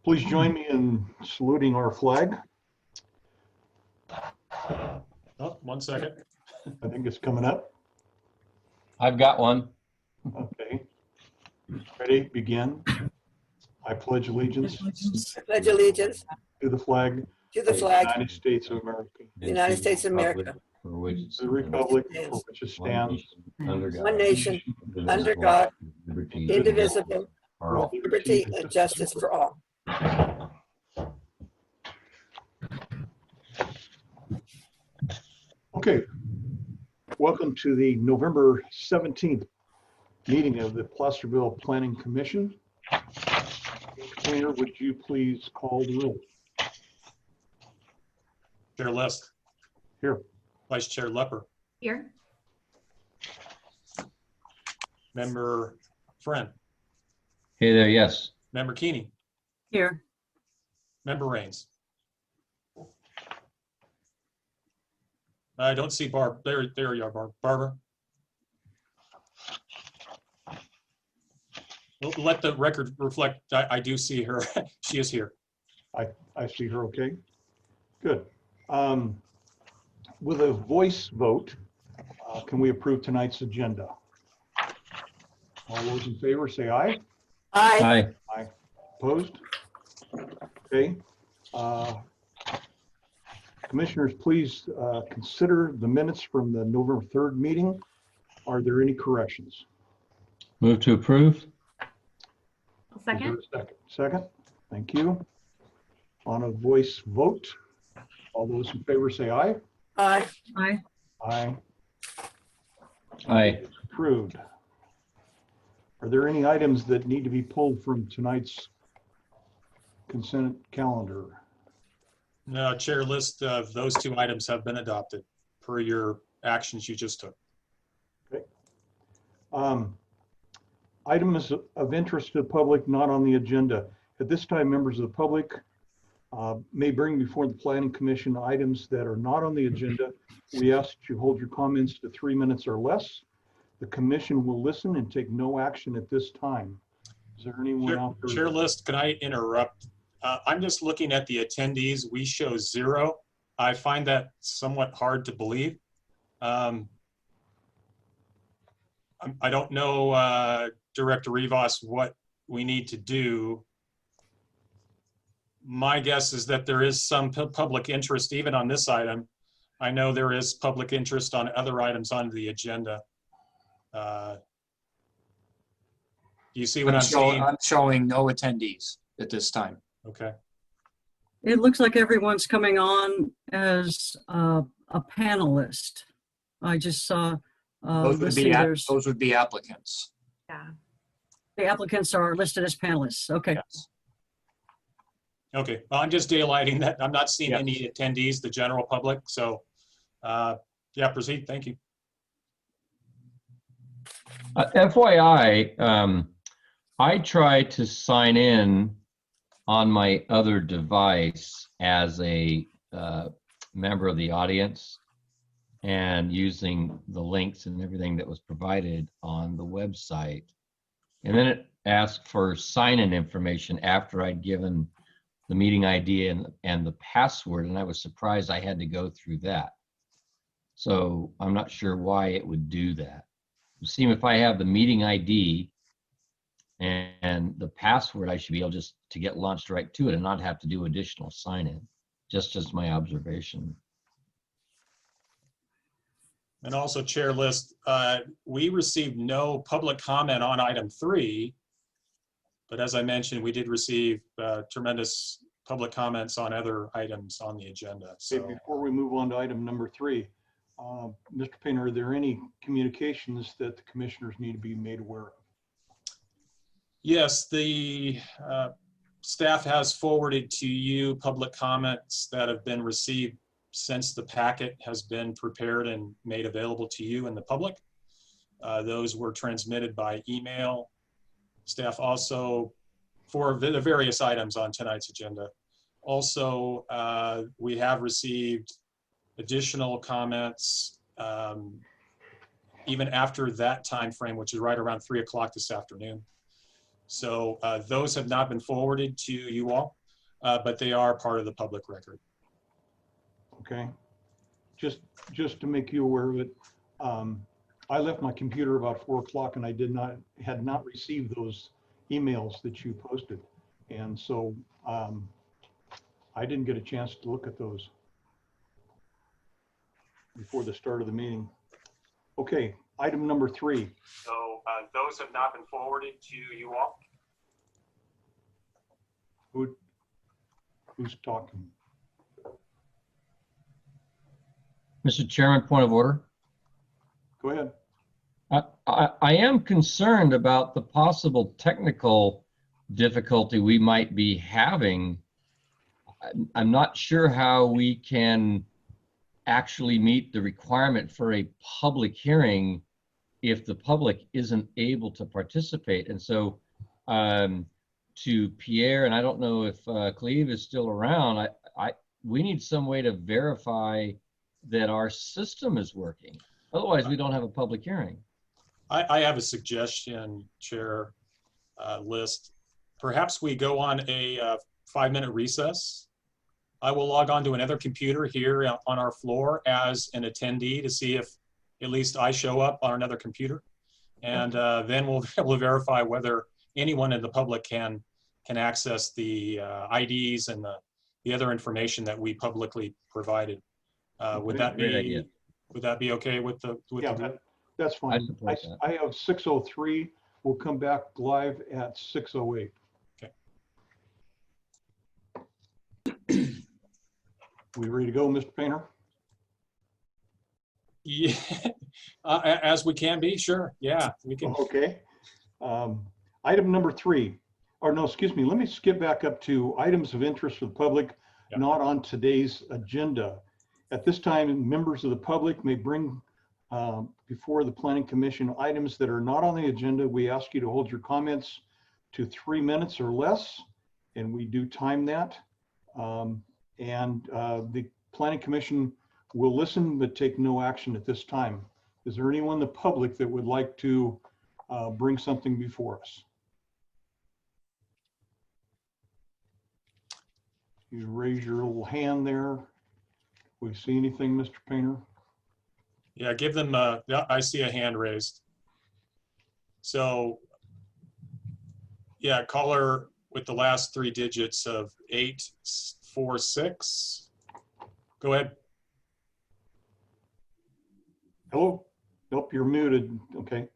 Please join me in saluting our flag. Oh, 1 second. I think it's coming up. I've got one. Okay. Ready? Begin. I pledge allegiance I pledge allegiance to the flag to of the the flag United States of America, the United States of America, For which to the republic for which it stands, one nation, under God, indivisible, with liberty and justice for all. Okay. Welcome to the November 17th meeting of the Placerville Planning Commission. Mayor, would you please call the roll? Chair List. Here. Vice Chair Lepper. Here. Member Friend. Hey there, yes. Member Keeney. Here. Member Rains. I don't see Barb. There you are, Barb. Barbara. Let the record reflect. I do see her. She is here. I see her okay. Good. With a voice vote, can we approve tonight's agenda? All those in favor say aye. Aye. Hi. Aye. Opposed? Okay. Commissioners, please consider the minutes from the November 3rd meeting. Are there any corrections? Move to approve. Is there Second. a second? Second. Thank you. On a voice vote, all those in favor say aye. Aye. Aye. Aye. Aye. Approved. Are there any items that need to be pulled from tonight's consent calendar? No, Chair List of those two items have been adopted per your actions you just took. Okay. Items of interest to the public not on the agenda. At this time, members of the public may bring before the Planning Commission items that are not on the agenda. We ask that you hold your comments to 3 minutes or less. The commission will listen and take no action at this time. Is there anyone out there? Chair List, can I interrupt? I'm just looking at the attendees. We show 0. I find that somewhat hard to believe. I don't know, Director Rivas, what we need to do. My guess is that there is some public interest even on this item. I know there is public interest on other items on the agenda. Do you see what I'm saying? I'm showing no attendees at this time. Okay. It looks like everyone's coming on as a panelist. I just saw Those would be applicants. Yeah. the applicants are listed as panelists. Okay. Yes. Okay, well, I'm just daylighting that. I'm not seeing Yes. any attendees, the general public. So, yeah, proceed. Thank you. FYI, I tried to sign in on my other device as a member of the audience and using the links and everything that was provided on the website. And then it asked for sign-in information after I'd given the meeting ID and the password, and I was surprised I had to go through that. So I'm not sure why it would do that. It seems if I have the meeting ID and the password, I should be able just to get launched right to it and not have to do additional sign-in. Just my observation. And also, Chair List, we received no public comment on item 3, but as I mentioned, we did receive tremendous public comments on other items on the agenda. So, Okay, before we move on to item number 3, Mr. Payne, are there any communications that the commissioners need to be made aware of? yes, the staff has forwarded to you public comments that have been received since the packet has been prepared and made available to you and the public. Those were transmitted by email. Staff also, for the various items on tonight's agenda. Also, we have received additional comments even after that time frame, which is right around 3 o'clock this afternoon. So those have not been forwarded to you all, but they are part of the public record. Okay. Just to make you aware of it, I left my computer about 4 o'clock and I had not received those emails that you posted. And so I didn't get a chance to look at those before the start of the meeting. Okay, item number 3. So those have not been forwarded to you all. Who's talking? Mr. Chairman, point of order. Go ahead. I am concerned about the possible technical difficulty we might be having. I'm not sure how we can actually meet the requirement for a public hearing if the public isn't able to participate. And so to Pierre, and I don't know if Cleve is still around, we need some way to verify that our system is working. Otherwise, we don't have a public hearing. I have a suggestion, Chair List. Perhaps we go on a 5-minute recess. I will log on to another computer here on our floor as an attendee to see if at least I show up on another computer. And then we'll be able to verify whether anyone in the public can access the IDs and the other information that we publicly provided. Would that be okay with the group? That's fine. I have 6:03. We'll come back live at 6:08. Okay. We ready to go, Mr. Painter? Yeah, as we can be, sure. Yeah, we can. Okay. Item number 3, or no, excuse me, let me skip back up to items of interest for the public, not on today's agenda. At this time, members of the public may bring before the Planning Commission items that are not on the agenda. We ask you to hold your comments to 3 minutes or less, and we do time that. The Planning Commission will listen but take no action at this time. Is there anyone in the public that would like to bring something before us? You raise your little hand there. We see anything, Mr. Painter? Yeah, give them, I see a hand raised. So, yeah, caller with the last 3 digits of 846. Go ahead. Hello? Nope, you're muted. Okay.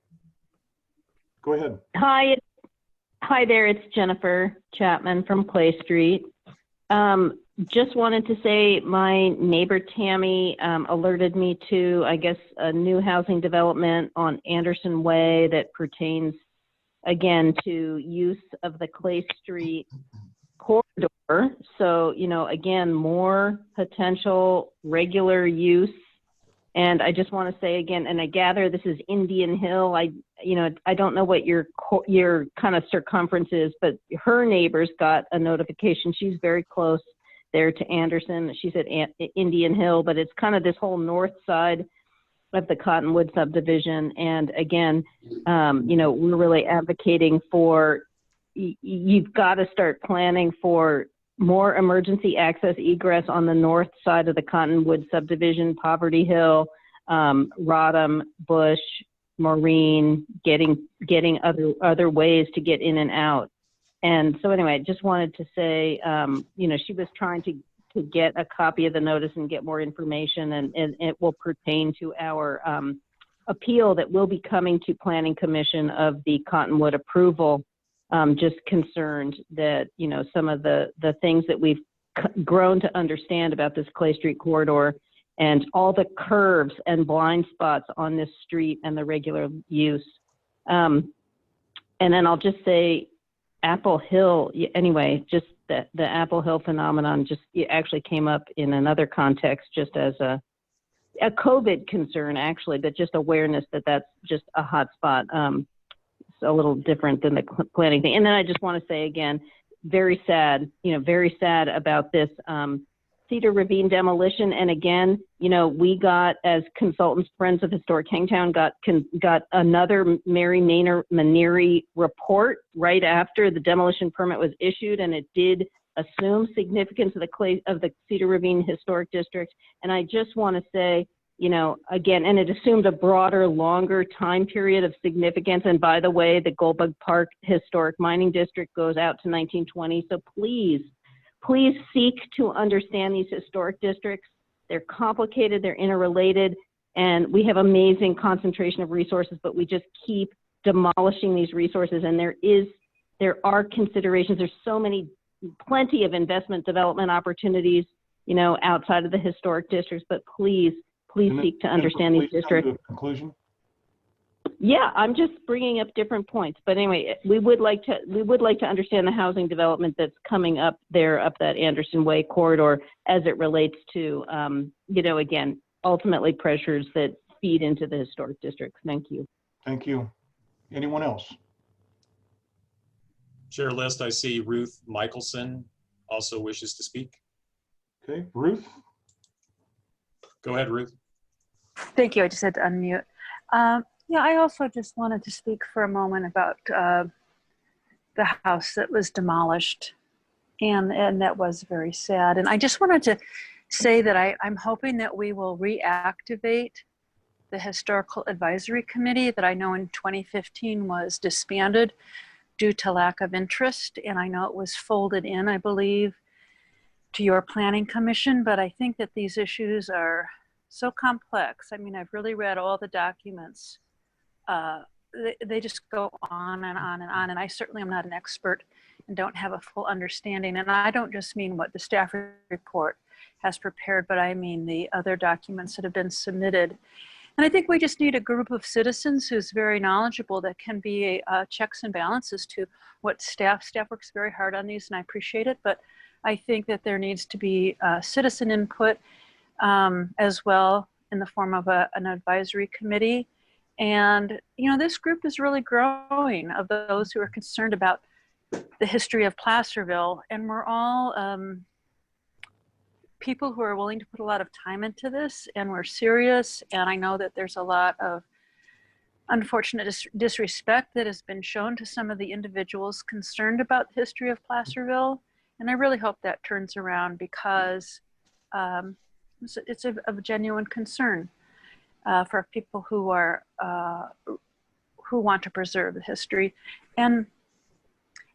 Go ahead. Hi there. It's Jennifer Chapman from Clay Street. Just wanted to say my neighbor Tammy alerted me to, I guess, a new housing development on Anderson Way that pertains, again, to use of the Clay Street corridor. So, you know, again, more potential regular use. And I just want to say again, and I gather this is Indian Hill. I don't know what your kind of circumference is, but her neighbors got a notification. She's very close there to Anderson. She's at Indian Hill, but it's kind of this whole north side of the Cottonwood subdivision. And again, we're really advocating for, you've got to start planning for more emergency access egress on the north side of the Cottonwood subdivision, Poverty Hill, Rodham, Bush, Maureen, getting other ways to get in and out. And so anyway, I just wanted to say, she was trying to get a copy of the notice and get more information, and it will pertain to our appeal that will be coming to Planning Commission of the Cottonwood approval. Just concerned that, some of the things that we've grown to understand about this Clay Street corridor and all the curves and blind spots on this street and the regular use. And then I'll just say Apple Hill, anyway, just the Apple Hill phenomenon it actually came up in another context just as a COVID concern, actually, but just awareness that that's just a hot spot. It's a little different than the planning thing. And then I just want to say again, very sad about this Cedar Ravine demolition. And again, you know, we got, as consultants, Friends of Historic Hangtown, got another Mary Manieri report right after the demolition permit was issued, and it did assume significance of the Cedar Ravine Historic District. And I just want to say, you know, again, and it assumed a broader, longer time period of significance. And by the way, the Goldbug Park Historic Mining District goes out to 1920. So please seek to understand these historic districts. They're complicated, they're interrelated, and we have amazing concentration of resources, but we just keep demolishing these resources. And there are considerations. There's plenty of investment development opportunities, you know, outside of the historic districts, but please seek to understand these districts. Conclusion? Yeah, I'm just bringing up different points, but anyway, we would like to understand the housing development that's coming up there, up that Anderson Way corridor, as it relates to, you know, again, ultimately pressures that feed into the historic districts. Thank you. Thank you. Anyone else? Chair List, I see Ruth Michelson also wishes to speak. Okay, Ruth? Go ahead, Ruth. Thank you. I just had to unmute. Yeah, I also just wanted to speak for a moment about the house that was demolished, and that was very sad. And I just wanted to say that I'm hoping that we will reactivate the Historical Advisory Committee that I know in 2015 was disbanded due to lack of interest. And I know it was folded in, I believe, to your Planning Commission, but I think that these issues are so complex. I mean, I've really read all the documents. They just go on and on and on. And I certainly am not an expert and don't have a full understanding. And I don't just mean what the staff report has prepared, but I mean the other documents that have been submitted. And I think we just need a group of citizens who's very knowledgeable that can be checks and balances to what staff works very hard on these, and I appreciate it. But I think that there needs to be citizen input as well in the form of an advisory committee. And, you know, this group is really growing of those who are concerned about the history of Placerville. And we're all people who are willing to put a lot of time into this, and we're serious. And I know that there's a lot of unfortunate disrespect that has been shown to some of the individuals concerned about the history of Placerville. And I really hope that turns around, because it's of genuine concern for people who are who want to preserve the history. And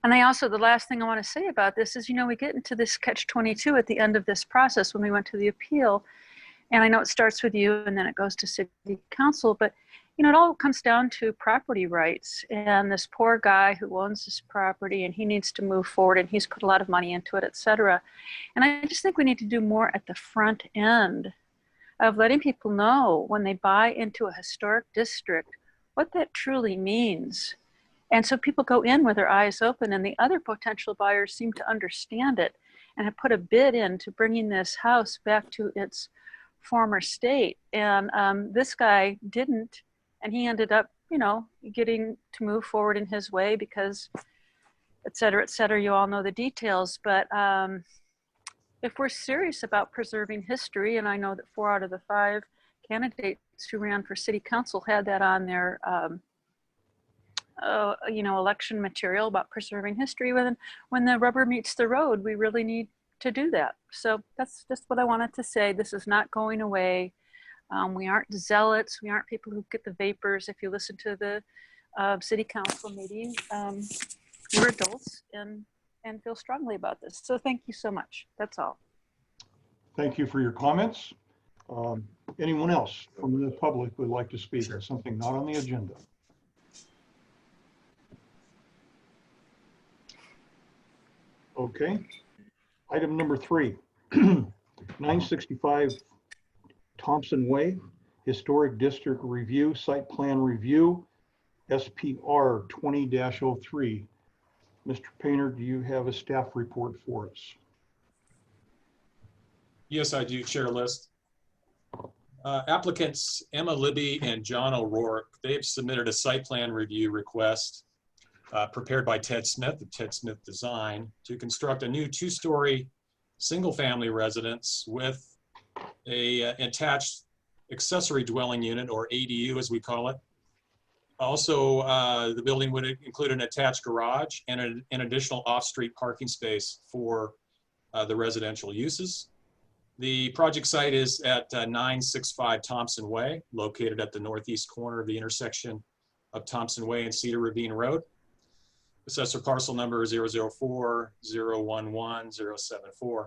I also, the last thing I want to say about this is, you know, we get into this catch-22 at the end of this process when we went to the appeal. And I know it starts with you and then it goes to city council, but you know, it all comes down to property rights. And this poor guy who owns this property, and he needs to move forward, and he's put a lot of money into it, et cetera. And I just think we need to do more at the front end of letting people know when they buy into a historic district what that truly means. And so people go in with their eyes open, and the other potential buyers seem to understand it and have put a bid into bringing this house back to its former state. And this guy didn't, and he ended up, you know, getting to move forward in his way because, et cetera, you all know the details. But if we're serious about preserving history, and I know that 4 out of the 5 candidates who ran for city council had that on their you know, election material about preserving history. When the rubber meets the road, we really need to do that. So that's just what I wanted to say. This is not going away. We aren't zealots. We aren't people who get the vapors. If you listen to the city council meeting, we're adults and feel strongly about this. So thank you so much. That's all. Thank you for your comments. Anyone else from the public would like to speak on something not on the agenda? Okay. Item number 3, 965 Thompson Way, Historic District Review, Site Plan Review, SPR 20-03. Mr. Painter, do you have a staff report for us? Yes, I do, Chair List. Applicants Emma Libby and John O'Rourke, they've submitted a site plan review request prepared by Ted Smith of Ted Smith Design to construct a new 2-story single-family residence with a attached accessory dwelling unit, or ADU as we call it. Also, the building would include an attached garage and an additional off-street parking space for the residential uses. The project site is at 965 Thompson Way, located at the northeast corner of the intersection of Thompson Way and Cedar Ravine Road. Assessor parcel number 004-011-074.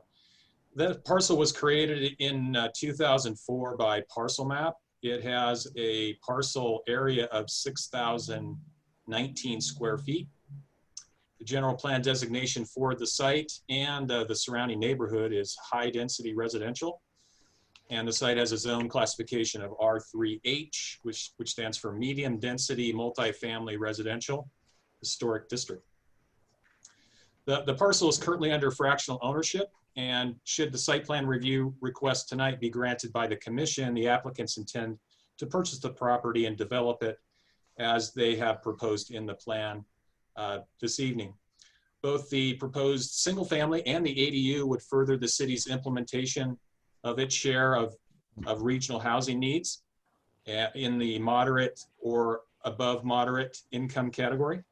That parcel was created in 2004 by Parcel Map. It has a parcel area of 6,019 square feet. The general plan designation for the site and the surrounding neighborhood is high density residential. And the site has a zone classification of R3H, which stands for medium density multifamily residential historic district. The parcel is currently under fractional ownership, and should the site plan review request tonight be granted by the commission, the applicants intend to purchase the property and develop it as they have proposed in the plan this evening. Both the proposed single family and the ADU would further the city's implementation of its share of regional housing needs in the moderate or above moderate income category.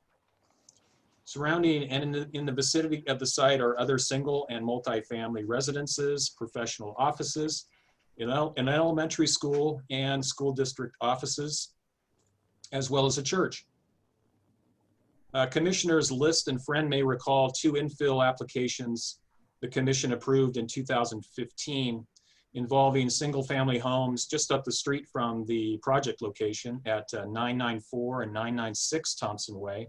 Surrounding and in the vicinity of the site are other single and multi-family residences, professional offices, an elementary school and school district offices, as well as a church. Commissioners List and Friend may recall 2 infill applications the commission approved in 2015 involving single-family homes just up the street from the project location at 994 and 996 Thompson Way,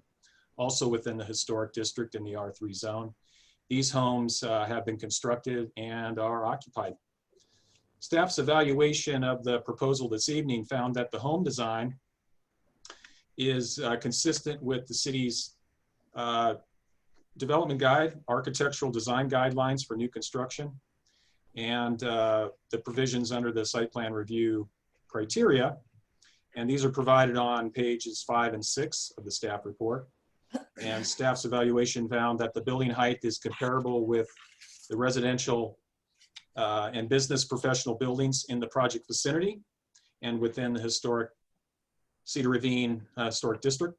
also within the historic district in the R3 zone. These homes have been constructed and are occupied. Staff's evaluation of the proposal this evening found that the home design is consistent with the city's development guide, architectural design guidelines for new construction, and the provisions under the site plan review criteria. And these are provided on pages 5 and 6 of the staff report. And staff's evaluation found that the building height is comparable with the residential and business professional buildings in the project vicinity and within the historic Cedar Ravine Historic District.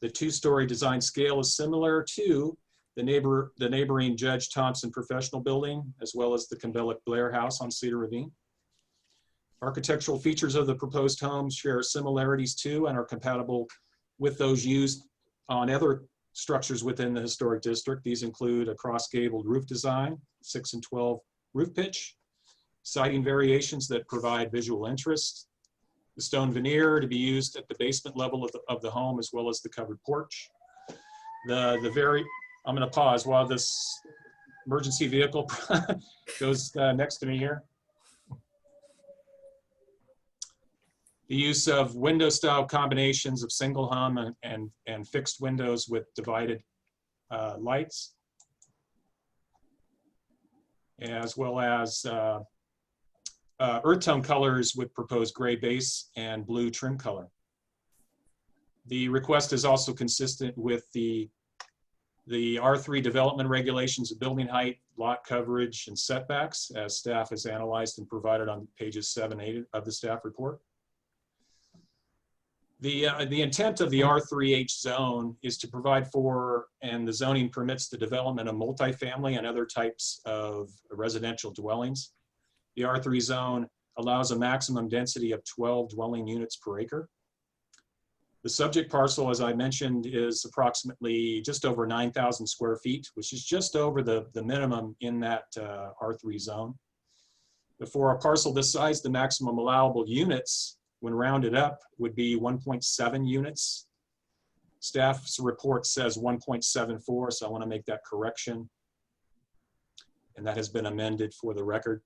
The 2-story design scale is similar to the neighboring Judge Thompson Professional Building, as well as the Cabelac Blair House on Cedar Ravine. Architectural features of the proposed homes share similarities to and are compatible with those used on other structures within the historic district. These include a cross-gabled roof design, 6 and 12 roof pitch, siding variations that provide visual interest, the stone veneer to be used at the basement level of the home, as well as the covered porch. I'm going to pause while this emergency vehicle goes next to me here. The use of window style combinations of single hung and fixed windows with divided lights, as well as earth tone colors with proposed gray base and blue trim color. The request is also consistent with the R3 development regulations of building height, lot coverage, and setbacks, as staff has analyzed and provided on pages 7 and 8 of the staff report. The intent of the R3H zone is to provide for, and the zoning permits the development of multifamily and other types of residential dwellings. The R3 zone allows a maximum density of 12 dwelling units per acre. The subject parcel, as I mentioned, is approximately just over 9,000 square feet, which is just over the minimum in that R3 zone. But for a parcel this size, the maximum allowable units, when rounded up, would be 1.7 units. Staff's report says 1.74, so I want to make that correction. And that has been amended for the record.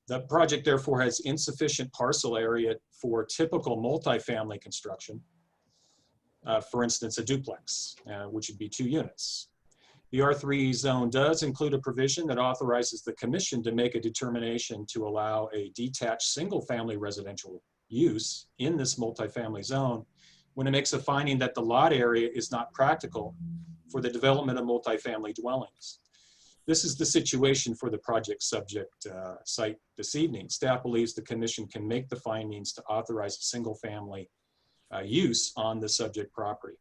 The project therefore has insufficient parcel area for typical multifamily construction. For instance, a duplex, which would be 2 units. The R3 zone does include a provision that authorizes the commission to make a determination to allow a detached single-family residential use in this multifamily zone when it makes a finding that the lot area is not practical for the development of multifamily dwellings. This is the situation for the project subject site this evening. Staff believes the commission can make the findings to authorize a single family use on the subject property.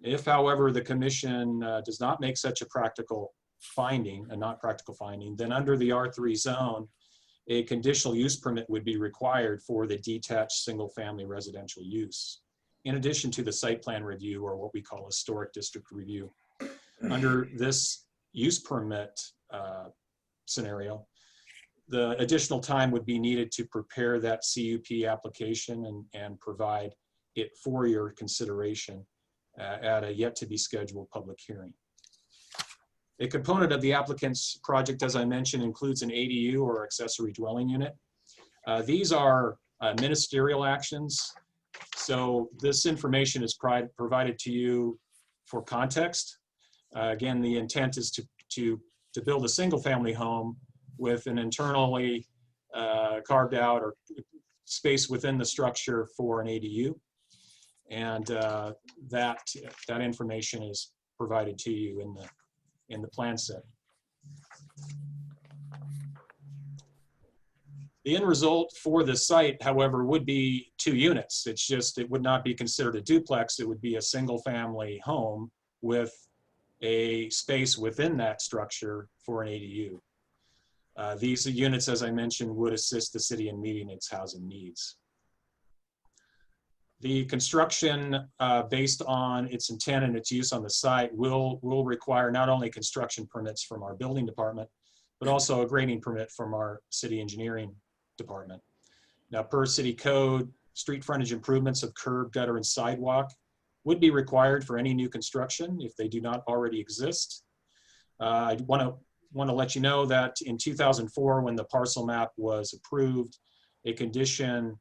If, however, the commission does not make such a practical finding, a not practical finding, then under the R3 zone, a conditional use permit would be required for the detached single family residential use, in addition to the site plan review, or what we call historic district review. Under this use permit scenario, the additional time would be needed to prepare that CUP application and provide it for your consideration at a yet to be scheduled public hearing. A component of the applicant's project, as I mentioned, includes an ADU or accessory dwelling unit. These are ministerial actions. So this information is provided to you for context. Again, the intent is to build a single family home with an internally carved out or space within the structure for an ADU. And that information is provided to you in the plan set. The end result for the site, however, would be 2 units. It's just, it would not be considered a duplex. It would be a single family home with a space within that structure for an ADU. These units, as I mentioned, would assist the city in meeting its housing needs. The construction, based on its intent and its use on the site, will require not only construction permits from our building department, but also a grading permit from our city engineering department. Now, per city code, street frontage improvements of curb, gutter, and sidewalk would be required for any new construction if they do not already exist. I want to let you know that in 2004, when the parcel map was approved, a condition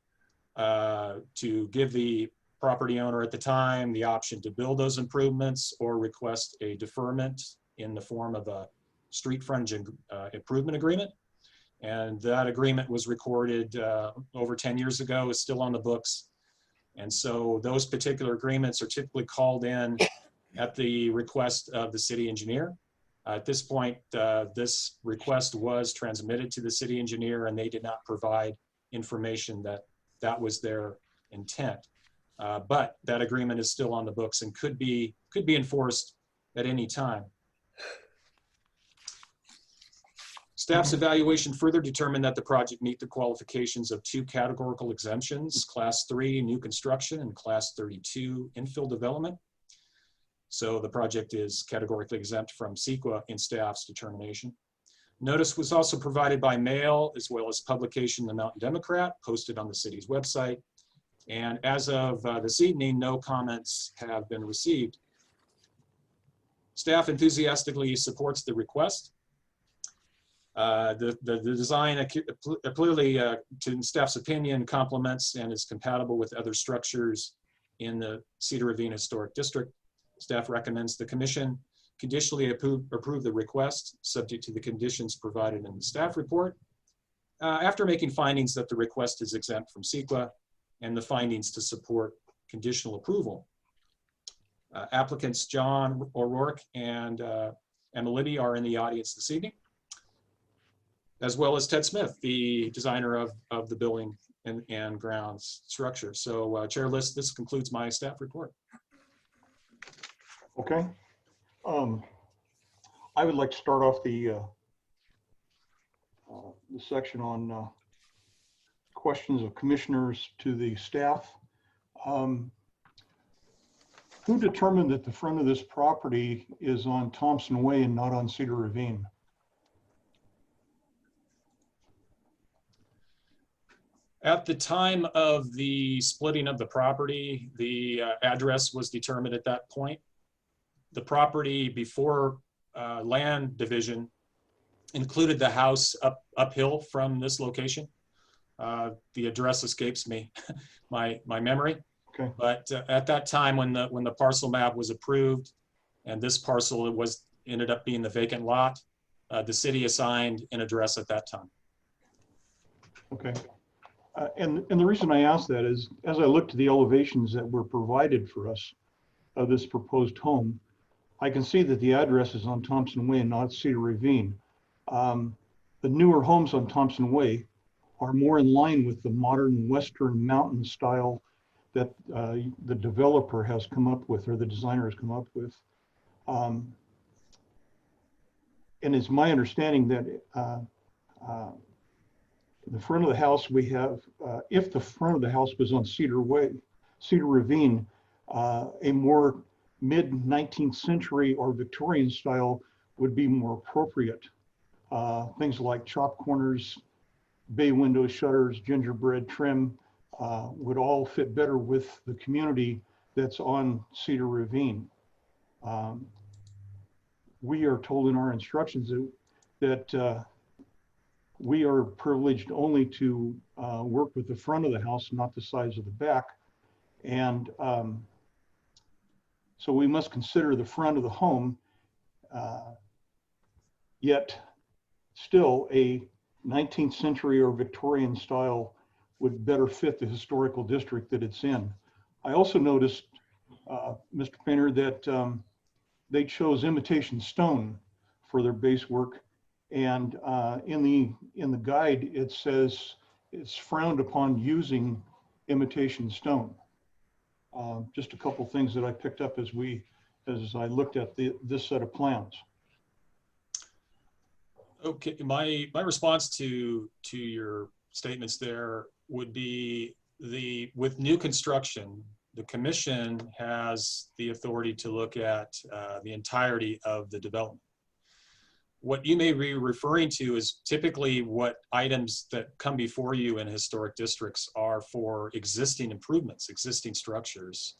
to give the property owner at the time the option to build those improvements or request a deferment in the form of a street frontage improvement agreement. And that agreement was recorded over 10 years ago, is still on the books. And so those particular agreements are typically called in at the request of the city engineer. At this point, this request was transmitted to the city engineer, and they did not provide information that was their intent. But that agreement is still on the books and could be enforced at any time. Staff's evaluation further determined that the project meet the qualifications of 2 categorical exemptions, Class 3 new construction and Class 32 infill development. So the project is categorically exempt from CEQA in staff's determination. Notice was also provided by mail, as well as publication in the Mountain Democrat, posted on the city's website. And as of this evening, no comments have been received. Staff enthusiastically supports the request. The design clearly, to staff's opinion, complements and is compatible with other structures in the Cedar Ravine Historic District. Staff recommends the commission conditionally approve the request, subject to the conditions provided in the staff report, after making findings that the request is exempt from CEQA and the findings to support conditional approval. Applicants John O'Rourke and Emma Libby are in the audience this evening, as well as Ted Smith, the designer of the building and grounds structure. So Chair List, this concludes my staff report. Okay. I would like to start off the section on questions of commissioners to the staff. Who determined that the front of this property is on Thompson Way and not on Cedar Ravine? At the time of the splitting of the property, the address was determined at that point. The property before land division included the house uphill from this location. The address escapes me, my memory. Okay. But at that time, when the parcel map was approved, and this parcel ended up being the vacant lot, the city assigned an address at that time. Okay. And the reason I ask that is, as I looked at the elevations that were provided for us of this proposed home, I can see that the address is on Thompson Way and not Cedar Ravine. The newer homes on Thompson Way are more in line with the modern Western mountain style that the developer has come up with, or the designer has come up with. And it's my understanding that the front of the house we have, if the front of the house was on Cedar Ravine, a more mid-19th century or Victorian style would be more appropriate. Things like chop corners, bay window shutters, gingerbread trim would all fit better with the community that's on Cedar Ravine. We are told in our instructions that we are privileged only to work with the front of the house, not the sides of the back. And so we must consider the front of the home, yet still a 19th century or Victorian style would better fit the historical district that it's in. I also noticed, Mr. Painter, that they chose imitation stone for their base work. And in the guide, it says it's frowned upon using imitation stone. Just a couple things that I picked up as I looked at this set of plans. Okay, my response to your statements there would be with new construction, the commission has the authority to look at the entirety of the development. What you may be referring to is typically what items that come before you in historic districts are for existing improvements, existing structures.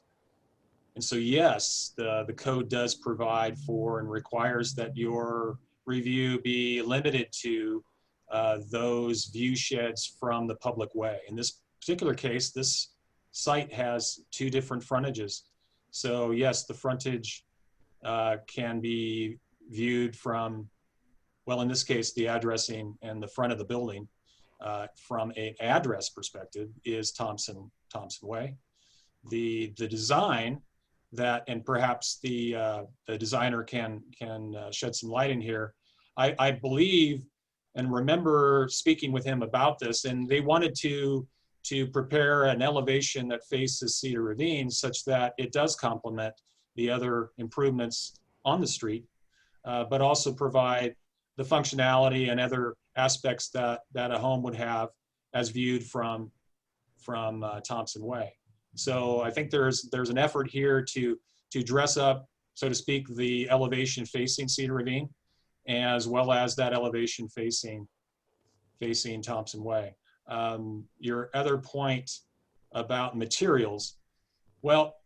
And so yes, the code does provide for and requires that your review be limited to those view sheds from the public way. In this particular case, this site has two different frontages. So yes, the frontage can be viewed from, well, in this case, the addressing and the front of the building from an address perspective is Thompson Way. The design that, and perhaps the designer can shed some light in here. I believe and remember speaking with him about this, and they wanted to prepare an elevation that faces Cedar Ravine such that it does complement the other improvements on the street, but also provide the functionality and other aspects that a home would have as viewed from Thompson Way. So I think there's an effort here to dress up, so to speak, the elevation facing Cedar Ravine, as well as that elevation facing Thompson Way. Your other point about materials, well,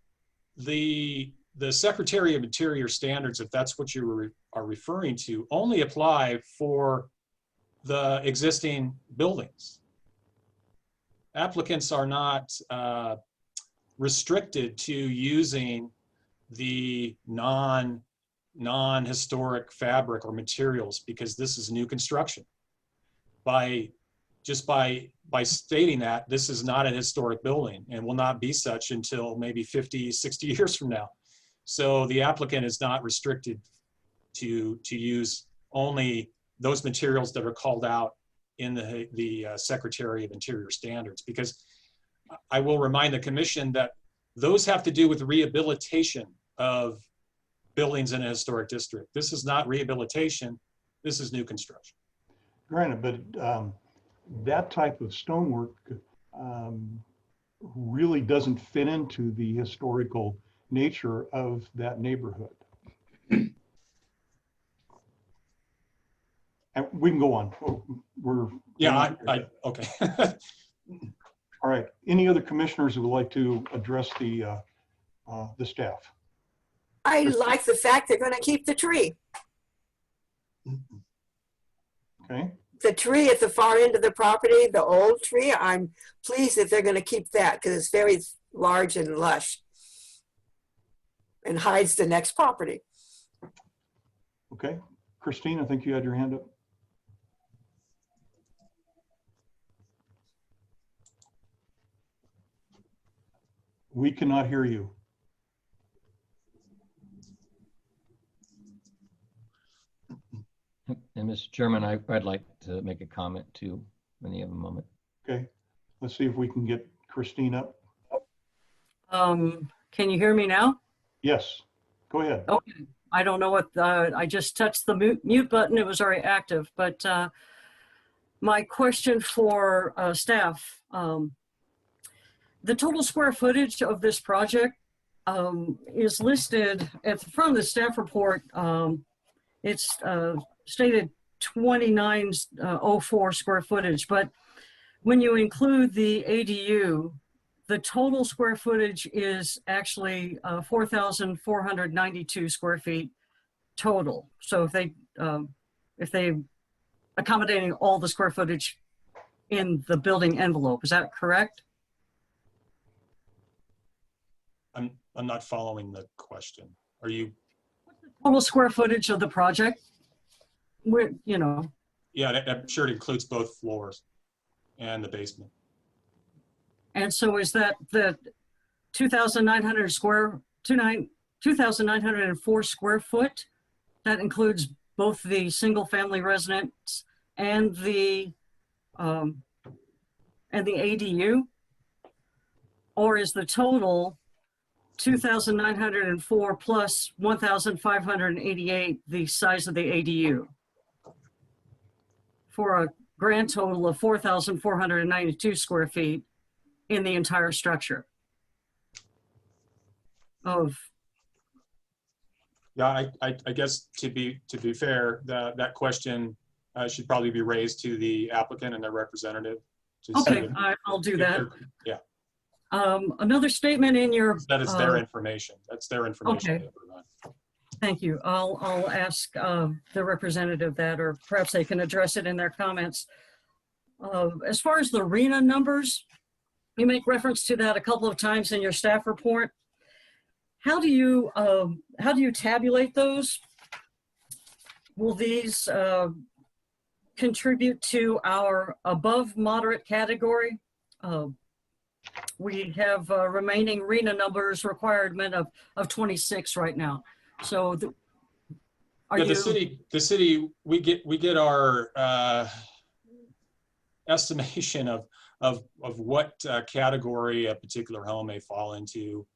the Secretary of Interior standards, if that's what you are referring to, only apply for the existing buildings. Applicants are not restricted to using the non-historic fabric or materials because this is new construction. By stating that this is not a historic building and will not be such until maybe 50, 60 years from now. So the applicant is not restricted to use only those materials that are called out in the Secretary of Interior standards, because I will remind the commission that those have to do with rehabilitation of buildings in a historic district. This is not rehabilitation, this is new construction. Granted, but that type of stonework really doesn't fit into the historical nature of that neighborhood. And we can go on. Okay. All right. Any other commissioners who would like to address the staff? I like the fact they're going to keep the tree. Okay. The tree at the far end of the property, the old tree, I'm pleased that they're going to keep that because it's very large and lush and hides the next property. Okay. Christine, I think you had your hand up. We cannot hear you. And Mr. Chairman, I'd like to make a comment too, when you have a moment. Okay, let's see if we can get Christine up. Can you hear me now? Yes, go ahead. Okay. I don't know what, I just touched the mute button. It was already active, but my question for staff, the total square footage of this project is listed at the front of the staff report. It's stated 2904 square footage, but when you include the ADU, the total square footage is actually 4,492 square feet total. So if they accommodating all the square footage in the building envelope, is that correct? I'm not following the question. Are you? Total square footage of the project? You know. Yeah, I'm sure it includes both floors and the basement. And so is that the 2,904 square foot? That includes both the single family residence and the ADU? Or is the total 2,904 plus 1,588 the size of the ADU? For a grand total of 4,492 square feet in the entire structure of. Yeah, I guess to be fair, that question should probably be raised to the applicant and their representative. Okay, I'll do that. Yeah. Another statement in your. That is their information. That's their information. Okay. Thank you. I'll ask the representative that, or perhaps they can address it in their comments. As far as the RENA numbers, you make reference to that a couple of times in your staff report. How do you tabulate those? Will these contribute to our above moderate category? We have remaining RENA numbers requirement of 26 right now. So the city, we get our estimation of what category a particular home may fall into.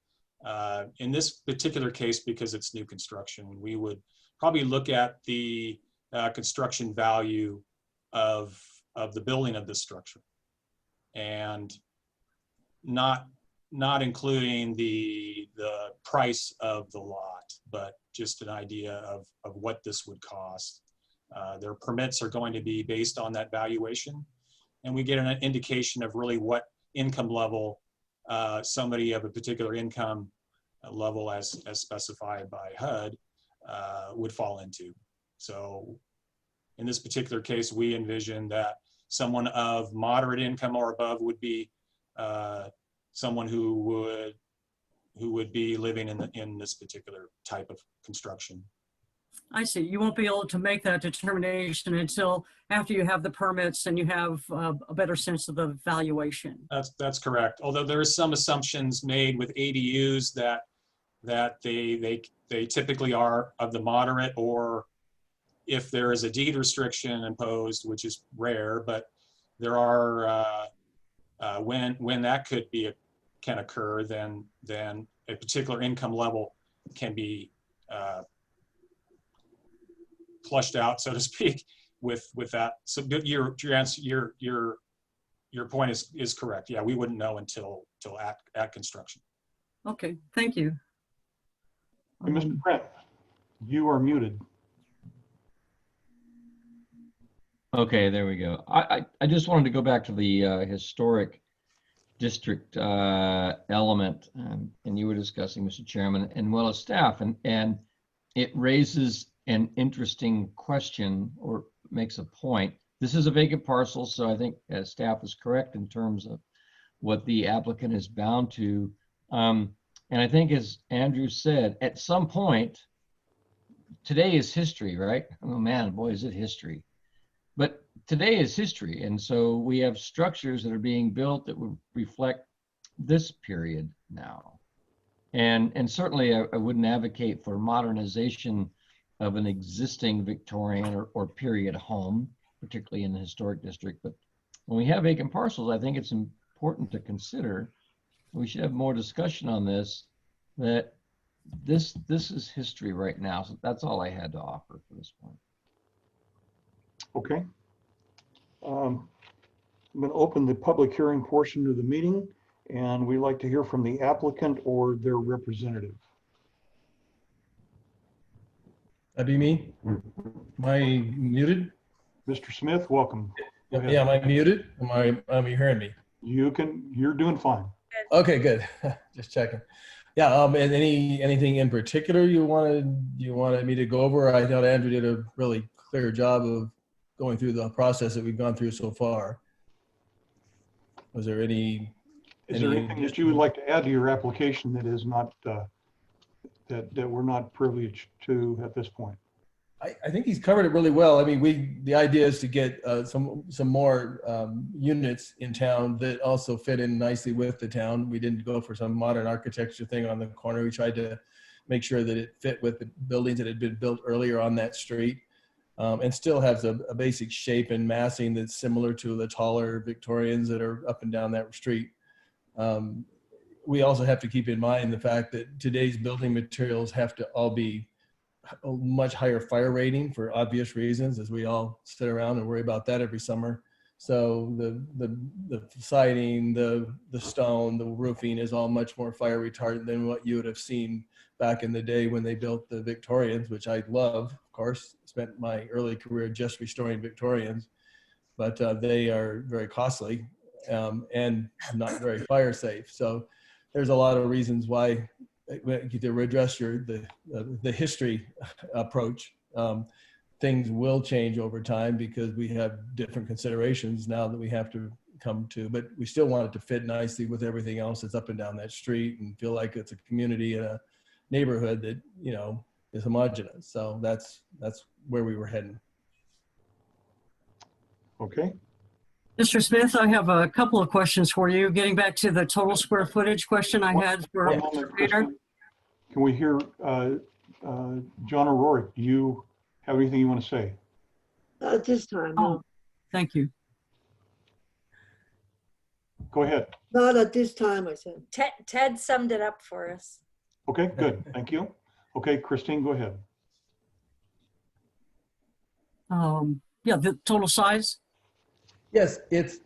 In this particular case, because it's new construction, we would probably look at the construction value of the building of this structure, and not including the price of the lot, but just an idea of what this would cost. Their permits are going to be based on that valuation, and we get an indication of really what income level somebody of a particular income level as specified by HUD would fall into. So in this particular case, we envision that someone of moderate income or above would be someone who would be living in this particular type of construction. I see. You won't be able to make that determination until after you have the permits and you have a better sense of the valuation. That's correct. Although there is some assumptions made with ADUs that they typically are of the moderate, or if there is a deed restriction imposed, which is rare, but there are when that can occur, then a particular income level can be flushed out, so to speak, with that. So your answer, your point is correct. Yeah, we wouldn't know until at construction. Okay, thank you. Hey, Mr. Brent, you are muted. Okay, there we go. I just wanted to go back to the historic district element, and you were discussing, Mr. Chairman, and well as staff, and it raises an interesting question, or makes a point. This is a vacant parcel, so I think staff is correct in terms of what the applicant is bound to. And I think, as Andrew said, at some point, today is history, right? Oh man, boy, is it history. But today is history, and so we have structures that are being built that would reflect this period now. And certainly I wouldn't advocate for modernization of an existing Victorian or period home, particularly in the historic district. But when we have vacant parcels, I think it's important to consider, we should have more discussion on this, that this is history right now. So that's all I had to offer for this point. Okay. I'm going to open the public hearing portion of the meeting, and we'd like to hear from the applicant or their representative. That'd be me. Am I muted? Mr. Smith, welcome. Go ahead. Yeah, am I muted? Am you hearing me? You're doing fine. Okay, good. Just checking. Yeah, and anything in particular you wanted me to go over? I thought Andrew did a really clear job of going through the process that we've gone through so far. Was there any? Is there anything that you would like to add to your application that is not that we're not privileged to at this point? I think he's covered it really well. I mean, the idea is to get some more units in town that also fit in nicely with the town. We didn't go for some modern architecture thing on the corner. We tried to make sure that it fit with the buildings that had been built earlier on that street, and still has a basic shape and massing that's similar to the taller Victorians that are up and down that street. We also have to keep in mind the fact that today's building materials have to all be a much higher fire rating for obvious reasons, as we all sit around and worry about that every summer. So the siding, the stone, the roofing is all much more fire retardant than what you would have seen back in the day when they built the Victorians, which I love, of course. Spent my early career just restoring Victorians, but they are very costly and not very fire safe. So there's a lot of reasons why to address the history approach. Things will change over time because we have different considerations now that we have to come to, but we still want it to fit nicely with everything else that's up and down that street and feel like it's a community and a neighborhood that, you know, is homogeneous. So that's where we were heading. Okay. Mr. Smith, I have a couple of questions for you. Getting back to the total square footage question I had for One moment, Kristen. Can we hear John or Rory? Do you have anything you want to say? At this time, Oh, no. thank you. Go ahead. Not at this time, I said. Ted summed it up for us. Okay, good. Thank you. Okay, Christine, go ahead. Yeah, the total size. Yes, it's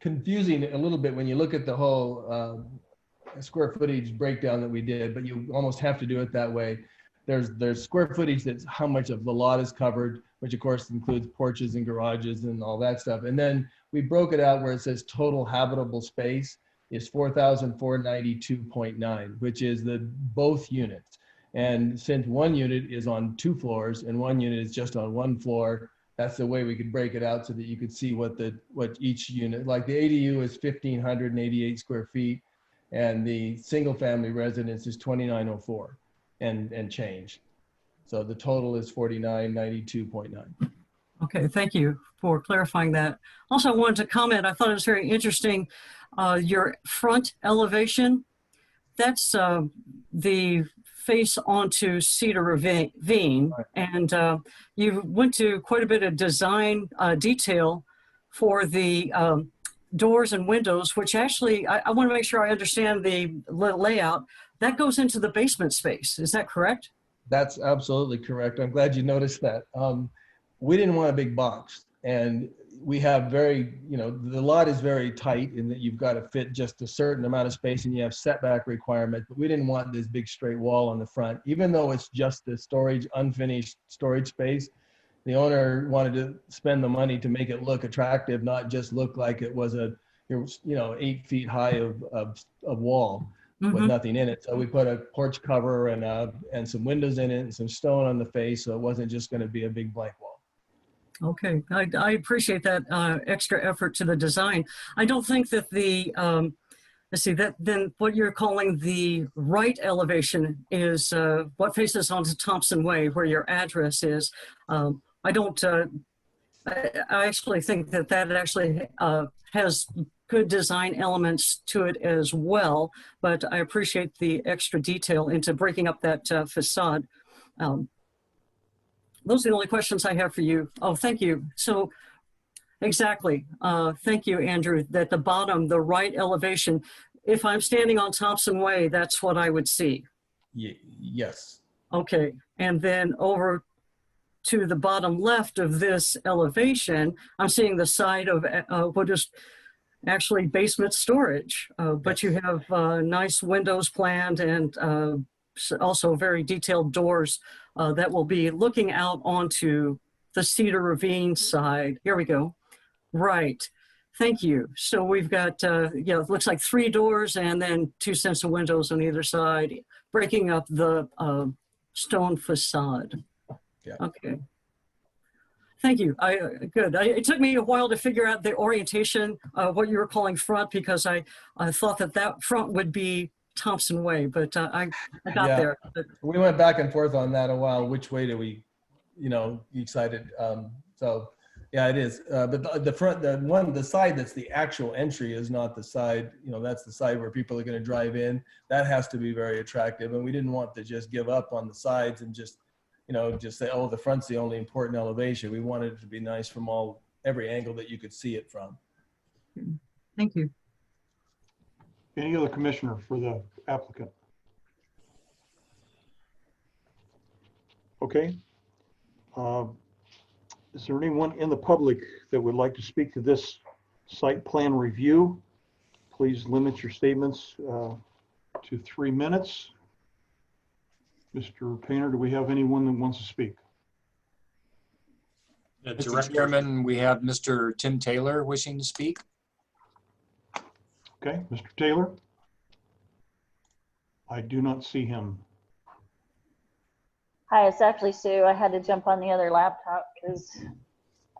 confusing a little bit when you look at the whole square footage breakdown that we did, but you almost have to do it that way. There's square footage that's how much of the lot is covered, which of course includes porches and garages and all that stuff. And then we broke it out where it says total habitable space is 4,492.9, which is both units. And since one unit is on 2 floors and one unit is just on 1 floor, that's the way we could break it out so that you could see what each unit, like the ADU is 1,588 square feet and the single family residence is 2,904 and change. So the total is 4,992.9. Okay, thank you for clarifying that. Also, I wanted to comment, I thought it was very interesting, your front elevation, that's the face onto Cedar Ravine, and you went to quite a bit of design detail for the doors and windows, which actually, I want to make sure I understand the layout. That goes into the basement space, is that correct? That's absolutely correct. I'm glad you noticed that. We didn't want a big box, and we have the lot is very tight in that you've got to fit just a certain amount of space and you have setback requirements, but we didn't want this big straight wall on the front. Even though it's just the unfinished storage space, the owner wanted to spend the money to make it look attractive, not just look like it was 8 feet high of wall with nothing in it. So we put a porch cover and some windows in it and some stone on the face, so it wasn't just going to be a big blank wall. Okay, I appreciate that extra effort to the design. I don't think that then what you're calling the right elevation is what faces onto Thompson Way, where your address is. I actually think that actually has good design elements to it as well, but I appreciate the extra detail into breaking up that facade. those are the only questions I have for you. Oh, thank you. So exactly. Thank you, Andrew, that the bottom, the right elevation, if I'm standing on Thompson Way, that's what I would see. Yes. Okay. And then over to the bottom left of this elevation, I'm seeing the side of what is actually basement storage, but you have nice windows planned and also very detailed doors that will be looking out onto the Cedar Ravine side. Here we go. Right. Thank you. So we've got, yeah, it looks like 3 doors and then 2 sets of windows on either side, breaking up the stone facade. Yeah. Okay. Thank you. Good. It took me a while to figure out the orientation, what you were calling front, because I thought that front would be Thompson Way, but I got there. But, we went back and forth on that a while. Which way do we, each sided? So yeah, it is. But the front, the side that's the actual entry is not the side. That's the side where people are going to drive in. That has to be very attractive, and we didn't want to just give up on the sides and just say, oh, the front's the only important elevation. We wanted it to be nice from every angle that you could see it from. thank you. Any other commissioner for the applicant? Okay. Is there anyone in the public that would like to speak to this site plan review? Please limit your statements to 3 minutes. Mr. Painter, do we have anyone that wants to speak? Mr. Chairman, we have Mr. Tim Taylor wishing to speak. Okay, Mr. Taylor? I do not see him. Hi, it's actually Sue. I had to jump on the other laptop because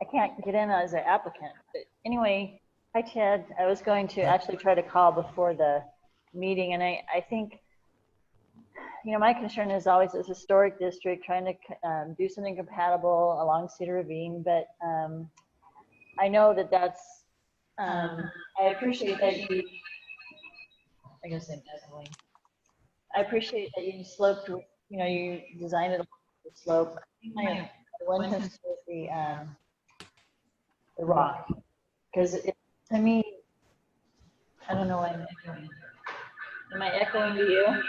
I can't get in as an applicant. But anyway, hi, Chad. I was going to actually try to call before the meeting, and I think, my concern is always this historic district trying to do something compatible along Cedar Ravine, but I know that's, I appreciate that you, I guess I'm definitely, I appreciate that you sloped, you designed it along the slope. I want to see the rock, because to me, I don't know why I'm echoing. Am I echoing to you?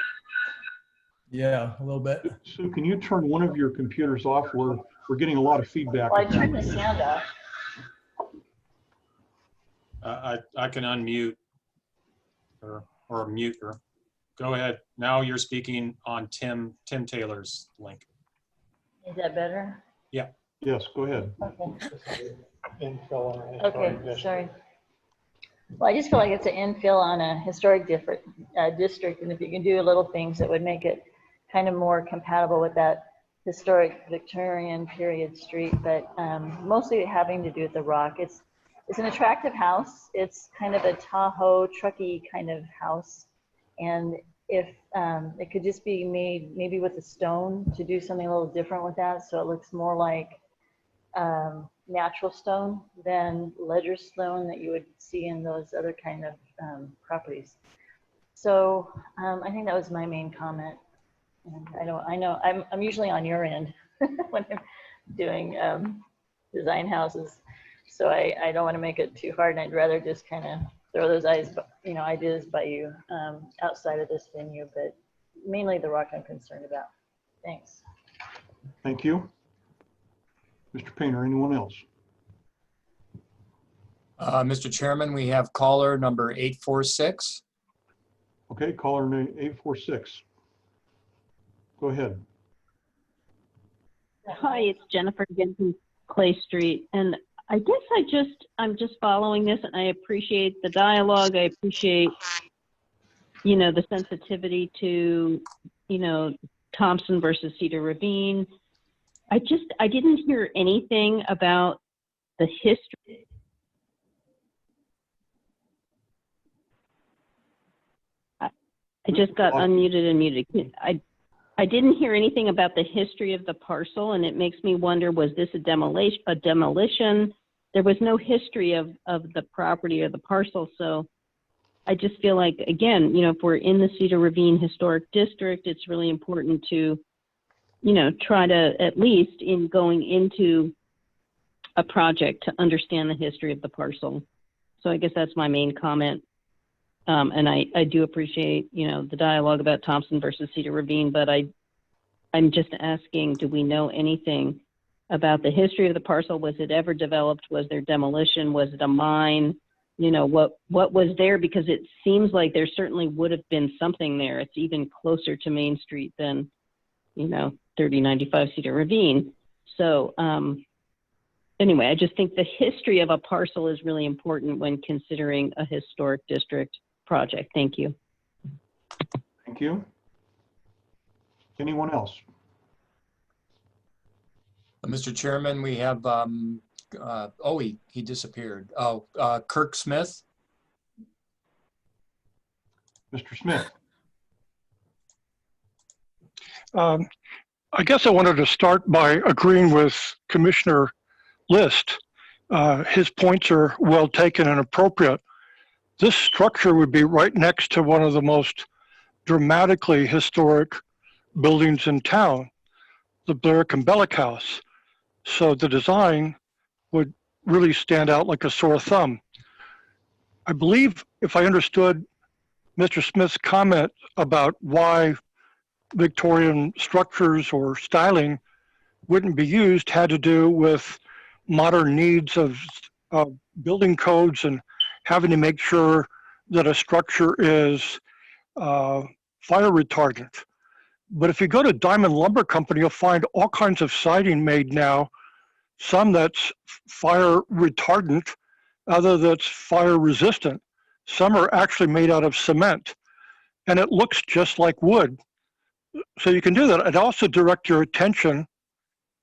Yeah, a little bit. Sue, can you turn one of your computers off? We're getting a lot of feedback. Well, I turned the sound off. I can unmute or mute her. Go ahead. Now you're speaking on Tim Taylor's link. Is that better? Yeah. Yes, go ahead. Okay. Okay, sorry. Well, I just feel like it's an infill on a historic district, and if you can do little things that would make it kind of more compatible with that historic Victorian period street, but mostly having to do with the rock. It's an attractive house. It's kind of a Tahoe trucky kind of house, and if it could just be made maybe with a stone to do something a little different with that, so it looks more like natural stone than ledger stone that you would see in those other kind of properties. So I think that was my main comment. And I know I'm usually on your end when I'm doing design houses, so I don't want to make it too hard, and I'd rather just kind of throw those ideas by you outside of this venue, but mainly the rock I'm concerned about. Thanks. Thank you. Mr. Painter, anyone else? Mr. Chairman, we have caller number 846. Okay, caller 846. Go ahead. Hi, it's Jennifer again from Clay Street. And I guess I'm just following this, and I appreciate the dialogue. I appreciate, the sensitivity to, Thompson versus Cedar Ravine. I didn't hear anything about the history. I just got unmuted and muted. I didn't hear anything about the history of the parcel, and it makes me wonder, was this a demolition? There was no history of the property or the parcel, so I just feel like, again, if we're in the Cedar Ravine Historic District, it's really important to, try to, at least in going into a project, to understand the history of the parcel. So I guess that's my main comment. And I do appreciate, the dialogue about Thompson versus Cedar Ravine, but I'm just asking, do we know anything about the history of the parcel? Was it ever developed? Was there demolition? Was it a mine? What was there? Because it seems like there certainly would have been something there. It's even closer to Main Street than, 3095 Cedar Ravine. So anyway, I just think the history of a parcel is really important when considering a historic district project. Thank you. Thank you. Anyone else? Mr. Chairman, we have, he disappeared. Kirk Smith. Mr. Smith. I guess I wanted to start by agreeing with Commissioner List. His points are well taken and appropriate. This structure would be right next to one of the most dramatically historic buildings in town, the Blair and Bellick House. So the design would really stand out like a sore thumb. I believe, if I understood Mr. Smith's comment about why Victorian structures or styling wouldn't be used, had to do with modern needs of building codes and having to make sure that a structure is fire retardant. But if you go to Diamond Lumber Company, you'll find all kinds of siding made now, some that's fire retardant, other that's fire resistant. Some are actually made out of cement, and it looks just like wood. So you can do that. I'd also direct your attention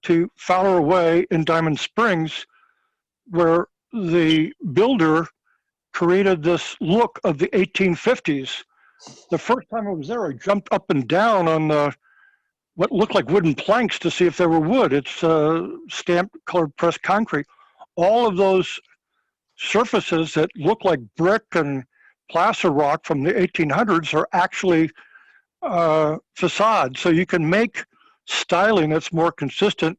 to Fowler Way in Diamond Springs, where the builder created this look of the 1850s. The first time I was there, I jumped up and down on what looked like wooden planks to see if they were wood. It's stamped colored pressed concrete. All of those surfaces that look like brick and placer rock from the 1800s are actually facades. So you can make styling that's more consistent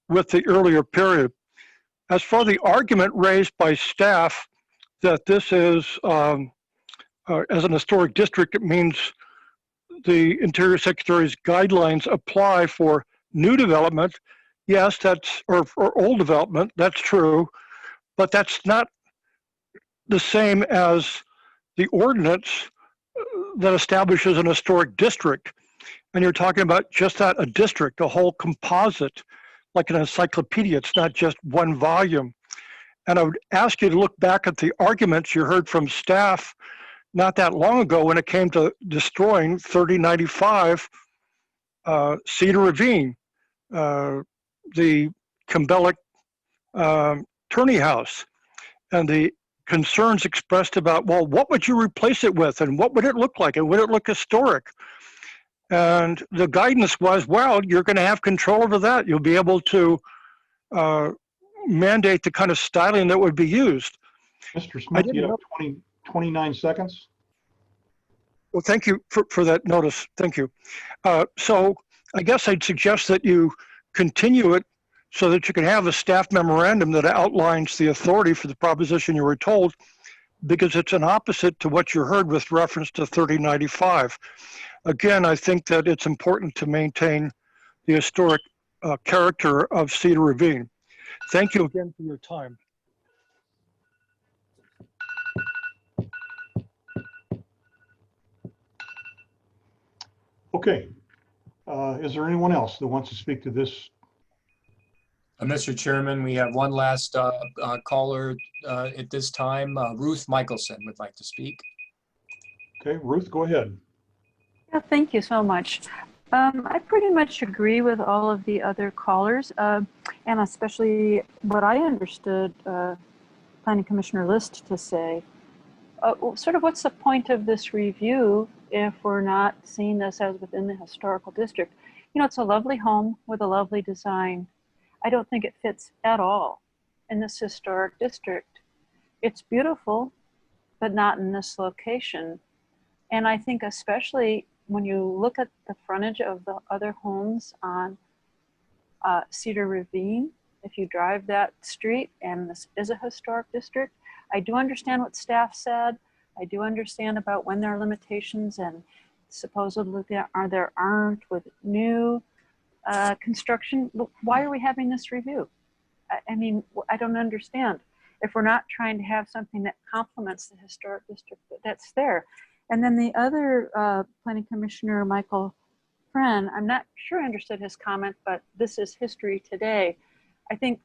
with the earlier period. As for the argument raised by staff that this is, as an historic district, it means the Interior Secretary's guidelines apply for new development. Yes, that's, or old development, that's true, but that's not the same as the ordinance that establishes an historic district. And you're talking about just that, a district, a whole composite, like an encyclopedia. It's not just one volume. And I would ask you to look back at the arguments you heard from staff not that long ago when it came to destroying 3095 Cedar Ravine, the Kembellic Turney House, and the concerns expressed about, well, what would you replace it with, and what would it look like, and would it look historic? And the guidance was, well, you're going to have control over that. You'll be able to mandate the kind of styling that would be used. Mr. Smith, you have 29 seconds. Well, thank you for that notice. Thank you. So I guess I'd suggest that you continue it so that you can have a staff memorandum that outlines the authority for the proposition you were told, because it's an opposite to what you heard with reference to 3095. Again, I think that it's important to maintain the historic character of Cedar Ravine. Thank you again for your time. Okay. Is there anyone else that wants to speak to this? Mr. Chairman, we have one last caller at this time. Ruth Michelson would like to speak. Okay, Ruth, go ahead. Yeah, thank you so much. I pretty much agree with all of the other callers, and especially what I understood Planning Commissioner List to say. Sort of what's the point of this review if we're not seeing this as within the historical district? You know, it's a lovely home with a lovely design. I don't think it fits at all in this historic district. It's beautiful, but not in this location. And I think especially when you look at the frontage of the other homes on Cedar Ravine, if you drive that street, and this is a historic district, I do understand what staff said. I do understand about when there are limitations, and supposedly there aren't with new construction. Why are we having this review? I mean, I don't understand. If we're not trying to have something that complements the historic district that's there. And then the other planning commissioner, Michael Friend, I'm not sure I understood his comment, but this is history today. I think,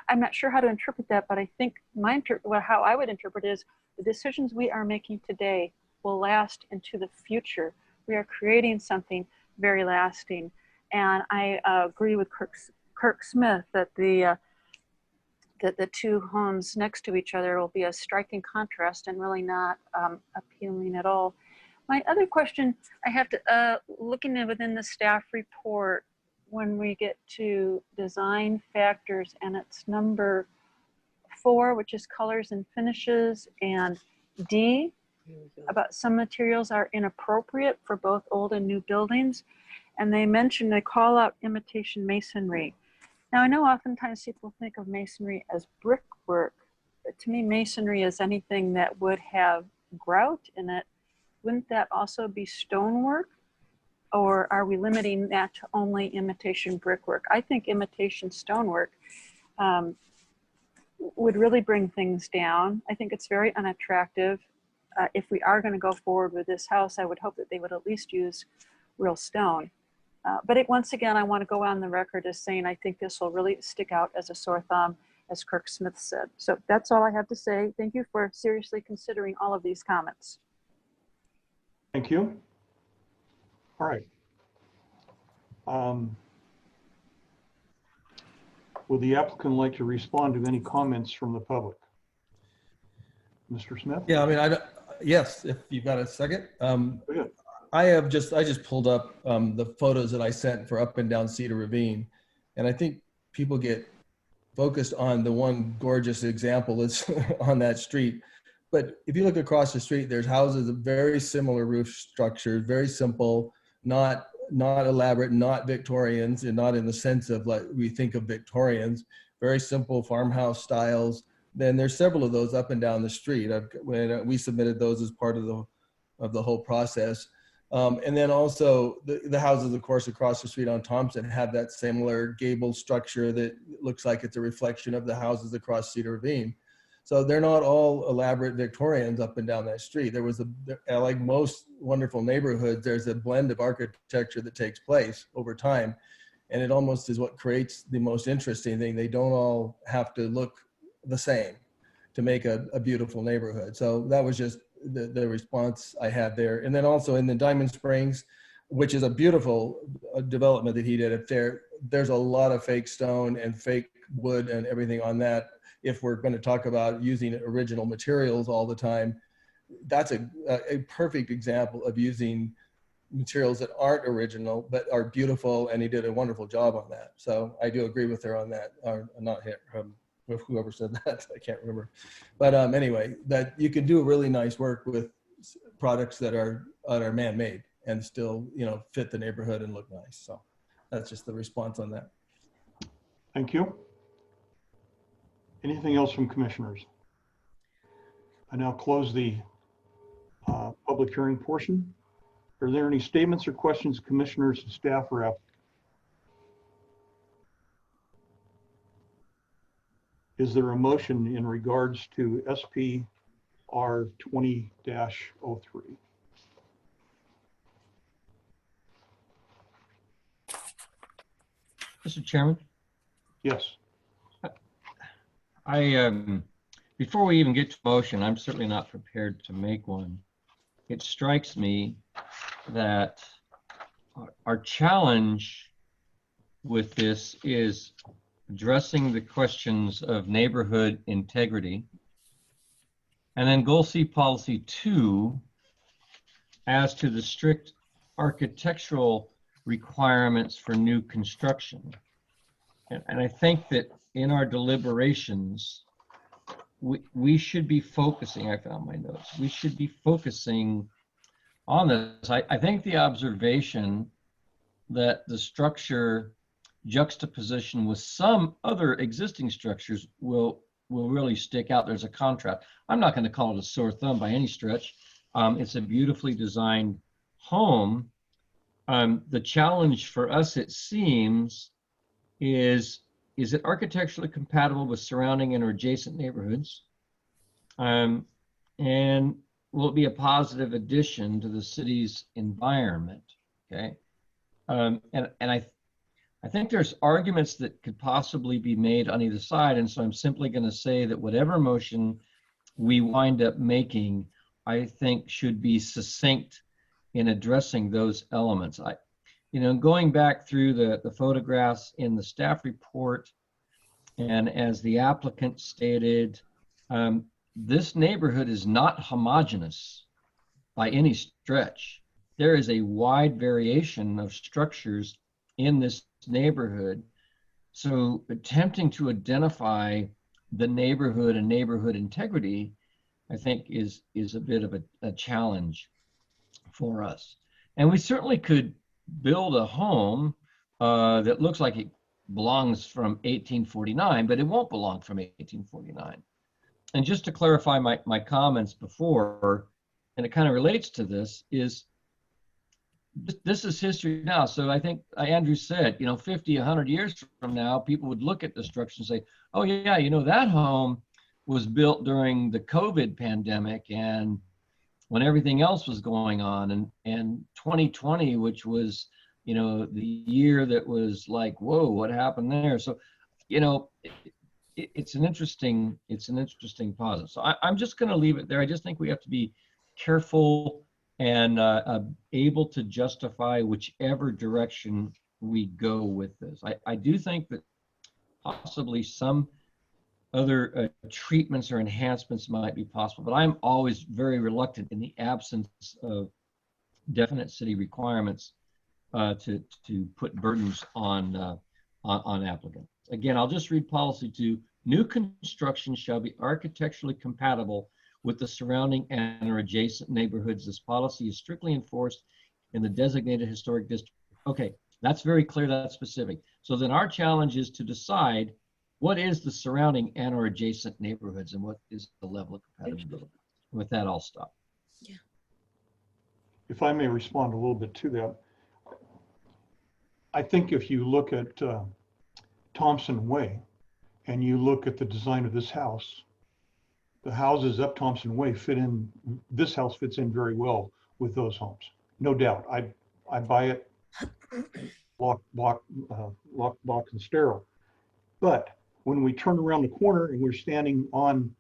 I'm not sure how to interpret that, but I think how I would interpret is the decisions we are making today will last into the future. We are creating something very lasting. And I agree with Kirk Smith that the two homes next to each other will be a striking contrast and really not appealing at all. My other question, I have to, looking within the staff report, when we get to design factors, and it's number 4, which is colors and finishes, and D, about some materials are inappropriate for both old and new buildings. And they call out imitation masonry. Now, I know oftentimes people think of masonry as brickwork, but to me, masonry is anything that would have grout in it. Wouldn't that also be stonework? Or are we limiting that to only imitation brickwork? I think imitation stonework would really bring things down. I think it's very unattractive. If we are going to go forward with this house, I would hope that they would at least use real stone. But once again, I want to go on the record as saying I think this will really stick out as a sore thumb, as Kirk Smith said. So that's all I have to say. Thank you for seriously considering all of these comments. Thank you. All right. Would the applicant like to respond to any comments from the public? Mr. Smith? Yeah, I mean, yes, if you've got a second. Yeah. I just pulled up the photos that I sent for up and down Cedar Ravine. And I think people get focused on the one gorgeous example that's on that street. But if you look across the street, there's houses of very similar roof structures, very simple, not elaborate, not Victorians, and not in the sense of like we think of Victorians, very simple farmhouse styles. Then there's several of those up and down the street. We submitted those as part of the whole process. And then also the houses, of course, across the street on Thompson have that similar gable structure that looks like it's a reflection of the houses across Cedar Ravine. So they're not all elaborate Victorians up and down that street. There was like most wonderful neighborhoods, there's a blend of architecture that takes place over time. And it almost is what creates the most interesting thing. They don't all have to look the same to make a beautiful neighborhood. So that was just the response I had there. And then also in the Diamond Springs, which is a beautiful development that he did up there, there's a lot of fake stone and fake wood and everything on that. If we're going to talk about using original materials all the time, that's a perfect example of using materials that aren't original but are beautiful, and he did a wonderful job on that. So I do agree with her on that, or not him, with whoever said that, I can't remember. But anyway, that you can do really nice work with products that are man-made and still, fit the neighborhood and look nice. So that's just the response on that. Thank you. Anything else from commissioners? I now close the public hearing portion. Are there any statements or questions, commissioners, staff, or applicant? Is there a motion in regards to SPR 20-03? Mr. Chairman? Yes. Before we even get to motion, I'm certainly not prepared to make one. It strikes me that our challenge with this is addressing the questions of neighborhood integrity, and then Goal C Policy 2 as to the strict architectural requirements for new construction. And I think that in our deliberations, we should be focusing, I found my notes, we should be focusing on this. I think the observation that the structure juxtaposition with some other existing structures will really stick out. There's a contrast. I'm not going to call it a sore thumb by any stretch. It's a beautifully designed home. The challenge for us, it seems, is it architecturally compatible with surrounding and or adjacent neighborhoods? And will it be a positive addition to the city's environment? Okay. And I think there's arguments that could possibly be made on either side. And so I'm simply going to say that whatever motion we wind up making, I think should be succinct in addressing those elements. Going back through the photographs in the staff report, and as the applicant stated, this neighborhood is not homogeneous by any stretch. There is a wide variation of structures in this neighborhood. So attempting to identify the neighborhood and neighborhood integrity, I think is a bit of a challenge for us. And we certainly could build a home that looks like it belongs from 1849, but it won't belong from 1849. And just to clarify my comments before, and it kind of relates to this, is this is history now. So I think Andrew said, 50, 100 years from now, people would look at the structure and say, oh yeah, that home was built during the COVID pandemic and when everything else was going on, and 2020, which was, the year that was like, whoa, what happened there? So, it's an interesting positive. So I'm just going to leave it there. I just think we have to be careful and able to justify whichever direction we go with this. I do think that possibly some other treatments or enhancements might be possible, but I'm always very reluctant in the absence of definite city requirements to put burdens on applicants. Again, I'll just read policy 2. New construction shall be architecturally compatible with the surrounding and or adjacent neighborhoods. This policy is strictly enforced in the designated historic district. Okay, that's very clear, that's specific. So then our challenge is to decide what is the surrounding and or adjacent neighborhoods and what is the level of compatibility. With that, I'll stop. Yeah. If I may respond a little bit to that. I think if you look at Thompson Way and you look at the design of this house, the houses up Thompson Way this house fits in very well with those homes. No doubt. I buy it locked, box and sterile. But when we turn around the corner and we're standing on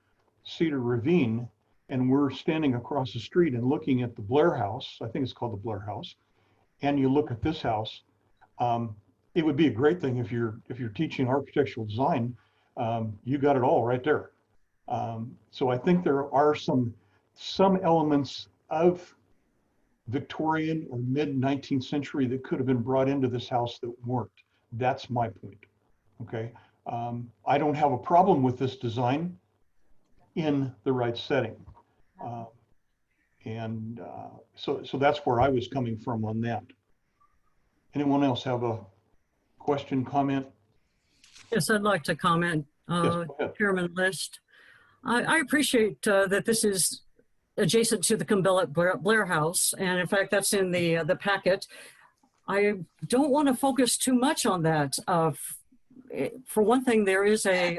Cedar Ravine and we're standing across the street and looking at the Blair House, I think it's called the Blair House, and you look at this house, it would be a great thing if you're teaching architectural design, you got it all right there. So I think there are some elements of Victorian or mid-19th century that could have been brought into this house that weren't. That's my point. Okay. I don't have a problem with this design in the right setting. So that's where I was coming from on that. Anyone else have a question, comment? Yes, I'd like to comment, Yes, Chairman List. I appreciate that this is adjacent to the Blair House, and in fact, that's in the packet. I don't want to focus too much on that. For one thing, there is a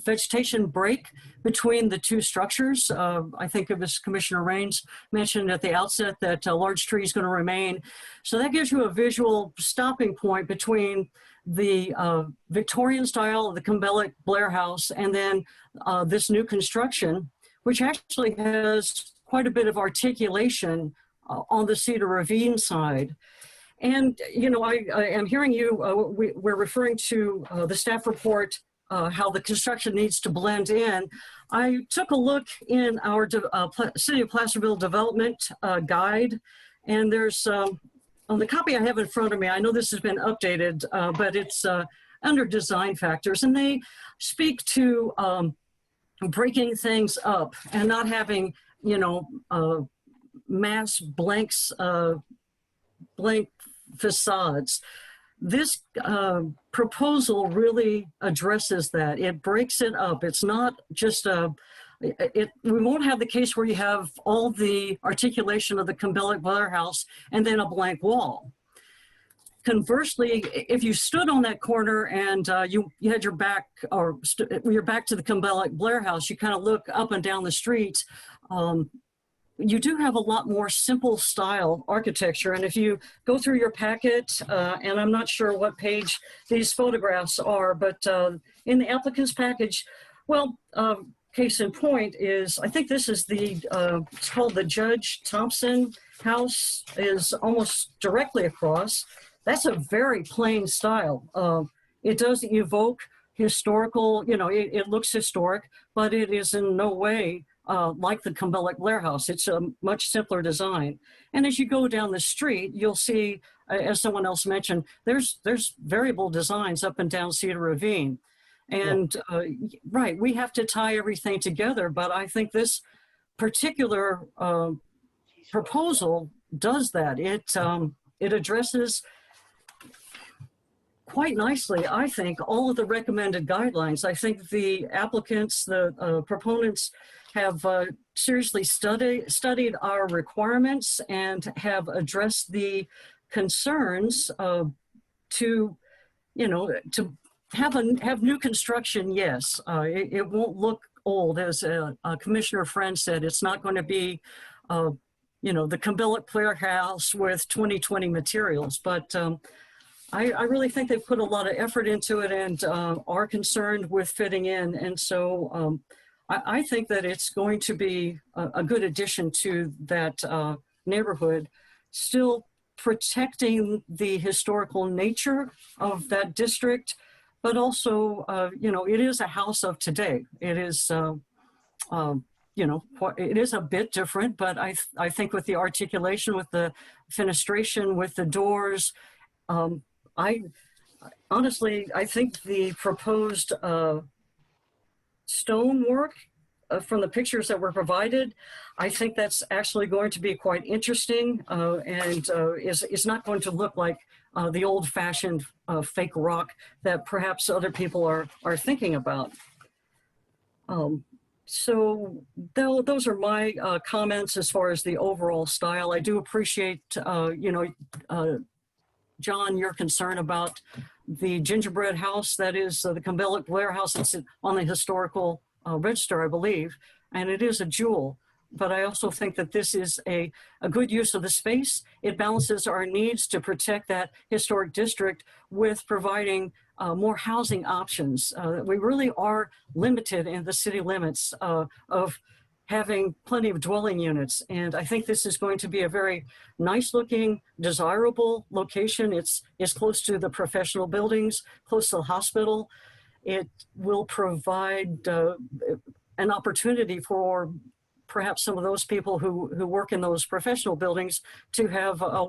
vegetation break between the two structures. I think it was Commissioner Raines mentioned at the outset that a large tree is going to remain. So that gives you a visual stopping point between the Victorian style of the Cumbellic Blair House and then this new construction, which actually has quite a bit of articulation on the Cedar Ravine side. And, I am hearing you, we're referring to the staff report, how the construction needs to blend in. I took a look in our City of Placerville Development Guide, and there's, on the copy I have in front of me, I know this has been updated, but it's under design factors, and they speak to breaking things up and not having, mass blanks, blank facades. This proposal really addresses that. It breaks it up. It's not just we won't have the case where you have all the articulation of the Cumbelic Blair House and then a blank wall. Conversely, if you stood on that corner and you had your back your back to the Cumbelic Blair House, you kind of look up and down the street. You do have a lot more simple style architecture. And if you go through your packet, and I'm not sure what page these photographs are, but in the applicant's package, well, case in point is, I think this is it's called the Judge Thompson house, is almost directly across. That's a very plain style. It does evoke historical, it looks historic, but it is in no way like the Cumbelic Blair House. It's a much simpler design. And as you go down the street, you'll see, as someone else mentioned, there's variable designs up and down Cedar Ravine. And right, we have to tie everything together, but I think this particular proposal does that. It addresses quite nicely, I think, all of the recommended guidelines. I think the applicants, the proponents, have seriously studied our requirements and have addressed the concerns to have new construction. Yes, it won't look old, as a commissioner friend said. It's not going to be, the Cumbelic Blair House with 2020 materials, but I really think they've put a lot of effort into it and are concerned with fitting in. And so I think that it's going to be a good addition to that neighborhood, still protecting the historical nature of that district, but also, it is a house of today. It is, it is a bit different, but I think with the articulation, with the fenestration, with the doors, I think the proposed stonework from the pictures that were provided, I think that's actually going to be quite interesting and is not going to look like the old-fashioned fake rock that perhaps other people are thinking about. So those are my comments as far as the overall style. I do appreciate, John, your concern about the gingerbread house that is the Cumbelic Blair House. It's on the historical register, I believe, and it is a jewel. But I also think that this is a good use of the space. It balances our needs to protect that historic district with providing more housing options. We really are limited in the city limits of having plenty of dwelling units. And I think this is going to be a very nice looking, desirable location. It's close to the professional buildings, close to the hospital. It will provide an opportunity for perhaps some of those people who work in those professional buildings to have a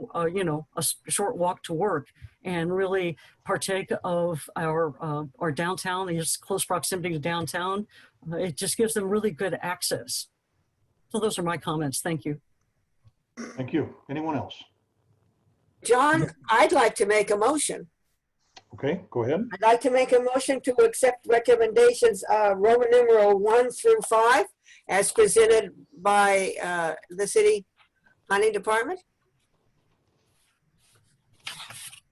short walk to work and really partake of our downtown. It's close proximity to downtown. It just gives them really good access. So those are my comments. Thank you. Thank you. Anyone else? John, I'd like to make a motion. Okay, go ahead. I'd like to make a motion to accept recommendations Roman numeral 1 through 5 as presented by the city planning department.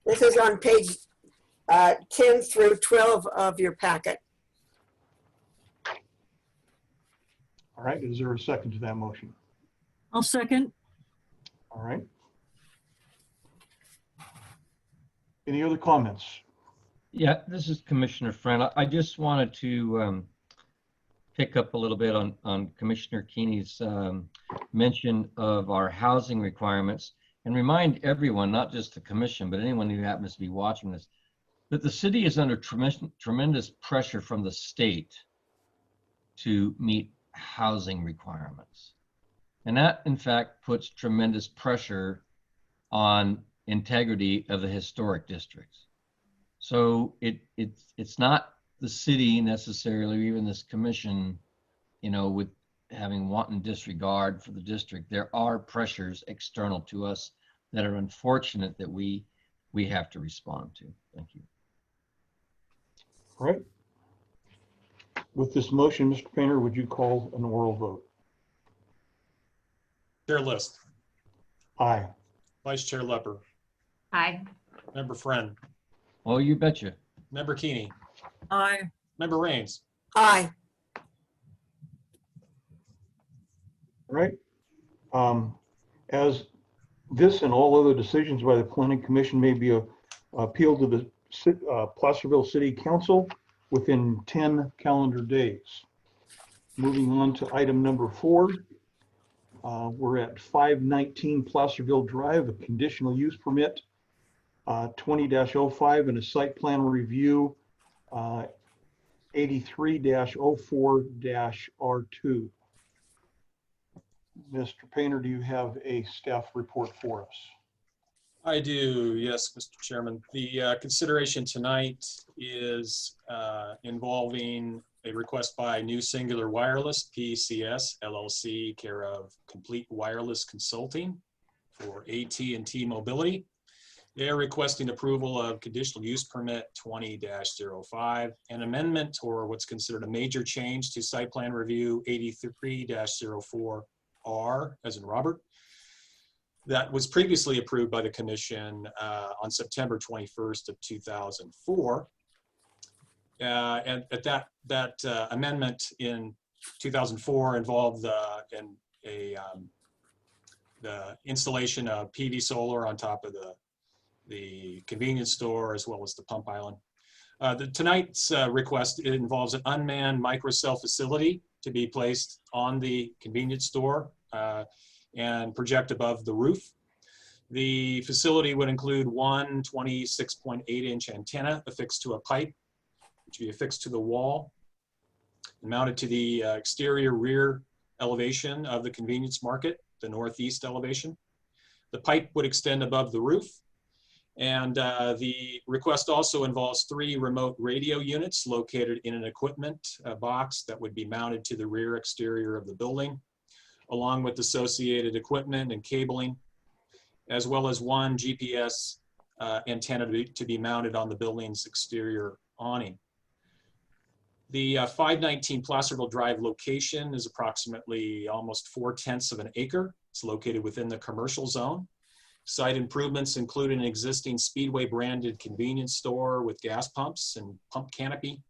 This is on page 10 through 12 of your packet. All right, is there a second to that motion? I'll second. All right. Any other comments? Yeah, this is Commissioner Friend. I just wanted to pick up a little bit on Commissioner Keeney's mention of our housing requirements and remind everyone, not just the commission, but anyone who happens to be watching this, that the city is under tremendous pressure from the state to meet housing requirements. And that, in fact, puts tremendous pressure on integrity of the historic districts. So it's not the city necessarily, or even this commission, with having wanton disregard for the district. There are pressures external to us that are unfortunate that we have to respond to. Thank you. All right. With this motion, Mr. Painter, would you call an oral vote? Chair List. Aye. Vice Chair Lepper. Aye. Member Friend. Oh, you betcha. Member Keeney. Aye. Member Rains. Aye. All right. As this and all other decisions by the Planning Commission may be appealed to the Placerville City Council within 10 calendar days. Moving on to item number 4. We're at 519 Placerville Drive, a conditional use permit, 20-05, and a site plan review, 83-04-R2. Mr. Painter, do you have a staff report for us? I do, yes, Mr. Chairman. The consideration tonight is involving a request by New Singular Wireless, PCS, LLC, care of Complete Wireless Consulting for AT&T Mobility. They are requesting approval of conditional use permit 20-05, an amendment or what's considered a major change to site plan review 83-04R, as in Robert. That was previously approved by the Commission on September 21st of 2004. And at that amendment in 2004 involved the installation of PV solar on top of the convenience store as well as the pump island. Tonight's request involves an unmanned microcell facility to be placed on the convenience store and project above the roof. The facility would include one 26.8-inch antenna affixed to a pipe, which would be affixed to the wall and mounted to the exterior rear elevation of the convenience market, the northeast elevation. The pipe would extend above the roof. And the request also involves 3 remote radio units located in an equipment box that would be mounted to the rear exterior of the building, along with associated equipment and cabling, as well as 1 GPS antenna to be mounted on the building's exterior awning. The 519 Placerville Drive location is approximately almost 4/10 of an acre. It's located within the commercial zone. Site improvements include an existing Speedway branded convenience store with gas pumps and pump canopy,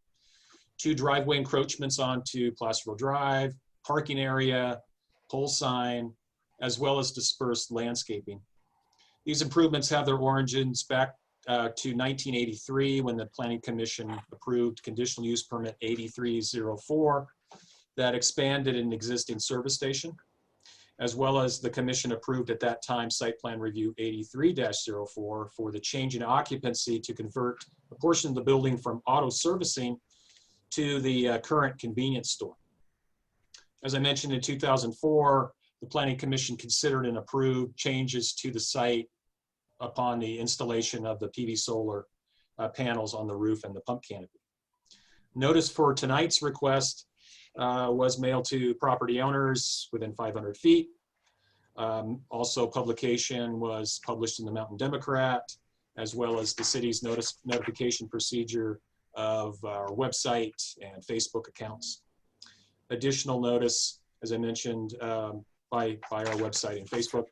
2 driveway encroachments onto Placerville Drive, parking area, pole sign, as well as dispersed landscaping. These improvements have their origins back to 1983 when the Planning Commission approved Conditional Use Permit 83-04 that expanded an existing service station, as well as the Commission approved at that time Site Plan Review 83-04 for the change in occupancy to convert a portion of the building from auto servicing to the current convenience store. As I mentioned, in 2004, the Planning Commission considered and approved changes to the site upon the installation of the PV solar panels on the roof and the pump canopy. Notice for tonight's request was mailed to property owners within 500 feet. Also, publication was published in the Mountain Democrat, as well as the city's notification procedure of our website and Facebook accounts. Additional notice, as I mentioned, by our website and Facebook.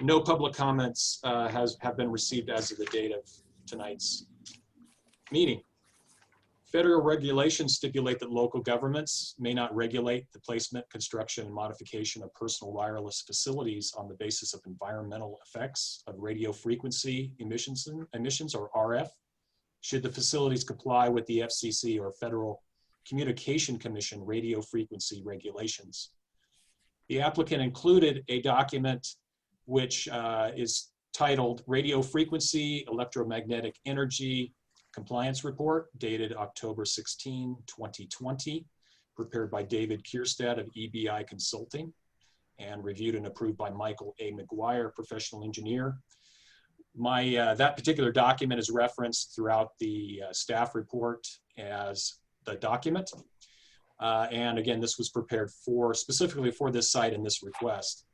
No public comments have been received as of the date of tonight's meeting. Federal regulations stipulate that local governments may not regulate the placement, construction, and modification of personal wireless facilities on the basis of environmental effects of radio frequency emissions or RF, should the facilities comply with the FCC or Federal Communication Commission radio frequency regulations. The applicant included a document which is titled Radio Frequency Electromagnetic Energy Compliance Report, dated October 16, 2020, prepared by David Kierstad of EBI Consulting, and reviewed and approved by Michael A. McGuire, professional engineer. That particular document is referenced throughout the staff report as the document. And again, this was prepared specifically for this site and this request.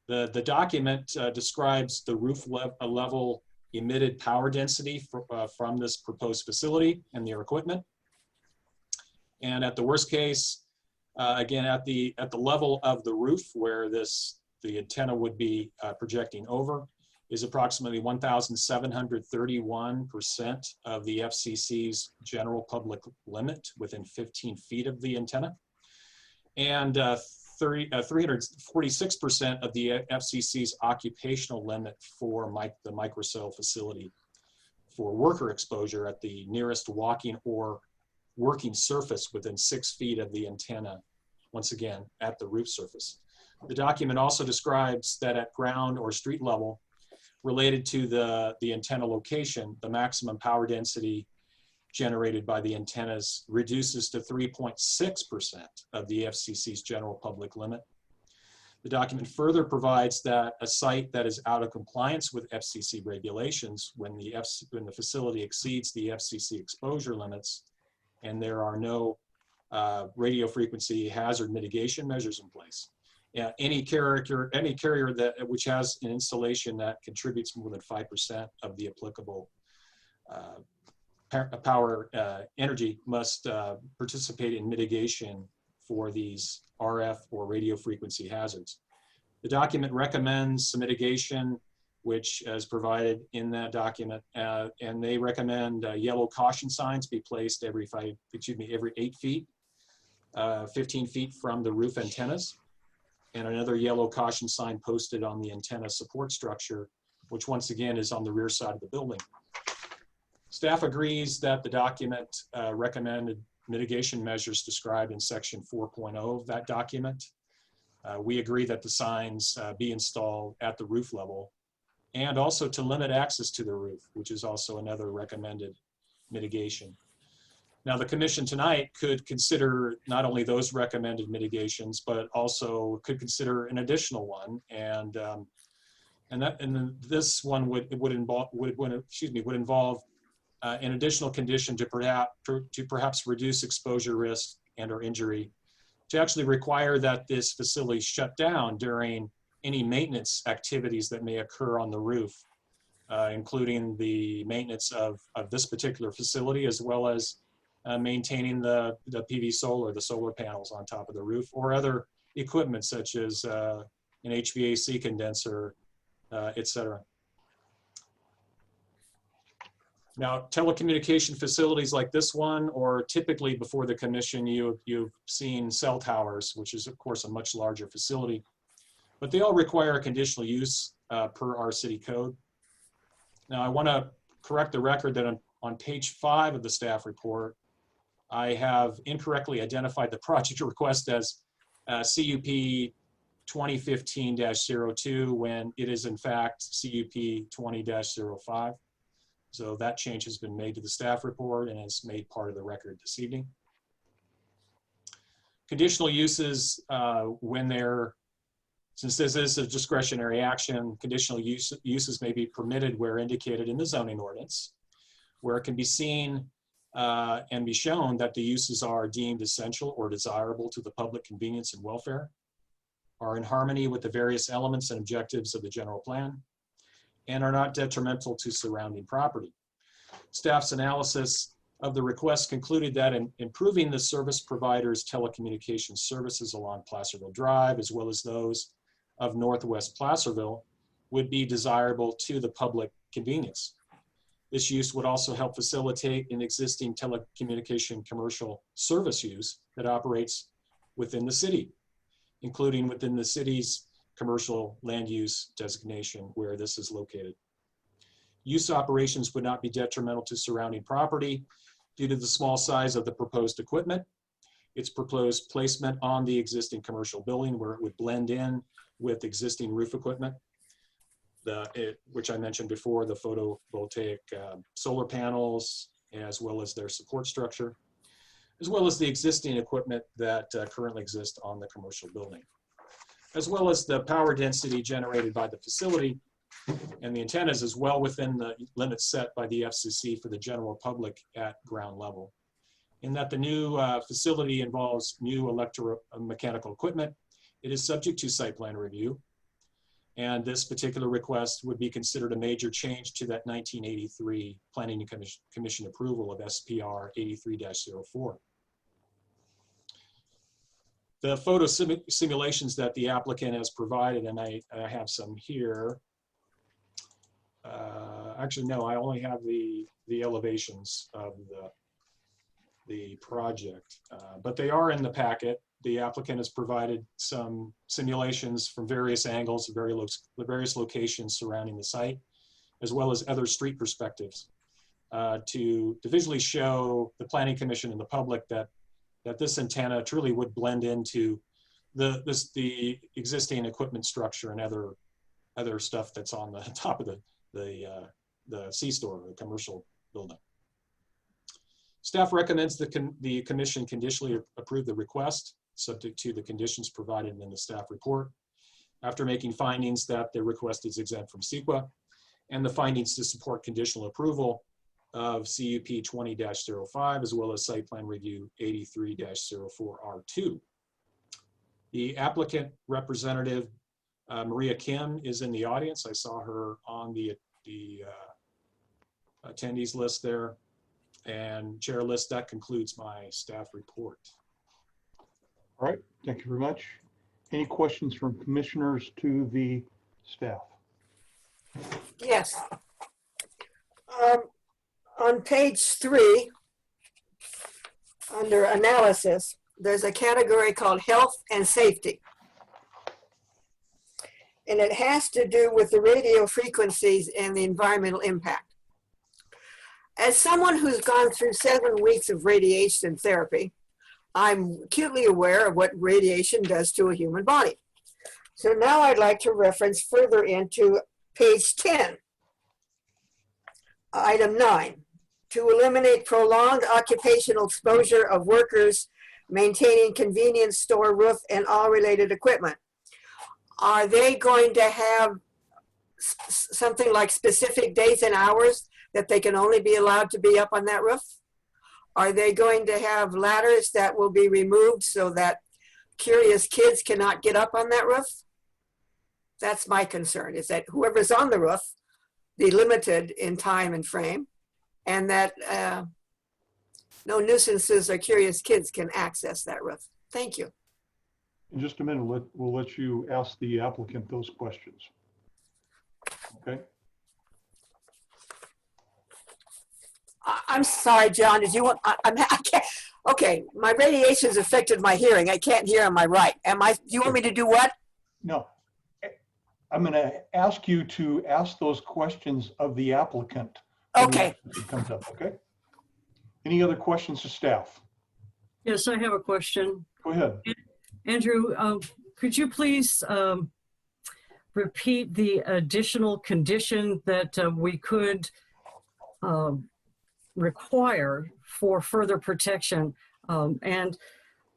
The document describes the roof level emitted power density from this proposed facility and their equipment. And at the worst case, again, at the level of the roof where the antenna would be projecting over is approximately 1,731% of the FCC's general public limit within 15 feet of the antenna. And 346% of the FCC's occupational limit for the microcell facility for worker exposure at the nearest walking or working surface within 6 feet of the antenna, once again, at the roof surface. The document also describes that at ground or street level, related to the antenna location, the maximum power density generated by the antennas reduces to 3.6% of the FCC's general public limit. The document further provides that a site that is out of compliance with FCC regulations when the facility exceeds the FCC exposure limits and there are no radio frequency hazard mitigation measures in place. Any carrier which has an installation that contributes more than 5% of the applicable power energy must participate in mitigation for these RF or radio frequency hazards. The document recommends some mitigation, which is provided in that document, and they recommend yellow caution signs be placed every 8 feet, 15 feet from the roof antennas, and another yellow caution sign posted on the antenna support structure, which once again is on the rear side of the building. Staff agrees that the document recommended mitigation measures described in section 4.0 of that document. We agree that the signs be installed at the roof level and also to limit access to the roof, which is also another recommended mitigation. Now, the commission tonight could consider not only those recommended mitigations, but also could consider an additional one, and this one would involve an additional condition to perhaps reduce exposure risk and/or injury, to actually require that this facility shut down during any maintenance activities that may occur on the roof, including the maintenance of this particular facility, as well as maintaining the PV solar, the solar panels on top of the roof, or other equipment such as an HVAC condenser, et cetera. Now, telecommunication facilities like this one, or typically before the commission, you've seen cell towers, which is of course a much larger facility, but they all require a conditional use per our city code. Now, I want to correct the record that on page 5 of the staff report, I have incorrectly identified the project request as CUP 2015-02 when it is in fact CUP 20-05. So that change has been made to the staff report and is made part of the record this evening. Conditional uses, since this is a discretionary action, conditional uses may be permitted where indicated in the zoning ordinance, where it can be seen and be shown that the uses are deemed essential or desirable to the public convenience and welfare, are in harmony with the various elements and objectives of the general plan, and are not detrimental to surrounding property. Staff's analysis of the request concluded that in improving the service provider's telecommunications services along Placerville Drive, as well as those of Northwest Placerville, would be desirable to the public convenience. This use would also help facilitate an existing telecommunication commercial service use that operates within the city, including within the city's commercial land use designation where this is located. Use operations would not be detrimental to surrounding property due to the small size of the proposed equipment, its proposed placement on the existing commercial building where it would blend in with existing roof equipment, which I mentioned before, the photovoltaic solar panels, as well as their support structure, as well as the existing equipment that currently exists on the commercial building, as well as the power density generated by the facility and the antennas is well within the limits set by the FCC for the general public at ground level. in that the new facility involves new electromechanical equipment. It is subject to site plan review. And this particular request would be considered a major change to that 1983 Planning and Commission approval of SPR 83-04. The photo simulations that the applicant has provided, and I have some here. Actually, no, I only have the elevations of the project, but they are in the packet. The applicant has provided some simulations from various angles, various locations surrounding the site, as well as other street perspectives to visually show the Planning Commission and the public that this antenna truly would blend into the existing equipment structure and other stuff that's on the top of the C-store, the commercial building. Staff recommends the commission conditionally approve the request, subject to the conditions provided in the staff report, after making findings that the request is exempt from CEQA, and the findings to support conditional approval of CUP 20-05, as well as site plan review 83-04R2. The applicant representative, Maria Kim, is in the audience. I saw her on the attendees list there. And Chair List, that concludes my staff report. All right, thank you very much. Any questions from commissioners to the staff? Yes. On page 3, under analysis, there's a category called health and safety. And it has to do with the radio frequencies and the environmental impact. As someone who's gone through 7 weeks of radiation therapy, I'm acutely aware of what radiation does to a human body. So now I'd like to reference further into page 10, item 9, to eliminate prolonged occupational exposure of workers maintaining convenience store roof and all related equipment. Are they going to have something like specific days and hours that they can only be allowed to be up on that roof? Are they going to have ladders that will be removed so that curious kids cannot get up on that roof? That's my concern, is that whoever's on the roof be limited in time and frame, and that no nuisances or curious kids can access that roof. Thank you. In just a minute, we'll let you ask the applicant those questions. Okay. I'm sorry, John, did you want, I can't, okay, my radiation's affected my hearing. I can't hear on my right. Do you want me to do what? No, I'm going to ask you to ask those questions of the applicant. Okay. When it comes up, okay? Any other questions to staff? Yes, I have a question. Go ahead. Andrew, could you please repeat the additional condition that we could require for further protection? And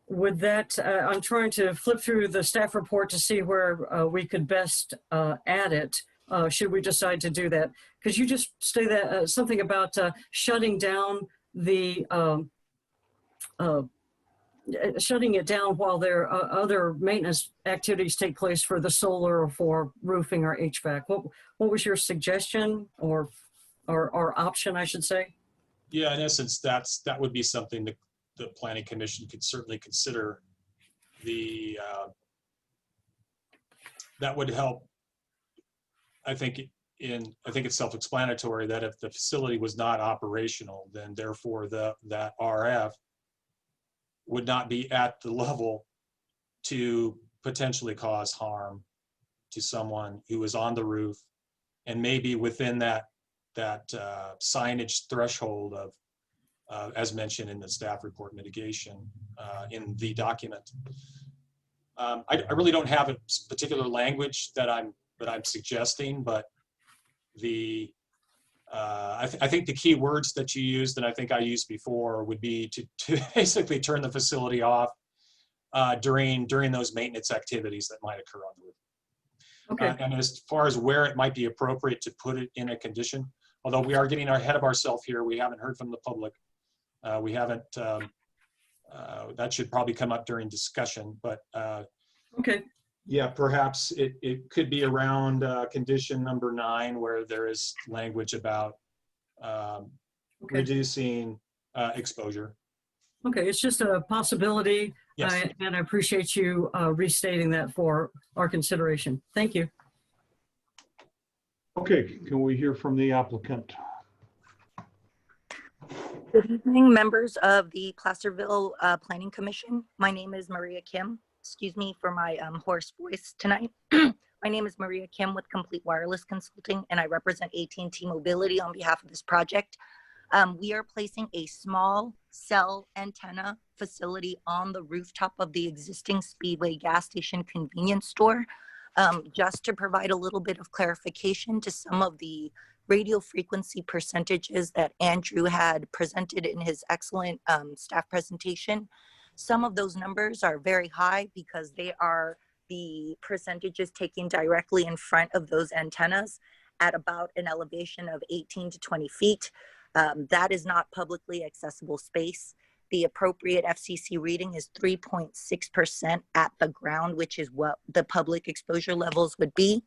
would that, I'm trying to flip through the staff report to see where we could best add it, should we decide to do that. Could you just say that something about shutting down the, shutting it down while there other maintenance activities take place for the solar or for roofing or HVAC? What was your suggestion or option, I should say? Yeah, in essence, that would be something that the Planning Commission could certainly consider. That would help. I think it's self-explanatory that if the facility was not operational, then therefore that RF would not be at the level to potentially cause harm to someone who is on the roof and maybe within that signage threshold of, as mentioned in the staff report mitigation in the document. I really don't have a particular language that I'm suggesting, but I think the key words that you used, and I think I used before, would be to basically turn the facility off during those maintenance activities that might occur on the roof. Okay. And as far as where it might be appropriate to put it in a condition, although we are getting ahead of ourselves here, we haven't heard from the public. We haven't that should probably come up during discussion, but Okay, yeah, perhaps it could be around condition number 9, where there is language about reducing exposure. okay, it's just a possibility. Yes. And I appreciate you restating that for our consideration. Thank you. Okay, can we hear from the applicant? Good evening, members of the Placerville Planning Commission. My name is Maria Kim. Excuse me for my hoarse voice tonight. My name is Maria Kim with Complete Wireless Consulting, and I represent AT&T Mobility on behalf of this project. We are placing a small cell antenna facility on the rooftop of the existing Speedway gas station convenience store, just to provide a little bit of clarification to some of the radio frequency percentages that Andrew had presented in his excellent staff presentation. Some of those numbers are very high because they are the percentages taken directly in front of those antennas at about an elevation of 18 to 20 feet. That is not publicly accessible space. The appropriate FCC reading is 3.6% at the ground, which is what the public exposure levels would be.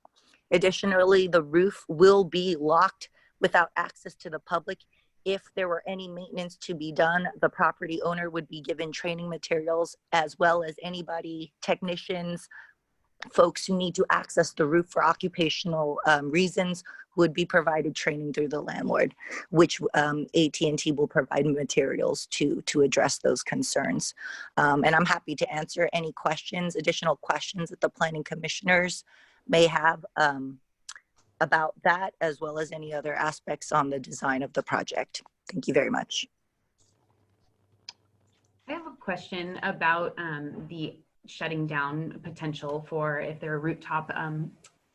Additionally, the roof will be locked without access to the public. If there were any maintenance to be done, the property owner would be given training materials, as well as anybody, technicians, folks who need to access the roof for occupational reasons would be provided training through the landlord, which AT&T will provide materials to address those concerns. And I'm happy to answer any questions, additional questions that the planning commissioners may have about that, as well as any other aspects on the design of the project. Thank you very much. I have a question about the shutting down potential for if there are rooftop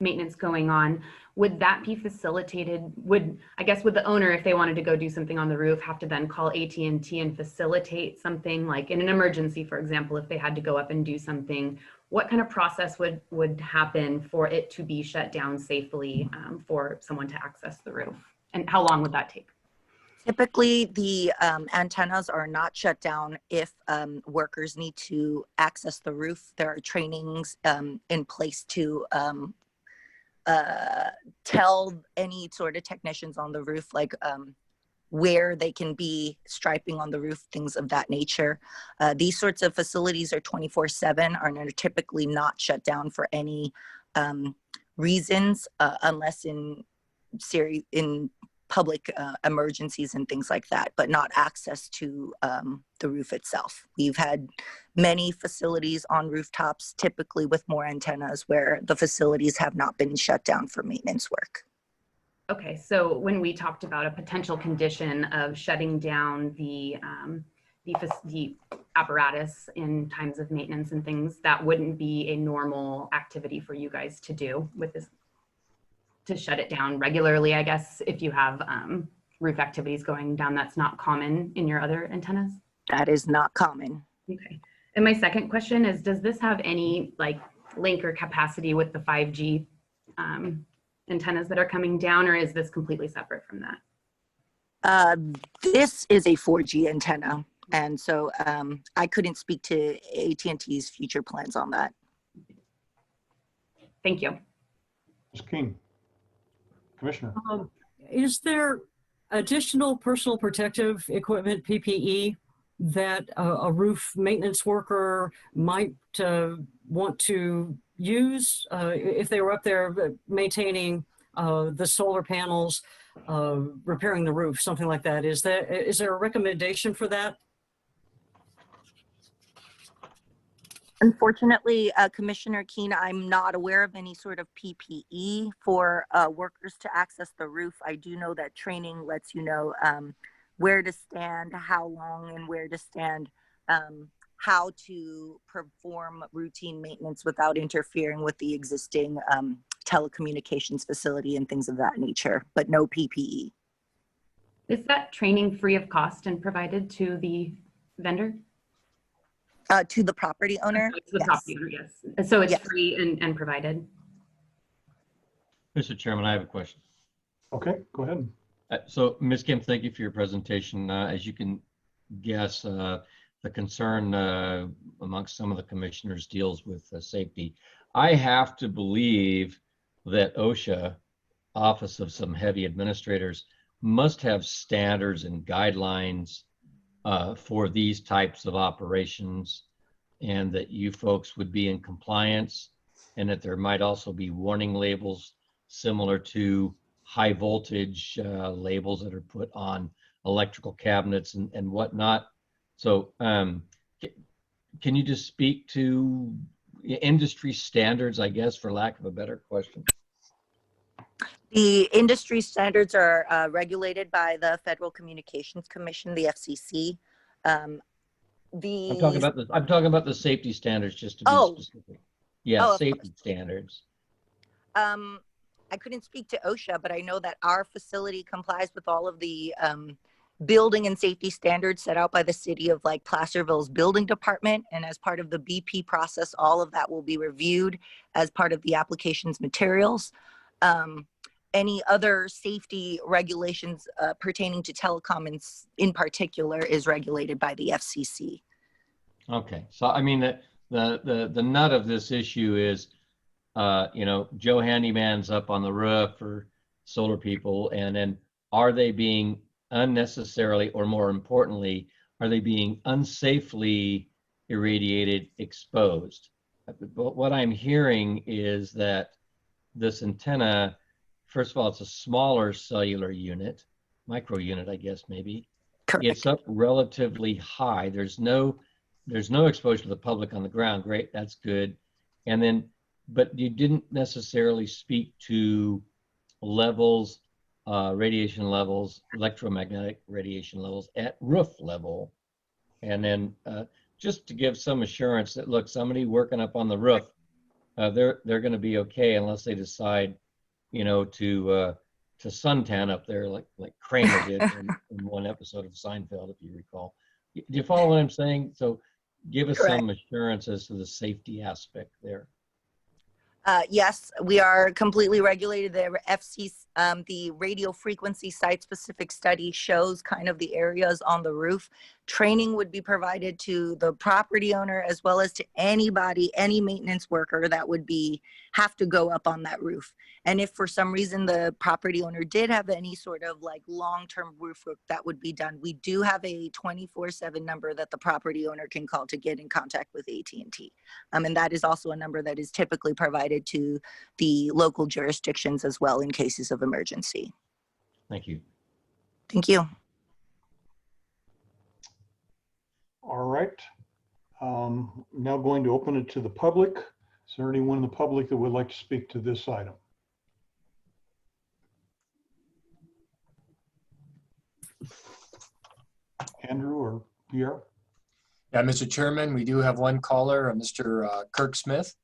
maintenance going on. Would that be facilitated? Would the owner, if they wanted to go do something on the roof, have to then call AT&T and facilitate something, like in an emergency, for example, if they had to go up and do something? What kind of process would happen for it to be shut down safely for someone to access the roof? And how long would that take? Typically, the antennas are not shut down if workers need to access the roof. There are trainings in place to tell any sort of technicians on the roof, like where they can be striping on the roof, things of that nature. These sorts of facilities are 24/7, are typically not shut down for any reasons, unless in public emergencies and things like that, but not access to the roof itself. We've had many facilities on rooftops, typically with more antennas, where the facilities have not been shut down for maintenance work. Okay, so when we talked about a potential condition of shutting down the apparatus in times of maintenance and things, that wouldn't be a normal activity for you guys to do with this, to shut it down regularly, I guess, if you have roof activities going down. That's not common in your other antennas? That is not common. Okay. And my second question is, does this have any like link or capacity with the 5G antennas that are coming down, or is this completely separate from that? This is a 4G antenna, and so I couldn't speak to AT&T's future plans on that. Thank you. Ms. King. Commissioner. Is there additional personal protective equipment, PPE, that a roof maintenance worker might want to use if they were up there maintaining the solar panels, repairing the roof, something like that? Is there a recommendation for that? Unfortunately, Commissioner Keen, I'm not aware of any sort of PPE for workers to access the roof. I do know that training lets you know where to stand, how long and where to stand, how to perform routine maintenance without interfering with the existing telecommunications facility and things of that nature, but no PPE. Is that training free of cost and provided to the vendor? To the property owner? To the property owner, yes. So it's free and provided. Mr. Chairman, I have a question. Okay, go ahead. So, Ms. Kim, thank you for your presentation. As you can guess, the the concern amongst some of the commissioners deals with safety. I have to believe that OSHA, Office of some heavy administrators, must have standards and guidelines for these types of operations, and that you folks would be in compliance, and that there might also be warning labels similar to high voltage labels that are put on electrical cabinets and whatnot. So can you just speak to industry standards, I guess, for lack of a better question? The industry standards are regulated by the Federal Communications Commission, the FCC. I'm talking about the safety standards, just to be specific. Yeah, safety standards. I couldn't speak to OSHA, but I know that our facility complies with all of the building and safety standards set out by the city of like Placerville's building department. And as part of the BP process, all of that will be reviewed as part of the application's materials. Any other safety regulations pertaining to telecom in particular is regulated by the FCC. Okay, so I mean, the nut of this issue is, you know, Joe Handyman's up on the roof for solar people, and then are they being unnecessarily, or more importantly, are they being unsafely irradiated, exposed? But what I'm hearing is that this antenna, first of all, it's a smaller cellular unit, micro unit, I guess, maybe. Correct. It's up relatively high. There's no exposure to the public on the ground. Great, that's good. And then, but you didn't necessarily speak to levels, radiation levels, electromagnetic radiation levels at roof level. And then just to give some assurance that, look, somebody working up on the roof, they're going to be okay unless they decide, you know, to suntan up there like Kramer did in one episode of Seinfeld, if you recall. Do you follow what I'm saying? So give us Correct. some assurance as to the safety aspect there. Yes, we are completely regulated. The FCC, the radio frequency site-specific study shows kind of the areas on the roof. Training would be provided to the property owner as well as to anybody, any maintenance worker that would have to go up on that roof. And if for some reason the property owner did have any sort of like long-term roof work that would be done, we do have a 24/7 number that the property owner can call to get in contact with AT&T. And that is also a number that is typically provided to the local jurisdictions as well in cases of emergency. Thank you. Thank you. All right. Now going to open it to the public. Is there anyone in the public that would like to speak to this item? Andrew or Pierre? Yeah, Mr. Chairman, we do have one caller, Mr. Kirk Smith.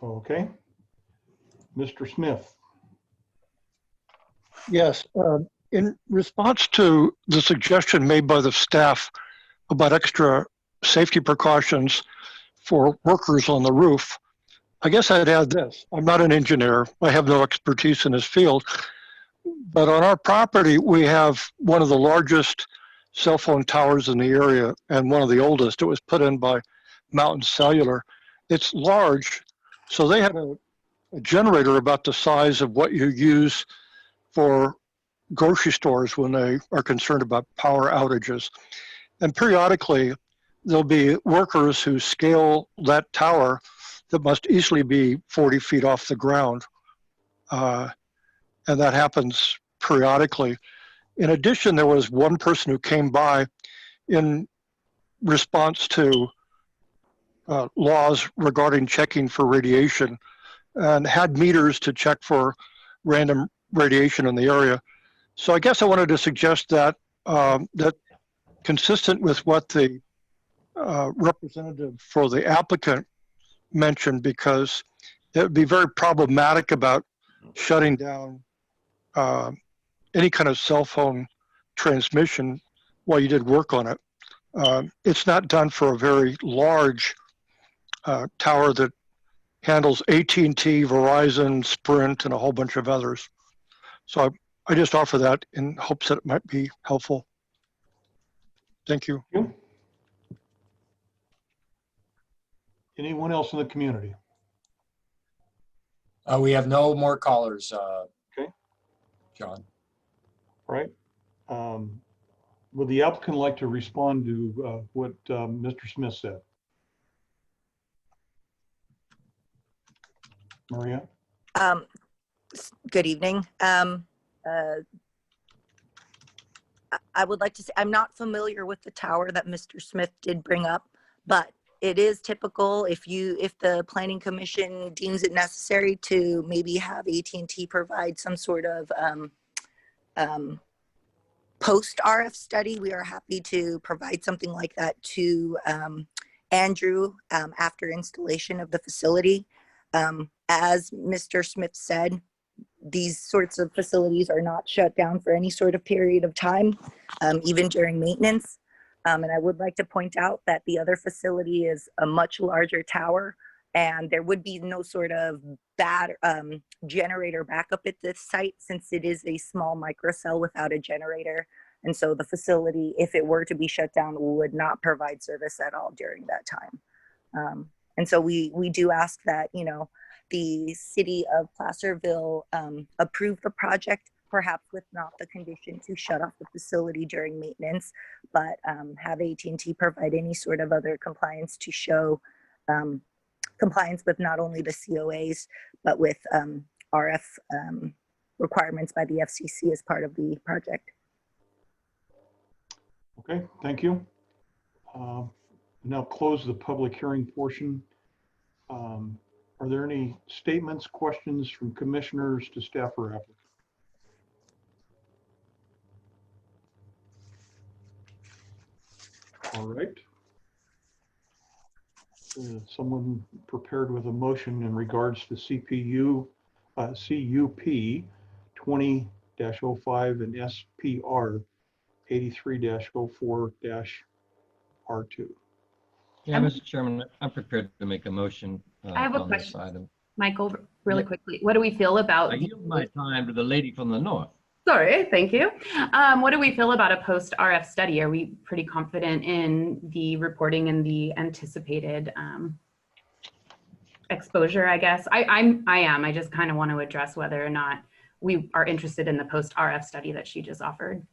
Okay. Mr. Smith. Yes, in response to the suggestion made by the staff about extra safety precautions for workers on the roof, I guess I'd add this. I'm not an engineer. I have no expertise in this field. But on our property, we have one of the largest cell phone towers in the area and one of the oldest. It was put in by Mountain Cellular. It's large, so they had a generator about the size of what you use for grocery stores when they are concerned about power outages. And periodically, there'll be workers who scale that tower that must easily be 40 feet off the ground. And that happens periodically. In addition, there was one person who came by in response to laws regarding checking for radiation and had meters to check for random radiation in the area. So I guess I wanted to suggest that that consistent with what the representative for the applicant mentioned, because it would be very problematic about shutting down any kind of cell phone transmission while you did work on it. It's not done for a very large tower that handles AT&T, Verizon, Sprint, and a whole bunch of others. So I just offer that in hopes that it might be helpful. Thank you. Anyone else in the community? We have no more callers, Okay. John. All right. Would the applicant like to respond to what Mr. Smith said? Maria? Good evening. I would like to say, I'm not familiar with the tower that Mr. Smith did bring up, but it is typical if the planning commission deems it necessary to maybe have AT&T provide some sort of post RF study. We are happy to provide something like that to Andrew after installation of the facility. As Mr. Smith said, these sorts of facilities are not shut down for any sort of period of time, even during maintenance. And I would like to point out that the other facility is a much larger tower, and there would be no sort of bad generator backup at this site since it is a small microcell without a generator. And so the facility, if it were to be shut down, would not provide service at all during that time. And so we do ask that, you know, the city of Placerville approve the project, perhaps with not the condition to shut off the facility during maintenance, but have AT&T provide any sort of other compliance to show compliance with not only the COAs, but with RF requirements by the FCC as part of the project. Okay, thank you. Now close the public hearing portion. Are there any statements, questions from commissioners to staff or applicant? All right. Someone prepared with a motion in regards to CUP 20-05 and SPR 83-04-R2. Yeah, Mr. Chairman, I'm prepared to make a motion I have a on this question, item. Michael, really quickly. What do we feel about? I yield my time to the lady from the north. Sorry, thank you. What do we feel about a post RF study? Are we pretty confident in the reporting and the anticipated exposure, I guess? I am. I just kind of want to address whether or not we are interested in the post RF study that she just offered.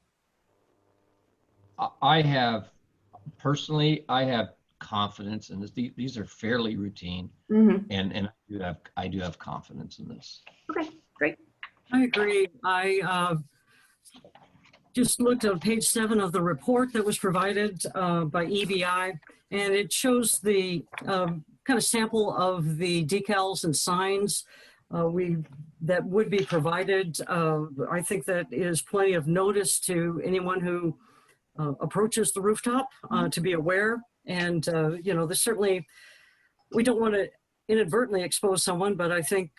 I have confidence in this. These are fairly routine, and I do have confidence in this. Okay, great. I agree. I just looked at page 7 of the report that was provided by EBI, and it shows the kind of sample of the decals and signs that would be provided. I think that is plenty of notice to anyone who approaches the rooftop to be aware. And, you know, there's certainly, we don't want to inadvertently expose someone, but I think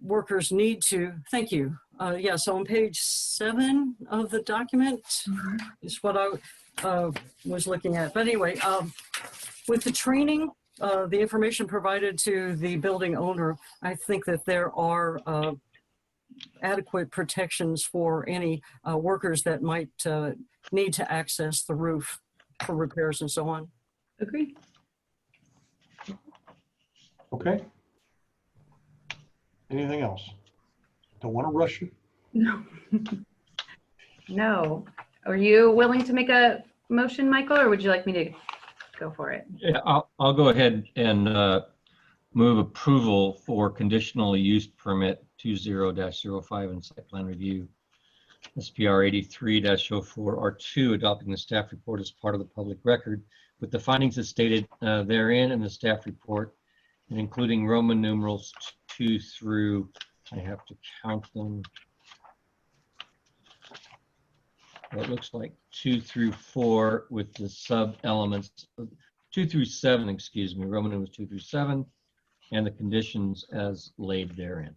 workers need to, thank you. Yeah, so on page 7 of the document is what I was looking at. But anyway, with the training, the information provided to the building owner, I think that there are adequate protections for any workers that might need to access the roof for repairs and so on. Agreed. Okay. Anything else? Don't want to rush you. No. No. Are you willing to make a motion, Michael, or would you like me to go for it? Yeah, I'll go ahead and move approval for conditional use permit 20-05 and site plan review SPR 83-04 R2, adopting the staff report as part of the public record with the findings as stated therein in the staff report, and including Roman numerals 2 through, I have to count them. Well, it looks like 2 through 4 with the sub elements, 2 through 7, excuse me, Roman numerals 2 through 7, and the conditions as laid therein.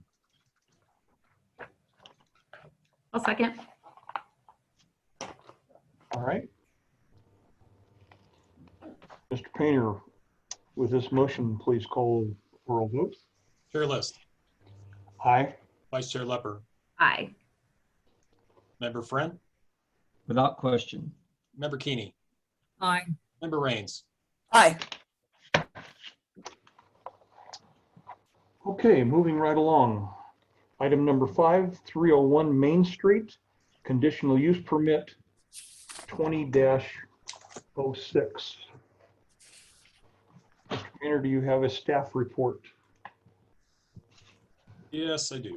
I'll second. All right. Mr. Painter, with this motion, please call oral vote. Chair List. Aye. Vice Chair Lepper. Aye. Member Friend. Without question. Member Keeney. Aye. Member Raines. Aye. Okay, moving right along. Item number 5, 301 Main Street, conditional use permit 20-06. Mr. Painter, do you have a staff report? Yes, I do.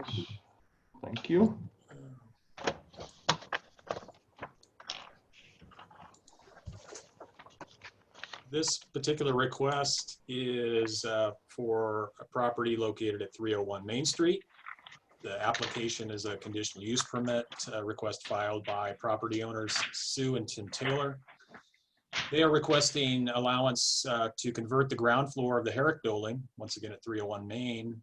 Thank you. This particular request is for a property located at 301 Main Street. The application is a conditional use permit request filed by property owners Sue and Tim Taylor. They are requesting allowance to convert the ground floor of the Herrick building, once again at 301 Main,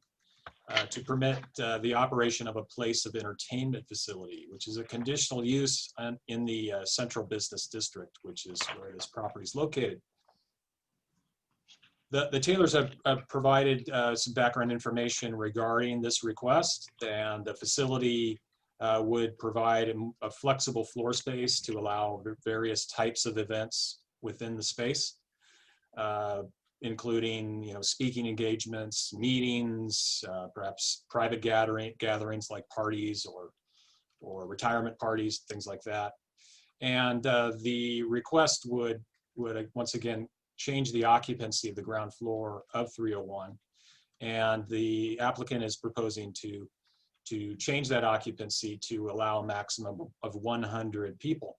to permit the operation of a place of entertainment facility, which is a conditional use in the central business district, which is where this property is located. The Taylors have provided some background information regarding this request, and the facility would provide a flexible floor space to allow various types of events within the space, including speaking engagements, meetings, perhaps private gatherings like parties or retirement parties, things like that. And the request would once again change the occupancy of the ground floor of 301, and the applicant is proposing to change that occupancy to allow a maximum of 100 people.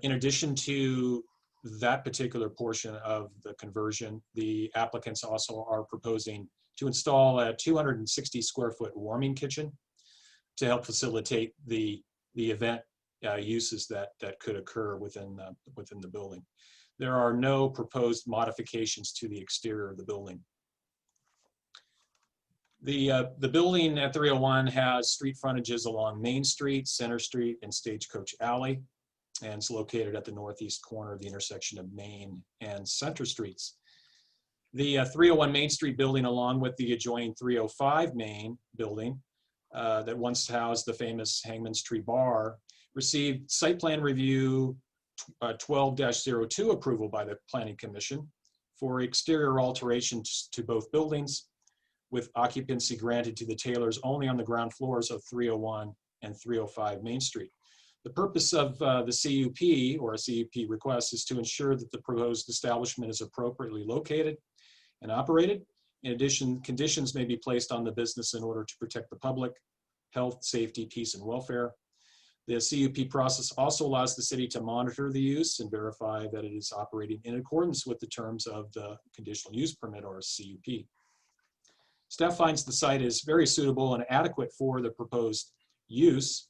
In addition to that particular portion of the conversion, the applicants also are proposing to install a 260 square foot warming kitchen to help facilitate the event uses that could occur within the building. There are no proposed modifications to the exterior of the building. The building at 301 has street frontages along Main Street, Center Street, and Stagecoach Alley, and it's located at the northeast corner of the intersection of Main and Center Streets. The 301 Main Street building, along with the adjoining 305 Main building that once housed the famous Hangman's Tree Bar, received site plan review 12-02 approval by the Planning Commission for exterior alterations to both buildings, with occupancy granted to the Taylors only on the ground floors of 301 and 305 Main Street. The purpose of the CUP or a CUP request is to ensure that the proposed establishment is appropriately located and operated. In addition, conditions may be placed on the business in order to protect the public health, safety, peace, and welfare. The CUP process also allows the city to monitor the use and verify that it is operating in accordance with the terms of the conditional use permit or CUP. Staff finds the site is very suitable and adequate for the proposed use.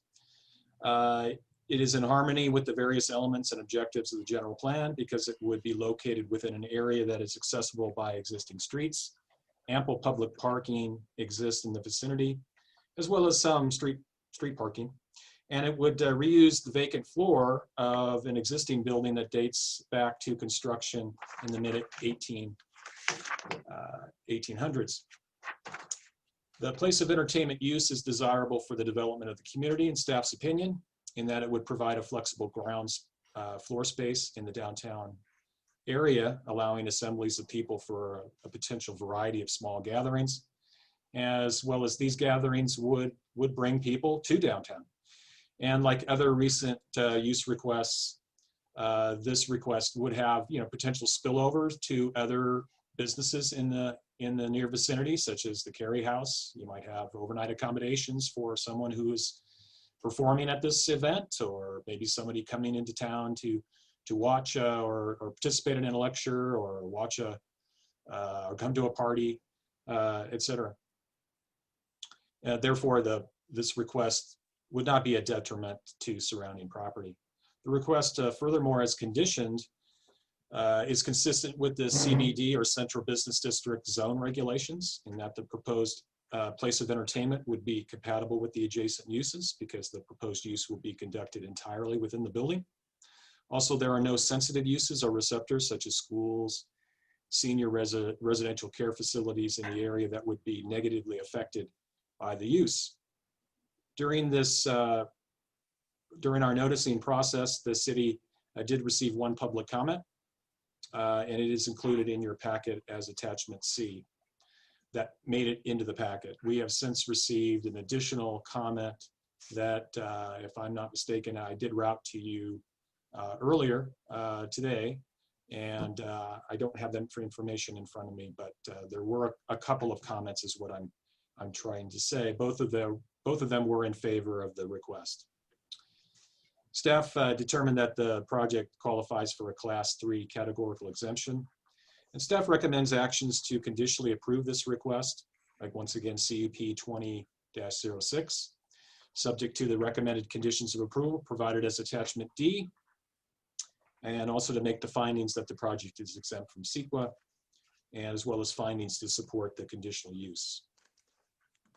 It is in harmony with the various elements and objectives of the general plan because it would be located within an area that is accessible by existing streets. Ample public parking exists in the vicinity, as well as some street parking. And it would reuse the vacant floor of an existing building that dates back to construction in the mid-1800s. The place of entertainment use is desirable for the development of the community in staff's opinion, in that it would provide a flexible grounds floor space in the downtown area, allowing assemblies of people for a potential variety of small gatherings, as well as these gatherings would bring people to downtown. And like other recent use requests, this request would have potential spillovers to other businesses in the near vicinity, such as the Carey House. You might have overnight accommodations for someone who is performing at this event, or maybe somebody coming into town to watch or participate in a lecture, or watch or come to a party, etc. Therefore, this request would not be a detriment to surrounding property. The request, furthermore, as conditioned, is consistent with the CBD or Central Business District zone regulations, in that the proposed place of entertainment would be compatible with the adjacent uses because the proposed use will be conducted entirely within the building. Also, there are no sensitive uses or receptors such as schools, senior residential care facilities in the area that would be negatively affected by the use. During our noticing process, the city did receive one public comment, and it is included in your packet as attachment C. that made it into the packet. We have since received an additional comment that, if I'm not mistaken, I did route to you earlier today, and I don't have that information in front of me, but there were a couple of comments is what I'm trying to say. Both of them were in favor of the request. Staff determined that the project qualifies for a Class 3 categorical exemption, and staff recommends actions to conditionally approve this request, like once again CUP 20-06, subject to the recommended conditions of approval provided as attachment D, and also to make the findings that the project is exempt from CEQA, as well as findings to support the conditional use.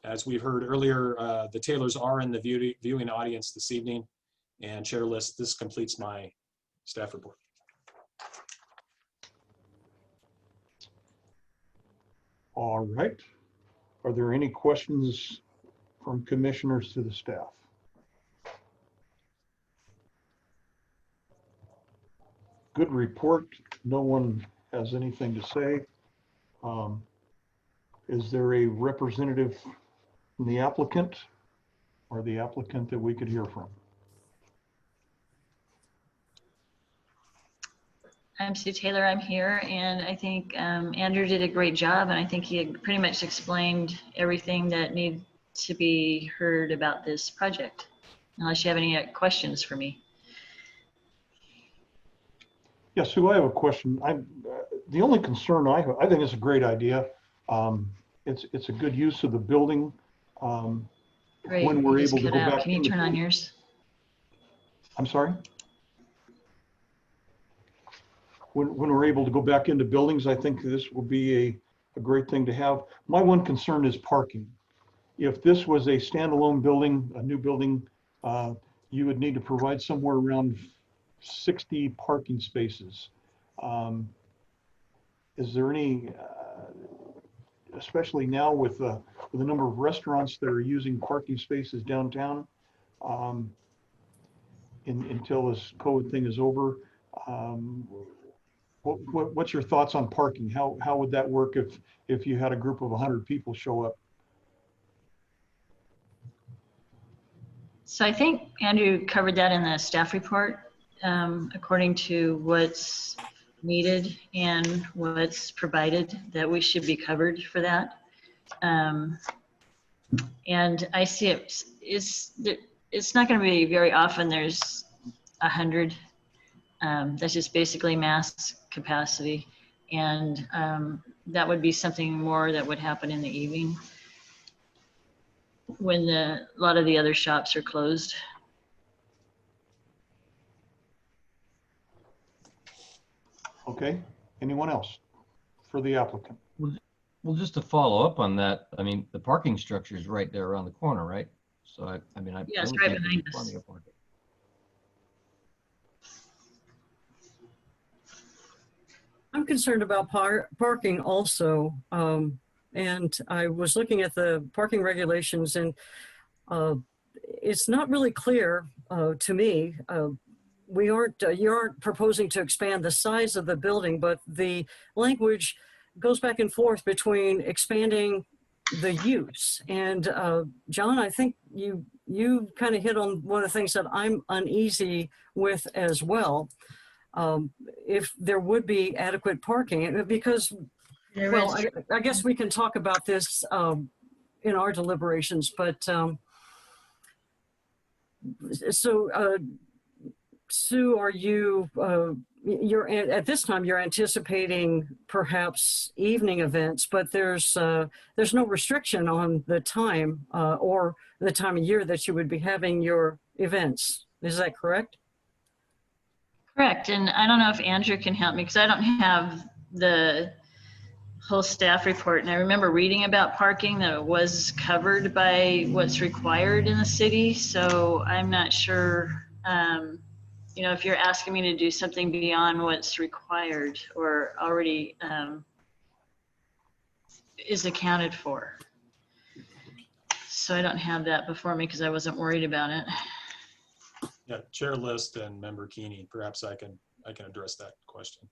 As we've heard earlier, the Taylors are in the viewing audience this evening, and Chair List, this completes my staff report. All right. Are there any questions from commissioners to the staff? Good report. No one has anything to say. Is there a representative from the applicant or the applicant that we could hear from? I'm Sue Taylor. I'm here, and I think Andrew did a great job, and I think he had pretty much explained everything that needs to be heard about this project, unless you have any questions for me. Yeah, Sue, I have a question. The only concern I have, I think it's a great idea. It's a good use of the building. Great. When we're able to go back. Can you turn on yours? I'm sorry? When we're able to go back into buildings, I think this will be a great thing to have. My one concern is parking. If this was a standalone building, a new building, you would need to provide somewhere around 60 parking spaces. Is there any, especially now with the number of restaurants that are using parking spaces downtown, until this COVID thing is over, what's your thoughts on parking? How would that work if you had a group of 100 people show up? So I think Andrew covered that in the staff report, according to what's needed and what's provided, that we should be covered for that. And I see it's not going to be very often there's 100. That's just basically mass capacity. And that would be something more that would happen in the evening when a lot of the other shops are closed. Okay, anyone else for the applicant? Well, just to follow up on that, I mean, the parking structure is right there around the corner, right? So I mean, yeah, it's right behind us. Plenty of parking. I'm concerned about parking also. And I was looking at the parking regulations, and it's not really clear to me. You aren't proposing to expand the size of the building, but the language goes back and forth between expanding the use. And John, I think you kind of hit on one of the things that I'm uneasy with as well. If there would be adequate parking, because, well, I guess we can talk about this in our deliberations, but Sue, are you, at this time you're anticipating perhaps evening events, but there's no restriction on the time or the time of year that you would be having your events. Is that correct? Correct. And I don't know if Andrew can help me because I don't have the whole staff report. And I remember reading about parking that it was covered by what's required in the city. So I'm not sure, you know, if you're asking me to do something beyond what's required or already is accounted for. So I don't have that before me because I wasn't worried about it. Yeah, Chair List and Member Keeney, perhaps I can address that question.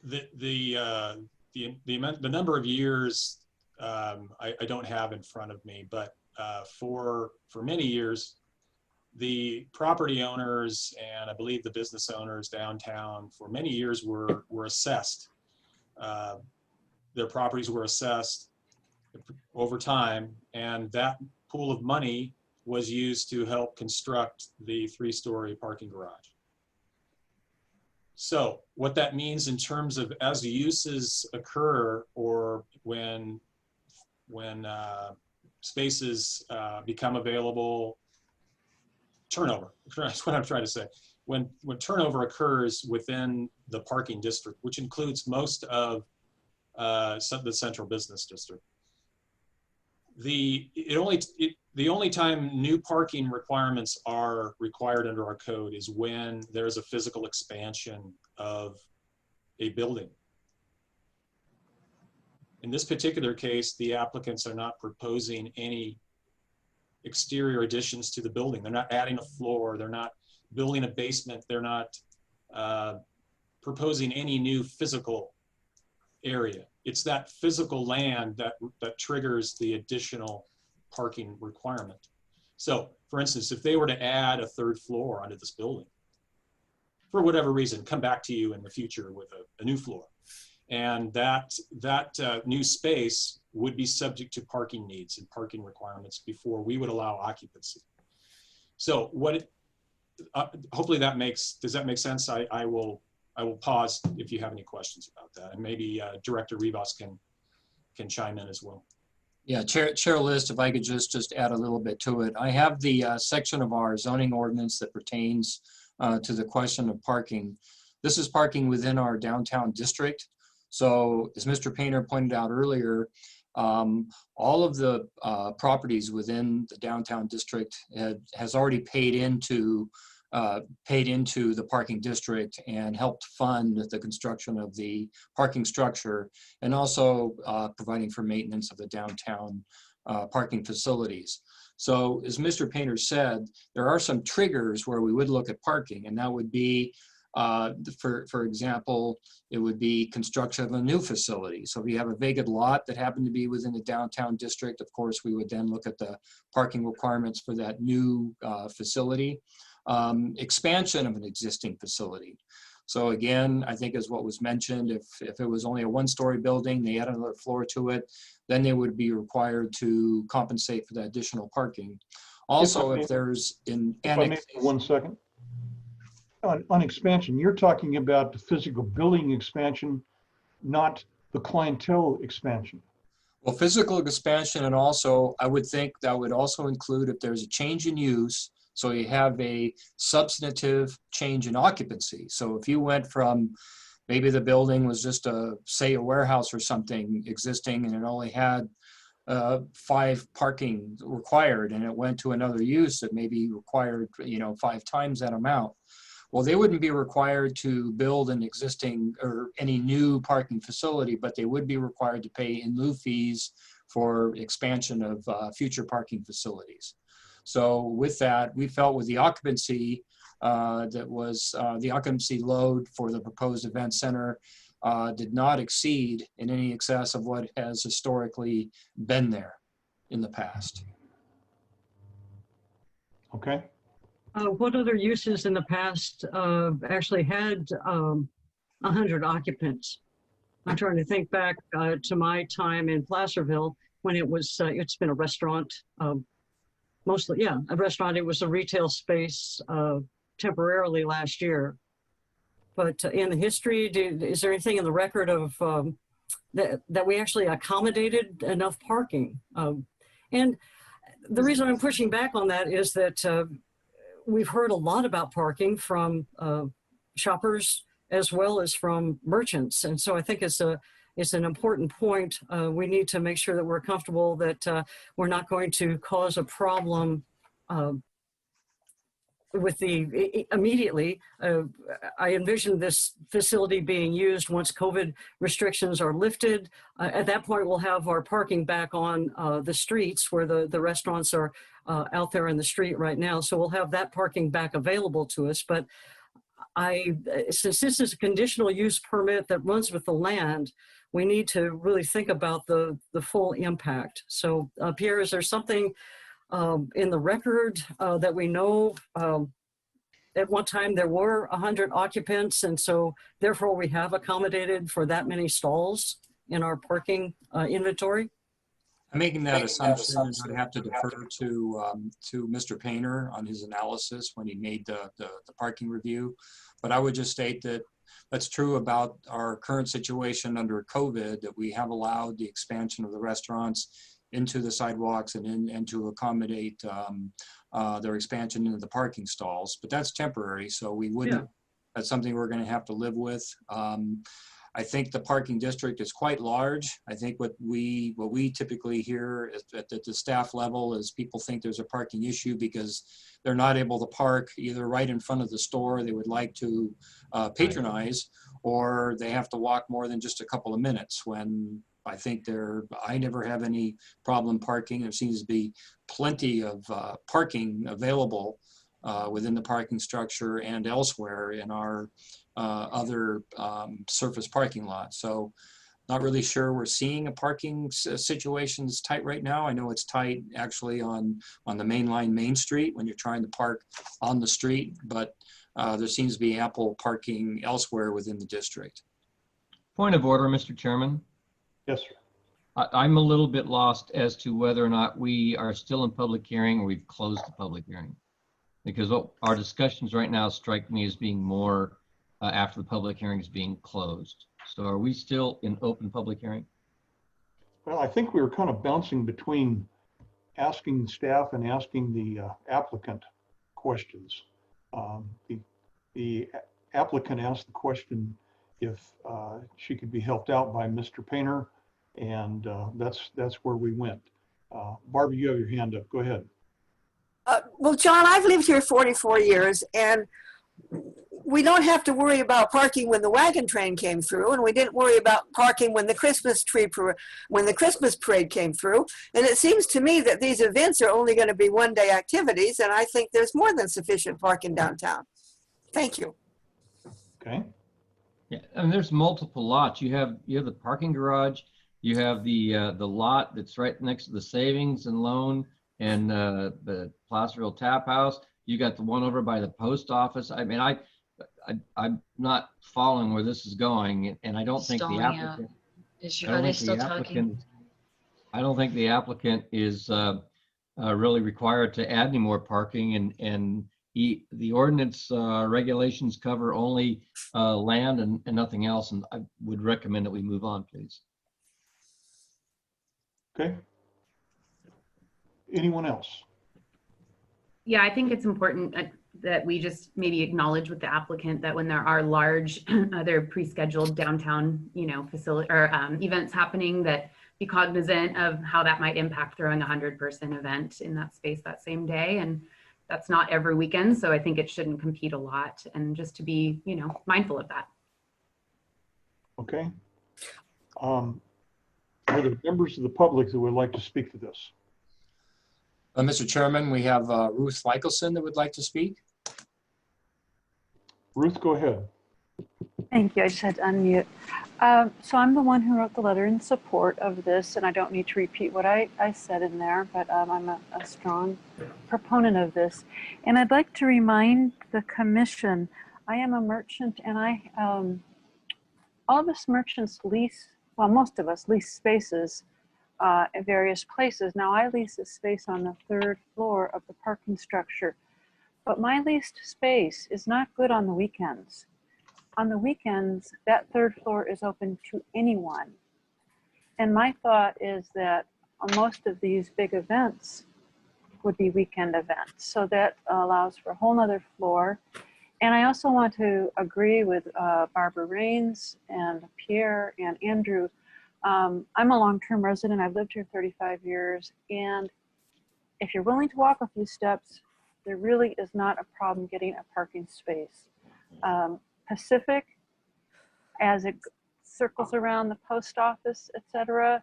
The the number of years I don't have in front of me, but for many years, the property owners and I believe the business owners downtown for many years were assessed. Their properties were assessed over time, and that pool of money was used to help construct the 3-story parking garage. So what that means in terms of as uses occur or when spaces become available, turnover, that's what I'm trying to say. When turnover occurs within the parking district, which includes most of the central business district, the only time new parking requirements are required under our code is when there's a physical expansion of a building. In this particular case, the applicants are not proposing any exterior additions to the building. They're not adding a floor. They're not building a basement. They're not proposing any new physical area. It's that physical land that triggers the additional parking requirement. So for instance, if they were to add a 3rd floor onto this building, for whatever reason, come back to you in the future with a new floor. And that new space would be subject to parking needs and parking requirements before we would allow occupancy. So hopefully does that make sense? I will pause if you have any questions about that, and maybe Director Rivas can chime in as well. Yeah, Chair List, if I could just add a little bit to it. I have the section of our zoning ordinance that pertains to the question of parking. This is parking within our downtown district. So as Mr. Painter pointed out earlier, all of the properties within the downtown district has already paid into the parking district and helped fund the construction of the parking structure, and also providing for maintenance of the downtown parking facilities. So as Mr. Painter said, there are some triggers where we would look at parking, and that would be, for example, it would be construction of a new facility. So if you have a vacant lot that happened to be within the downtown district, of course, we would then look at the parking requirements for that new facility. Expansion of an existing facility. So again, I think as what was mentioned, if it was only a 1-story building, they add another floor to it, then they would be required to compensate for that additional parking. Also, if there's an annex. 1 second. On expansion, you're talking about the physical building expansion, not the clientele expansion. Well, physical expansion, and also I would think that would also include if there's a change in use. So you have a substantive change in occupancy. So if you went from, maybe the building was just say a warehouse or something existing, and it only had 5 parking required, and it went to another use that maybe required 5 times that amount. Well, they wouldn't be required to build an existing or any new parking facility, but they would be required to pay in lieu fees for expansion of future parking facilities. So with that, we felt with the occupancy the occupancy load for the proposed event center did not exceed in any excess of what has historically been there in the past. Okay. What other uses in the past actually had 100 occupants? I'm trying to think back to my time in Placerville when it was, it's been a restaurant. Mostly, yeah, a restaurant. It was a retail space temporarily last year. But in the history, is there anything in the record of that we actually accommodated enough parking? And the reason I'm pushing back on that is that we've heard a lot about parking from shoppers as well as from merchants. And so I think it's an important point. We need to make sure that we're comfortable that we're not going to cause a problem with immediately. I envision this facility being used once COVID restrictions are lifted. At that point, we'll have our parking back on the streets where the restaurants are out there in the street right now. So we'll have that parking back available to us. But since this is a conditional use permit that runs with the land, we need to really think about the full impact. So Pierre, is there something in the record that we know at one time there were 100 occupants, and so therefore we have accommodated for that many stalls in our parking inventory? I'm making that assumption, and I'd have to defer to Mr. Painter on his analysis when he made the parking review. But I would just state that that's true about our current situation under COVID, that we have allowed the expansion of the restaurants into the sidewalks and to accommodate their expansion into the parking stalls. But that's temporary, so we wouldn't. That's something we're going to have to live with. I think the parking district is quite large. I think what we typically hear at the staff level is people think there's a parking issue because they're not able to park either right in front of the store they would like to patronize, or they have to walk more than just a couple of minutes, when I think I never have any problem parking. There seems to be plenty of parking available within the parking structure and elsewhere in our other surface parking lots. So not really sure we're seeing a parking situation that's tight right now. I know it's tight actually on the main line, Main Street, when you're trying to park on the street, but there seems to be ample parking elsewhere within the district. Point of order, Mr. Chairman. Yes, sir. I'm a little bit lost as to whether or not we are still in public hearing or we've closed the public hearing. Because what our discussions right now strike me as being more after the public hearing is being closed. So are we still in open public hearing? Well, I think we were kind of bouncing between asking staff and asking the applicant questions. The applicant asked the question if she could be helped out by Mr. Painter, and that's where we went. Barbara, you have your hand up. Go ahead. Well, John, I've lived here 44 years, and we don't have to worry about parking when the wagon train came through, and we didn't worry about parking when the Christmas parade came through. And it seems to me that these events are only going to be one-day activities, and I think there's more than sufficient parking downtown. Thank you. Okay. Yeah, and there's multiple lots. You have the parking garage, you have the lot that's right next to the savings and loan and the Placerville Tap House. You got the one over by the post office. I mean, I'm not following where this is going, and I don't think the applicant. Are they still talking? I don't think the applicant is really required to add any more parking, and the ordinance regulations cover only land and nothing else. And I would recommend that we move on, please. Okay. Anyone else? Yeah, I think it's important that we just maybe acknowledge with the applicant that when there are large, other pre-scheduled downtown, facility or events happening, that be cognizant of how that might impact throwing a 100-person event in that space that same day. And that's not every weekend, so I think it shouldn't compete a lot, and just to be, mindful of that. Okay. Are there members of the public that would like to speak to this? Mr. Chairman, we have Ruth Michelson that would like to speak. Ruth, go ahead. Thank you. I just had to unmute. So I'm the one who wrote the letter in support of this, and I don't need to repeat what I said in there, but I'm a strong proponent of this. And I'd like to remind the commission, I am a merchant, and all of us merchants lease, well, most of us lease spaces at various places. Now I lease a space on the 3rd floor of the parking structure, but my leased space is not good on the weekends. On the weekends, that 3rd floor is open to anyone. And my thought is that most of these big events would be weekend events. So that allows for a whole nother floor. And I also want to agree with Barbara Raines and Pierre and Andrew. I'm a long-term resident. I've lived here 35 years. And if you're willing to walk a few steps, there really is not a problem getting a parking space. Pacific, as it circles around the post office, etc.,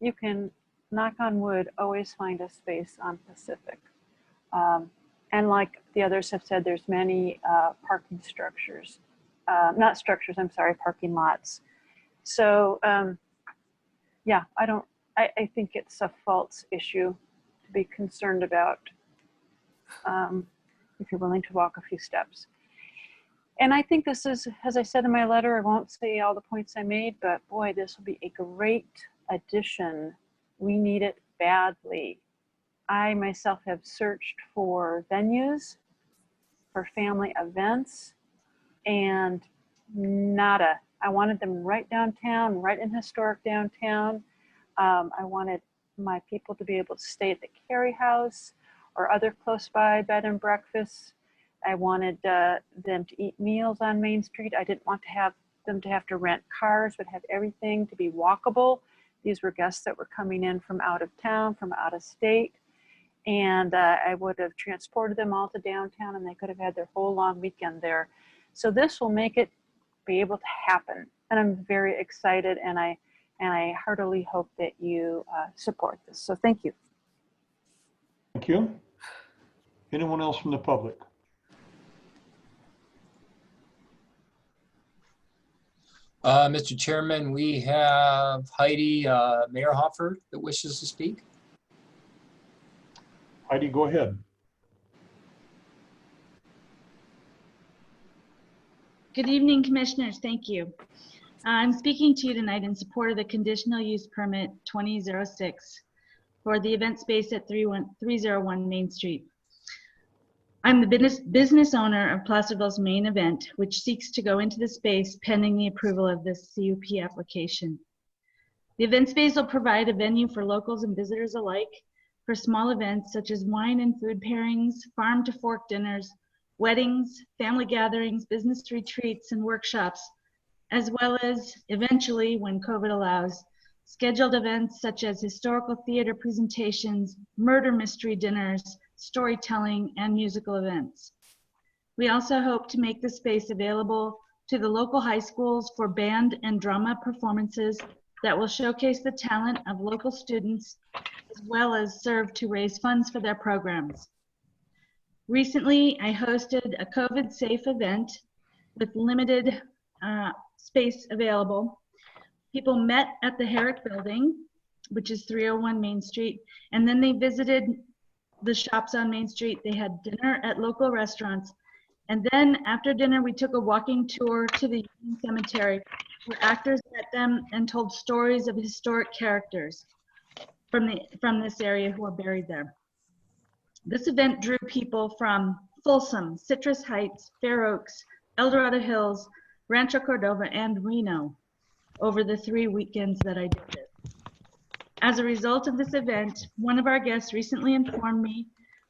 you can, knock on wood, always find a space on Pacific. And like the others have said, there's many parking structures, not structures, I'm sorry, parking lots. So yeah, I think it's a false issue to be concerned about if you're willing to walk a few steps. And I think this is, as I said in my letter, I won't say all the points I made, but boy, this will be a great addition. We need it badly. I myself have searched for venues for family events and nada. I wanted them right downtown, right in historic downtown. I wanted my people to be able to stay at the Carey House or other close by bed and breakfasts. I wanted them to eat meals on Main Street. I didn't want to have them to have to rent cars, but have everything to be walkable. These were guests that were coming in from out of town, from out of state. And I would have transported them all to downtown and they could have had their whole long weekend there. So this will make it be able to happen. And I'm very excited, and I heartily hope that you support this. So thank you. Thank you. Anyone else from the public? Mr. Chairman, we have Heidi Meyerhofer that wishes to speak. Heidi, go ahead. Good evening, Commissioners. Thank you. I'm speaking to you tonight in support of the Conditional Use Permit 2006 for the event space at 301 Main Street. I'm the business owner of Placerville's main event, which seeks to go into the space pending the approval of this CUP application. The event space will provide a venue for locals and visitors alike for small events such as wine and food pairings, farm to fork dinners, weddings, family gatherings, business retreats, and workshops, as well as, eventually, when COVID allows, scheduled events such as historical theater presentations, murder mystery dinners, storytelling, and musical events. We also hope to make the space available to the local high schools for band and drama performances that will showcase the talent of local students, as well as serve to raise funds for their programs. Recently, I hosted a COVID-safe event with limited space available. People met at the Herrick Building, which is 301 Main Street, and then they visited the shops on Main Street. They had dinner at local restaurants. And then after dinner, we took a walking tour to the Union Cemetery where actors met them and told stories of historic characters from this area who are buried there. This event drew people from Folsom, Citrus Heights, Fair Oaks, El Dorado Hills, Rancho Cordova, and Reno over the 3 weekends that I did this. As a result of this event, one of our guests recently informed me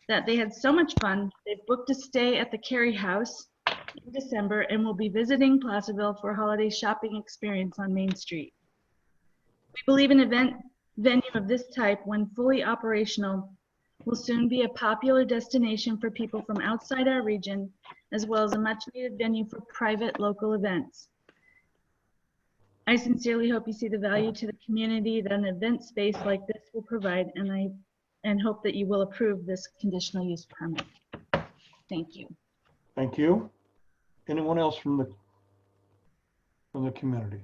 that they had so much fun, they booked a stay at the Carey House in December and will be visiting Placerville for a holiday shopping experience on Main Street. We believe an event venue of this type, when fully operational, will soon be a popular destination for people from outside our region, as well as a much needed venue for private local events. I sincerely hope you see the value to the community that an event space like this will provide, and hope that you will approve this conditional use permit. Thank you. Thank you. Anyone else from the community?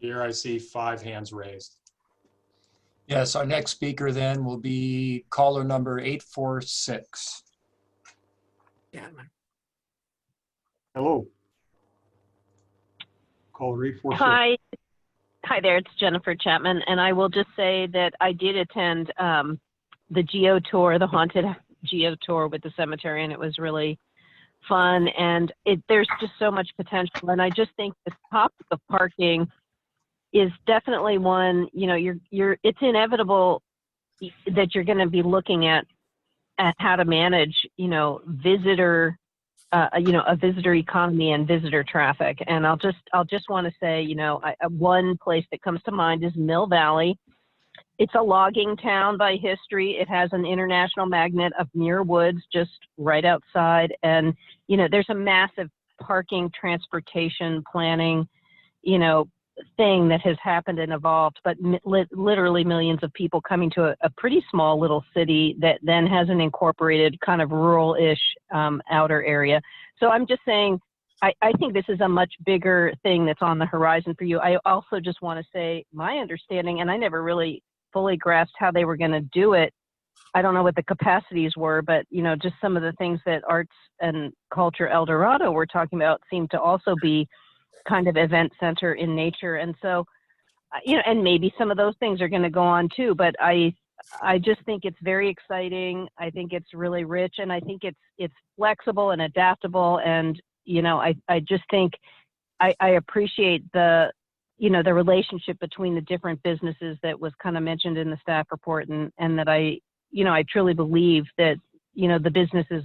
Here I see 5 hands raised. Yes, our next speaker then will be caller number 846. Chapman. Hello. Caller 846. Hi there, it's Jennifer Chapman, and I will just say that I did attend the Geo tour, the haunted Geo tour with the cemetery, and it was really fun, and there's just so much potential. And I just think the topic of parking is definitely one, you know, it's inevitable that you're going to be looking at how to manage, you know, a visitor economy and visitor traffic. And I'll just want to say, you know, one place that comes to mind is Mill Valley. It's a logging town by history. It has an international magnet of Muir Woods just right outside. And, you know, there's a massive parking, transportation, planning, you know, thing that has happened and evolved, but literally millions of people coming to a pretty small little city that then has an incorporated kind of rural-ish outer area. So I'm just saying, I think this is a much bigger thing that's on the horizon for you. I also just want to say my understanding, and I never really fully grasped how they were going to do it. I don't know what the capacities were, but you know, just some of the things that Arts and Culture El Dorado were talking about seem to also be kind of event center in nature. And so, you know, and maybe some of those things are going to go on too, but I just think it's very exciting. I think it's really rich, and I think it's flexible and adaptable. And, you know, I just think I appreciate the, you know, the relationship between the different businesses that was kind of mentioned in the staff report, and that I truly believe that, you know, the businesses,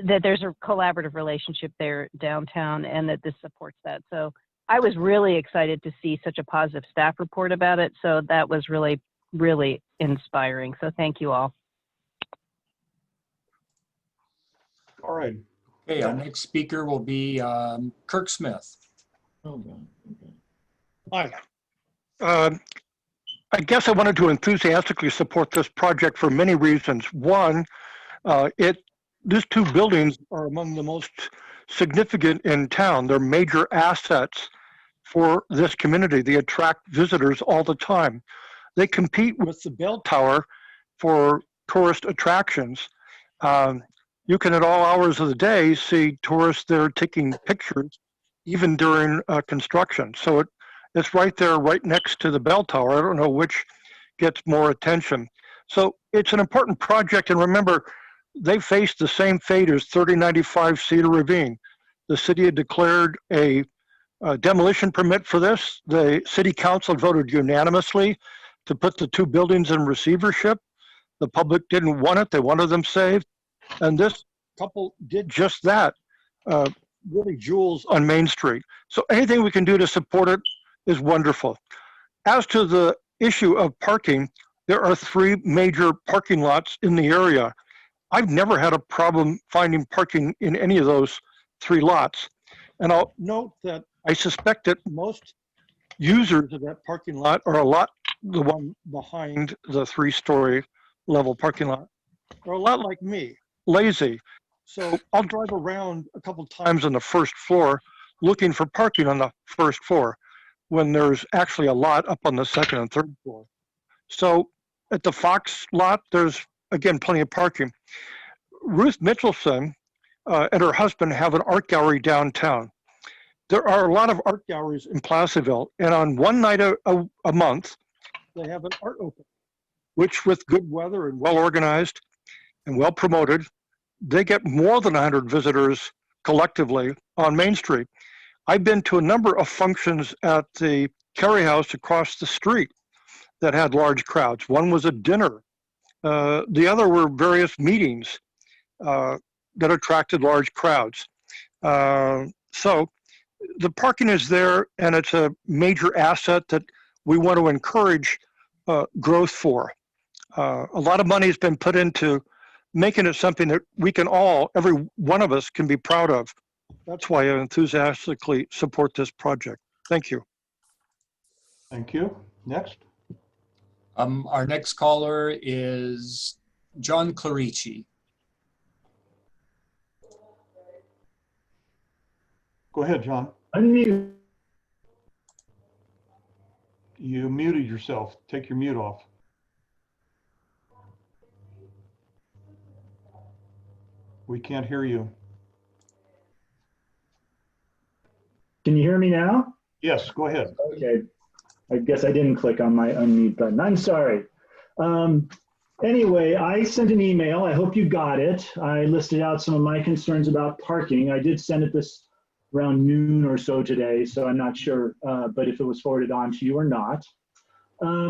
that there's a collaborative relationship there downtown, and that this supports that. So I was really excited to see such a positive staff report about it. So that was really, really inspiring. So thank you all. All right. Okay, our next speaker will be Kirk Smith. Hi. I guess I wanted to enthusiastically support this project for many reasons. One, these two buildings are among the most significant in town. They're major assets for this community. They attract visitors all the time. They compete with the bell tower for tourist attractions. You can, at all hours of the day, see tourists there taking pictures, even during construction. So it's right there, right next to the bell tower. I don't know which gets more attention. So it's an important project. And remember, they faced the same fate as 3095 Cedar Ravine. The city had declared a demolition permit for this. The city council voted unanimously to put the two buildings in receivership. The public didn't want it. They wanted them saved. And this couple did just that. Really jewels on Main Street. So anything we can do to support it is wonderful. As to the issue of parking, there are 3 major parking lots in the area. I've never had a problem finding parking in any of those 3 lots. And I'll note that I suspect that most users of that parking lot are the one behind the 3-story level parking lot. They're a lot like me, lazy. So I'll drive around a couple times on the first floor looking for parking on the first floor when there's actually a lot up on the second and third floor. So at the Fox lot, there's, again, plenty of parking. Ruth Mitchelson and her husband have an art gallery downtown. There are a lot of art galleries in Placerville, and on one night a month, they have an art open, which, with good weather and well organized and well promoted, they get more than 100 visitors collectively on Main Street. I've been to a number of functions at the Carey House across the street that had large crowds. One was a dinner. The other were various meetings that attracted large crowds. So the parking is there, and it's a major asset that we want to encourage growth for. A lot of money has been put into making it something that we can all, every one of us, can be proud of. That's why I enthusiastically support this project. Thank you. Thank you. Next. Our next caller is John Clarici. Go ahead, John. Unmute. You muted yourself. Take your mute off. We can't hear you. Can you hear me now? Yes, go ahead. Okay. I guess I didn't click on my unmute button. I'm sorry. Anyway, I sent an email. I hope you got it. I listed out some of my concerns about parking. I did send it this around noon or so today, so I'm not sure, but if it was forwarded on to you or not.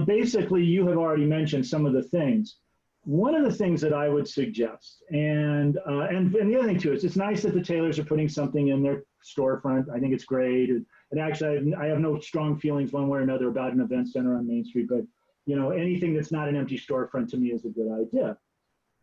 Basically, you have already mentioned some of the things. One of the things that I would suggest, and the other thing too, is it's nice that the Taylors are putting something in their storefront. I think it's great. And actually, I have no strong feelings one way or another about an event center on Main Street, but you know, anything that's not an empty storefront to me is a good idea.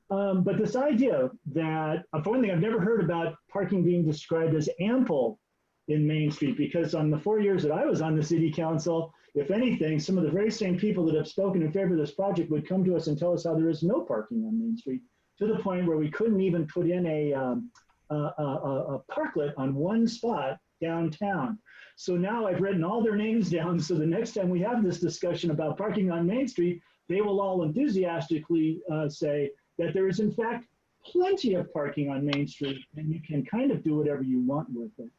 But this idea that, for one thing, I've never heard about parking being described as ample in Main Street, because on the 4 years that I was on the city council, if anything, some of the very same people that have spoken in favor of this project would come to us and tell us how there is no parking on Main Street, to the point where we couldn't even put in a parklet on one spot downtown. So now I've written all their names down, so the next time we have this discussion about parking on Main Street, they will all enthusiastically say that there is in fact plenty of parking on Main Street, and you can kind of do whatever you want with it.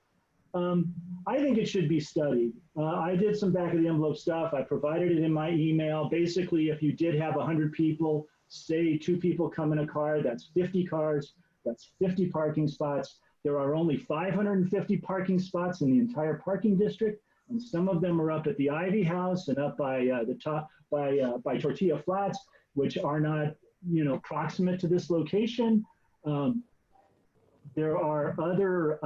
I think it should be studied. I did some back of the envelope stuff. I provided it in my email. Basically, if you did have 100 people, say 2 people come in a car, that's 50 cars, that's 50 parking spots. There are only 550 parking spots in the entire parking district, and some of them are up at the Ivy House and up by the top by Tortilla Flats, which are not, you know, proximate to this location. There are other,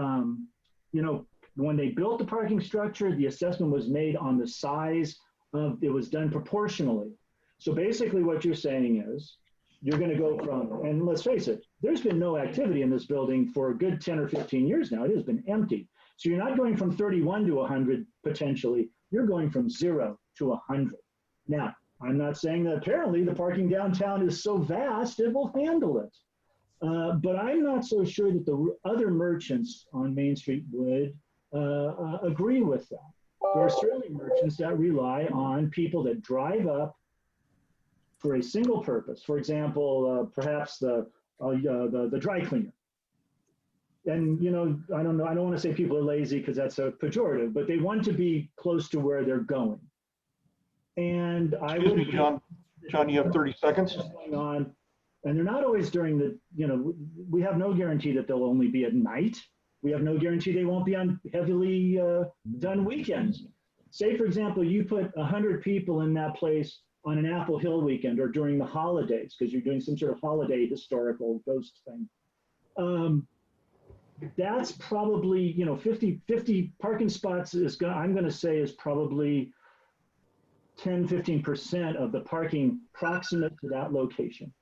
you know, when they built the parking structure, the assessment was made on the size of, it was done proportionally. So basically what you're saying is, you're going to go from, and let's face it, there's been no activity in this building for a good 10 or 15 years now. It has been empty. So you're not going from 31 to 100 potentially, you're going from 0 to 100. Now, I'm not saying that apparently the parking downtown is so vast, it will handle it. But I'm not so sure that the other merchants on Main Street would agree with that. There are certainly merchants that rely on people that drive up for a single purpose. For example, perhaps the dry cleaner. And, you know, I don't want to say people are lazy because that's a pejorative, but they want to be close to where they're going. And I Excuse would, me, John, you have 30 seconds. Going on, and they're not always during the, you know, we have no guarantee that they'll only be at night. We have no guarantee they won't be on heavily done weekends. Say, for example, you put 100 people in that place on an Apple Hill weekend or during the holidays, because you're doing some sort of holiday historical ghost thing. That's probably, you know, 50 parking spots is, I'm going to say, is probably 10-15% of the parking proximate to that location.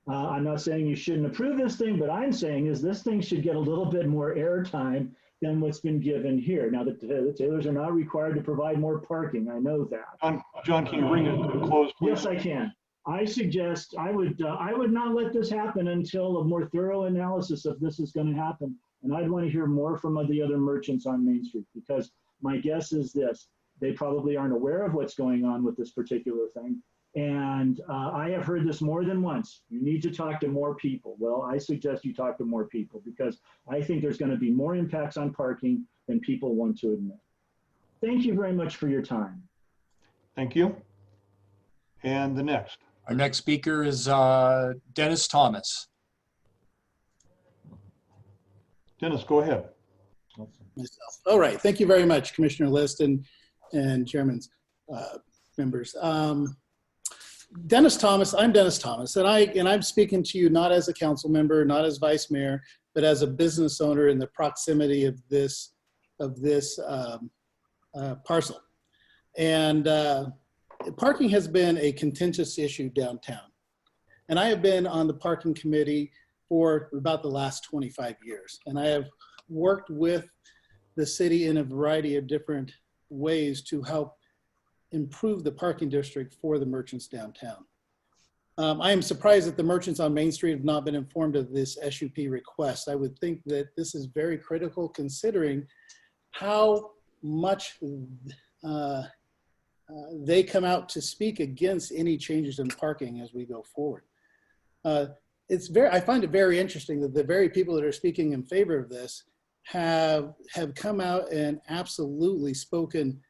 I'm not saying you shouldn't approve this thing, but I'm saying is this thing should get a little bit more airtime than what's been given here. Now, the Taylors are not required to provide more parking. I know that. John, can you bring it to a close, please? Yes, I can. I suggest I would not let this happen until a more thorough analysis of this is going to happen. And I'd want to hear more from the other merchants on Main Street, because my guess is this: they probably aren't aware of what's going on with this particular thing. And I have heard this more than once. You need to talk to more people. Well, I suggest you talk to more people, because I think there's going to be more impacts on parking than people want to admit. Thank you very much for your time. Thank you. And the next. Our next speaker is Dennis Thomas. Dennis, go ahead. Myself. All right. Thank you very much, Commissioner List and Chairman's members. Dennis Thomas. I'm Dennis Thomas, and I'm speaking to you not as a council member, not as vice mayor, but as a business owner in the proximity of this parcel. And parking has been a contentious issue downtown, and I have been on the parking committee for about the last 25 years, and I have worked with the city in a variety of different ways to help improve the parking district for the merchants downtown. I am surprised that the merchants on Main Street have not been informed of this SUP request. I would think that this is very critical, considering how much they come out to speak against any changes in parking as we go forward. I find it very interesting that the very people that are speaking in favor of this have come out and absolutely spoken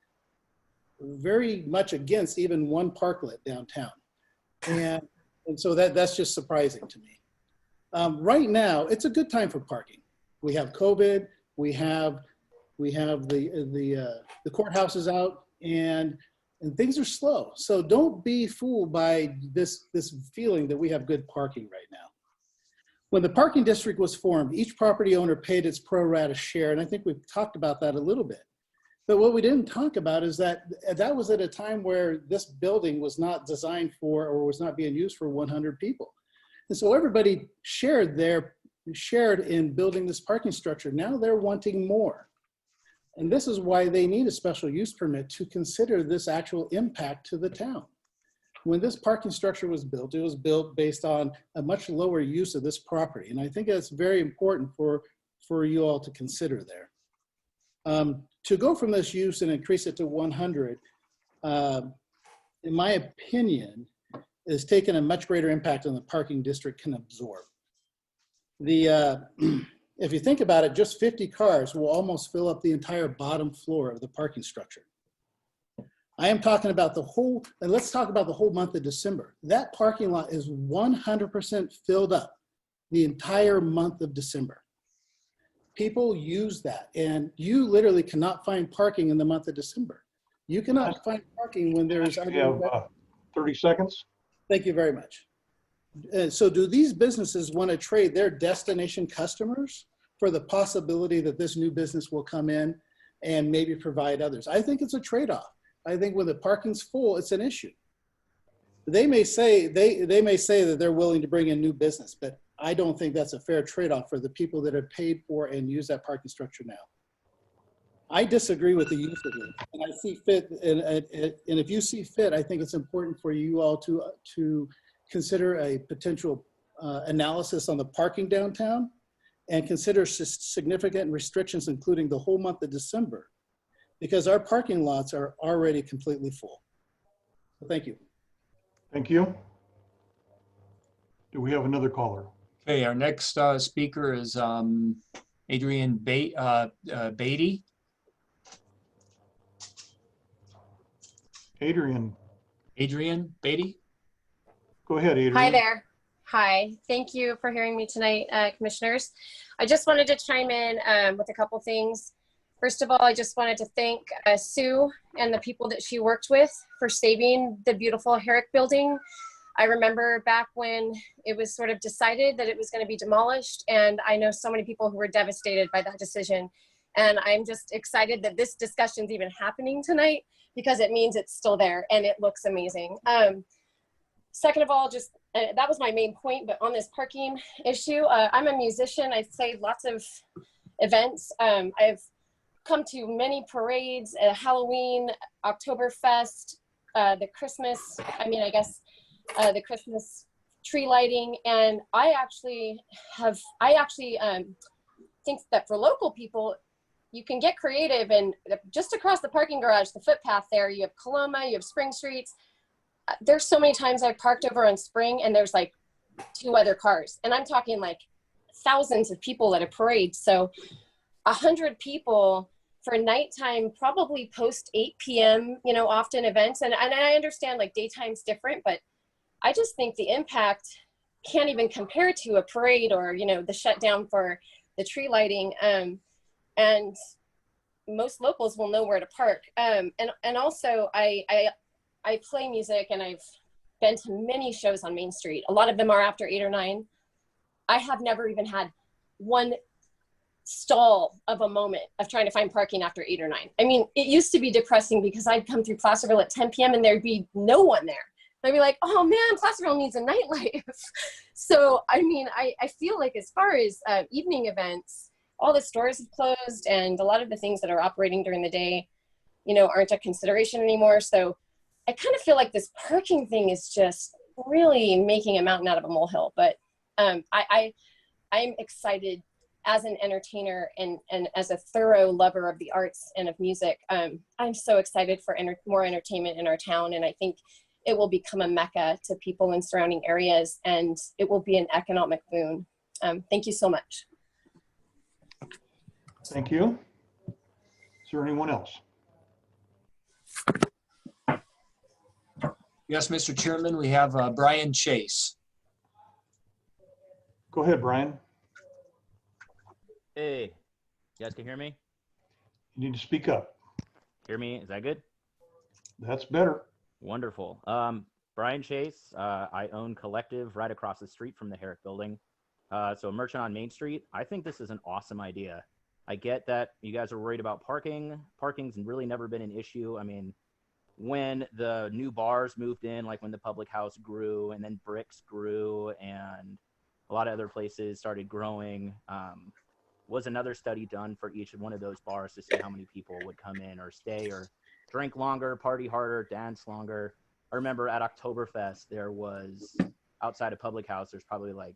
very much against even one parklet downtown. And so that's just surprising to me. Right now, it's a good time for parking. We have COVID, we have the courthouses out, and things are slow. So don't be fooled by this feeling that we have good parking right now. When the parking district was formed, each property owner paid its pro rata share, and I think we've talked about that a little bit. But what we didn't talk about is that was at a time where this building was not designed for, or was not being used for 100 people. And so everybody shared in building this parking structure. Now they're wanting more. And this is why they need a special use permit to consider this actual impact to the town. When this parking structure was built, it was built based on a much lower use of this property. And I think that's very important for you all to consider there. To go from this use and increase it to 100, in my opinion, is taking a much greater impact than the parking district can absorb. If you think about it, just 50 cars will almost fill up the entire bottom floor of the parking structure. I am talking about the whole, and let's talk about the whole month of December. That parking lot is 100% filled up the entire month of December. People use that, and you literally cannot find parking in the month of December. You cannot find parking when there is. We have 30 seconds. Thank you very much. So do these businesses want to trade their destination customers for the possibility that this new business will come in and maybe provide others? I think it's a trade-off. I think when the parking's full, it's an issue. They may say that they're willing to bring in new business, but I don't think that's a fair trade-off for the people that have paid for and use that parking structure now. I disagree with the use of it, and I see fit, and if you see fit, I think it's important for you all to consider a potential analysis on the parking downtown and consider significant restrictions, including the whole month of December, because our parking lots are already completely full. So thank you. Thank you. Do we have another caller? Okay, our next speaker is Adrian Beatty. Adrian Beatty. Go ahead, Adrian. Hi there. Hi. Thank you for hearing me tonight, commissioners. I just wanted to chime in with a couple things. First of all, I just wanted to thank Sue and the people that she worked with for saving the beautiful Herrick building. I remember back when it was sort of decided that it was going to be demolished, and I know so many people who were devastated by that decision. And I'm just excited that this discussion is even happening tonight, because it means it's still there and it looks amazing. Second of all, just that was my main point, but on this parking issue, I'm a musician. I played lots of events. I've come to many parades, Halloween, Oktoberfest, the Christmas, the Christmas tree lighting. And I actually think that for local people, you can get creative, and just across the parking garage, the footpath there, you have Coloma, you have Spring Streets. There's so many times I've parked over on Spring and there's like 2 other cars, and I'm talking like thousands of people at a parade. So 100 people for nighttime, probably post 8 p.m., often events. And I understand like daytime's different, but I just think the impact can't even compare to a parade or, the shutdown for the tree lighting. And most locals will know where to park. And also I play music, and I've been to many shows on Main Street. A lot of them are after 8 or 9. I have never even had one stall of a moment of trying to find parking after 8 or 9. I mean, it used to be depressing because I'd come through Placerville at 10 p.m. and there'd be no one there. I'd be like, oh man, Placerville needs a nightlife. So, I mean, I feel like as far as evening events, all the stores have closed, and a lot of the things that are operating during the day, aren't a consideration anymore. So I kind of feel like this parking thing is just really making a mountain out of a molehill. But I'm excited as an entertainer and as a thorough lover of the arts and of music. I'm so excited for more entertainment in our town, and I think it will become a mecca to people in surrounding areas, and it will be an economic boon. Thank you so much. Thank you. Is there anyone else? Yes, Mr. Chairman, we have Brian Chase. Go ahead, Brian. Hey, you guys can hear me? You need to speak up. Hear me? Is that good? That's better. Wonderful. Brian Chase, I own Collective right across the street from the Herrick building. So a merchant on Main Street. I think this is an awesome idea. I get that you guys are worried about parking. Parking's really never been an issue. I mean, when the new bars moved in, like when the public house grew and then Bricks grew and a lot of other places started growing, was another study done for each one of those bars to see how many people would come in or stay or drink longer, party harder, dance longer. I remember at Oktoberfest, there was, outside of Public House, there's probably like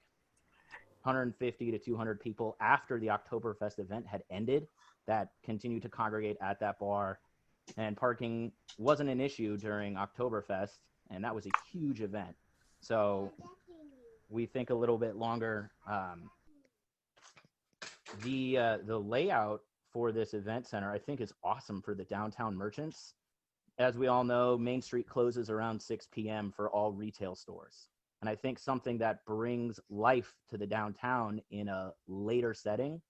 150 to 200 people after the Oktoberfest event had ended that continued to congregate at that bar. And parking wasn't an issue during Oktoberfest, and that was a huge event. So we think a little bit longer. The layout for this event center, I think, is awesome for the downtown merchants. As we all know, Main Street closes around 6 p.m. for all retail stores. And I think something that brings life to the downtown in a later setting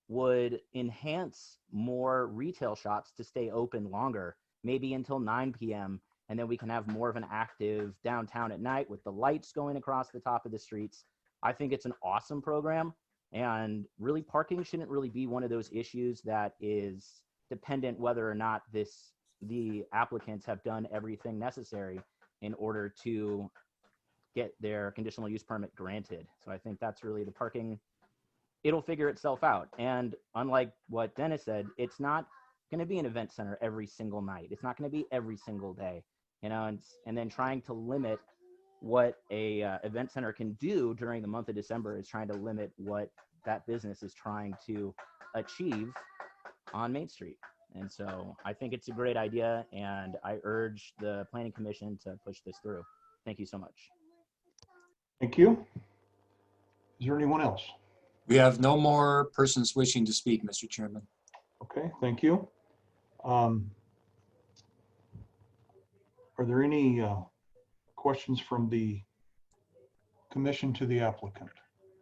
would enhance more retail shops to stay open longer, maybe until 9 p.m. And then we can have more of an active downtown at night with the lights going across the top of the streets. I think it's an awesome program. And really, parking shouldn't really be one of those issues that is dependent whether or not the applicants have done everything necessary in order to get their conditional use permit granted. So I think that's really the parking. It'll figure itself out. And unlike what Dennis said, it's not going to be an event center every single night. It's not going to be every single day, you know, and then trying to limit what a event center can do during the month of December is trying to limit what that business is trying to achieve on Main Street. And so I think it's a great idea, and I urge the Planning Commission to push this through. Thank you so much. Thank you. Is there anyone else? We have no more persons wishing to speak, Mr. Chairman. Okay, thank you. Are there any questions from the commission to the applicant?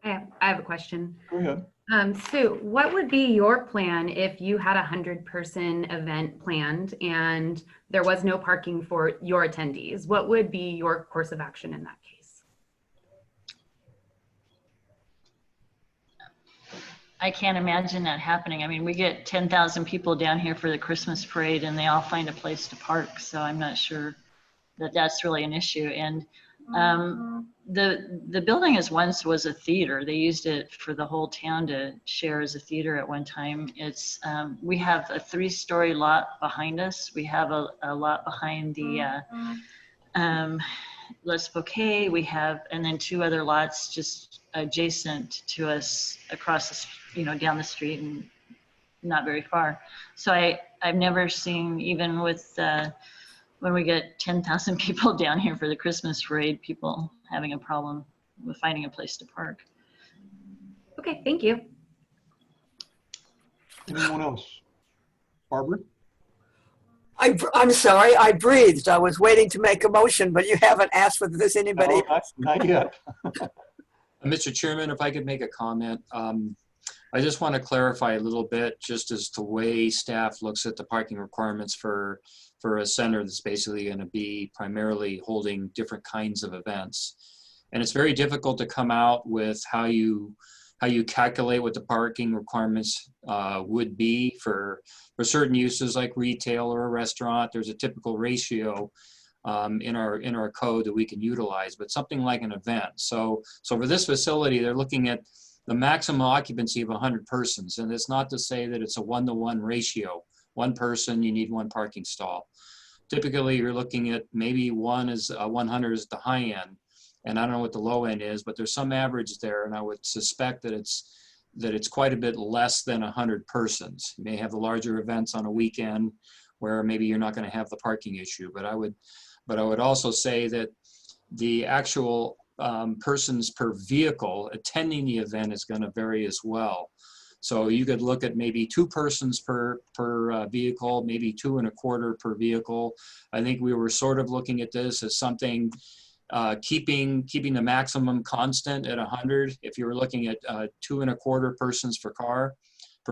I have a question. Go ahead. So what would be your plan if you had a 100-person event planned and there was no parking for your attendees? What would be your course of action in that case? I can't imagine that happening. I mean, we get 10,000 people down here for the Christmas parade and they all find a place to park. So I'm not sure that that's really an issue. And the building once was a theater. They used it for the whole town to share as a theater at one time. It's we have a 3-story lot behind us. We have a lot behind the Les Bouquet. We have, and then 2 other lots just adjacent to us across the, down the street and not very far. So I've never seen, even with when we get 10,000 people down here for the Christmas parade, people having a problem with finding a place to park. Okay, thank you. Anyone else? Barbara? I'm sorry, I breathed. I was waiting to make a motion, but you haven't asked whether there's anybody. No, not yet. Mr. Chairman, if I could make a comment. I just want to clarify a little bit, just as the way staff looks at the parking requirements for a center that's basically going to be primarily holding different kinds of events. And it's very difficult to come out with how you calculate what the parking requirements would be for certain uses like retail or a restaurant. There's a typical ratio in our code that we can utilize, but something like an event. So for this facility, they're looking at the maximum occupancy of 100 persons. And it's not to say that it's a 1-to-1 ratio. 1 person, you need 1 parking stall. Typically, you're looking at maybe 100 is the high end. And I don't know what the low end is, but there's some average there. And I would suspect that it's quite a bit less than 100 persons. You may have the larger events on a weekend where maybe you're not going to have the parking issue. But I would also say that the actual persons per vehicle attending the event is going to vary as well. So you could look at maybe 2 persons per vehicle, maybe 2 1/4 per vehicle. I think we were sort of looking at this as something keeping the maximum constant at 100. If you were looking at 2 1/4 persons per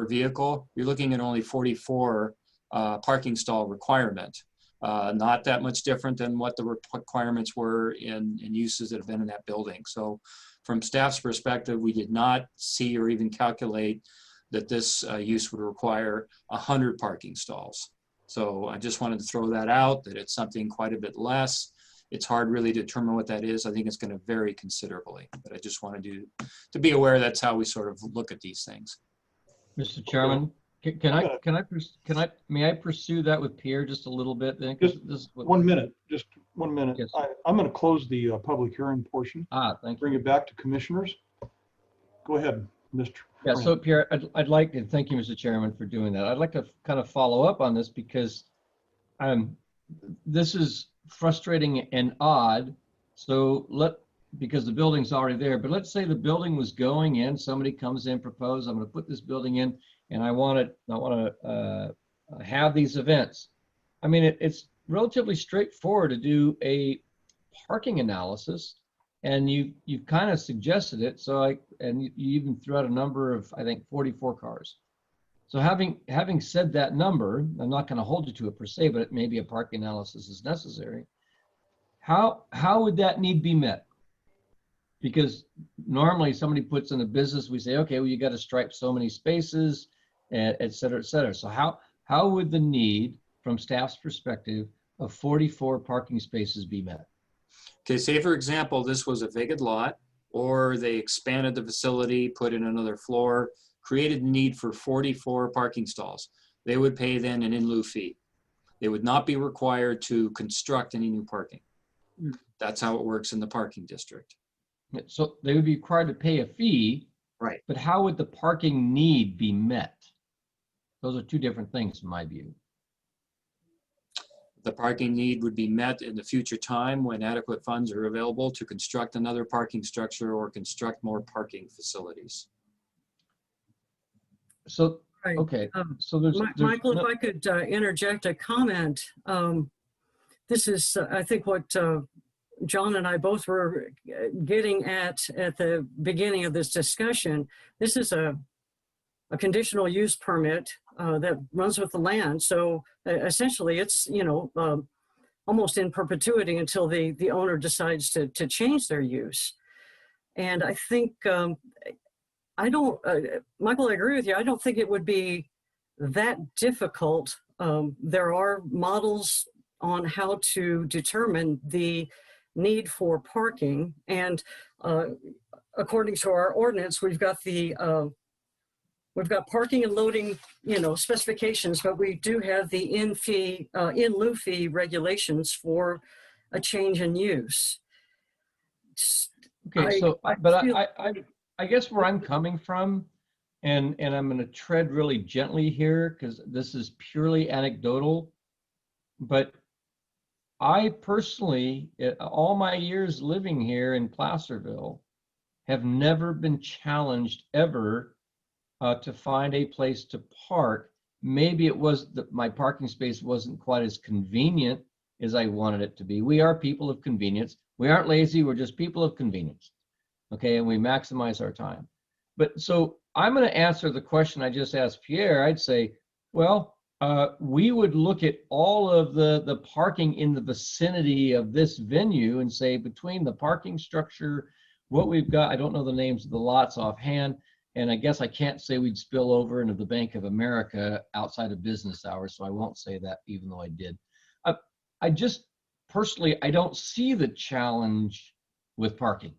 vehicle, you're looking at only 44 parking stall requirement. Not that much different than what the requirements were in uses that have been in that building. So from staff's perspective, we did not see or even calculate that this use would require 100 parking stalls. So I just wanted to throw that out, that it's something quite a bit less. It's hard really to determine what that is. I think it's going to vary considerably, but I just wanted to be aware that's how we sort of look at these things. Mr. Chairman, may I pursue that with Pierre just a little bit then? 'Cause Just this is what- 1 minute, just 1 minute. Yes. I'm going to close the public hearing portion. Thank you. Bring it back to commissioners. Go ahead, Mr. Yeah, Friend. so Pierre, I'd like to thank you, Mr. Chairman, for doing that. I'd like to kind of follow up on this because this is frustrating and odd. So because the building's already there, but let's say the building was going in, somebody comes in, propose, I'm going to put this building in, and I want to have these events. I mean, it's relatively straightforward to do a parking analysis, and you kind of suggested it. So you even threw out a number of, I think, 44 cars. So having said that number, I'm not going to hold you to it per se, but maybe a parking analysis is necessary. How would that need be met? Because normally somebody puts in a business, we say, okay, well, you got to stripe so many spaces, et cetera, et cetera. So how would the need from staff's perspective of 44 parking spaces be met? Okay, say for example, this was a vacant lot, or they expanded the facility, put in another floor, created need for 44 parking stalls. They would pay then an in lieu fee. They would not be required to construct any new parking. That's how it works in the parking district. So they would be required to pay a fee, right? But how would the parking need be met? Those are two different things in my view. The parking need would be met in the future time when adequate funds are available to construct another parking structure or construct more parking facilities. So, Right. okay, so there's Michael, if I could interject a comment. This is, I think, what John and I both were getting at the beginning of this discussion. This is a conditional use permit that runs with the land. So essentially it's, almost in perpetuity until the owner decides to change their use. And I think, Michael, I agree with you. I don't think it would be that difficult. There are models on how to determine the need for parking. And according to our ordinance, we've got parking and loading, specifications, but we do have the in lieu fee regulations for a change in use. Okay, I guess where I'm coming from, and I'm going to tread really gently here because this is purely anecdotal, but I personally, all my years living here in Placerville, have never been challenged ever to find a place to park. Maybe it was that my parking space wasn't quite as convenient as I wanted it to be. We are people of convenience. We aren't lazy, we're just people of convenience. Okay, and we maximize our time. But so I'm going to answer the question I just asked Pierre. I'd say, well, we would look at all of the parking in the vicinity of this venue and say between the parking structure, what we've got, I don't know the names of the lots offhand, and I guess I can't say we'd spill over into the Bank of America outside of business hours, so I won't say that even though I did. I just personally, I don't see the challenge with parking.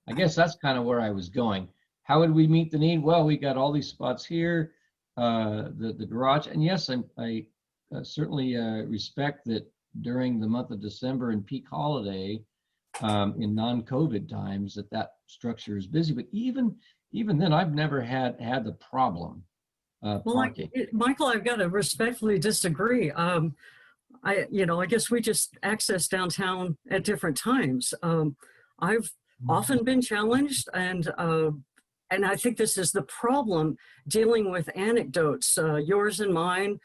I guess that's kind of where I was going. How would we meet the need? Well, we got all these spots here, the garage, and yes, I certainly respect that during the month of December and peak holiday, in non-COVID times, that structure is busy. But even then, I've never had the problem parking. Michael, I've got to respectfully disagree. I guess we just access downtown at different times. I've often been challenged, and I think this is the problem, dealing with anecdotes, yours and mine.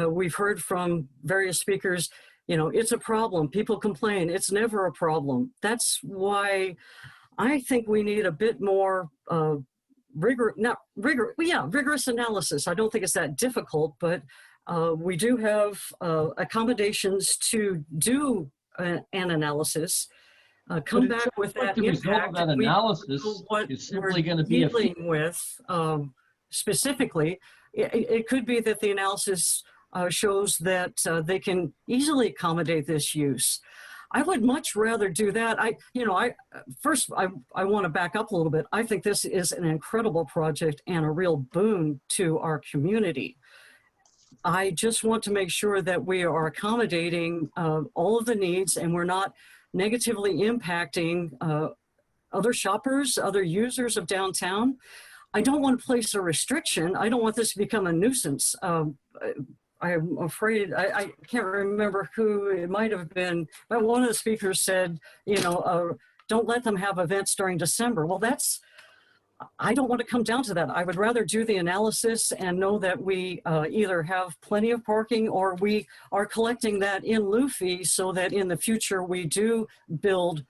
We've heard from various speakers, it's a problem. People complain. It's never a problem. That's why I think we need a bit more rigorous analysis. I don't think it's that difficult, but we do have accommodations to do an analysis. Come back with that the result impact. of that analysis is simply going to be dealing with specifically. It could be that the analysis shows that they can easily accommodate this use. I would much rather do that. First, I want to back up a little bit. I think this is an incredible project and a real boon to our community. I just want to make sure that we are accommodating all of the needs and we're not negatively impacting other shoppers, other users of downtown. I don't want to place a restriction. I don't want this to become a nuisance. I'm afraid, I can't remember who it might have been, but one of the speakers said, don't let them have events during December. Well, I don't want to come down to that. I would rather do the analysis and know that we either have plenty of parking or we are collecting that in lieu fee so that in the future we do build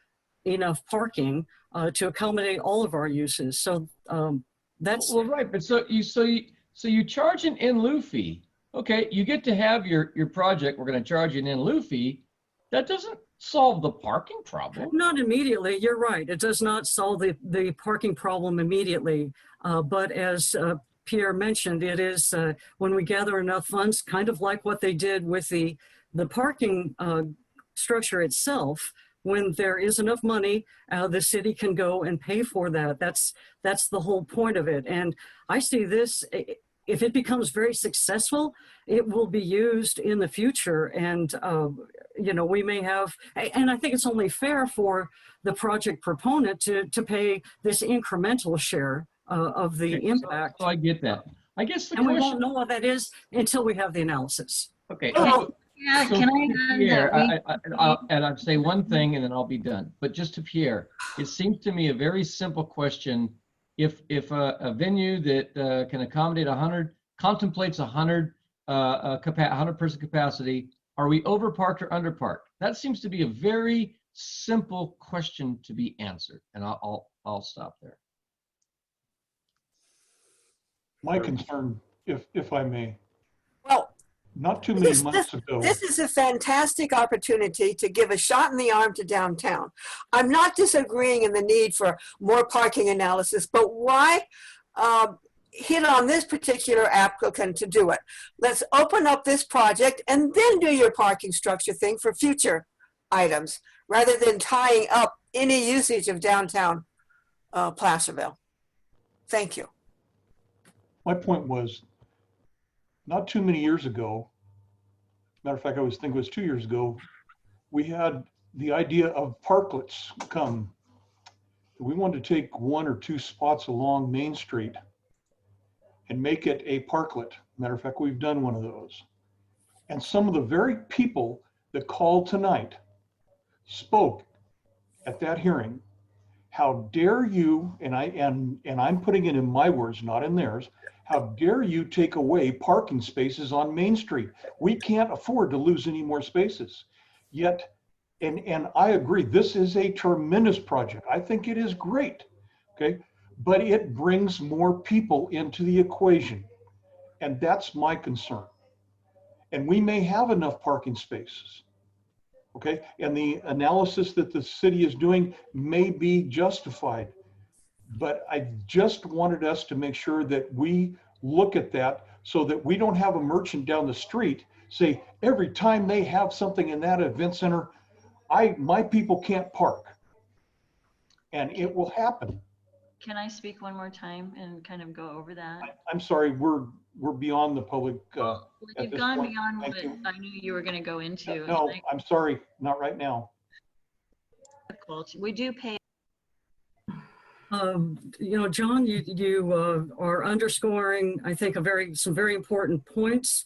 enough parking to accommodate all of our uses. So that's well, right. But so you charge an in lieu fee. Okay, you get to have your project. We're going to charge you an in lieu fee. That doesn't solve the parking problem. Not immediately. You're right. It does not solve the parking problem immediately. But as Pierre mentioned, it is when we gather enough funds, kind of like what they did with the parking structure itself. When there is enough money, the city can go and pay for that. That's the whole point of it. And I see this. If it becomes very successful, it will be used in the future. And, we may have, and I think it's only fair for the project proponent to pay this incremental share of the impact. So I get that. I guess the and question, we won't know what that is until we have the analysis. Okay. Yeah, So can I Pierre, add that I'll say one thing and then I'll be done. But just to Pierre, it seems to me a very simple question. If a venue that can accommodate 100, contemplates 100 person capacity, are we overparked or underparked? That seems to be a very simple question to be answered, and I'll stop there. My concern, if I may. Well, not too many months ago. This is a fantastic opportunity to give a shot in the arm to downtown. I'm not disagreeing in the need for more parking analysis, but why hit on this particular applicant to do it? Let's open up this project and then do your parking structure thing for future items, rather than tying up any usage of downtown Placerville. Thank you. My point was, not too many years ago, matter of fact, I think it was 2 years ago, we had the idea of parklets come. We wanted to take 1 or 2 spots along Main Street and make it a parklet. Matter of fact, we've done one of those. And some of the very people that called tonight spoke at that hearing. How dare you, and I'm putting it in my words, not in theirs, how dare you take away parking spaces on Main Street? We can't afford to lose any more spaces. Yet, and I agree, this is a tremendous project. I think it is great, okay? But it brings more people into the equation. And that's my concern. And we may have enough parking spaces, okay? And the analysis that the city is doing may be justified. But I just wanted us to make sure that we look at that so that we don't have a merchant down the street say, every time they have something in that event center, my people can't park. And it will happen. Can I speak one more time and kind of go over that? I'm sorry, we're beyond the public. Well, you've gone beyond what I knew you were going to go into. No, I'm sorry, not right now. We do pay. John, you are underscoring, I think, some very important points,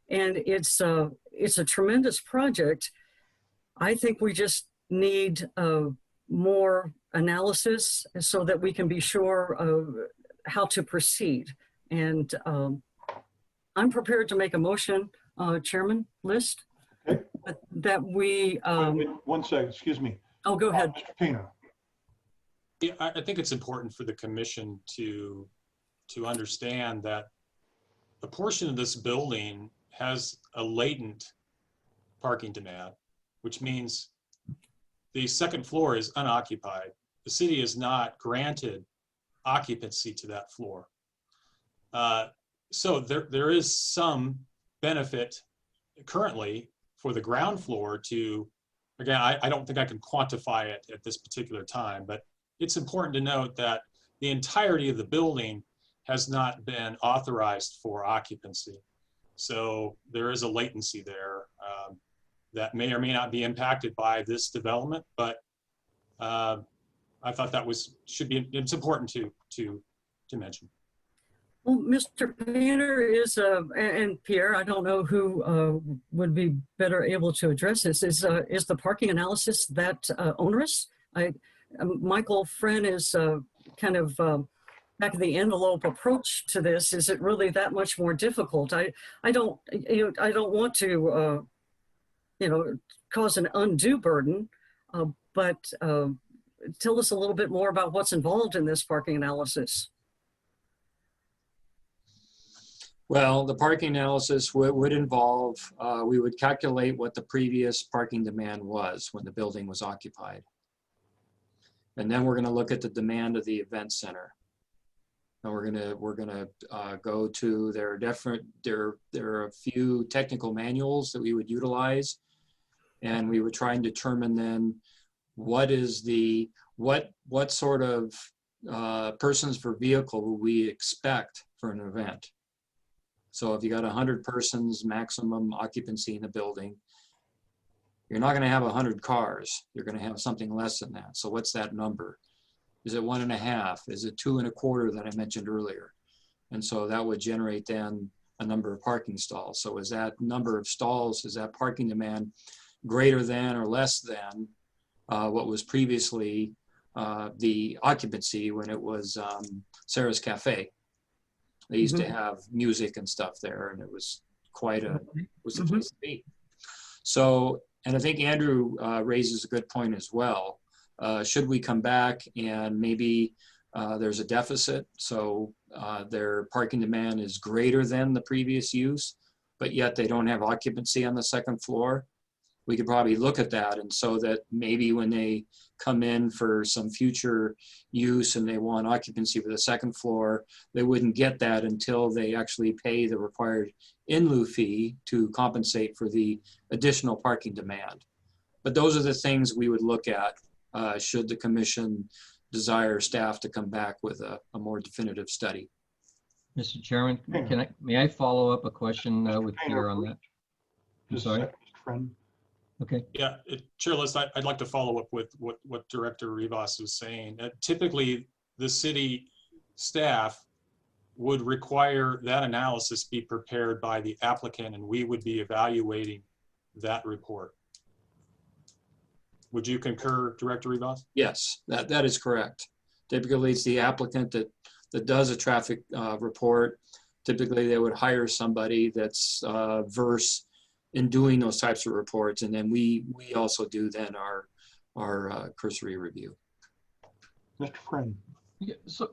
and it's a tremendous project. I think we just need more analysis so that we can be sure of how to proceed. And I'm prepared to make a motion, Chairman List, okay. that we. Wait, 1 second, excuse me. Oh, go ahead. Mr. Painter. Yeah, I think it's important for the commission to understand that a portion of this building has a latent parking demand, which means the second floor is unoccupied. The city has not granted occupancy to that floor. So there is some benefit currently for the ground floor to again, I don't think I can quantify it at this particular time, but it's important to note that the entirety of the building has not been authorized for occupancy. So there is a latency there that may or may not be impacted by this development, but I thought that it's important to mention. Well, Mr. Painter is, and Pierre, I don't know who would be better able to address this. Is the parking analysis that onerous? Michael Friend is kind of back of the envelope approach to this. Is it really that much more difficult? I don't want to cause an undue burden, but tell us a little bit more about what's involved in this parking analysis. Well, the parking analysis would involve, we would calculate what the previous parking demand was when the building was occupied. And then we're going to look at the demand of the event center. And we're gonna go to there are a few technical manuals that we would utilize, and we would try and determine then what sort of persons per vehicle will we expect for an event. So if you got 100 persons maximum occupancy in the building, you're not going to have 100 cars. You're going to have something less than that. So what's that number? Is it 1.5? Is it 2.25 that I mentioned earlier? And so that would generate then a number of parking stalls. So is that number of stalls, is that parking demand greater than or less than what was previously the occupancy when it was Sarah's Cafe? They used to have music and stuff there, and it was quite a place to be. So, and I think Andrew raises a good point as well. Should we come back and maybe there's a deficit, so their parking demand is greater than the previous use, but yet they don't have occupancy on the second floor? We could probably look at that, and so that maybe when they come in for some future use and they want occupancy for the second floor, they wouldn't get that until they actually pay the required in lieu fee to compensate for the additional parking demand. But those are the things we would look at should the commission desire staff to come back with a more definitive study. Mr. Chairman, may I follow up a question with Pierre on that? I'm sorry. Okay. Yeah, Chair List, I'd like to follow up with what Director Rivas was saying. Typically, the city staff would require that analysis be prepared by the applicant, and we would be evaluating that report. Would you concur, Director Rivas? Yes, that is correct. Typically, it's the applicant that does a traffic report. Typically, they would hire somebody that's versed in doing those types of reports, and then we also do then our cursory review. Mr. Friend. Yeah, so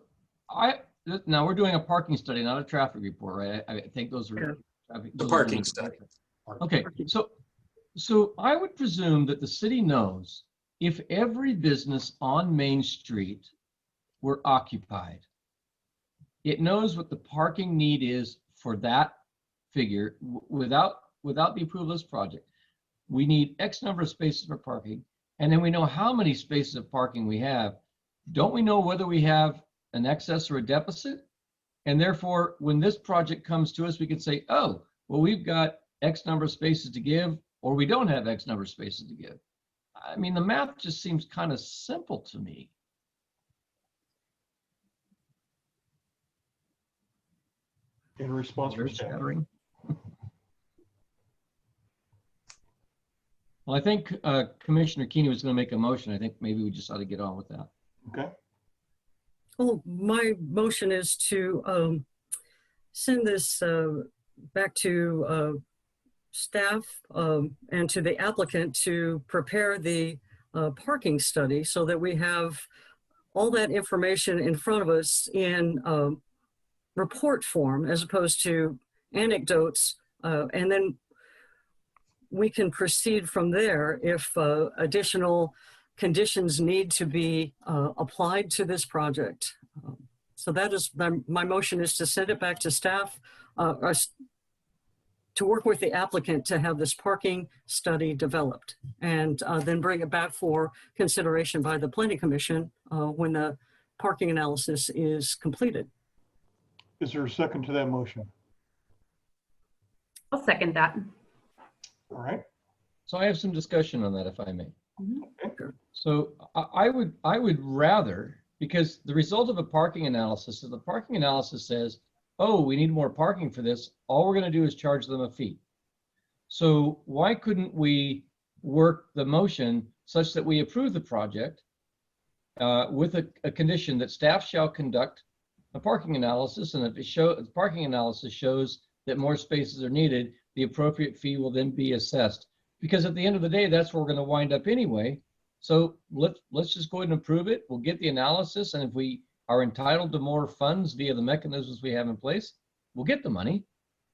now we're doing a parking study, not a traffic report, right? I think those are the parking study. Okay, so I would presume that the city knows if every business on Main Street were occupied, it knows what the parking need is for that figure without the approval of this project. We need X number of spaces for parking, and then we know how many spaces of parking we have. Don't we know whether we have an excess or a deficit? And therefore, when this project comes to us, we can say, oh, well, we've got X number of spaces to give, or we don't have X number of spaces to give. I mean, the math just seems kind of simple to me. In response for staff. Well, I think Commissioner Keeney was going to make a motion. I think maybe we just ought to get on with that. Okay. Well, my motion is to send this back to staff and to the applicant to prepare the parking study so that we have all that information in front of us in report form as opposed to anecdotes, and then we can proceed from there if additional conditions need to be applied to this project. So that is my motion, is to send it back to staff to work with the applicant to have this parking study developed and then bring it back for consideration by the Planning Commission when the parking analysis is completed. Is there a second to that motion? I'll second that. All right. So I have some discussion on that, if I may. Okay. So I would rather, because the result of a parking analysis, if the parking analysis says, oh, we need more parking for this, all we're going to do is charge them a fee. So why couldn't we work the motion such that we approve the project with a condition that staff shall conduct a parking analysis, and if the parking analysis shows that more spaces are needed, the appropriate fee will then be assessed. Because at the end of the day, that's where we're going to wind up anyway. So let's just go ahead and approve it. We'll get the analysis, and if we are entitled to more funds via the mechanisms we have in place, we'll get the money,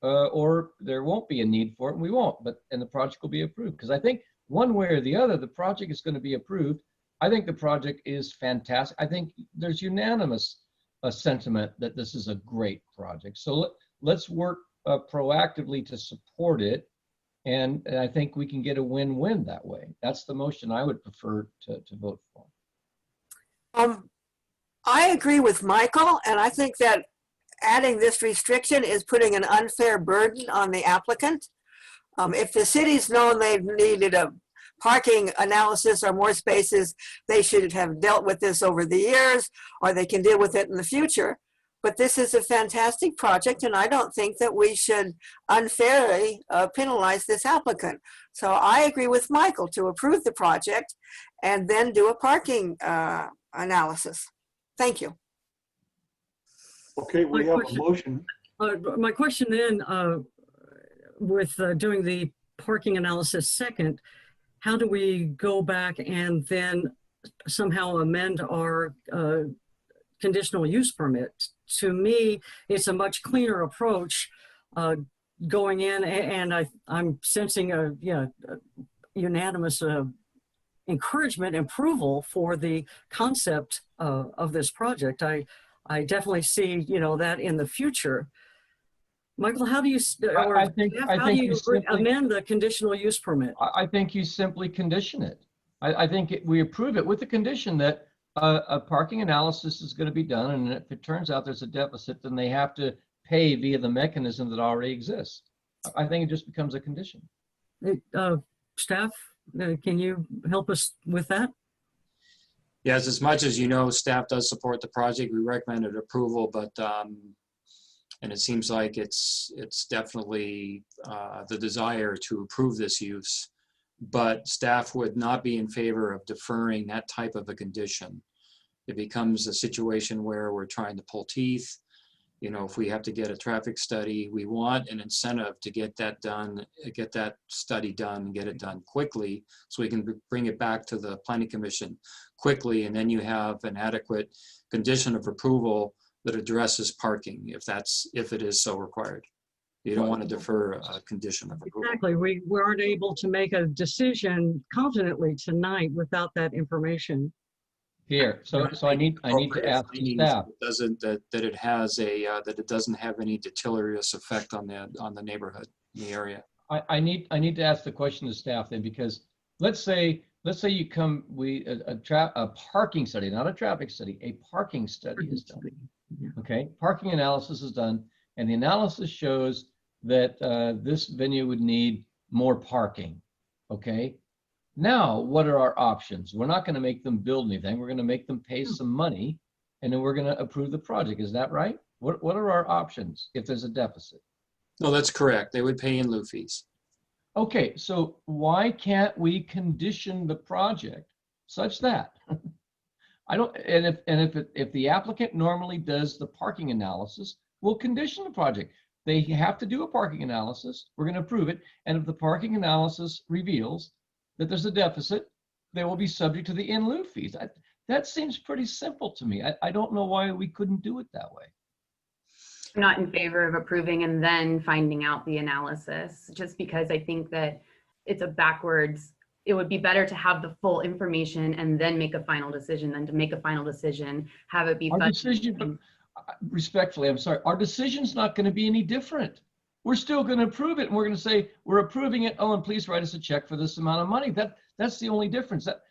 or there won't be a need for it, and we won't. And the project will be approved. Because I think one way or the other, the project is going to be approved. I think the project is fantastic. I think there's unanimous sentiment that this is a great project. So let's work proactively to support it. And I think we can get a win-win that way. That's the motion I would prefer to vote for. I agree with Michael, and I think that adding this restriction is putting an unfair burden on the applicant. If the city's known they've needed a parking analysis or more spaces, they should have dealt with this over the years, or they can deal with it in the future. But this is a fantastic project, and I don't think that we should unfairly penalize this applicant. So I agree with Michael to approve the project and then do a parking analysis. Thank you. Okay, we have a motion. My question then, with doing the parking analysis second, how do we go back and then somehow amend our conditional use permit? To me, it's a much cleaner approach going in, and I'm sensing a unanimous encouragement and approval for the concept of this project. I definitely see that in the future. Michael, how do you amend the conditional use permit? I think you simply condition it. I think we approve it with the condition that a parking analysis is going to be done, and if it turns out there's a deficit, then they have to pay via the mechanism that already exists. I think it just becomes a condition. Staff, can you help us with that? Yes, as much as you know, staff does support the project. We recommended approval, but and it seems like it's definitely the desire to approve this use. But staff would not be in favor of deferring that type of a condition. It becomes a situation where we're trying to pull teeth. If we have to get a traffic study, we want an incentive to get that done, get that study done, get it done quickly, so we can bring it back to the Planning Commission quickly, and then you have an adequate condition of approval that addresses parking, if it is so required. You don't want to defer a condition of approval. Exactly. We weren't able to make a decision confidently tonight without that information. Here, so I need to ask the staff. That it doesn't have any deleterious effect on the neighborhood, in the area. I need to ask the question to staff then, because let's say you come, a parking study, not a traffic study, a parking study is done. Okay, parking analysis is done, and the analysis shows that this venue would need more parking. Okay, now what are our options? We're not going to make them build anything. We're going to make them pay some money, and then we're going to approve the project. Is that right? What are our options if there's a deficit? No, that's correct. They would pay in lieu fees. Okay, so why can't we condition the project such that if the applicant normally does the parking analysis, we'll condition the project. They have to do a parking analysis. We're going to approve it. And if the parking analysis reveals that there's a deficit, they will be subject to the in lieu fees. That seems pretty simple to me. I don't know why we couldn't do it that way. I'm not in favor of approving and then finding out the analysis, just because I think that it's a backwards. It would be better to have the full information and then make a final decision than to make a final decision, have it be Our decision, respectfully, I'm sorry, our decision's not going to be any different. we're still going to approve it. And we're going to say, we're approving it. Oh, and please write us a check for this amount of money. That's the only difference. That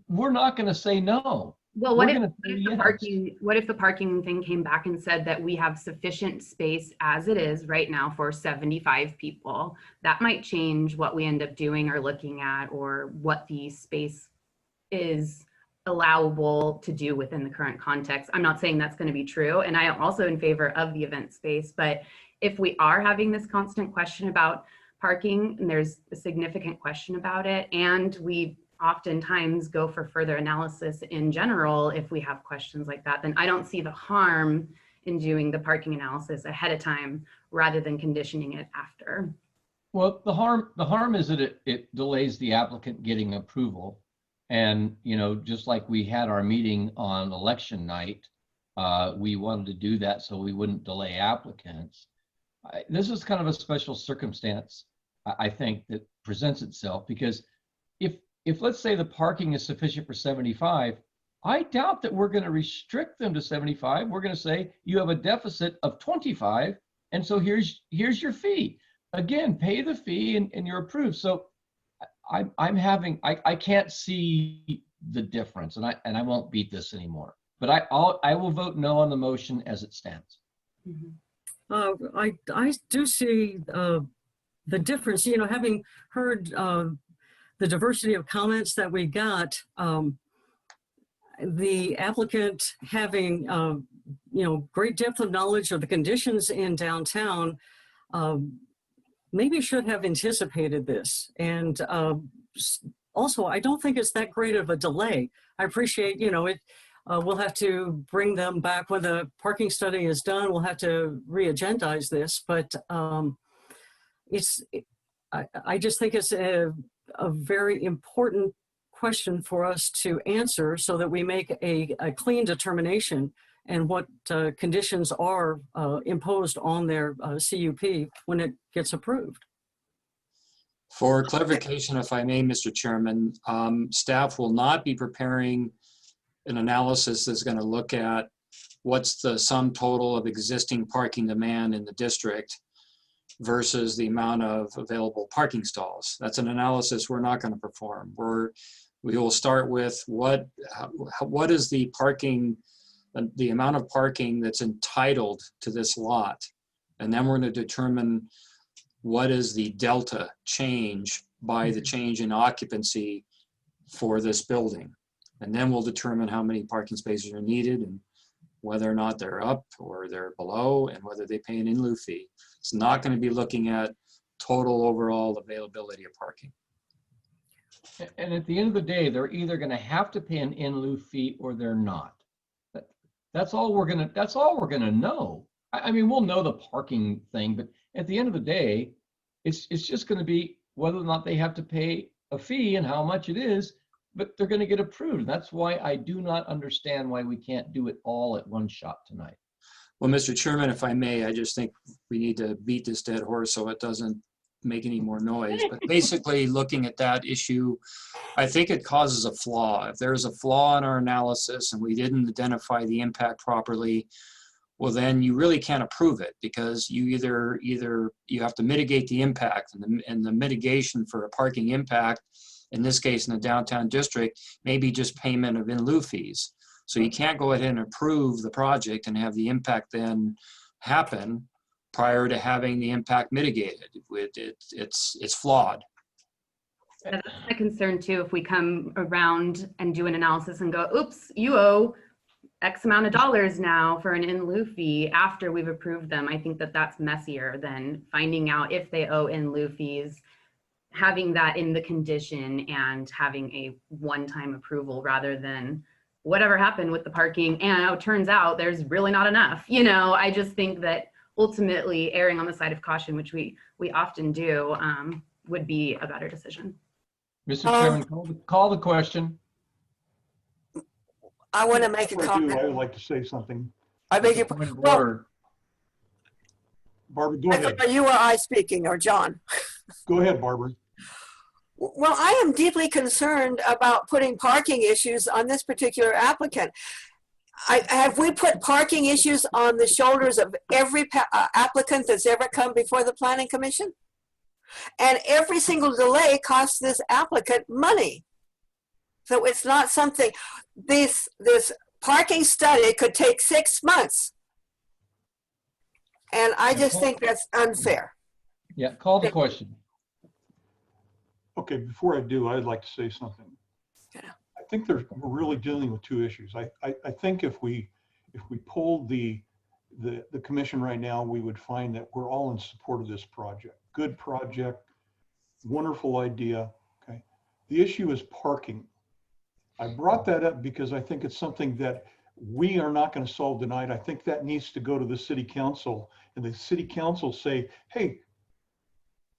we're not going to say no. Well, what if the parking thing came back and said that we have sufficient space as it is right now for 75 people? That might change what we end up doing or looking at, or what the space is allowable to do within the current context. I'm not saying that's going to be true, and I am also in favor of the event space, but if we are having this constant question about parking, and there's a significant question about it, and we oftentimes go for further analysis in general if we have questions like that, then I don't see the harm in doing the parking analysis ahead of time rather than conditioning it after. Well, the harm is that it delays the applicant getting approval. And, you know, just like we had our meeting on election night, we wanted to do that so we wouldn't delay applicants. This is kind of a special circumstance, I think, that presents itself, because if let's say the parking is sufficient for 75, I doubt that we're going to restrict them to 75. We're going to say you have a deficit of 25, and so here's your fee. Again, pay the fee and you're approved. So I can't see the difference, and I won't beat this anymore. But I will vote no on the motion as it stands. I do see the difference. You know, having heard the diversity of comments that we got, the applicant having you know, great depth of knowledge of the conditions in downtown, maybe should have anticipated this. And also, I don't think it's that great of a delay. I appreciate, you know, we'll have to bring them back when the parking study is done. We'll have to re-agendize this, but I just think it's a very important question for us to answer so that we make a clean determination and what conditions are imposed on their CUP when it gets approved. For clarification, if I may, Mr. Chairman, staff will not be preparing an analysis that's going to look at what's the sum total of existing parking demand in the district versus the amount of available parking stalls. That's an analysis we're not going to perform. We will start with what is the parking, the amount of parking that's entitled to this lot. And then we're going to determine what is the delta change by the change in occupancy for this building. And then we'll determine how many parking spaces are needed and whether or not they're up or they're below and whether they pay an in lieu fee. It's not going to be looking at total overall availability of parking. And at the end of the day, they're either going to have to pay an in lieu fee or they're not. That's all we're going to know. I mean, we'll know the parking thing, but at the end of the day, it's just going to be whether or not they have to pay a fee and how much it is, but they're going to get approved. That's why I do not understand why we can't do it all at one shot tonight. Well, Mr. Chairman, if I may, I just think we need to beat this dead horse so it doesn't make any more noise. But basically, looking at that issue, I think it causes a flaw. If there's a flaw in our analysis and we didn't identify the impact properly, well, then you really can't approve it, because you either you have to mitigate the impact, and the mitigation for a parking impact, in this case in the downtown district, maybe just payment of in lieu fees. So you can't go ahead and approve the project and have the impact then happen prior to having the impact mitigated. It's flawed. That's a concern too. If we come around and do an analysis and go, oops, you owe X amount of dollars now for an in lieu fee after we've approved them, I think that that's messier than finding out if they owe in lieu fees, having that in the condition and having a one-time approval rather than whatever happened with the parking. And it turns out there's really not enough. You know, I just think that ultimately erring on the side of caution, which we often do, would be a better decision. Mr. Chairman, call the question. I want to make a comment. I would like to say something. I beg your pardon. Well, Barbara, go ahead. Are you or I speaking, or John? Go ahead, Barbara. Well, I am deeply concerned about putting parking issues on this particular applicant. have we put parking issues on the shoulders of every applicant that's ever come before the Planning Commission? And every single delay costs this applicant money. So it's not something, this parking study could take 6 months. And I just think that's unfair. Yeah, call the question. Okay, before I do, I'd like to say something. I think we're really dealing with two issues. I think if we polled the commission right now, we would find that we're all in support of this project. Good project, wonderful idea. Okay, the issue is parking. I brought that up because I think it's something that we are not going to solve tonight. I think that needs to go to the city council, and the city council say, hey,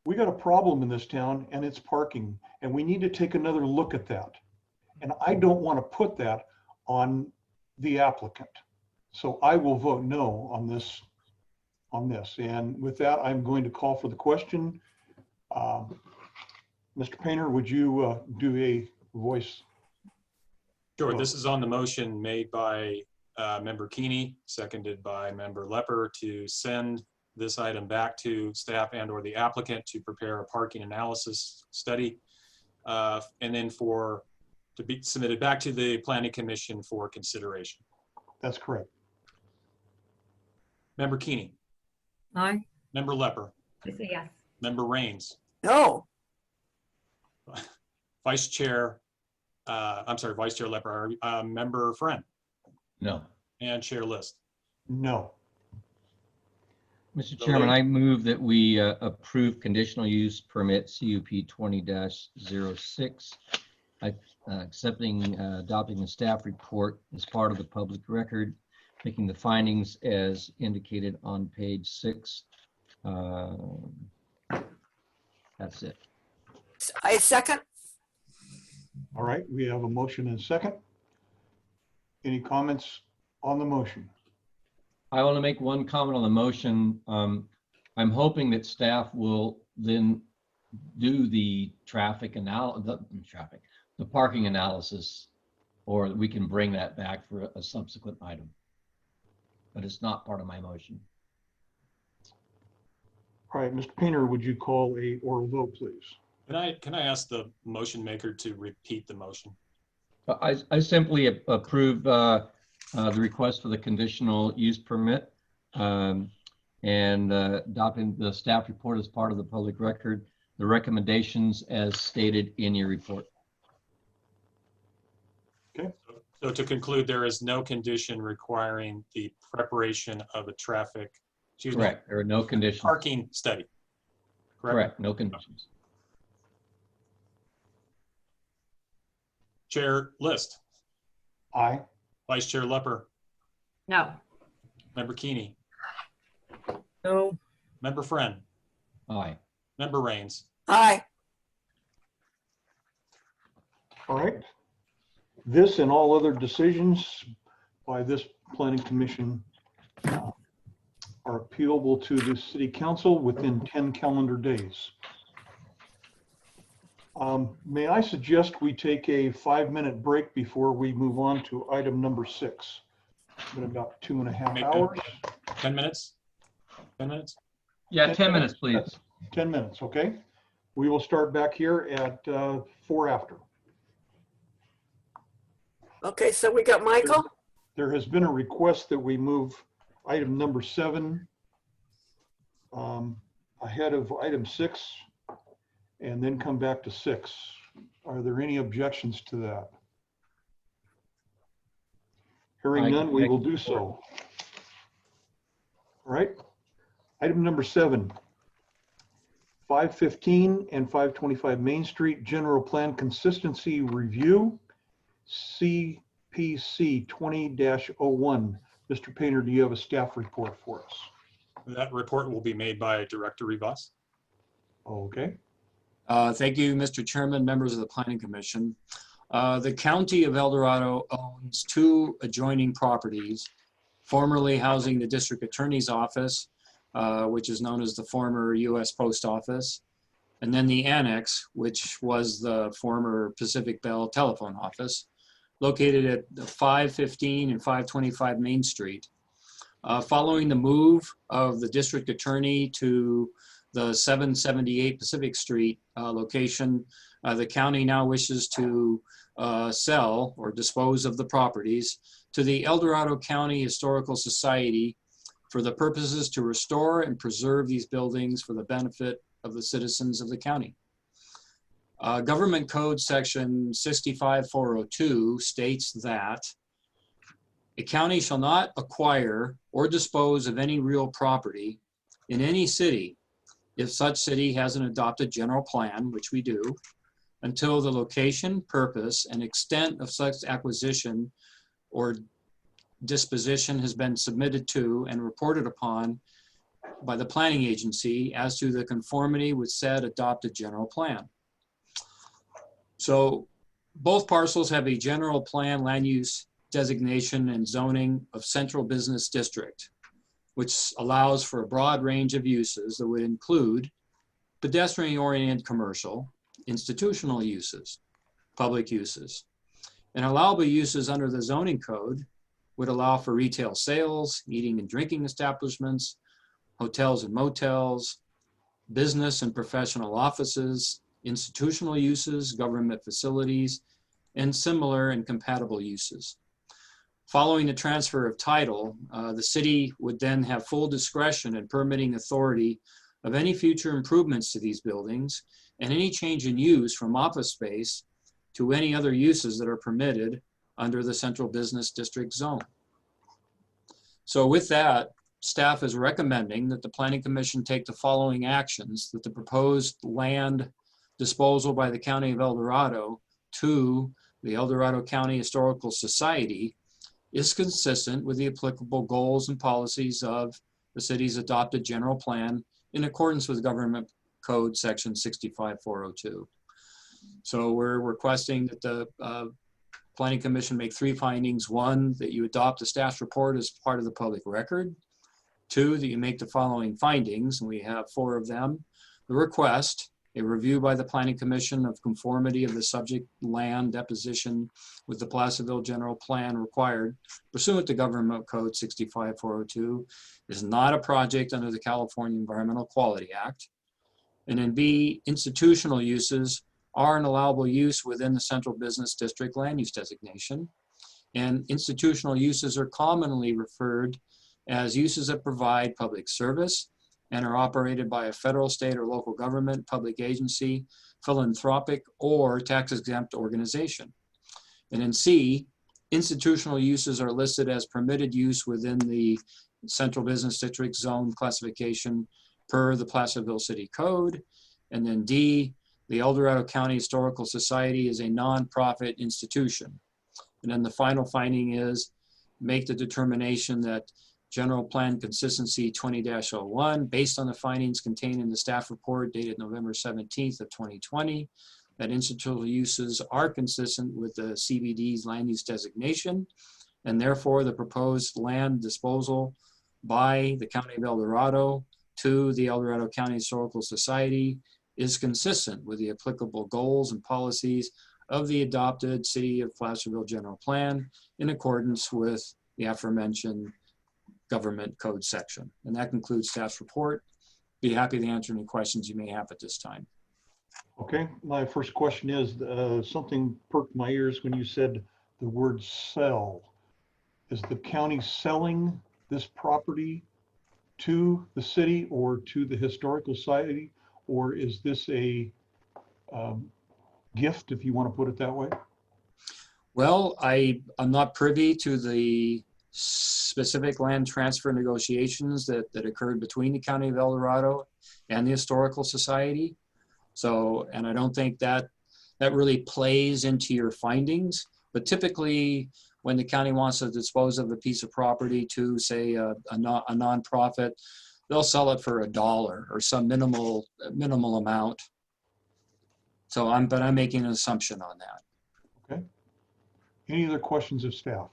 we got a problem in this town and it's parking, and we need to take another look at that. And I don't want to put that on the applicant. So I will vote no on this. And with that, I'm going to call for the question. Mr. Painter, would you do a voice? Sure. This is on the motion made by Member Keeney, seconded by Member Lepper, to send this item back to staff and or the applicant to prepare a parking analysis study, and then to be submitted back to the Planning Commission for consideration. That's correct. Member Keeney. Aye. Member Lepper. I say yes. Member Raines. No. Vice Chair Lepper. Member Friend. No. And Chair List. No. Mr. Chairman, I move that we approve conditional use permit CUP 20-06, adopting the staff report as part of the public record, making the findings as indicated on page 6. That's it. I second. All right, we have a motion and a second. Any comments on the motion? I want to make one comment on the motion. I'm hoping that staff will then do the the parking analysis, or we can bring that back for a subsequent item. But it's not part of my motion. All right, Mr. Painter, would you call a oral vote, please? Can I ask the motion maker to repeat the motion? I simply approve the request for the conditional use permit and adopting the staff report as part of the public record, the recommendations as stated in your report. Okay. So to conclude, there is no condition requiring the preparation of a Correct. There are no conditions. Parking study. Correct. No conditions. Chair List. Aye. Vice Chair Lepper. No. Member Keeney. No. Member Friend. Aye. Member Raines. Aye. All right. This and all other decisions by this Planning Commission are appealable to the City Council within 10 calendar days. May I suggest we take a 5-minute break before we move on to item number 6? It's been about 2.5 hours. 10 minutes? 10 minutes? Yeah, 10 minutes, please. 10 minutes, okay. We will start back here at 4 after. Okay, so we got Michael. There has been a request that we move item number 7 ahead of item 6 and then come back to 6. Are there any objections to that? Hearing none, we will do so. All right. Item number 7, 515 and 525 Main Street General Plan Consistency Review, CPC 20-01. Mr. Painter, do you have a staff report for us? That report will be made by Director Rivas. Okay. Thank you, Mr. Chairman, members of the Planning Commission. The County of El Dorado owns 2 adjoining properties, formerly housing the District Attorney's Office, which is known as the former U.S. Post Office, and then the annex, which was the former Pacific Bell Telephone Office. located at 515 and 525 Main Street. Following the move of the district attorney to the 778 Pacific Street location, the county now wishes to sell or dispose of the properties to the El Dorado County Historical Society for the purposes to restore and preserve these buildings for the benefit of the citizens of the county. Government Code Section 65402 states that a county shall not acquire or dispose of any real property in any city if such city has an adopted general plan, which we do, until the location, purpose, and extent of such acquisition or disposition has been submitted to and reported upon by the planning agency as to the conformity with said adopted general plan. So both parcels have a general plan land use designation and zoning of central business district, which allows for a broad range of uses that would include pedestrian-oriented commercial, institutional uses, public uses, and allowable uses under the zoning code would allow for retail sales, eating and drinking establishments, hotels and motels, business and professional offices, institutional uses, government facilities, and similar and compatible uses. Following the transfer of title, the city would then have full discretion and permitting authority of any future improvements to these buildings and any change in use from office space to any other uses that are permitted under the central business district zone. So with that, staff is recommending that the Planning Commission take the following actions: that the proposed land disposal by the County of El Dorado to the El Dorado County Historical Society is consistent with the applicable goals and policies of the city's adopted general plan in accordance with Government Code Section 65402. So we're requesting that the Planning Commission make 3 findings. 1, that you adopt the staff's report as part of the public record. 2, that you make the following findings, and we have 4 of them. The request: a review by the Planning Commission of conformity of the subject land deposition with the Placerville General Plan required pursuant to Government Code 65402 is not a project under the California Environmental Quality Act. And then B, institutional uses are an allowable use within the Central Business District land use designation. And institutional uses are commonly referred as uses that provide public service and are operated by a federal, state, or local government, public agency, philanthropic, or tax-exempt organization. And in C, institutional uses are listed as permitted use within the Central Business District Zone classification per the Placerville City Code. And then D, the El Dorado County Historical Society is a nonprofit institution. And then the final finding is make the determination that General Plan Consistency 20-01, based on the findings contained in the staff report dated November 17th of 2020, that institutional uses are consistent with the CBD's land use designation, and therefore the proposed land disposal by the County of El Dorado to the El Dorado County Historical Society is consistent with the applicable goals and policies of the adopted City of Placerville General Plan in accordance with the aforementioned Government Code section. And that concludes staff's report. Be happy to answer any questions you may have at this time. Okay, my first question is, something perked my ears when you said the word sell. Is the county selling this property to the city or to the Historical Society, or is this a gift, if you want to put it that way? Well, I'm not privy to the specific land transfer negotiations that occurred between the County of El Dorado and the Historical Society. So, and I don't think that really plays into your findings, but typically when the county wants to dispose of a piece of property to, say, a nonprofit, they'll sell it for $1 or some minimal amount. So I'm making an assumption on that. Okay. Any other questions of staff?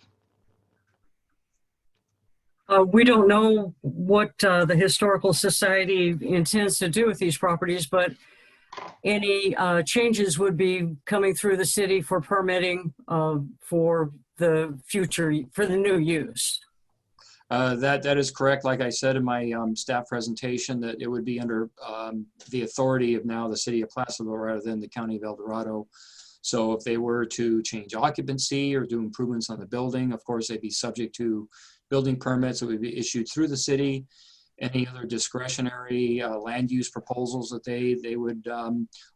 We don't know what the Historical Society intends to do with these properties, but any changes would be coming through the city for permitting for the future, for the new use. That is correct. Like I said in my staff presentation, that it would be under the authority of now the city of Placerville rather than the county of El Dorado. So if they were to change occupancy or do improvements on the building, of course, they'd be subject to building permits that would be issued through the city. Any other discretionary land use proposals that they would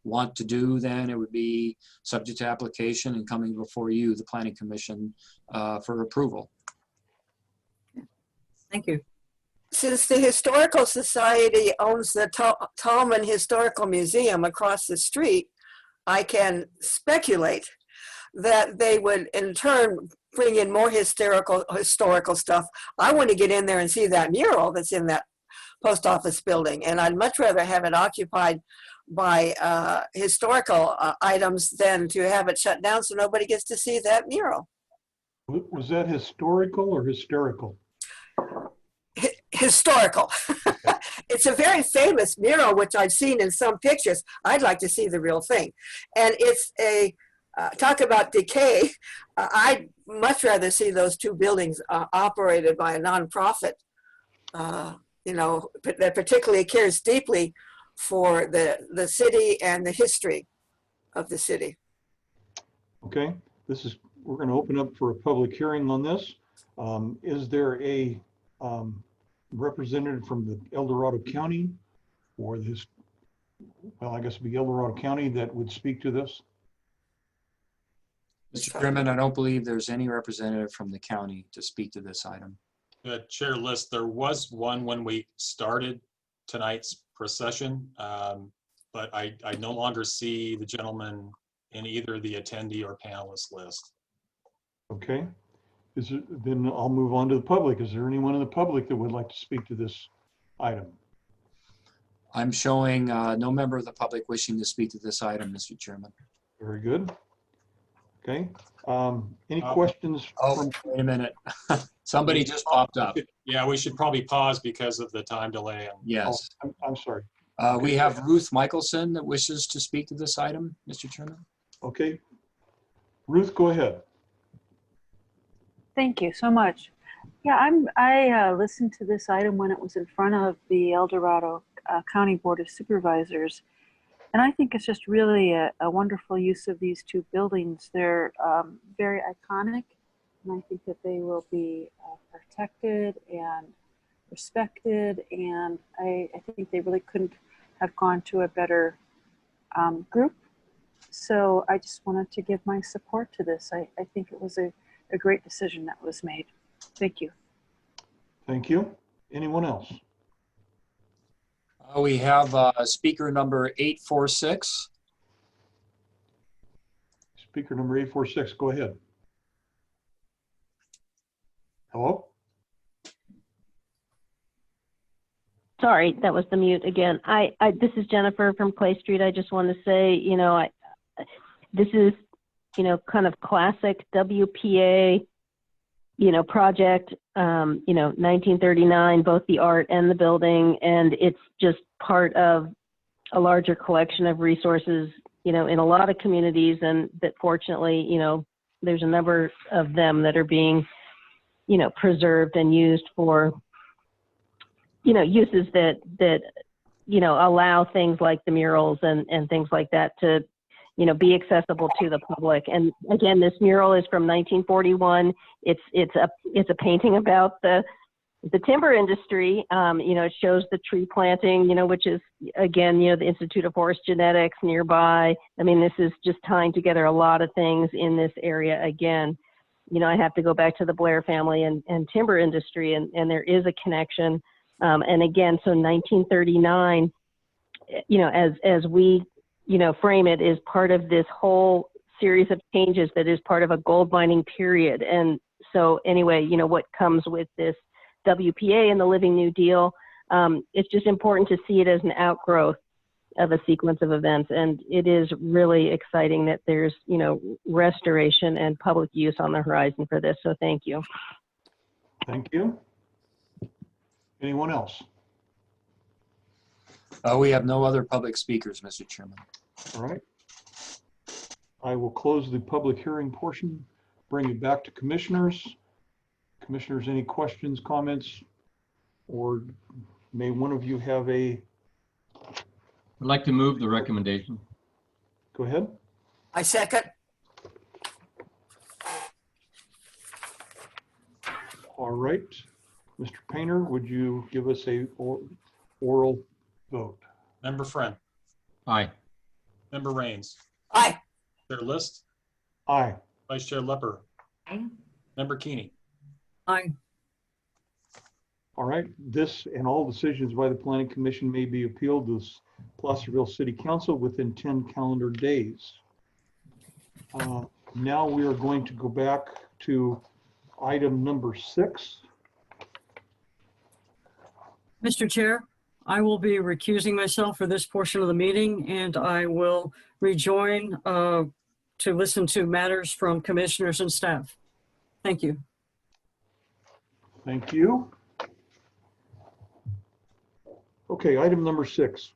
want to do, then it would be subject to application and coming before you, the Planning Commission, for approval. Thank you. Since the Historical Society owns the Tallman Historical Museum across the street, I can speculate that they would in turn bring in more historical stuff. I want to get in there and see that mural that's in that post office building, and I'd much rather have it occupied by historical items than to have it shut down so nobody gets to see that mural. Was that historical or hysterical? Historical. It's a very famous mural, which I've seen in some pictures. I'd like to see the real thing. And it's a, talk about decay, I'd much rather see those two buildings operated by a nonprofit, you know, that particularly cares deeply for the city and the history of the city. Okay, we're going to open up for a public hearing on this. Is there a representative from the El Dorado County or this, well, I guess it'd be El Dorado County that would speak to this? Mr. Chairman, I don't believe there's any representative from the county to speak to this item. Chair List, there was one when we started tonight's procession, but I no longer see the gentleman in either the attendee or panelist list. Okay. Then I'll move on to the public. Is there anyone in the public that would like to speak to this item? I'm showing no member of the public wishing to speak to this item, Mr. Chairman. Very good. Okay. Any questions? Wait a minute. Somebody just popped up. Yeah, we should probably pause because of the time delay. Yes. Oh, I'm sorry. We have Ruth Michelson that wishes to speak to this item, Mr. Chairman. Okay. Ruth, go ahead. Thank you so much. Yeah, I listened to this item when it was in front of the El Dorado County Board of Supervisors, and I think it's just really a wonderful use of these two buildings. They're very iconic, and I think that they will be protected and respected, and I think they really couldn't have gone to a better group. So I just wanted to give my support to this. I think it was a great decision that was made. Thank you. Thank you. Anyone else? We have speaker number 846. Speaker number 846, go ahead. Hello? Sorry, that was the mute again. This is Jennifer from Clay Street. I just want to say, you know, this is, you know, kind of classic WPA, you know, project, you know, 1939, both the art and the building, and it's just part of a larger collection of resources, you know, in a lot of communities, and that fortunately, you know, there's a number of them that are being, you know, preserved and used for, you know, uses that, you know, allow things like the murals and things like that to, you know, be accessible to the public. And again, this mural is from 1941. It's a painting about the timber industry. You know, it shows the tree planting, you know, which is, again, you know, the Institute of Forest Genetics nearby. I mean, this is just tying together a lot of things in this area. Again, you know, I have to go back to the Blair family and timber industry, and there is a connection. And again, so 1939, you know, as we, you know, frame it, is part of this whole series of changes that is part of a gold mining period. And so anyway, you know, what comes with this WPA and the Living New Deal, it's just important to see it as an outgrowth of a sequence of events. And it is really exciting that there's, you know, restoration and public use on the horizon for this. So thank you. Thank you. Anyone else? We have no other public speakers, Mr. Chairman. All right. I will close the public hearing portion, bring it back to commissioners. Commissioners, any questions, comments, or may one of you have a? I'd like to move the recommendation. Go ahead. I second. All right. Mr. Painter, would you give us a oral vote? Member Friend. Aye. Member Rains. Aye. Chair List. Aye. Vice Chair Lepper. Aye. Member Keeney. Aye. All right. This and all decisions by the Planning Commission may be appealed to the Placerville City Council within 10 calendar days. Now we are going to go back to item number 6. Mr. Chair, I will be recusing myself for this portion of the meeting, and I will rejoin to listen to matters from commissioners and staff. Thank you. Thank you. Okay, item number 6.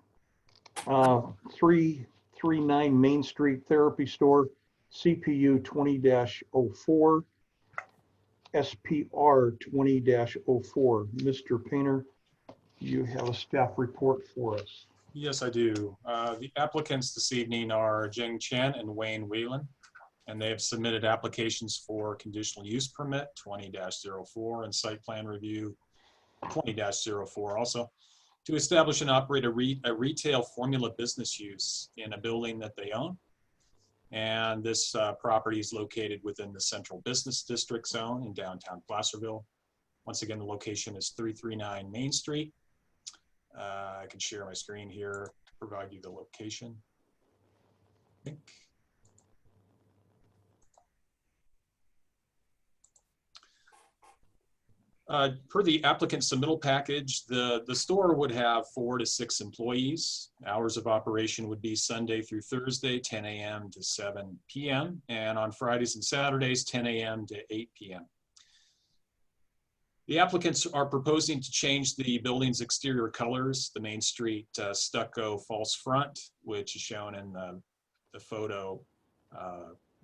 339 Main Street Therapy Store, CPU 20-04, SPR 20-04. Mr. Painter, you have a staff report for us. Yes, I do. The applicants this evening are Jing Chen and Wayne Whelan, and they have submitted applications for conditional use permit 20-04 and site plan review 20-04 also to establish and operate a retail formula business use in a building that they own. And this property is located within the Central Business District zone in downtown Placerville. Once again, the location is 339 Main Street. I can share my screen here to provide you the location. I think. Per the applicant submittal package, the store would have 4 to 6 employees. Hours of operation would be Sunday through Thursday, 10 a.m. to 7 p.m. and on Fridays and Saturdays, 10 a.m. to 8 p.m. The applicants are proposing to change the building's exterior colors, the Main Street stucco false front, which is shown in the photo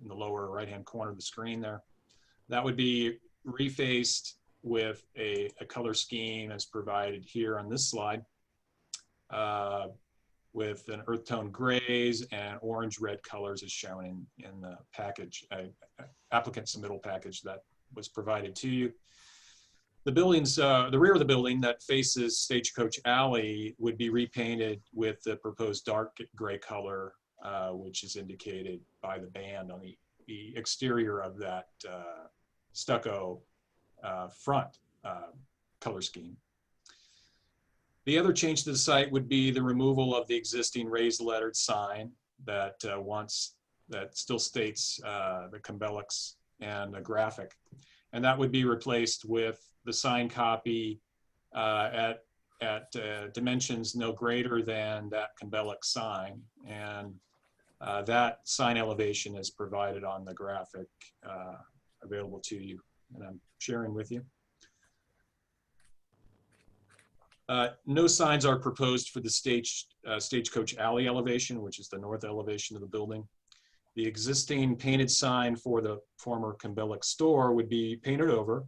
in the lower right-hand corner of the screen there. That would be refaced with a color scheme as provided here on this slide with an earth tone grays and orange-red colors as shown in the package, applicant submittal package that was provided to you. The building's, the rear of the building that faces Stagecoach Alley would be repainted with the proposed dark gray color, which is indicated by the band on the exterior of that stucco front color scheme. The other change to the site would be the removal of the existing raised lettered sign that that still states the Conditional and the graphic. And that would be replaced with the sign copy at dimensions no greater than that Conditional sign. And that sign elevation is provided on the graphic available to you, and I'm sharing with you. No signs are proposed for the Stagecoach Alley elevation, which is the north elevation of the building. The existing painted sign for the former Conditional store would be painted over,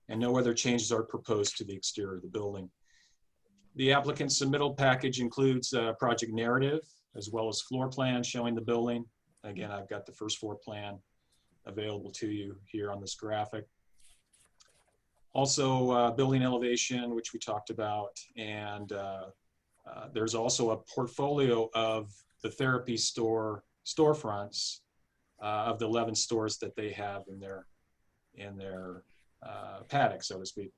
and no other changes are proposed to the exterior of the building. The applicant's submittal package includes a project narrative as well as floor plans showing the building. Again, I've got the first floor plan available to you here on this graphic. Also, building elevation, which we talked about, and there's also a portfolio of the therapy store storefronts of the 11 stores that they have in their paddock, so to speak.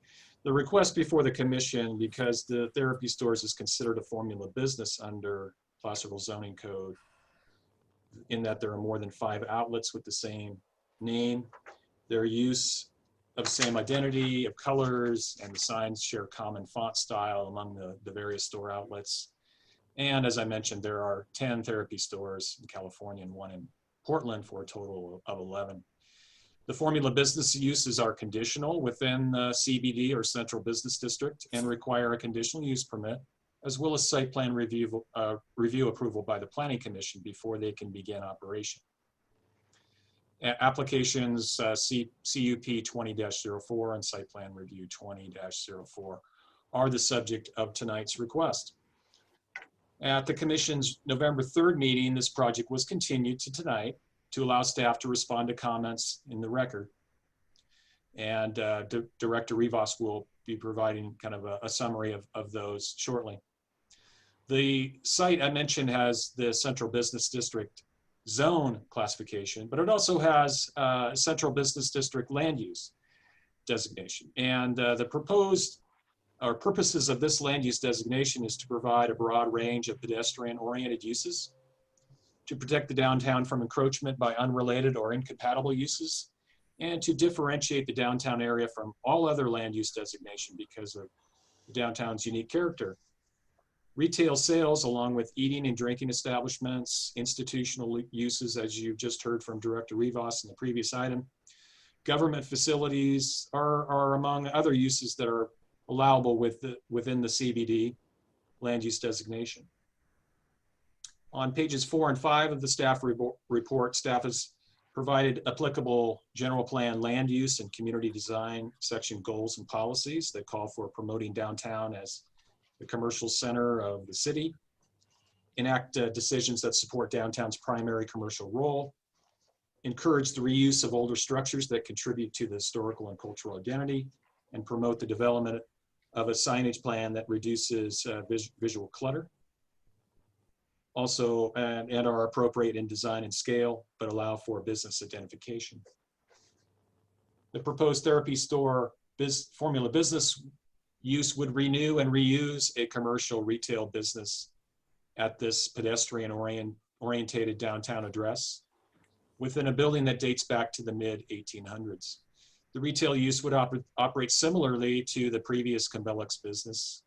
The request before the commission, because the therapy stores is considered a formula business under Placerville zoning code, in that there are more than 5 outlets with the same name, their use of same identity of colors, and the signs share common font style among the various store outlets. And as I mentioned, there are 10 therapy stores in California and 1 in Portland for a total of 11. The formula business uses are conditional within the CBD or Central Business District and require a conditional use permit as well as site plan review approval by the Planning Commission before they can begin operation. Applications CUP 20-04 and site plan review 20-04 are the subject of tonight's request. At the Commission's November 3rd meeting, this project was continued to tonight to allow staff to respond to comments in the record. And Director Rivas will be providing kind of a summary of those shortly. The site I mentioned has the Central Business District zone classification, but it also has Central Business District land use designation. And the proposed or purposes of this land use designation is to provide a broad range of pedestrian-oriented uses, to protect the downtown from encroachment by unrelated or incompatible uses, and to differentiate the downtown area from all other land use designation because of the downtown's unique character. Retail sales, along with eating and drinking establishments, institutional uses, as you just heard from Director Rivas in the previous item, government facilities are among other uses that are allowable within the CBD land use designation. On pages 4 and 5 of the staff report, staff has provided applicable general plan land use and community design section goals and policies that call for promoting downtown as the commercial center of the city, enact decisions that support downtown's primary commercial role, encourage the reuse of older structures that contribute to the historical and cultural identity, and promote the development of a signage plan that reduces visual clutter. Also, and are appropriate in design and scale, but allow for business identification. The proposed therapy store formula business use would renew and reuse a commercial retail business at this pedestrian orientated downtown address within a building that dates back to the mid-1800s. The retail use would operate similarly to the previous Conbellix business,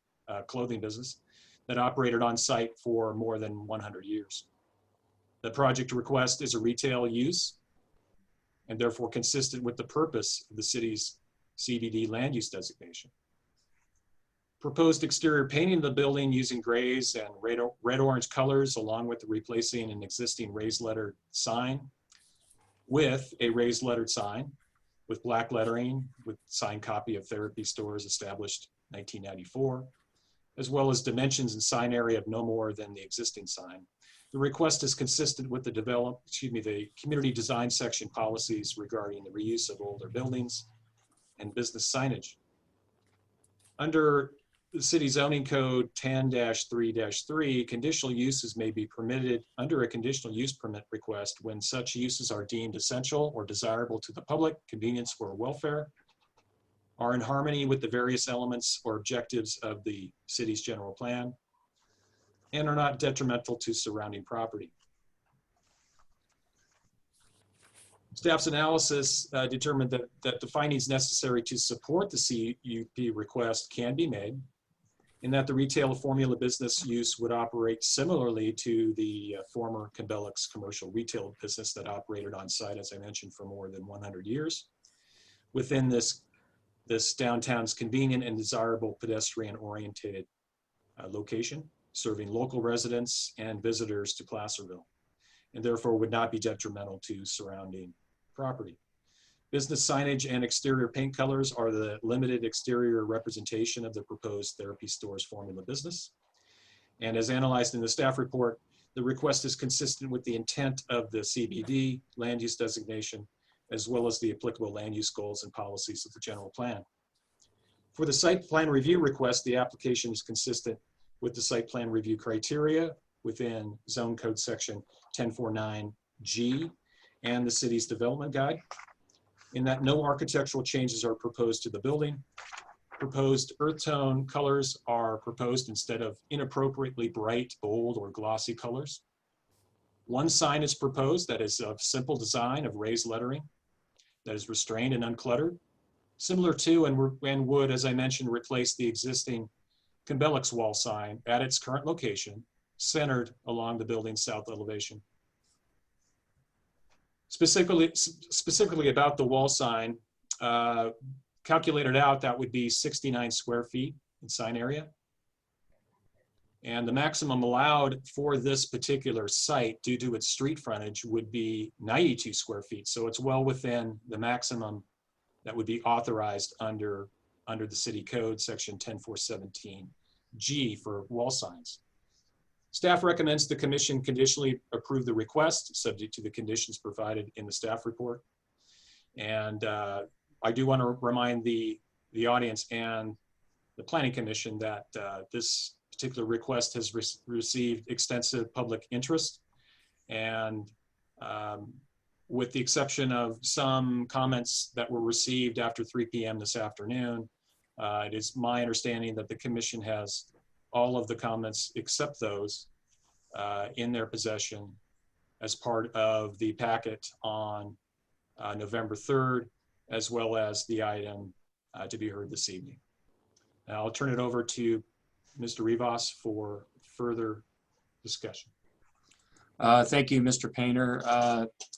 clothing business, that operated on site for more than 100 years. The project request is a retail use and therefore consistent with the purpose of the city's CBD land use designation. Proposed exterior painting of the building using grays and red-orange colors, along with replacing an existing raised lettered sign with a raised lettered sign with black lettering with signed copy of therapy stores established 1994, as well as dimensions and sign area of no more than the existing sign. The request is consistent with the community design section policies regarding the reuse of older buildings and business signage. Under the city zoning code 10-3-3, conditional uses may be permitted under a conditional use permit request when such uses are deemed essential or desirable to the public, convenience, or welfare, are in harmony with the various elements or objectives of the city's general plan, and are not detrimental to surrounding property. Staff's analysis determined that the findings necessary to support the CUP request can be made, and that the retail formula business use would operate similarly to the former Conbellix commercial retail business that operated on site, as I mentioned, for more than 100 years, within this downtown's convenient and desirable pedestrian-oriented location, serving local residents and visitors to Placerville, and therefore would not be detrimental to surrounding property. Business signage and exterior paint colors are the limited exterior representation of the proposed therapy store's formula business. And as analyzed in the staff report, the request is consistent with the intent of the CBD land use designation, as well as the applicable land use goals and policies of the general plan. For the site plan review request, the application is consistent with the site plan review criteria within zone code section 1049G and the city's development guide, in that no architectural changes are proposed to the building. Proposed earth tone colors are proposed instead of inappropriately bright, bold, or glossy colors. One sign is proposed that is of simple design of raised lettering that is restrained and uncluttered, similar to and would, as I mentioned, replace the existing Conbellix wall sign at its current location, centered along the building's south elevation. Specifically about the wall sign, calculated out, that would be 69 square feet in sign area. And the maximum allowed for this particular site due to its street frontage would be 92 square feet. So it's well within the maximum that would be authorized under the city code, section 10417G for wall signs. Staff recommends the commission conditionally approve the request subject to the conditions provided in the staff report. And I do want to remind the audience and the Planning Commission that this particular request has received extensive public interest, and with the exception of some comments that were received after 3 p.m. this afternoon, it is my understanding that the commission has all of the comments except those in their possession as part of the packet on November 3rd, as well as the item to be heard this evening. Now I'll turn it over to Mr. Rivas for further discussion. Thank you, Mr. Painter.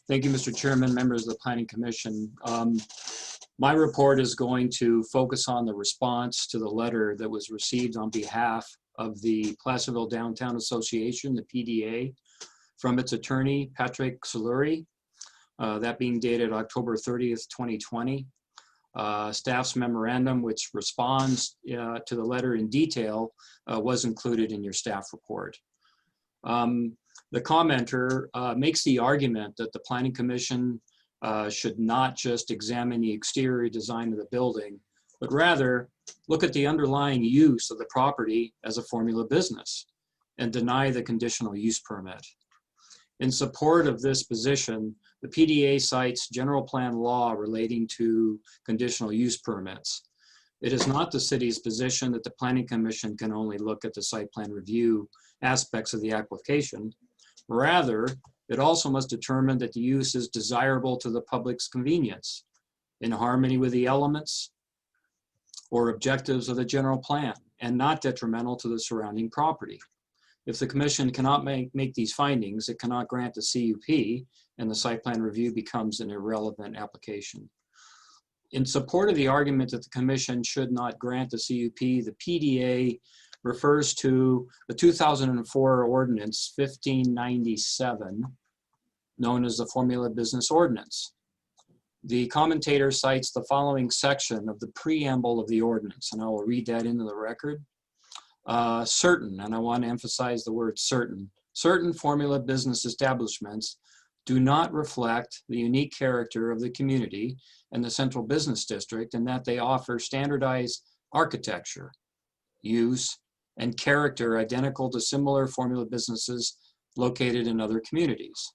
Thank you, Mr. Chairman, members of the Planning Commission. My report is going to focus on the response to the letter that was received on behalf of the Placerville Downtown Association, the PDA, from its attorney, Patrick Soluri, that being dated October 30th, 2020. Staff's memorandum, which responds to the letter in detail, was included in your staff report. The commenter makes the argument that the Planning Commission should not just examine the exterior design of the building, but rather look at the underlying use of the property as a formula business and deny the conditional use permit. In support of this position, the PDA cites general plan law relating to conditional use permits. It is not the city's position that the Planning Commission can only look at the site plan review aspects of the application. Rather, it also must determine that the use is desirable to the public's convenience, in harmony with the elements or objectives of the general plan, and not detrimental to the surrounding property. If the commission cannot make these findings, it cannot grant the CUP, and the site plan review becomes an irrelevant application. In support of the argument that the commission should not grant the CUP, the PDA refers to the 2004 ordinance 1597, known as the Formula Business Ordinance. The commentator cites the following section of the preamble of the ordinance, and I will read that into the record. Certain, and I want to emphasize the word certain, certain formula business establishments do not reflect the unique character of the community and the central business district, in that they offer standardized architecture, use, and character identical to similar formula businesses located in other communities.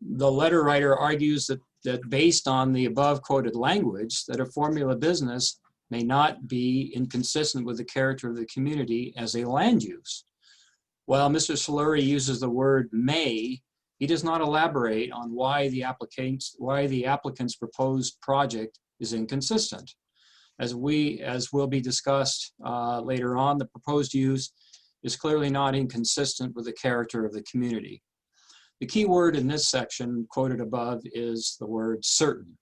The letter writer argues that based on the above quoted language, that a formula business may not be inconsistent with the character of the community as a land use. While Mr. Soluri uses the word may, he does not elaborate on why the applicant's proposed project is inconsistent. As will be discussed later on, the proposed use is clearly not inconsistent with the character of the community. The key word in this section quoted above is the word certain.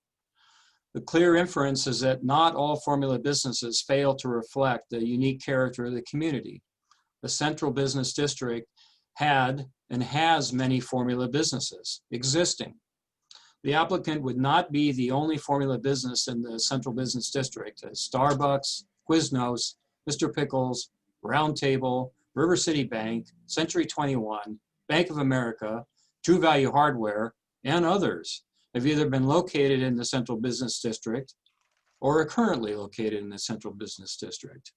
The clear inference is that not all formula businesses fail to reflect the unique character of the community. The central business district had and has many formula businesses existing. The applicant would not be the only formula business in the central business district, as Starbucks, Quiznos, Mr. Pickles, Round Table, River City Bank, Century 21, Bank of America, True Value Hardware, and others have either been located in the central business district or are currently located in the central business district.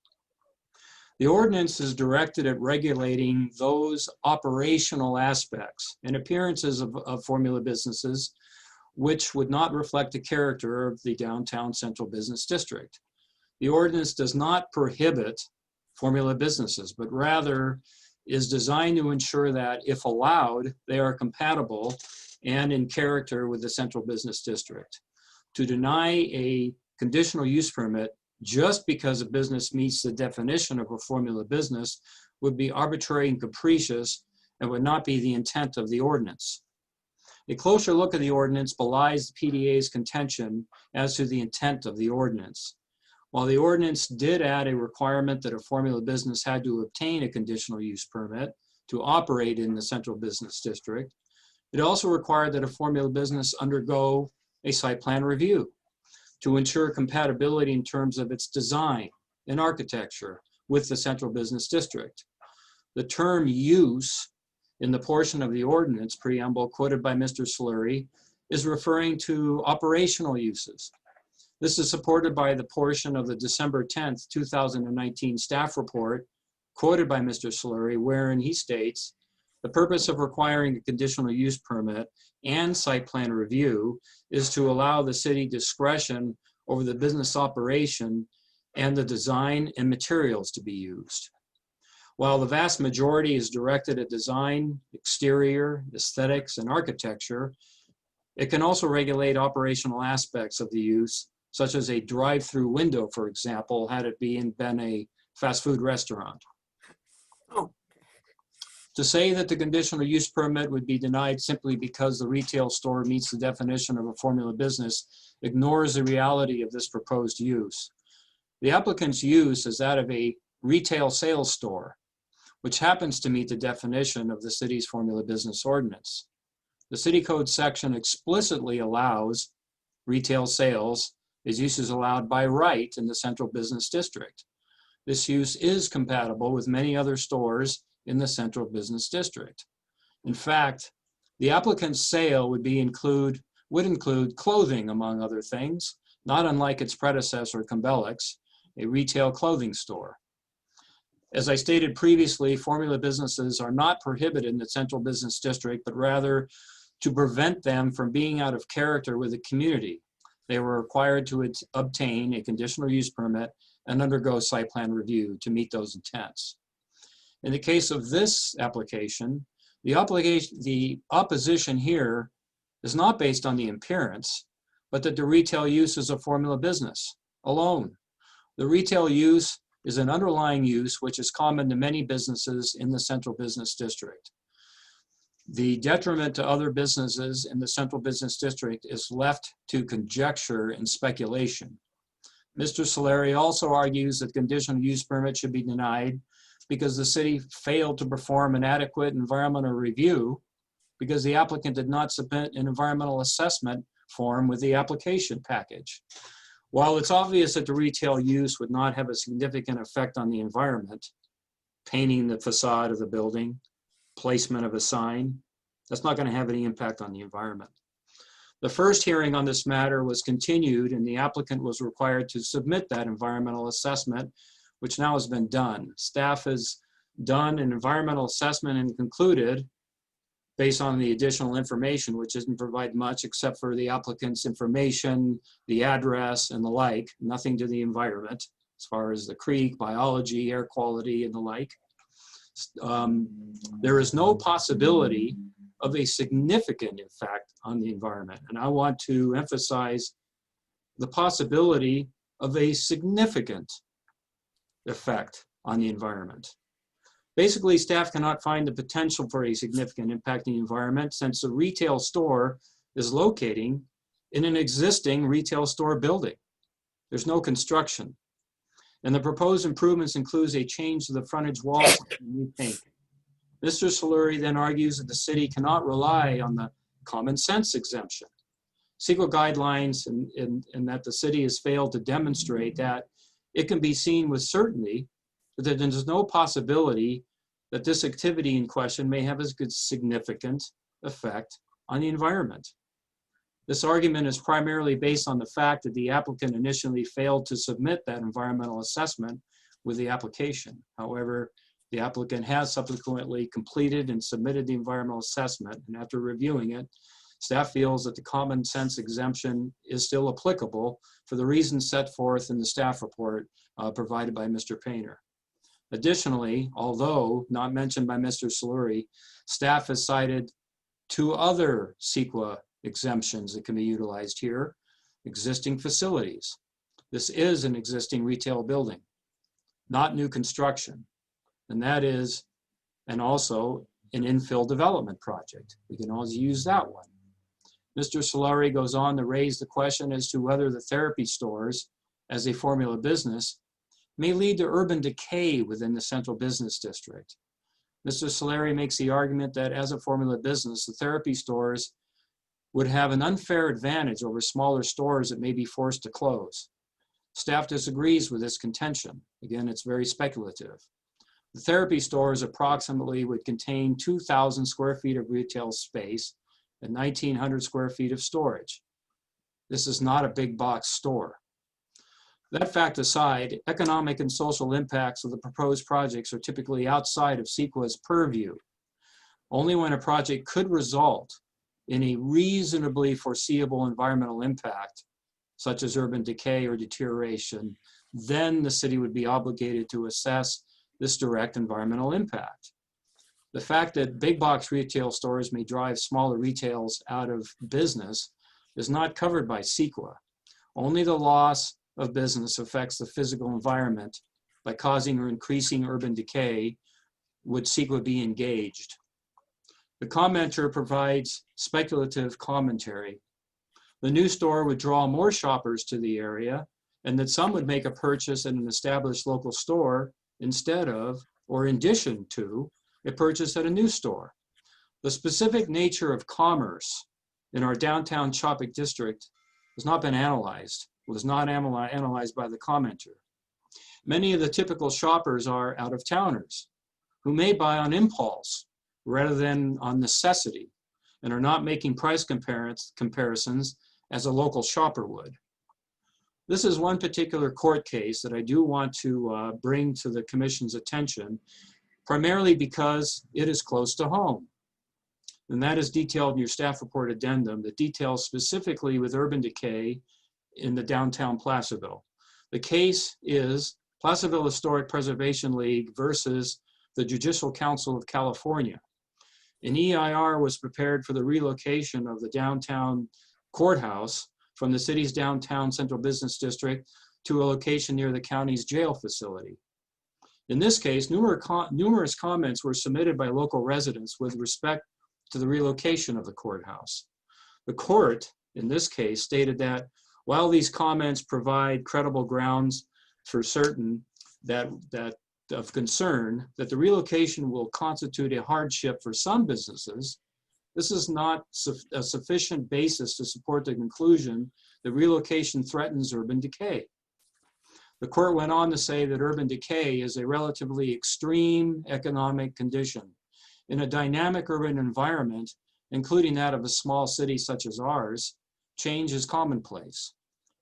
The ordinance is directed at regulating those operational aspects and appearances of formula businesses which would not reflect the character of the downtown central business district. The ordinance does not prohibit formula businesses, but rather is designed to ensure that, if allowed, they are compatible and in character with the central business district. To deny a conditional use permit just because a business meets the definition of a formula business would be arbitrary and capricious and would not be the intent of the ordinance. A closer look at the ordinance belies the PDA's contention as to the intent of the ordinance. While the ordinance did add a requirement that a formula business had to obtain a conditional use permit to operate in the central business district, it also required that a formula business undergo a site plan review to ensure compatibility in terms of its design and architecture with the central business district. The term use in the portion of the ordinance preamble quoted by Mr. Slurry is referring to operational uses. This is supported by the portion of the December 10th, 2019 staff report quoted by Mr. Slurry, wherein he states, the purpose of requiring a conditional use permit and site plan review is to allow the city discretion over the business operation and the design and materials to be used. While the vast majority is directed at design, exterior, aesthetics, and architecture, it can also regulate operational aspects of the use, such as a drive-through window, for example, had it been a fast food restaurant. To say that the conditional use permit would be denied simply because the retail store meets the definition of a formula business ignores the reality of this proposed use. The applicant's use is that of a retail sales store, which happens to meet the definition of the city's formula business ordinance. The city code section explicitly allows retail sales as uses allowed by right in the central business district. This use is compatible with many other stores in the central business district. In fact, the applicant's sale would include clothing, among other things, not unlike its predecessor, Cumbelix, a retail clothing store. As I stated previously, formula businesses are not prohibited in the central business district, but rather to prevent them from being out of character with the community. They were required to obtain a conditional use permit and undergo site plan review to meet those intents. In the case of this application, the opposition here is not based on the appearance, but that the retail use is a formula business alone. The retail use is an underlying use which is common to many businesses in the central business district. The detriment to other businesses in the central business district is left to conjecture and speculation. Mr. Solari also argues that conditional use permit should be denied because the city failed to perform an adequate environmental review because the applicant did not submit an environmental assessment form with the application package. While it's obvious that the retail use would not have a significant effect on the environment, painting the facade of the building, placement of a sign, that's not going to have any impact on the environment. The first hearing on this matter was continued and the applicant was required to submit that environmental assessment, which now has been done. Staff has done an environmental assessment and concluded, based on the additional information, which doesn't provide much except for the applicant's information, the address, and the like, nothing to the environment, as far as the creek, biology, air quality, and the like. There is no possibility of a significant effect on the environment. And I want to emphasize the possibility of a significant effect on the environment. Basically, staff cannot find the potential for a significant impact on the environment since the retail store is locating in an existing retail store building. There's no construction. And the proposed improvements includes a change to the frontage walls and new paint. Mr. Solari then argues that the city cannot rely on the common sense exemption, CEQA guidelines, and that the city has failed to demonstrate that it can be seen with certainty that there's no possibility that this activity in question may have a significant effect on the environment. This argument is primarily based on the fact that the applicant initially failed to submit that environmental assessment with the application. However, the applicant has subsequently completed and submitted the environmental assessment, and after reviewing it, staff feels that the common sense exemption is still applicable for the reasons set forth in the staff report provided by Mr. Painter. Additionally, although not mentioned by Mr. Solari, staff has cited two other CEQA exemptions that can be utilized here: existing facilities. This is an existing retail building, not new construction. And that is, and also an infill development project. We can always use that one. Mr. Solari goes on to raise the question as to whether the therapy stores as a formula business may lead to urban decay within the central business district. Mr. Solari makes the argument that as a formula business, the therapy stores would have an unfair advantage over smaller stores that may be forced to close. Staff disagrees with this contention. Again, it's very speculative. The therapy stores approximately would contain 2,000 square feet of retail space and 1,900 square feet of storage. This is not a big box store. That fact aside, economic and social impacts of the proposed projects are typically outside of CEQA's purview. Only when a project could result in a reasonably foreseeable environmental impact, such as urban decay or deterioration, then the city would be obligated to assess this direct environmental impact. The fact that big box retail stores may drive smaller retails out of business is not covered by CEQA. Only the loss of business affects the physical environment by causing or increasing urban decay would CEQA be engaged. The commenter provides speculative commentary. The new store would draw more shoppers to the area, and that some would make a purchase at an established local store instead of, or in addition to, a purchase at a new store. The specific nature of commerce in our downtown shopping district has not been analyzed, was not analyzed by the commenter. Many of the typical shoppers are out-of-towners who may buy on impulse rather than on necessity and are not making price comparisons as a local shopper would. This is one particular court case that I do want to bring to the Commission's attention, primarily because it is close to home. And that is detailed in your staff report addendum that details specifically with urban decay in the downtown Placerville. The case is Placerville Historic Preservation League versus the Judicial Council of California. An EIR was prepared for the relocation of the downtown courthouse from the city's downtown central business district to a location near the county's jail facility. In this case, numerous comments were submitted by local residents with respect to the relocation of the courthouse. The court, in this case, stated that while these comments provide credible grounds for certain that of concern that the relocation will constitute a hardship for some businesses, this is not a sufficient basis to support the conclusion that relocation threatens urban decay. The court went on to say that urban decay is a relatively extreme economic condition. In a dynamic urban environment, including that of a small city such as ours, change is commonplace.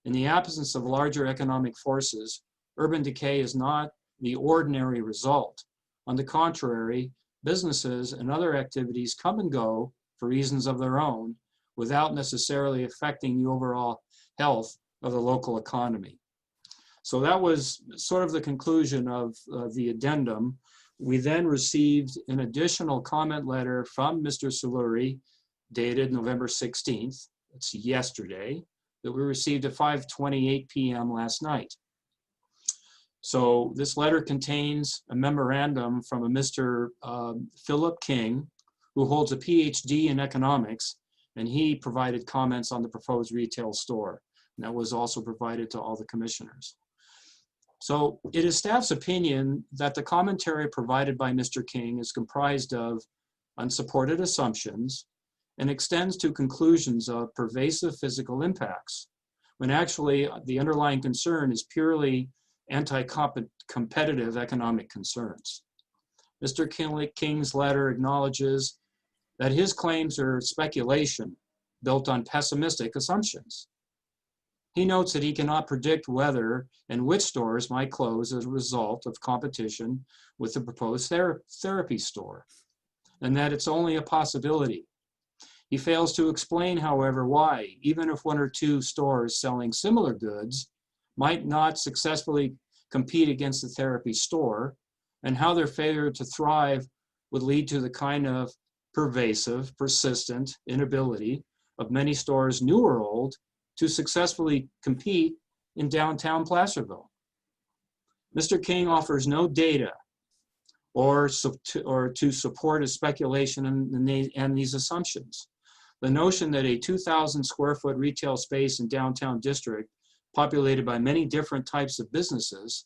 In the absence of larger economic forces, urban decay is not the ordinary result. On the contrary, businesses and other activities come and go for reasons of their own without necessarily affecting the overall health of the local economy. So that was sort of the conclusion of the addendum. We then received an additional comment letter from Mr. Solari dated November 16th, it's yesterday, that we received at 5:28 p.m. last night. So this letter contains a memorandum from a Mr. Philip King, who holds a PhD in economics, and he provided comments on the proposed retail store. And that was also provided to all the commissioners. So it is staff's opinion that the commentary provided by Mr. King is comprised of unsupported assumptions and extends to conclusions of pervasive physical impacts, when actually the underlying concern is purely anti-competitive economic concerns. Mr. King's letter acknowledges that his claims are speculation built on pessimistic assumptions. He notes that he cannot predict whether and which stores might close as a result of competition with the proposed therapy store, and that it's only a possibility. He fails to explain, however, why, even if one or two stores selling similar goods might not successfully compete against the therapy store, and how their failure to thrive would lead to the kind of pervasive, persistent inability of many stores, new or old, to successfully compete in downtown Placerville. Mr. King offers no data or to support his speculation and these assumptions. The notion that a 2,000 square foot retail space in downtown district populated by many different types of businesses,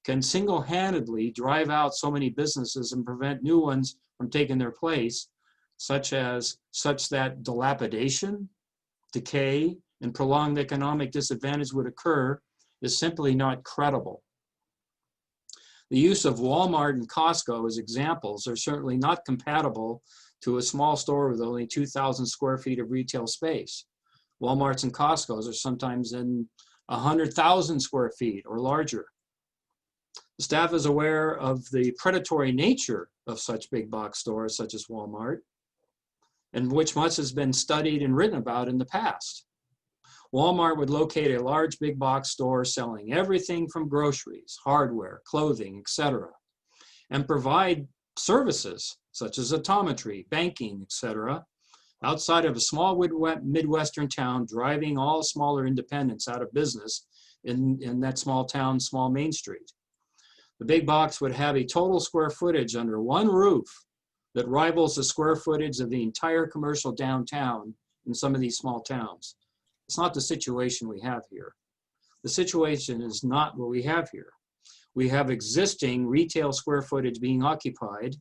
can single-handedly drive out so many businesses and prevent new ones from taking their place, such that dilapidation, decay, and prolonged economic disadvantage would occur, is simply not credible. The use of Walmart and Costco as examples are certainly not compatible to a small store with only 2,000 square feet of retail space. Walmarts and Costco's are sometimes in 100,000 square feet or larger. The staff is aware of the predatory nature of such big box stores such as Walmart, and which much has been studied and written about in the past. Walmart would locate a large big box store selling everything from groceries, hardware, clothing, etc., and provide services such as optometry, banking, etc., outside of a small Midwestern town, driving all smaller independents out of business in that small town, small Main Street. The big box would have a total square footage under one roof that rivals the square footage of the entire commercial downtown in some of these small towns. It's not the situation we have here. The situation is not what we have here. We have existing retail square footage being occupied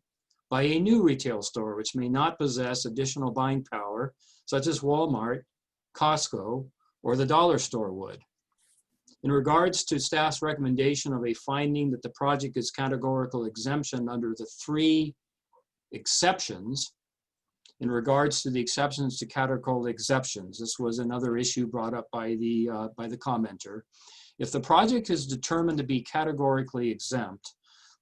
by a new retail store, which may not possess additional buying power, such as Walmart, Costco, or the dollar store would. In regards to staff's recommendation of a finding that the project is categorical exemption under the 3 exceptions, in regards to the exceptions to categorical exceptions, this was another issue brought up by the commenter. If the project is determined to be categorically exempt,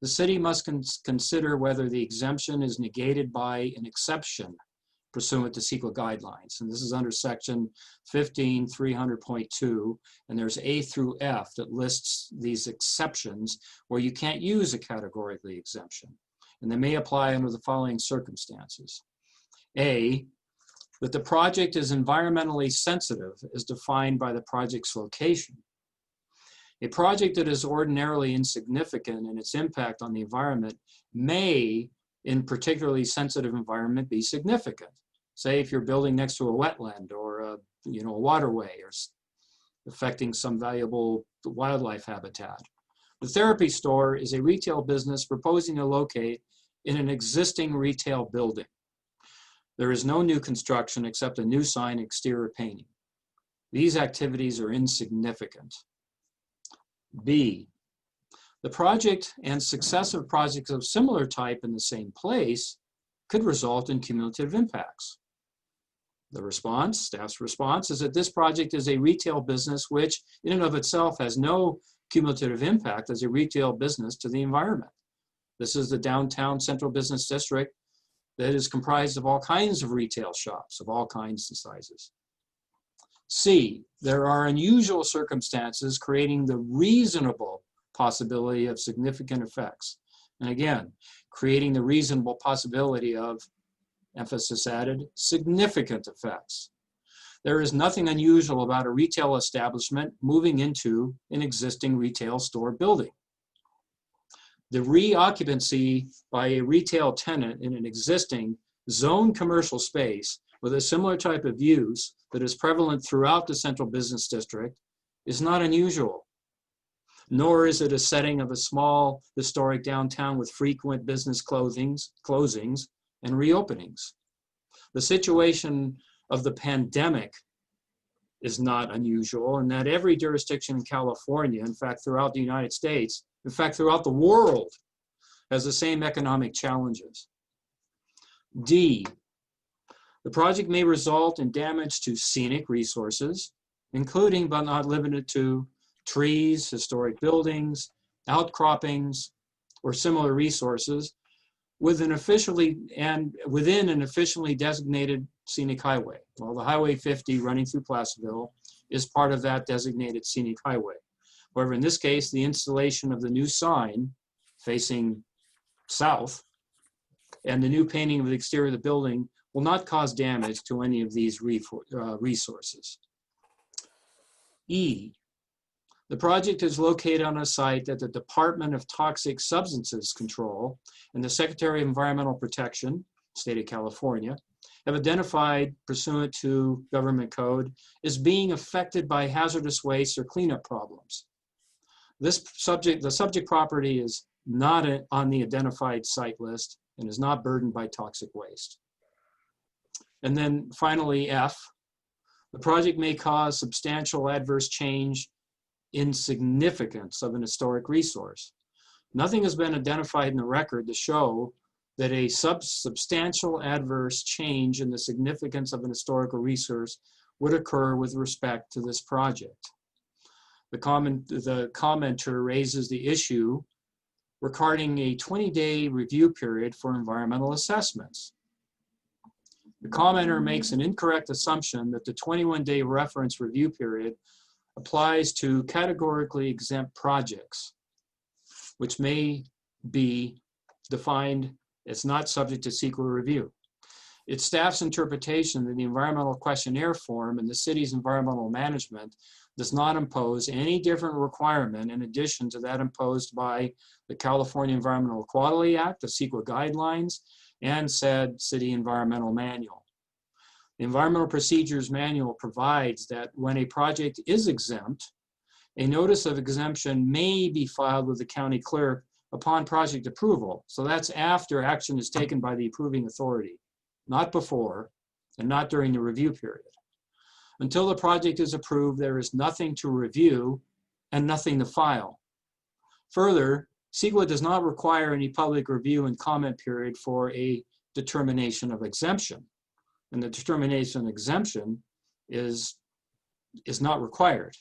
the city must consider whether the exemption is negated by an exception pursuant to CEQA guidelines. And this is under section 15-300.2, and there's A through F that lists these exceptions where you can't use a categorically exemption. And they may apply under the following circumstances. A, that the project is environmentally sensitive as defined by the project's location. A project that is ordinarily insignificant in its impact on the environment may, in particularly sensitive environment, be significant. Say if you're building next to a wetland or a waterway or affecting some valuable wildlife habitat. The therapy store is a retail business proposing to locate in an existing retail building. There is no new construction except a new sign, exterior painting. These activities are insignificant. B, the project and successive projects of similar type in the same place could result in cumulative impacts. The response, staff's response, is that this project is a retail business which in and of itself has no cumulative impact as a retail business to the environment. This is the downtown central business district that is comprised of all kinds of retail shops of all kinds and sizes. C, there are unusual circumstances creating the reasonable possibility of significant effects. And again, creating the reasonable possibility of, emphasis added, significant effects. There is nothing unusual about a retail establishment moving into an existing retail store building. The reoccupancy by a retail tenant in an existing zone commercial space with a similar type of use that is prevalent throughout the central business district is not unusual, nor is it a setting of a small historic downtown with frequent business closings and reopenings. The situation of the pandemic is not unusual, and that every jurisdiction in California, in fact, throughout the United States, in fact, throughout the world, has the same economic challenges. D, the project may result in damage to scenic resources, including but not limited to trees, historic buildings, outcroppings, or similar resources within an officially designated scenic highway. Well, the Highway 50 running through Placerville is part of that designated scenic highway. However, in this case, the installation of the new sign facing south and the new painting of the exterior of the building will not cause damage to any of these resources. E, the project is located on a site that the Department of Toxic Substances Control and the Secretary of Environmental Protection, State of California, have identified pursuant to government code is being affected by hazardous waste or cleanup problems. The subject property is not on the identified site list and is not burdened by toxic waste. And then finally, F, the project may cause substantial adverse change in significance of an historic resource. Nothing has been identified in the record to show that a substantial adverse change in the significance of an historical resource would occur with respect to this project. The commenter raises the issue regarding a 20-day review period for environmental assessments. The commenter makes an incorrect assumption that the 21-day reference review period applies to categorically exempt projects, which may be defined as not subject to CEQA review. It's staff's interpretation that the environmental questionnaire form in the city's environmental management does not impose any different requirement in addition to that imposed by the California Environmental Quality Act, the CEQA guidelines, and said city environmental manual. The Environmental Procedures Manual provides that when a project is exempt, a notice of exemption may be filed with the county clerk upon project approval. So that's after action is taken by the approving authority, not before and not during the review period. Until the project is approved, there is nothing to review and nothing to file. Further, CEQA does not require any public review and comment period for a determination of exemption. And the determination of exemption is not required.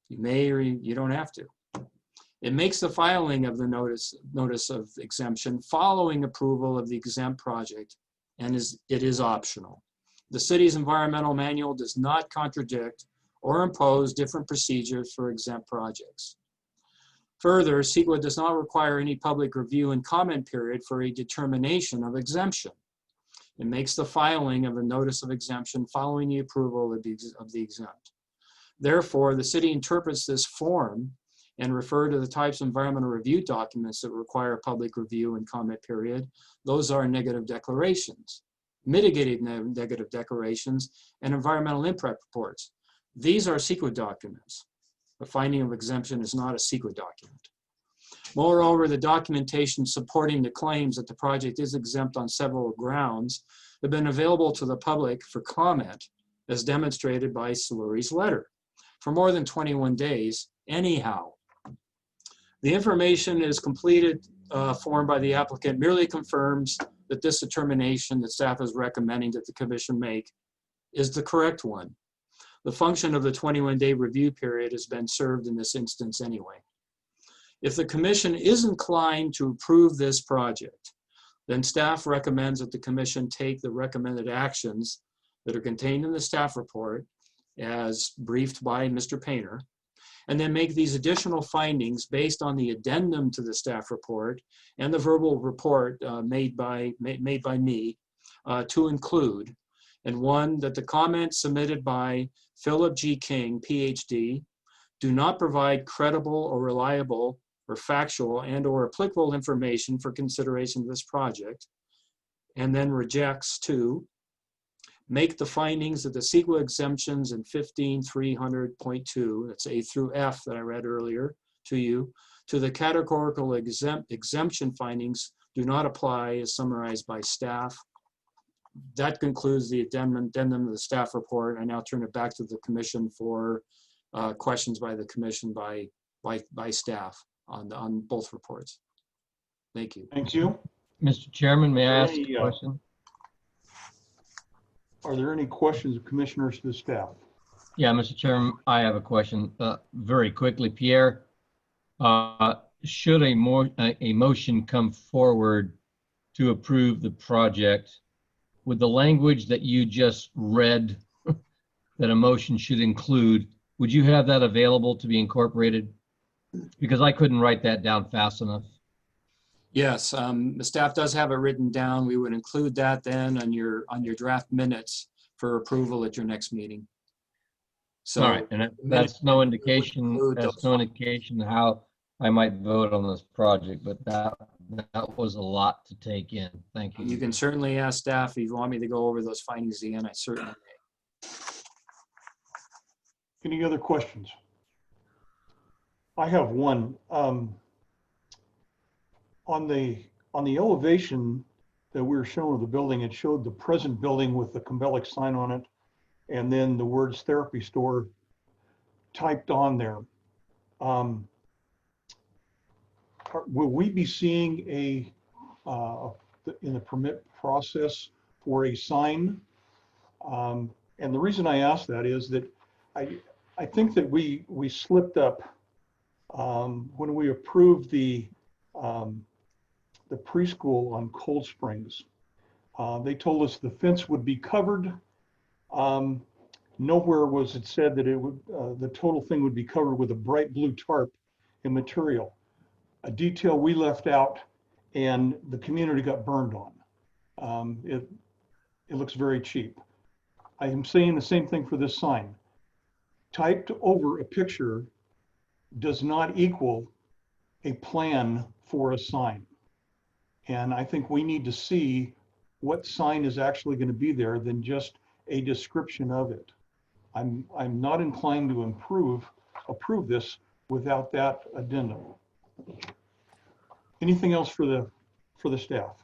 You may or you don't have to. It makes the filing of the notice of exemption following approval of the exempt project, and it is optional. The city's environmental manual does not contradict or impose different procedures for exempt projects. Further, CEQA does not require any public review and comment period for a determination of exemption. It makes the filing of a notice of exemption following the approval of the exempt. Therefore, the city interprets this form and refer to the types of environmental review documents that require public review and comment period. Those are negative declarations, mitigated negative declarations, and environmental impact reports. These are CEQA documents. The finding of exemption is not a CEQA document. Moreover, the documentation supporting the claims that the project is exempt on several grounds have been available to the public for comment, as demonstrated by Slurry's letter, for more than 21 days anyhow. The information is completed form by the applicant merely confirms that this determination that staff is recommending that the commission make is the correct one. The function of the 21-day review period has been served in this instance anyway. If the commission is inclined to approve this project, then staff recommends that the commission take the recommended actions that are contained in the staff report as briefed by Mr. Painter, and then make these additional findings based on the addendum to the staff report and the verbal report made by me to include, and one, that the comments submitted by Philip G. King, PhD, do not provide credible or reliable or factual and or applicable information for consideration of this project, and then rejects to make the findings of the CEQA exemptions in 15.300.2, that's A through F that I read earlier to you, to the categorical exemption findings do not apply as summarized by staff. That concludes the addendum to the staff report. I now turn it back to the commission for questions by the commission by staff on both reports. Thank you. Thank you. Mr. Chairman, may I ask a question? Are there any questions of commissioners to the staff? Yeah, Mr. Chairman, I have a question. Very quickly, Pierre, should a motion come forward to approve the project with the language that you just read that a motion should include, would you have that available to be incorporated? Because I couldn't write that down fast enough. Yes, the staff does have it written down. We would include that then on your draft minutes for approval at your next meeting. So, all right, and that's no indication. That's no indication how I might vote on this project, but that was a lot to take in. Thank you. You can certainly ask staff if you want me to go over those findings again. I certainly may. Any other questions? I have one. On the elevation that we were shown of the building, it showed the present building with the Cumbelic sign on it, and then the words therapy store typed on there. Will we be seeing in the permit process for a sign? And the reason I ask that is that I think that we slipped up when we approved the preschool on Cold Springs. They told us the fence would be covered. Nowhere was it said that it would the total thing would be covered with a bright blue tarp and material. A detail we left out and the community got burned on. It looks very cheap. I am saying the same thing for this sign. Typed over a picture does not equal a plan for a sign. And I think we need to see what sign is actually going to be there than just a description of it. I'm not inclined to approve this without that addendum. Anything else for the staff?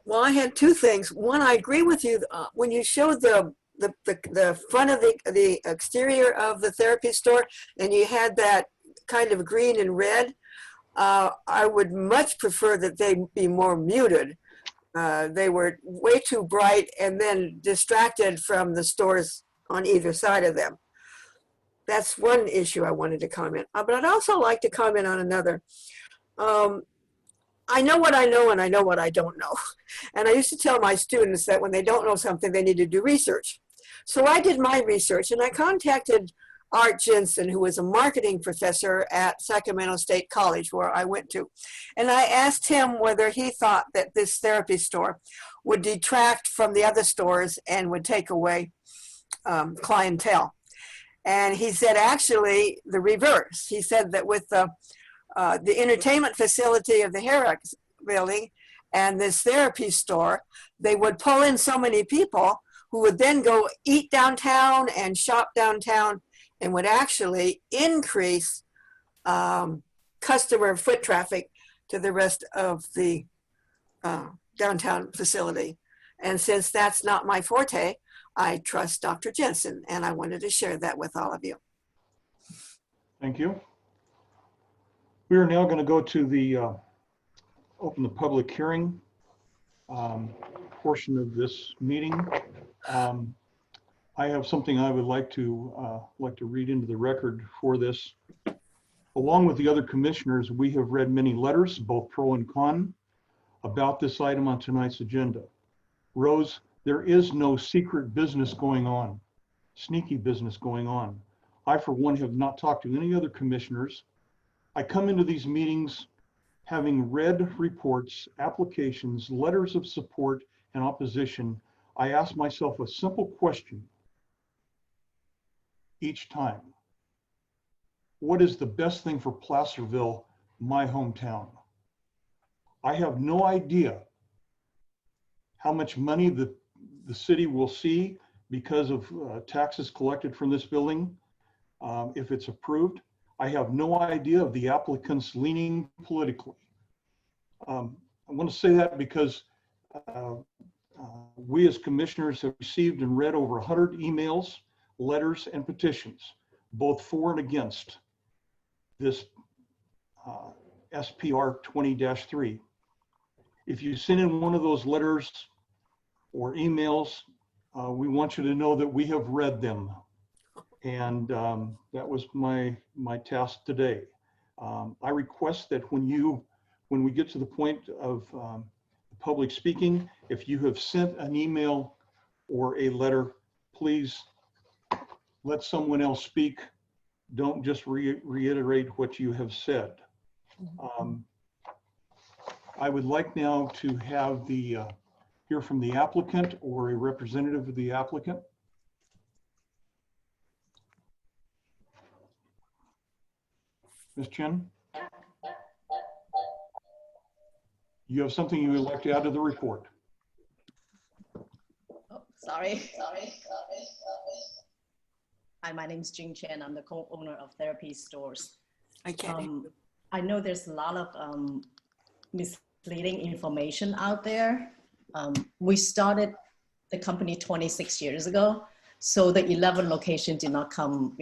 Well, I had two things. One, I agree with you. When you showed the front of the exterior of the therapy store, and you had that kind of green and red, I would much prefer that they be more muted. They were way too bright and then distracted from the stores on either side of them. That's one issue I wanted to comment on, but I'd also like to comment on another. I know what I know and I know what I don't know. And I used to tell my students that when they don't know something, they need to do research. So I did my research and I contacted Art Jensen, who was a marketing professor at Sacramento State College, where I went to. And I asked him whether he thought that this therapy store would detract from the other stores and would take away clientele. And he said actually the reverse. He said that with the entertainment facility of the Herrick building and this therapy store, they would pull in so many people who would then go eat downtown and shop downtown and would actually increase customer foot traffic to the rest of the downtown facility. And since that's not my forte, I trust Dr. Jensen, and I wanted to share that with all of you. Thank you. We are now going to go to the open the public hearing portion of this meeting. I have something I would like to read into the record for this. Along with the other commissioners, we have read many letters, both pro and con, about this item on tonight's agenda. Rose, there is no secret business going on, sneaky business going on. I, for one, have not talked to any other commissioners. I come into these meetings having read reports, applications, letters of support and opposition. I ask myself a simple question each time. What is the best thing for Placerville, my hometown? I have no idea how much money the city will see because of taxes collected from this building if it's approved. I have no idea of the applicants leaning politically. I want to say that because we as commissioners have received and read over 100 emails, letters, and petitions, both for and against this SPR 20-3. If you send in one of those letters or emails, we want you to know that we have read them. And that was my task today. I request that when we get to the point of public speaking, if you have sent an email or a letter, please let someone else speak. Don't just reiterate what you have said. I would like now to have hear from the applicant or a representative of the applicant. Ms. Chen? You have something you would like to add to the report? Oh, sorry. Hi, my name is Jing Chen. I'm the co-owner of Therapy Stores. I know there's a lot of misleading information out there. We started the company 26 years ago, so the 11 location did not come,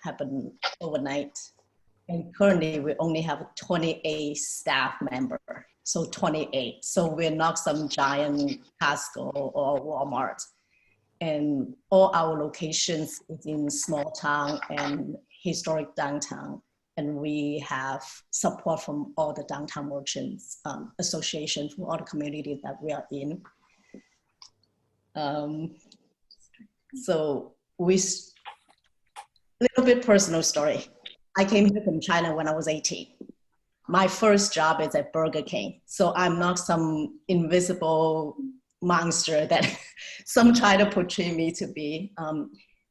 happen overnight. And currently we only have 28 staff member, so 28. So we're not some giant Costco or Walmart. And all our locations is in small town and historic downtown. And we have support from all the downtown merchants association, from all the communities that we are in. So little bit personal story. I came here from China when I was 18. My first job is at Burger King. So I'm not some invisible monster that some try to portray me to be.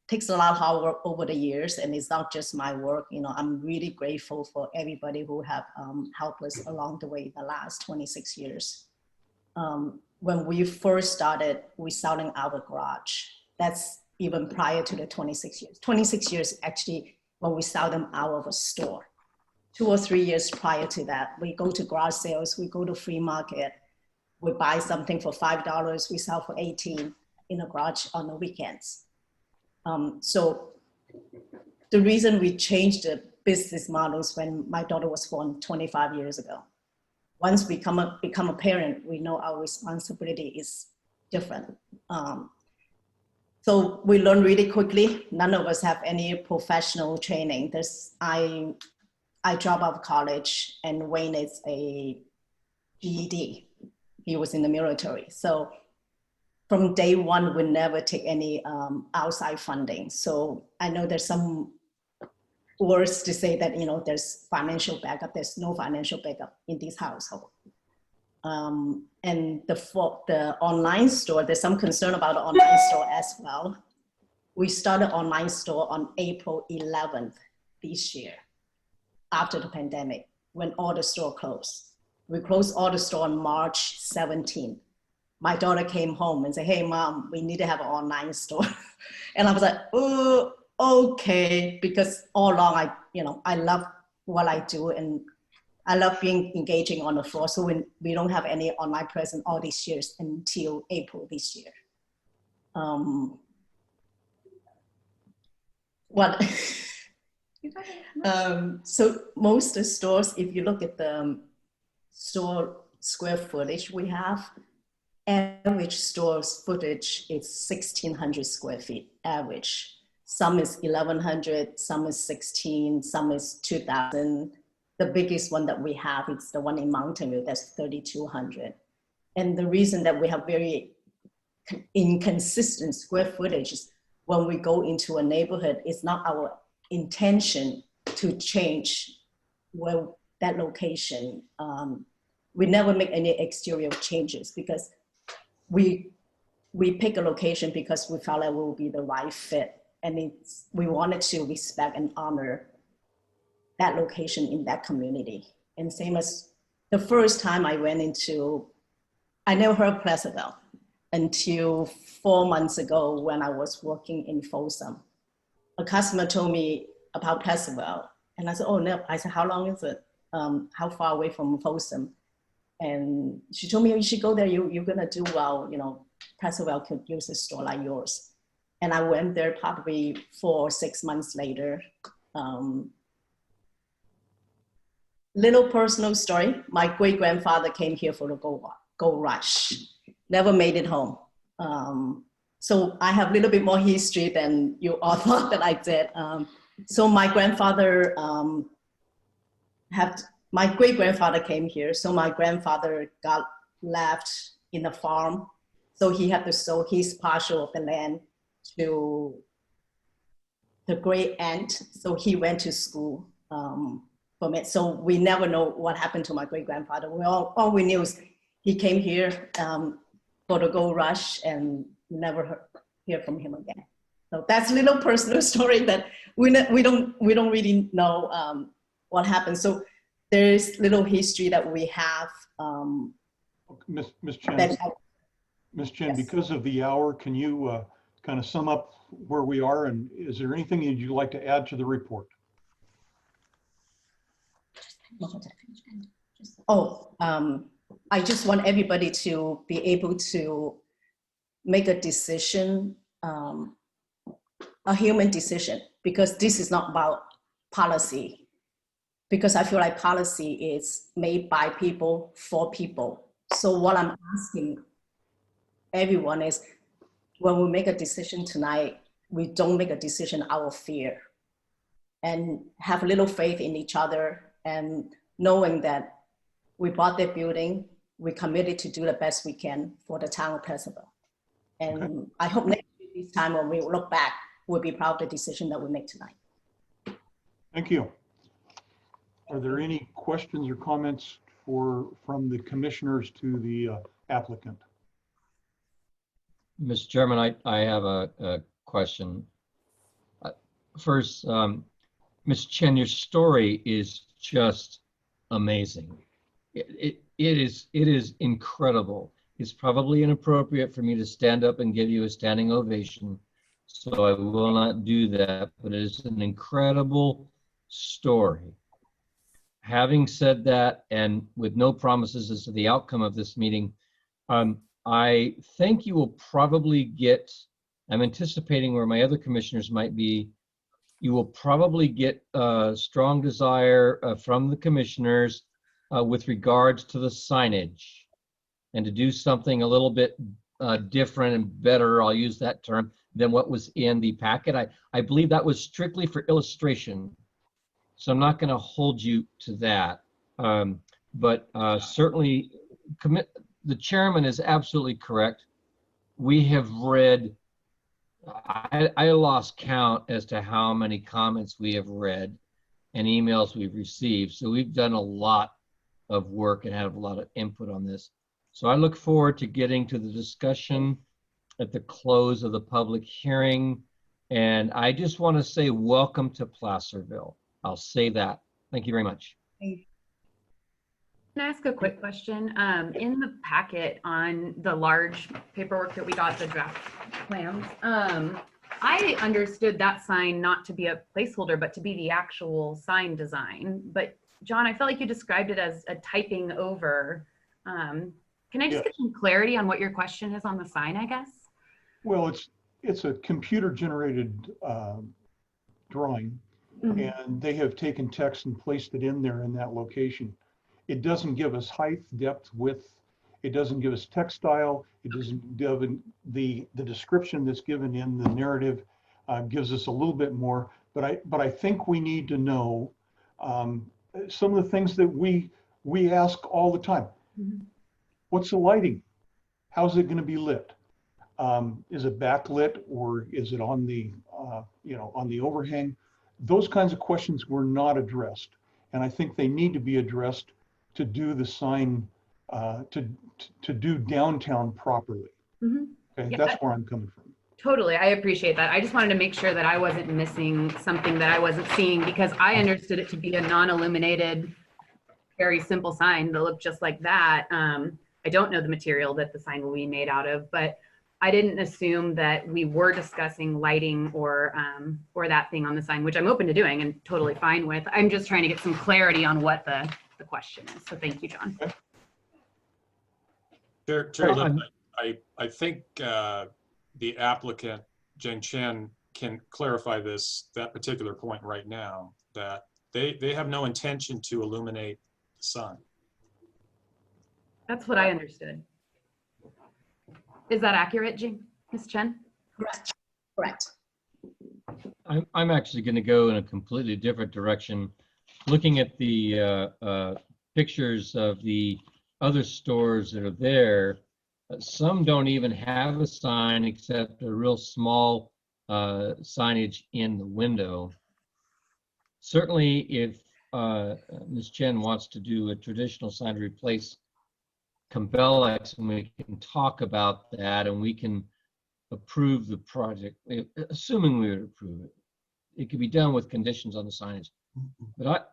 Takes a lot of hard work over the years, and it's not just my work. I'm really grateful for everybody who have helped us along the way the last 26 years. When we first started, we selling our garage. That's even prior to the 26 years. 26 years actually when we sell them out of a store. 2 or 3 years prior to that, we go to garage sales, we go to flea market, we buy something for $5, we sell for 18 in a garage on the weekends. So the reason we changed the business models when my daughter was born 25 years ago. Once we become a parent, we know our responsibility is different. So we learn really quickly. None of us have any professional training. I dropped out of college, and Wayne is a GED. He was in the military. So from day one, we never take any outside funding. So I know there's some words to say that, there's financial backup. There's no financial backup in this household. And the online store, there's some concern about the online store as well. We started online store on April 11th this year, after the pandemic, when all the store closed. We closed all the store on March 17th. My daughter came home and said, "Hey, Mom, we need to have an online store." And I was like, "Oh, okay," because all along I love what I do, and I love being engaging on the floor. So we don't have any online presence all these years until April this year. So most of the stores, if you look at the store square footage we have, average store's footage is 1,600 square feet average. Some is 1,100, some is 16, some is 2,000. The biggest one that we have is the one in Mountain View, that's 3,200. And the reason that we have very inconsistent square footage is when we go into a neighborhood, it's not our intention to change that location. We never make any exterior changes because we pick a location because we felt like it will be the right fit. And we wanted to respect and honor that location in that community. And same as the first time I never heard of Placerville until 4 months ago when I was working in Folsom. A customer told me about Placerville, and I said, "Oh no." I said, "How long is it? How far away from Folsom?" And she told me, "You should go there. You're gonna do well. Placerville could use a store like yours." And I went there probably 4 or 6 months later. Little personal story. My great-grandfather came here for the gold rush. Never made it home. So I have a little bit more history than you all thought that I did. So my grandfather my great-grandfather came here. So my grandfather got left in the farm. So he had to sell his partial of the land to the great aunt. So he went to school from it. So we never know what happened to my great-grandfather. All we knew is he came here for the gold rush and never hear from him again. So that's a little personal story that we don't really know what happened. So there's little history that we have Ms. Chen, That Ms. Chen, Yes. because of the hour, can you kind of sum up where we are? And is there anything that you'd like to add to the report? I just want everybody to be able to make a decision, a human decision, because this is not about policy. Because I feel like policy is made by people for people. So what I'm asking everyone is, when we make a decision tonight, we don't make a decision out of fear, and have a little faith in each other, and knowing that we bought their building, we committed to do the best we can for the town of Placerville. And Okay. I hope next year, this time when we look back, we'll be proud of the decision that we make tonight. Thank you. Are there any questions or comments from the commissioners to the applicant? Mr. Chairman, I have a question. First, Ms. Chen, your story is just amazing. It is incredible. It's probably inappropriate for me to stand up and give you a standing ovation, so I will not do that, but it is an incredible story. Having said that, and with no promises as to the outcome of this meeting, I think you will probably get, I'm anticipating where my other commissioners might be, you will probably get a strong desire from the commissioners with regards to the signage, and to do something a little bit different and better, I'll use that term, than what was in the packet. I believe that was strictly for illustration, so I'm not going to hold you to that. But certainly, the chairman is absolutely correct. We have read, I lost count as to how many comments we have read and emails we've received. So we've done a lot of work and have a lot of input on this. So I look forward to getting to the discussion at the close of the public hearing. And I just want to say welcome to Placerville. I'll say that. Thank you very much. Can I ask a quick question? In the packet on the large paperwork that we got, the draft plans, I understood that sign not to be a placeholder, but to be the actual sign design. But John, I felt like you described it as a typing over. Can I just get some clarity on what your question is on the sign, I guess? Well, it's a computer generated drawing, and they have taken text and placed it in there in that location. It doesn't give us height, depth, width. It doesn't give us text style. It doesn't give the description that's given in the narrative gives us a little bit more. But I think we need to know some of the things that we ask all the time. What's the lighting? How's it going to be lit? Is it backlit, or is it on the on the overhang? Those kinds of questions were not addressed, and I think they need to be addressed to do the sign to do downtown properly. Okay, that's where I'm coming from. Totally, I appreciate that. I just wanted to make sure that I wasn't missing something that I wasn't seeing, because I understood it to be a non-illuminated, very simple sign that looked just like that. I don't know the material that the sign will be made out of, but I didn't assume that we were discussing lighting or that thing on the sign, which I'm open to doing and totally fine with. I'm just trying to get some clarity on what the question is. So thank you, John. Chair Lift, I think the applicant, Jen Chen, can clarify that particular point right now, that they have no intention to illuminate the sign. That's what I understood. Is that accurate, Ms. Chen? Correct. Correct. I'm actually going to go in a completely different direction. Looking at the pictures of the other stores that are there, some don't even have a sign except a real small signage in the window. Certainly, if Ms. Chen wants to do a traditional sign to replace Cabela's, and we can talk about that, and we can approve the project, assuming we would approve it. It could be done with conditions on the signage. But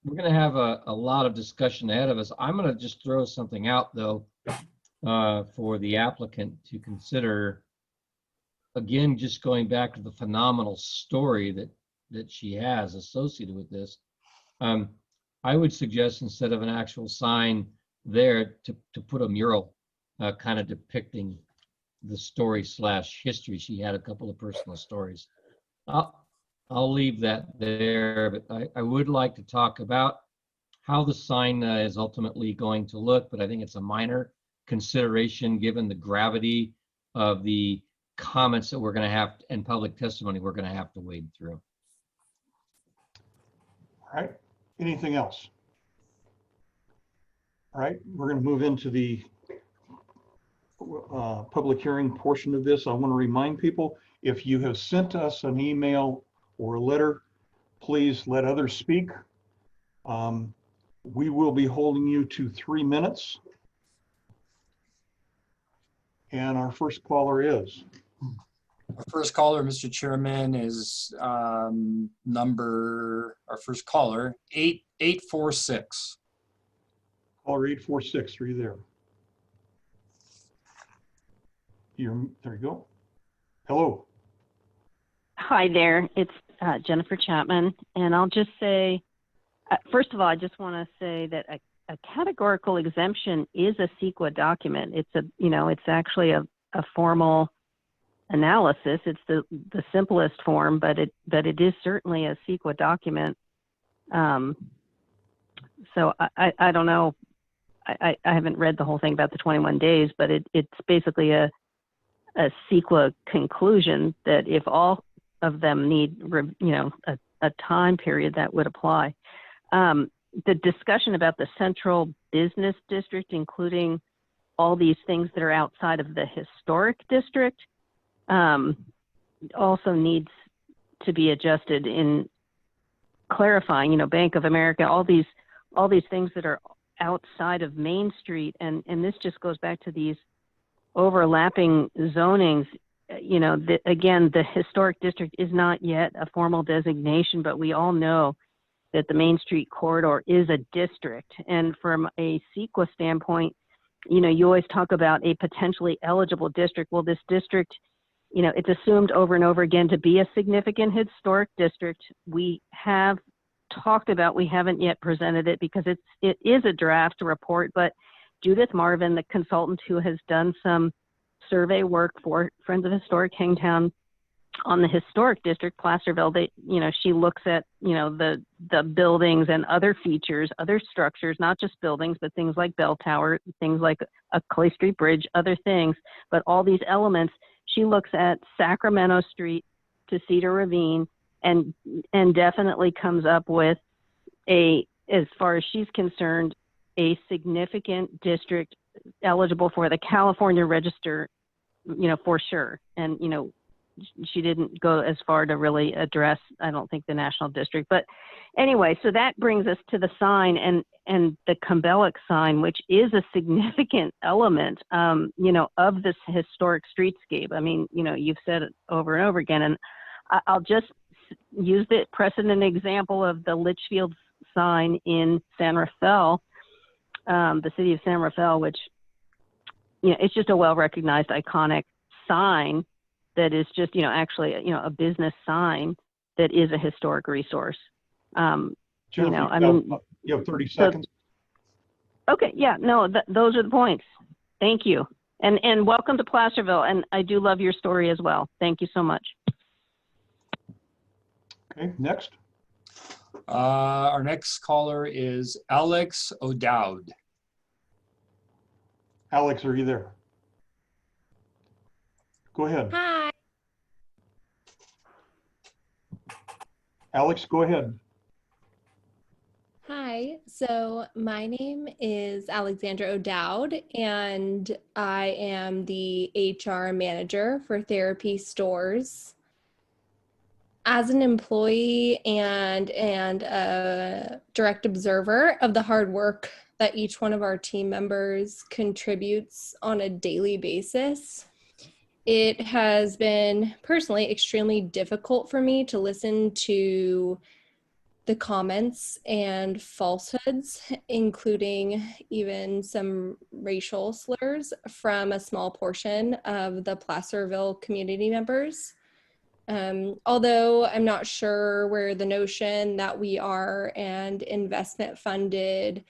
we're going to have a lot of discussion ahead of us. I'm going to just throw something out, though, for the applicant to consider. Again, just going back to the phenomenal story that she has associated with this. I would suggest, instead of an actual sign there, to put a mural kind of depicting the story / history. She had a couple of personal stories. I'll leave that there, but I would like to talk about how the sign is ultimately going to look, but I think it's a minor consideration given the gravity of the comments that we're going to have and public testimony we're going to have to wade through. All right. Anything else? All right. We're going to move into the public hearing portion of this. I want to remind people, if you have sent us an email or a letter, please let others speak. We will be holding you to 3 minutes. And our first caller is? Our first caller, Mr. Chairman, is our first caller, 846. Caller 846, are you there? There you go. Hello. Hi there, it's Jennifer Chapman, and I'll just say, first of all, I just want to say that a categorical exemption is a CEQA document. It's actually a formal analysis. It's the simplest form, but it is certainly a CEQA document. So I don't know. I haven't read the whole thing about the 21 days, but it's basically a CEQA conclusion that if all of them need, a time period, that would apply. The discussion about the central business district, including all these things that are outside of the historic district, also needs to be adjusted in clarifying, Bank of America, all these things that are outside of Main Street. And this just goes back to these overlapping zonings. Again, the historic district is not yet a formal designation, but we all know that the Main Street corridor is a district. And from a CEQA standpoint, you always talk about a potentially eligible district. Well, this district, it's assumed over and over again to be a significant historic district. We have talked about, we haven't yet presented it because it is a draft report, but Judith Marvin, the consultant who has done some survey work for Friends of Historic Hangtown on the historic district, Placerville, she looks at, the buildings and other features, other structures, not just buildings, but things like bell tower, things like a Clay Street Bridge, other things, but all these elements. She looks at Sacramento Street to Cedar Ravine and definitely comes up with as far as she's concerned, a significant district eligible for the California Register, for sure. And, she didn't go as far to really address, I don't think, the national district. But anyway, so that brings us to the sign and the Cumbelic sign, which is a significant element, of this historic streetscape. I mean, you've said it over and over again, and I'll just use the precedent example of the Litchfield sign in San Rafael, the city of San Rafael, which, it's just a well-recognized, iconic sign that is just, actually, a business sign that is a historic resource. Jennifer, you have 30 seconds. Okay, yeah, no, those are the points. Thank you. And welcome to Placerville. And I do love your story as well. Thank you so much. Okay, next. Our next caller is Alex O'Dowd. Alex, are you there? Go ahead. Hi. Alex, go ahead. Hi. So my name is Alexandra O'Dowd, and I am the HR manager for Therapy Stores. As an employee and a direct observer of the hard work that each one of our team members contributes on a daily basis, it has been personally extremely difficult for me to listen to the comments and falsehoods, including even some racial slurs from a small portion of the Placerville community members. Although I'm not sure where the notion that we are an investment funded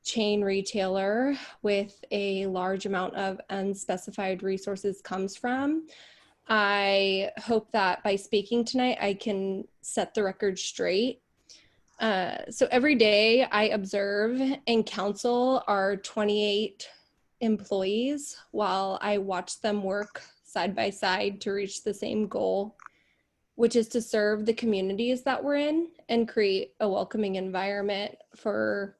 chain retailer with a large amount of unspecified resources comes from, I hope that by speaking tonight, I can set the record straight. So every day I observe and counsel our 28 employees while I watch them work side by side to reach the same goal, which is to serve the communities that we're in and create a welcoming environment for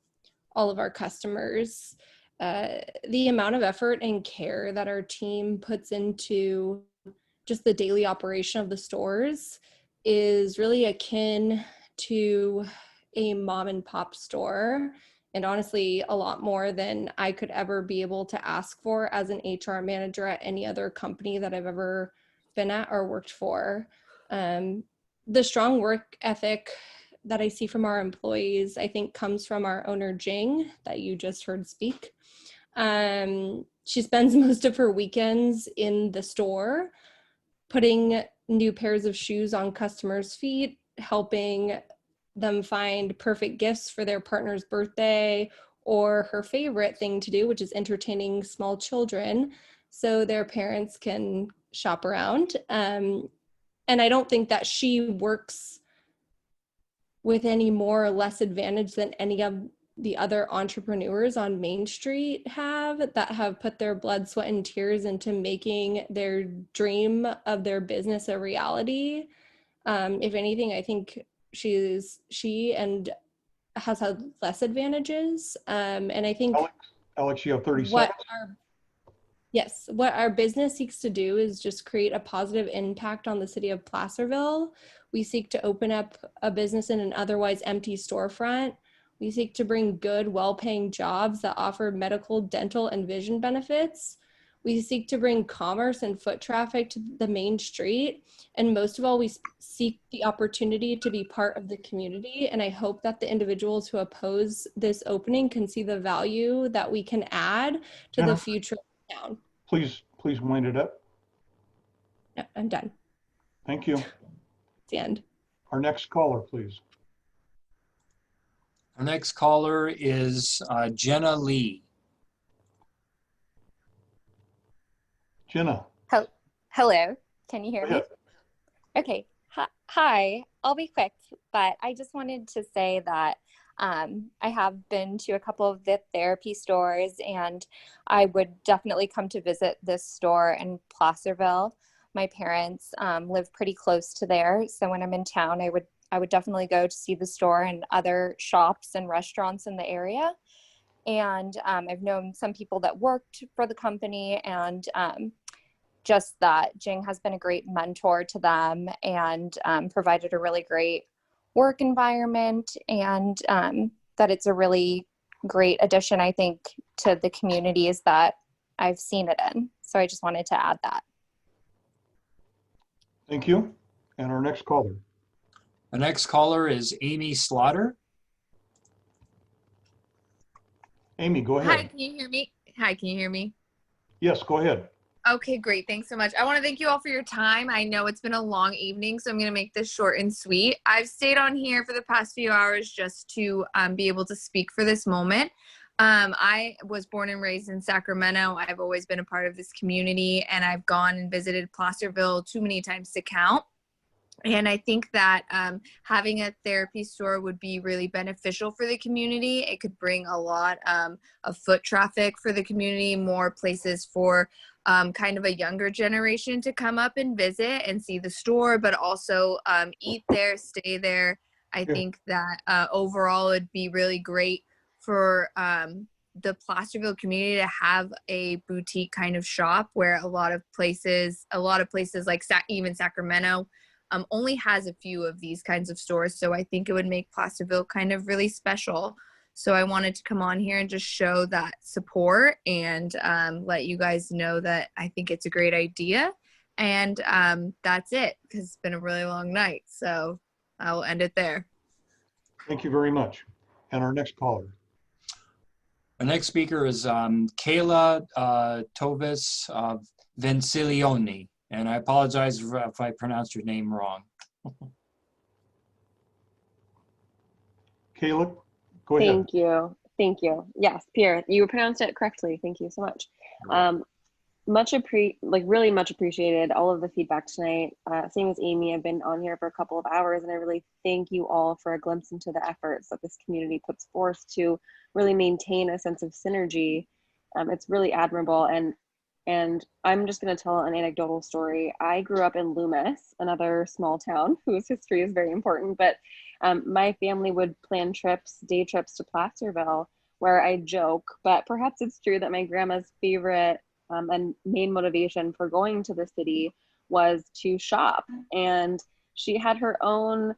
all of our customers. The amount of effort and care that our team puts into just the daily operation of the stores is really akin to a mom and pop store, and honestly a lot more than I could ever be able to ask for as an HR manager at any other company that I've ever been at or worked for. The strong work ethic that I see from our employees, I think, comes from our owner, Jing, that you just heard speak. She spends most of her weekends in the store, putting new pairs of shoes on customers' feet, helping them find perfect gifts for their partner's birthday, or her favorite thing to do, which is entertaining small children so their parents can shop around. And I don't think that she works with any more or less advantage than any of the other entrepreneurs on Main Street that have put their blood, sweat, and tears into making their dream of their business a reality. If anything, I think she has had less advantages. And I think Alex, you have 30 seconds. What our business seeks to do is just create a positive impact on the city of Placerville. We seek to open up a business in an otherwise empty storefront. We seek to bring good, well-paying jobs that offer medical, dental, and vision benefits. We seek to bring commerce and foot traffic to the main street. And most of all, we seek the opportunity to be part of the community. And I hope that the individuals who oppose this opening can see the value that we can add to the future of town. Please wind it up. No, I'm done. Thank you. It's the end. Our next caller, please. Our next caller is Jenna Lee. Jenna. Hello, can you hear me? Okay, hi, I'll be quick, but I just wanted to say that I have been to a couple of the therapy stores, and I would definitely come to visit this store in Placerville. My parents live pretty close to there, so when I'm in town, I would definitely go to see the store and other shops and restaurants in the area. And I've known some people that worked for the company, and just that Jing has been a great mentor to them and provided a really great work environment, and that it's a really great addition, I think, to the communities that I've seen it in. So I just wanted to add that. Thank you. And our next caller. The next caller is Amy Slaughter. Amy, go ahead. Hi, can you hear me? Hi, can you hear me? Yes, go ahead. Okay, great. Thanks so much. I want to thank you all for your time. I know it's been a long evening, so I'm going to make this short and sweet. I've stayed on here for the past few hours just to be able to speak for this moment. I was born and raised in Sacramento. I've always been a part of this community, and I've gone and visited Placerville too many times to count. And I think that having a therapy store would be really beneficial for the community. It could bring a lot of foot traffic for the community, more places for kind of a younger generation to come up and visit and see the store, but also eat there, stay there. I think that overall it'd be really great for the Placerville community to have a boutique kind of shop where a lot of places like even Sacramento only has a few of these kinds of stores. So I think it would make Placerville kind of really special. So I wanted to come on here and just show that support and let you guys know that I think it's a great idea. And that's it, because it's been a really long night. So I will end it there. Thank you very much. And our next caller. Our next speaker is Kayla Tovis Vincilioni, and I apologize if I pronounced your name wrong. Kayla, go ahead. Thank you. Thank you. Yes, Pierre, you pronounced it correctly. Thank you so much. Really much appreciated all of the feedback tonight. Same as Amy, I've been on here for a couple of hours, and I really thank you all for a glimpse into the efforts that this community puts forth to really maintain a sense of synergy. It's really admirable, and I'm just going to tell an anecdotal story. I grew up in Loomis, another small town whose history is very important, but my family would plan trips, day trips to Placerville, where I joke, but perhaps it's true that my grandma's favorite and main motivation for going to the city was to shop. And she had her own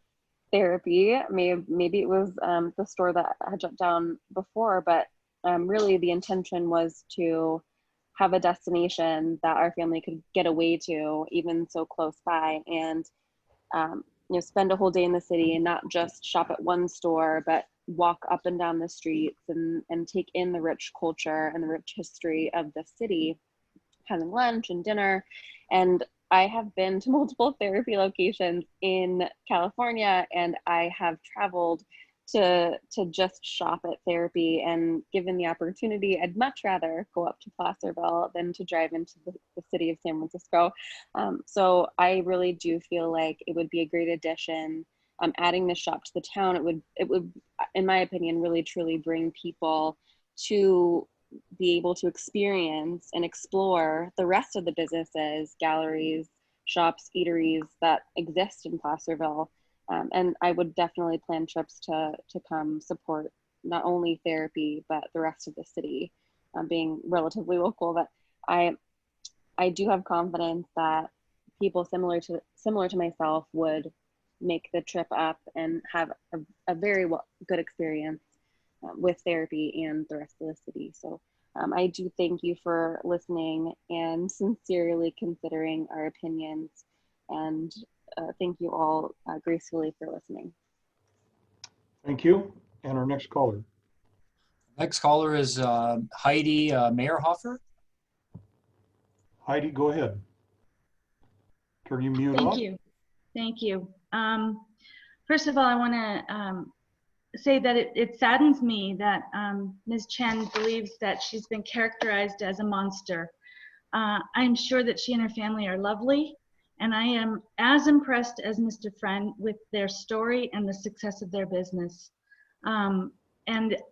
therapy. Maybe it was the store that had shut down before, but really the intention was to have a destination that our family could get away to, even so close by, and spend a whole day in the city and not just shop at one store, but walk up and down the streets and take in the rich culture and the rich history of the city, having lunch and dinner. And I have been to multiple therapy locations in California, and I have traveled to just shop at therapy, and given the opportunity, I'd much rather go up to Placerville than to drive into the city of San Francisco. So I really do feel like it would be a great addition. Adding this shop to the town, it would, in my opinion, really truly bring people to be able to experience and explore the rest of the businesses, galleries, shops, eateries that exist in Placerville. And I would definitely plan trips to come support not only therapy, but the rest of the city, being relatively local. But I do have confidence that people similar to myself would make the trip up and have a very good experience with therapy and the rest of the city. So I do thank you for listening and sincerely considering our opinions, and thank you all gracefully for listening. Thank you. And our next caller. Next caller is Heidi Meyerhofer. Heidi, go ahead. Turn your mute off. Thank you. Thank you. First of all, I want to say that it saddens me that Ms. Chen believes that she's been characterized as a monster. I'm sure that she and her family are lovely, and I am as impressed as Mr. Friend with their story and the success of their business. And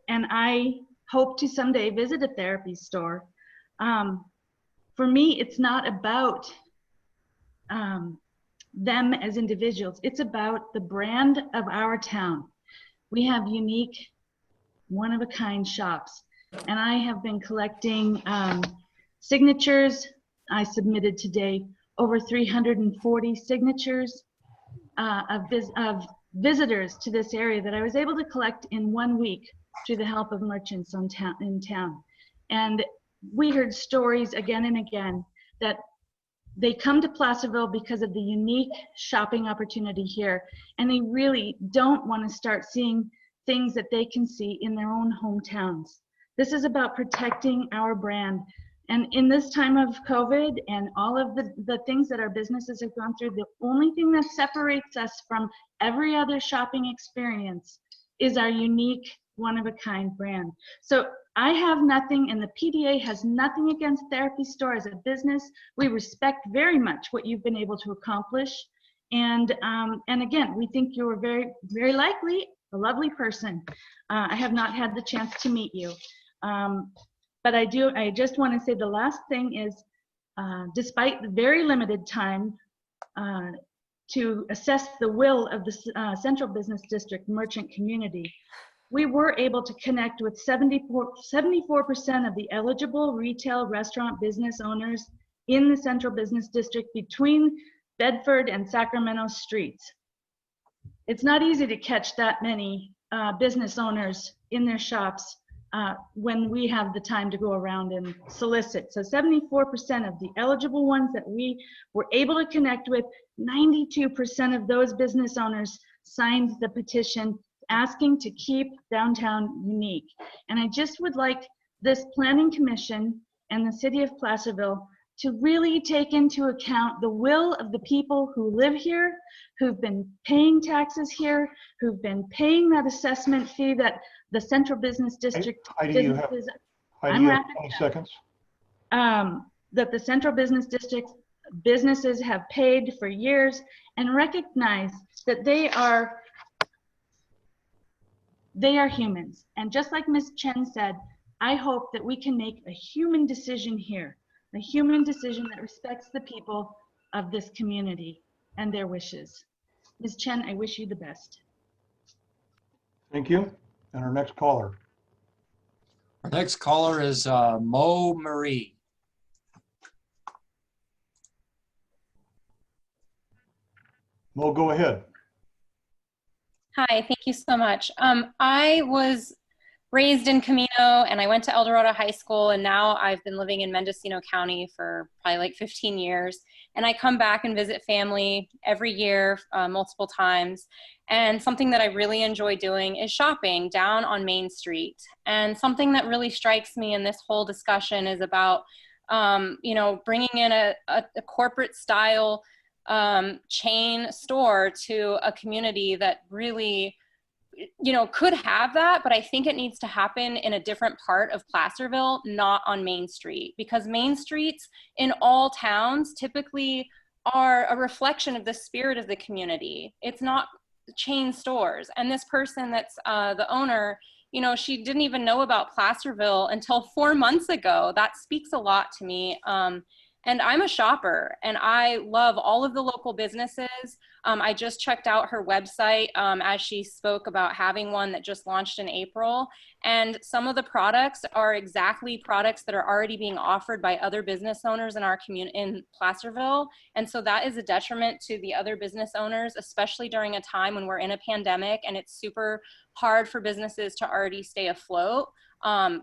I hope to someday visit a therapy store. For me, it's not about them as individuals. It's about the brand of our town. We have unique, one-of-a-kind shops, and I have been collecting signatures. I submitted today over 340 signatures of visitors to this area that I was able to collect in 1 week through the help of merchants in town. And we heard stories again and again that they come to Placerville because of the unique shopping opportunity here, and they really don't want to start seeing things that they can see in their own hometowns. This is about protecting our brand. And in this time of COVID and all of the things that our businesses have gone through, the only thing that separates us from every other shopping experience is our unique, one-of-a-kind brand. So I have nothing, and the PDA has nothing against Therapy Store as a business. We respect very much what you've been able to accomplish. And again, we think you're very, very likely a lovely person. I have not had the chance to meet you. But I just want to say the last thing is, despite the very limited time to assess the will of the Central Business District merchant community, we were able to connect with 74% of the eligible retail restaurant business owners in the Central Business District between Bedford and Sacramento streets. It's not easy to catch that many business owners in their shops when we have the time to go around and solicit. So 74% of the eligible ones that we were able to connect with, 92% of those business owners signed the petition asking to keep downtown unique. And I just would like this Planning Commission and the City of Placerville to really take into account the will of the people who live here, who've been paying taxes here, who've been paying that assessment fee that the Central Business District Heidi, you have 20 seconds. That the Central Business District businesses have paid for years, and recognize that they are humans. And just like Ms. Chen said, I hope that we can make a human decision here, a human decision that respects the people of this community and their wishes. Ms. Chen, I wish you the best. Thank you. And our next caller. Our next caller is Mo Marie. Mo, go ahead. Hi, thank you so much. I was raised in Camino and I went to El Dorado High School, and now I've been living in Mendocino County for probably like 15 years. And I come back and visit family every year, multiple times. And something that I really enjoy doing is shopping down on Main Street. And something that really strikes me in this whole discussion is about, bringing in a corporate style chain store to a community that really, could have that, but I think it needs to happen in a different part of Placerville, not on Main Street, because Main Streets in all towns typically are a reflection of the spirit of the community. It's not chain stores. And this person that's the owner, she didn't even know about Placerville until 4 months ago. That speaks a lot to me. And I'm a shopper and I love all of the local businesses. I just checked out her website as she spoke about having one that just launched in April. And some of the products are exactly products that are already being offered by other business owners in our community in Placerville. And so that is a detriment to the other business owners, especially during a time when we're in a pandemic and it's super hard for businesses to already stay afloat.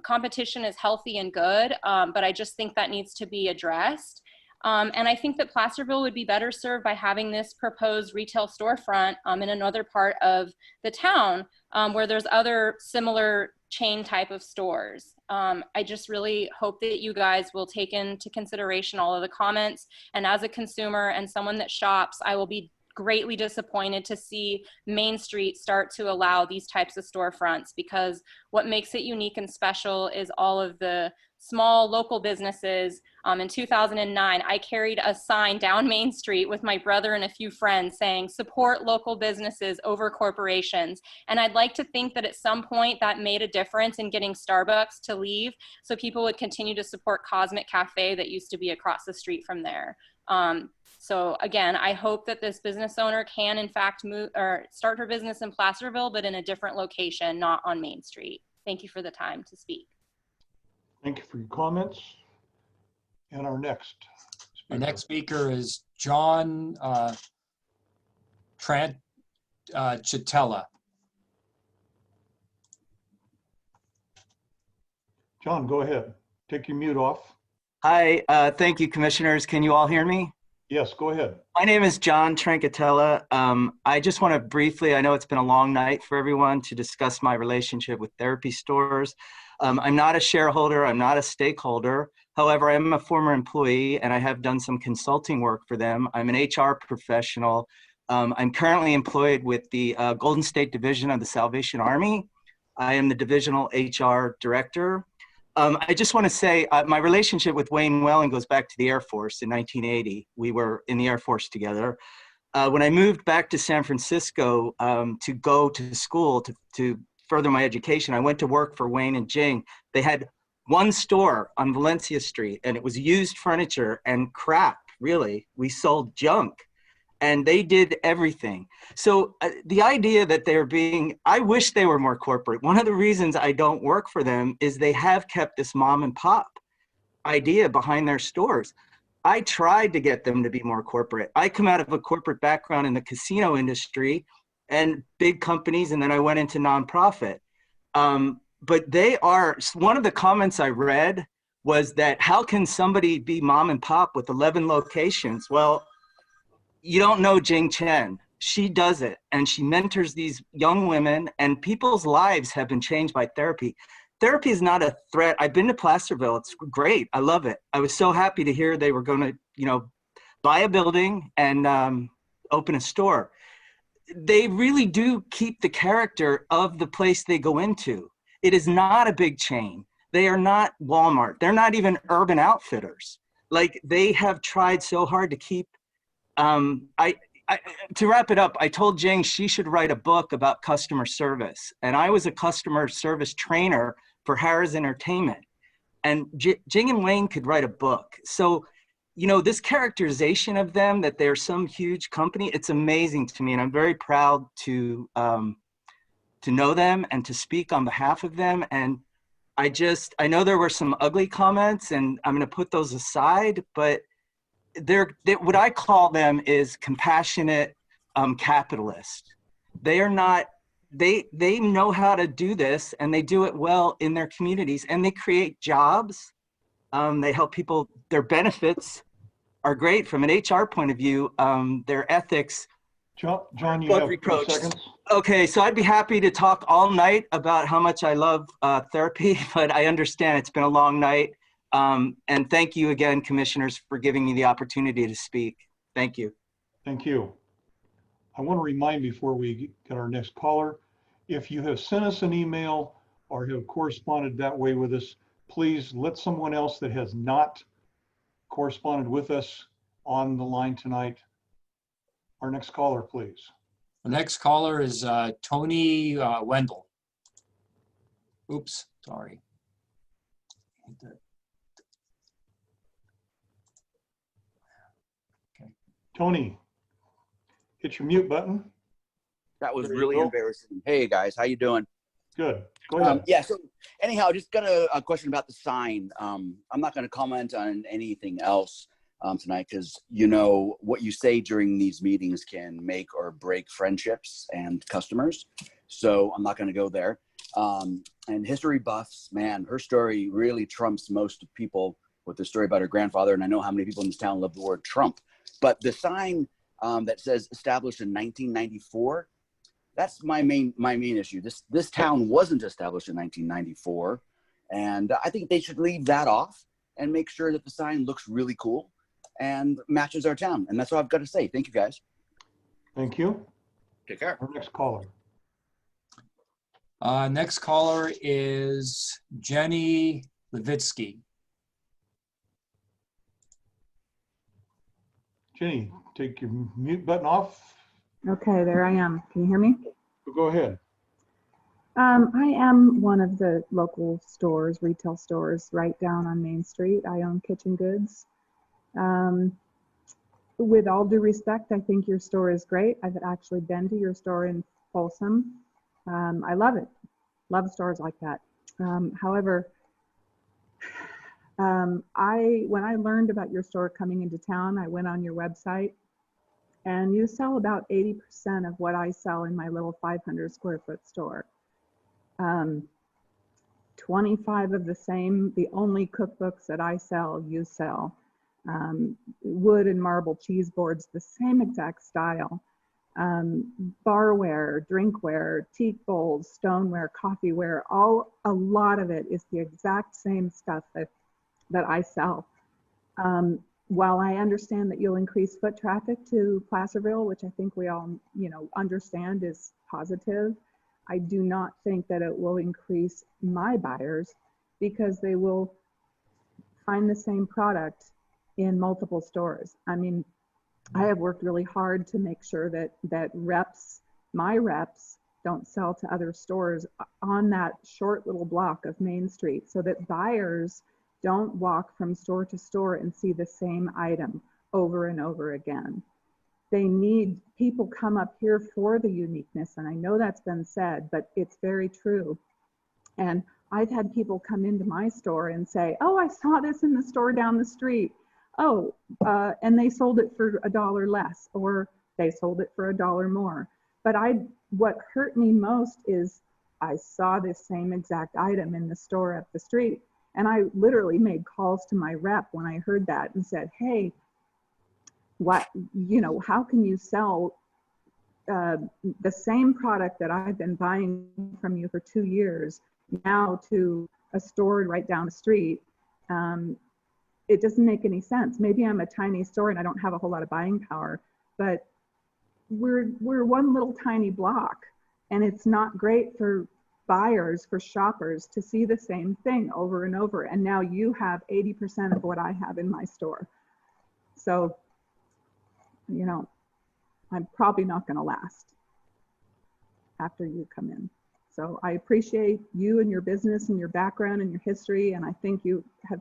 Competition is healthy and good, but I just think that needs to be addressed. And I think that Placerville would be better served by having this proposed retail storefront in another part of the town where there's other similar chain type of stores. I just really hope that you guys will take into consideration all of the comments. And as a consumer and someone that shops, I will be greatly disappointed to see Main Street start to allow these types of storefronts, because what makes it unique and special is all of the small local businesses. In 2009, I carried a sign down Main Street with my brother and a few friends saying, support local businesses over corporations. And I'd like to think that at some point that made a difference in getting Starbucks to leave, so people would continue to support Cosmic Cafe that used to be across the street from there. So again, I hope that this business owner can in fact move or start her business in Placerville, but in a different location, not on Main Street. Thank you for the time to speak. Thank you for your comments. And our next speaker. Our next speaker is John Chitella. John, go ahead. Take your mute off. Hi, thank you, commissioners. Can you all hear me? Yes, go ahead. My name is John Trancatella. I just want to briefly, I know it's been a long night for everyone, to discuss my relationship with therapy stores. I'm not a shareholder, I'm not a stakeholder. However, I am a former employee and I have done some consulting work for them. I'm an HR professional. I'm currently employed with the Golden State Division of the Salvation Army. I am the divisional HR director. I just want to say my relationship with Wayne Welling goes back to the Air Force in 1980. We were in the Air Force together. When I moved back to San Francisco to go to school to further my education, I went to work for Wayne and Jing. They had one store on Valencia Street and it was used furniture and crap, really. We sold junk. And they did everything. So the idea that they're being, I wish they were more corporate. One of the reasons I don't work for them is they have kept this mom and pop idea behind their stores. I tried to get them to be more corporate. I come out of a corporate background in the casino industry and big companies, and then I went into nonprofit. But they are, one of the comments I read was that how can somebody be mom and pop with 11 locations? Well, you don't know Jing Chen. she does it, and she mentors these young women, and people's lives have been changed by therapy. Therapy is not a threat. I've been to Placerville. It's great. I love it. I was so happy to hear they were going to, you know, buy a building and open a store. They really do keep the character of the place they go into. It is not a big chain. They are not Walmart. They're not even Urban Outfitters. Like, they have tried so hard to keep, to wrap it up, I told Jing she should write a book about customer service. And I was a customer service trainer for Harrah's Entertainment. And Jing and Wayne could write a book. So, you know, this characterization of them, that they're some huge company, it's amazing to me. And I'm very proud to know them and to speak on behalf of them. And I know there were some ugly comments, and I'm going to put those aside, but what I call them is compassionate capitalists. They are not, they know how to do this, and they do it well in their communities, and they create jobs. They help people. Their benefits are great from an HR point of view. Their ethics. John, you have 2 seconds. Okay, so I'd be happy to talk all night about how much I love therapy, but I understand it's been a long night. And thank you again, commissioners, for giving me the opportunity to speak. Thank you. Thank you. I want to remind before we get our next caller, if you have sent us an email or have corresponded that way with us, please let someone else that has not corresponded with us on the line tonight. Our next caller, please. The next caller is Tony Wendell. Oops, sorry. Tony, hit your mute button. That was really embarrassing. Hey guys, how you doing? Good. Go ahead. Yeah. So anyhow, just got a question about the sign. I'm not going to comment on anything else tonight, because you know what you say during these meetings can make or break friendships and customers. So I'm not going to go there. And history buffs, man, her story really trumps most people with the story about her grandfather. And I know how many people in this town love the word Trump. But the sign that says established in 1994, that's my main issue. This town wasn't established in 1994, and I think they should leave that off and make sure that the sign looks really cool and matches our town. And that's all I've got to say. Thank you, guys. Thank you. Take care. Our next caller. Next caller is Jenny Levitsky. Jenny, take your mute button off. Okay, there I am. Can you hear me? Go ahead. I am one of the local stores, retail stores, right down on Main Street. I own Kitchen Goods. With all due respect, I think your store is great. I've actually been to your store in Folsom. I love it. Love stores like that. However, when I learned about your store coming into town, I went on your website, and you sell about 80% of what I sell in my little 500 square foot store. 25 of the only cookbooks that I sell, you sell. Wood and marble cheese boards, the same exact style. Barware, drinkware, teak bowls, stoneware, coffeeware, a lot of it is the exact same stuff that I sell. While I understand that you'll increase foot traffic to Placerville, which I think we all understand is positive, I do not think that it will increase my buyers, because they will find the same product in multiple stores. I mean, I have worked really hard to make sure that my reps don't sell to other stores on that short little block of Main Street, so that buyers don't walk from store to store and see the same item over and over again. People come up here for the uniqueness, and I know that's been said, but it's very true. And I've had people come into my store and say, oh, I saw this in the store down the street. Oh, and they sold it for $1 less, or they sold it for $1 more. But what hurt me most is I saw this same exact item in the store up the street. And I literally made calls to my rep when I heard that and said, hey, how can you sell the same product that I've been buying from you for 2 years now to a store right down the street, it doesn't make any sense. Maybe I'm a tiny store and I don't have a whole lot of buying power, but we're one little tiny block, and it's not great for buyers, for shoppers to see the same thing over and over. And now you have 80% of what I have in my store. So, you know, I'm probably not going to last after you come in. So I appreciate you and your business and your background and your history, and I think you have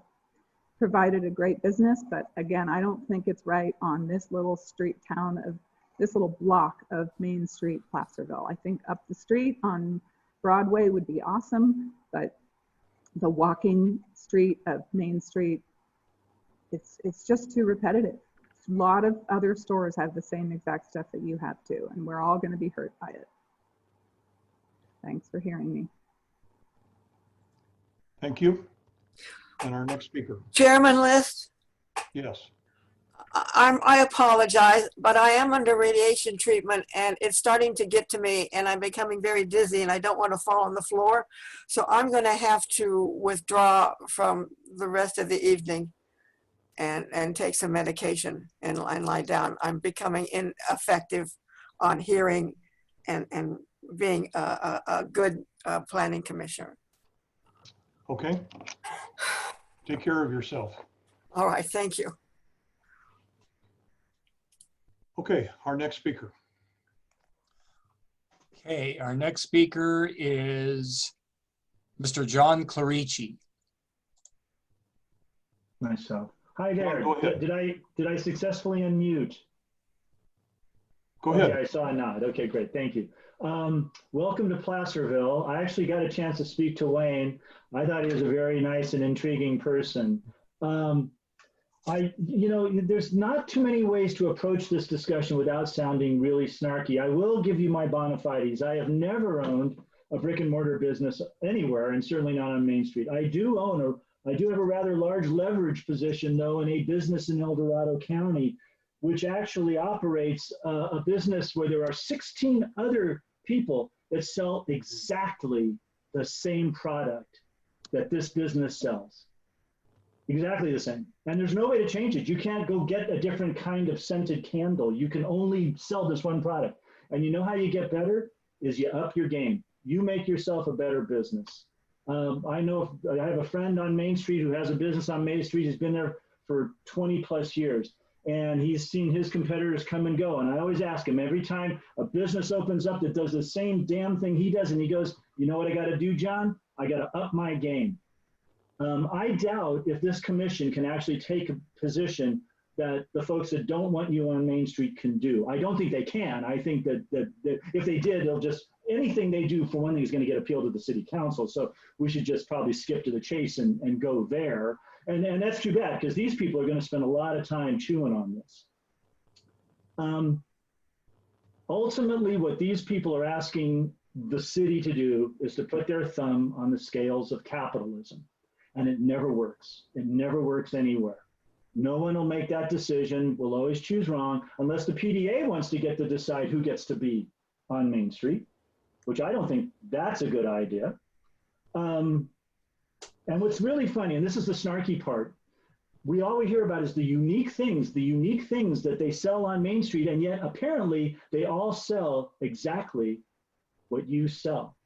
provided a great business. But again, I don't think it's right on this little street town of this little block of Main Street, Placerville. I think up the street on Broadway would be awesome, but the walking street of Main Street, it's just too repetitive. A lot of other stores have the same exact stuff that you have too, and we're all going to be hurt by it. Thanks for hearing me. Thank you. And our next speaker. Chairman List, Yes. I apologize, but I am under radiation treatment and it's starting to get to me and I'm becoming very dizzy and I don't want to fall on the floor. So I'm going to have to withdraw from the rest of the evening and take some medication and lie down. I'm becoming ineffective on hearing and being a good planning commissioner. Okay. Take care of yourself. All right, thank you. Okay, our next speaker. Okay, our next speaker is Mr. John Clarici. Myself. Hi there. Go ahead. Did I successfully unmute? Go ahead. Okay, I saw a nod. Okay, great. Thank you. Welcome to Placerville. I actually got a chance to speak to Wayne. I thought he was a very nice and intriguing person. There's not too many ways to approach this discussion without sounding really snarky. I will give you my bona fides. I have never owned a brick and mortar business anywhere, and certainly not on Main Street. I do have a rather large leverage position, though, in a business in El Dorado County, which actually operates a business where there are 16 other people that sell exactly the same product that this business sells. Exactly the same. And there's no way to change it. You can't go get a different kind of scented candle. You can only sell this one product. And you know how you get better is you up your game. You make yourself a better business. I have a friend on Main Street who has a business on Main Street. He's been there for 20 plus years. And he's seen his competitors come and go. And I always ask him, every time a business opens up that does the same damn thing he does, and he goes, you know what I got to do, John? I got to up my game. I doubt if this commission can actually take a position that the folks that don't want you on Main Street can do. I don't think they can. I think that if they did, they'll just, anything they do, for one thing, is going to get appealed to the city council. So we should just probably skip to the chase and go there. And that's too bad, because these people are going to spend a lot of time chewing on this. Ultimately, what these people are asking the city to do is to put their thumb on the scales of capitalism. And it never works. It never works anywhere. No one will make that decision. We'll always choose wrong, unless the PDA wants to get to decide who gets to be on Main Street, which I don't think that's a good idea. And what's really funny, and this is the snarky part, all we hear about is the unique things that they sell on Main Street, and yet apparently they all sell exactly what you sell.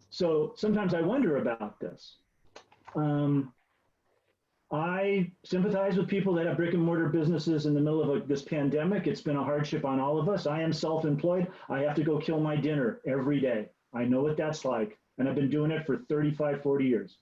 So sometimes I wonder about this. I sympathize with people that have brick and mortar businesses in the middle of this pandemic. It's been a hardship on all of us. I am self-employed. I have to go kill my dinner every day. I know what that's like. And I've been doing it for 35, 40 years.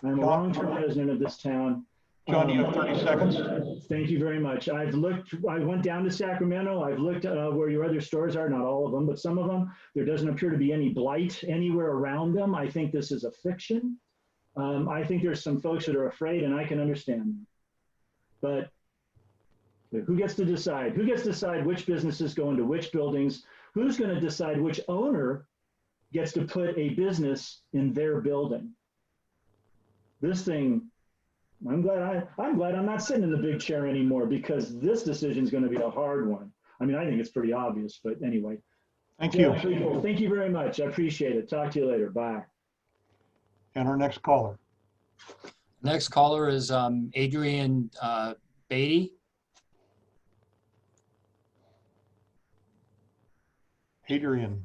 I'm a long-term resident of this town. John, you have 30 seconds. Thank you very much. I went down to Sacramento. I've looked where your other stores are, not all of them, but some of them. There doesn't appear to be any blight anywhere around them. I think this is a fiction. I think there's some folks that are afraid, and I can understand them. But who gets to decide? Who gets to decide which businesses go into which buildings? Who's going to decide which owner gets to put a business in their building? This thing, I'm glad I'm not sitting in the big chair anymore, because this decision is going to be a hard one. I mean, I think it's pretty obvious, but anyway. Thank you. People, thank you very much. I appreciate it. Talk to you later. Bye. And our next caller. Next caller is Adrian Beatty. Adrian.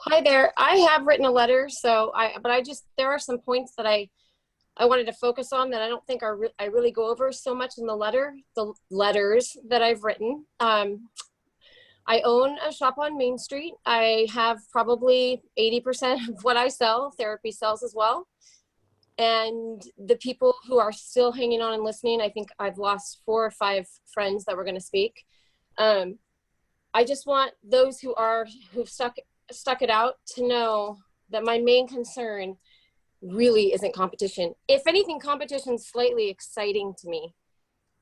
Hi there. I have written a letter, there are some points that I wanted to focus on that I don't think I really go over so much in the letters that I've written. I own a shop on Main Street. I have probably 80% of what I sell. Therapy sells as well. And the people who are still hanging on and listening, I think I've lost 4 or 5 friends that were going to speak. I just want those who've stuck it out to know that my main concern really isn't competition. If anything, competition is slightly exciting to me.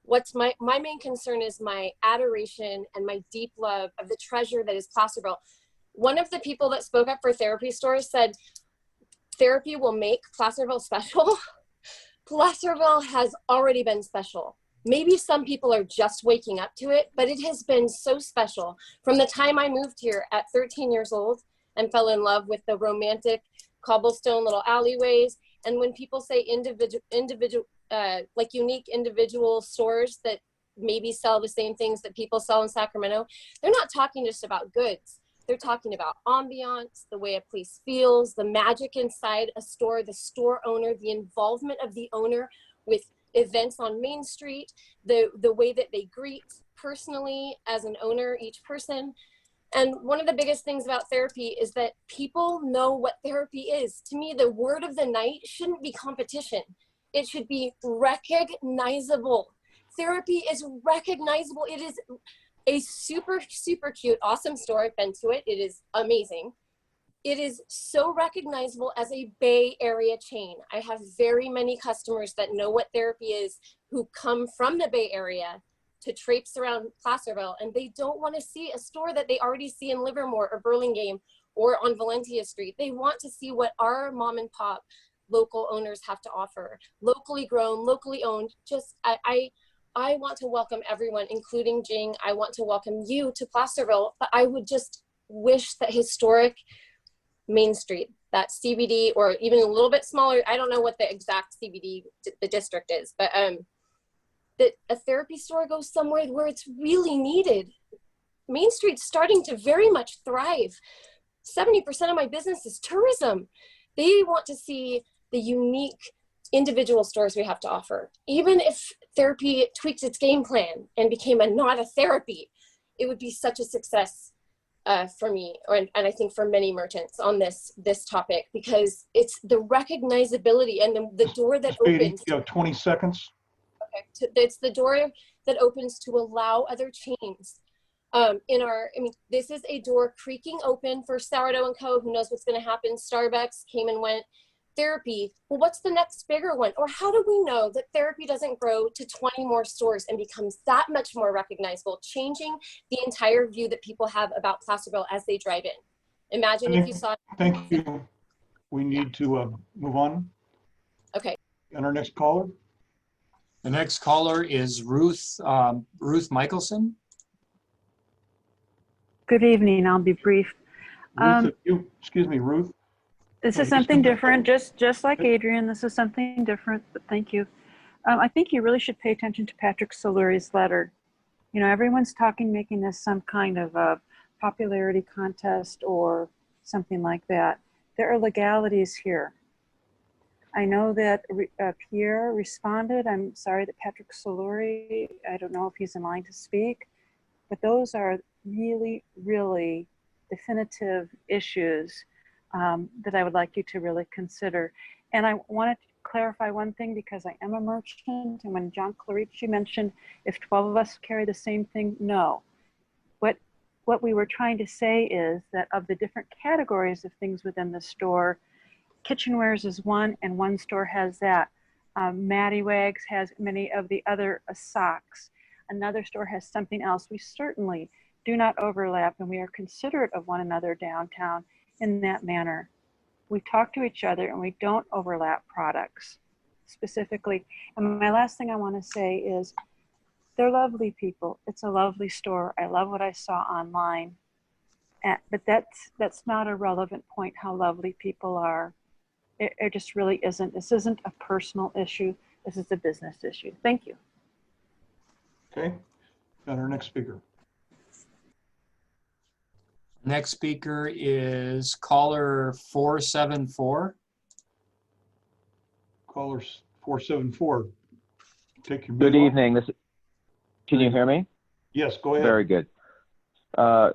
What's my main concern is my adoration and my deep love of the treasure that is Placerville. One of the people that spoke up for therapy stores said, therapy will make Placerville special. Placerville has already been special. Maybe some people are just waking up to it, but it has been so special. From the time I moved here at 13 years old and fell in love with the romantic cobblestone little alleyways. And when people say like unique individual stores that maybe sell the same things that people sell in Sacramento, they're not talking just about goods. They're talking about ambiance, the way a place feels, the magic inside a store, the store owner, the involvement of the owner with events on Main Street, the way that they greet personally as an owner, each person. And one of the biggest things about therapy is that people know what therapy is. To me, the word of the night shouldn't be competition. It should be recognizable. Therapy is recognizable. It is a super, super cute, awesome store. I've been to it. It is amazing. It is so recognizable as a Bay Area chain. I have very many customers that know what therapy is who come from the Bay Area to traipse around Placerville, and they don't want to see a store that they already see in Livermore or Burlingame or on Valentia Street. They want to see what our mom and pop local owners have to offer. Locally grown, locally owned. I want to welcome everyone, including Jing. I want to welcome you to Placerville, but I would just wish that historic Main Street, that CBD, or even a little bit smaller, I don't know what the exact CBD, the district is, but that a therapy store goes somewhere where it's really needed. Main Street's starting to very much thrive. 70% of my business is tourism. They want to see the unique individual stores we have to offer. Even if therapy tweaks its game plan and became not a therapy, it would be such a success for me, and I think for many merchants on this topic, because it's the recognizability and the door that opens. You have 20 seconds. Okay, it's the door that opens to allow other chains. This is a door creaking open for Sourdough & Co. Who knows what's going to happen? Starbucks came and went. Therapy, well, what's the next bigger one? Or how do we know that therapy doesn't grow to 20 more stores and becomes that much more recognizable, changing the entire view that people have about Placerville as they drive in? Imagine if you saw. Thank you. We need to move on. Okay. And our next caller? The next caller is Ruth Michelson. Good evening. I'll be brief. Excuse me, Ruth. This is something different, just like Adrian. This is something different, but thank you. I think you really should pay attention to Patrick Soluri's letter. You know, everyone's making this some kind of a popularity contest or something like that. There are legalities here. I know that Pierre responded. I'm sorry that Patrick Soluri, I don't know if he's in line to speak, but those are really, really definitive issues that I would like you to really consider. And I wanted to clarify one thing, because I am a merchant, and when John Clarici mentioned if 12 of us carry the same thing, no. What we were trying to say is that of the different categories of things within the store, kitchenwares is one, and one store has that. Matty Wags has many of the other socks. Another store has something else. We certainly do not overlap, and we are considerate of one another downtown in that manner. We talk to each other and we don't overlap products specifically. And my last thing I want to say is They're lovely people. It's a lovely store. I love what I saw online. But that's not a relevant point, how lovely people are. It just really isn't. This isn't a personal issue. This is a business issue. Thank you. Okay, got our next speaker. Next speaker is caller 474. Caller 474. Take your Good mute off. evening. Can you hear me? Yes, go ahead. Very good.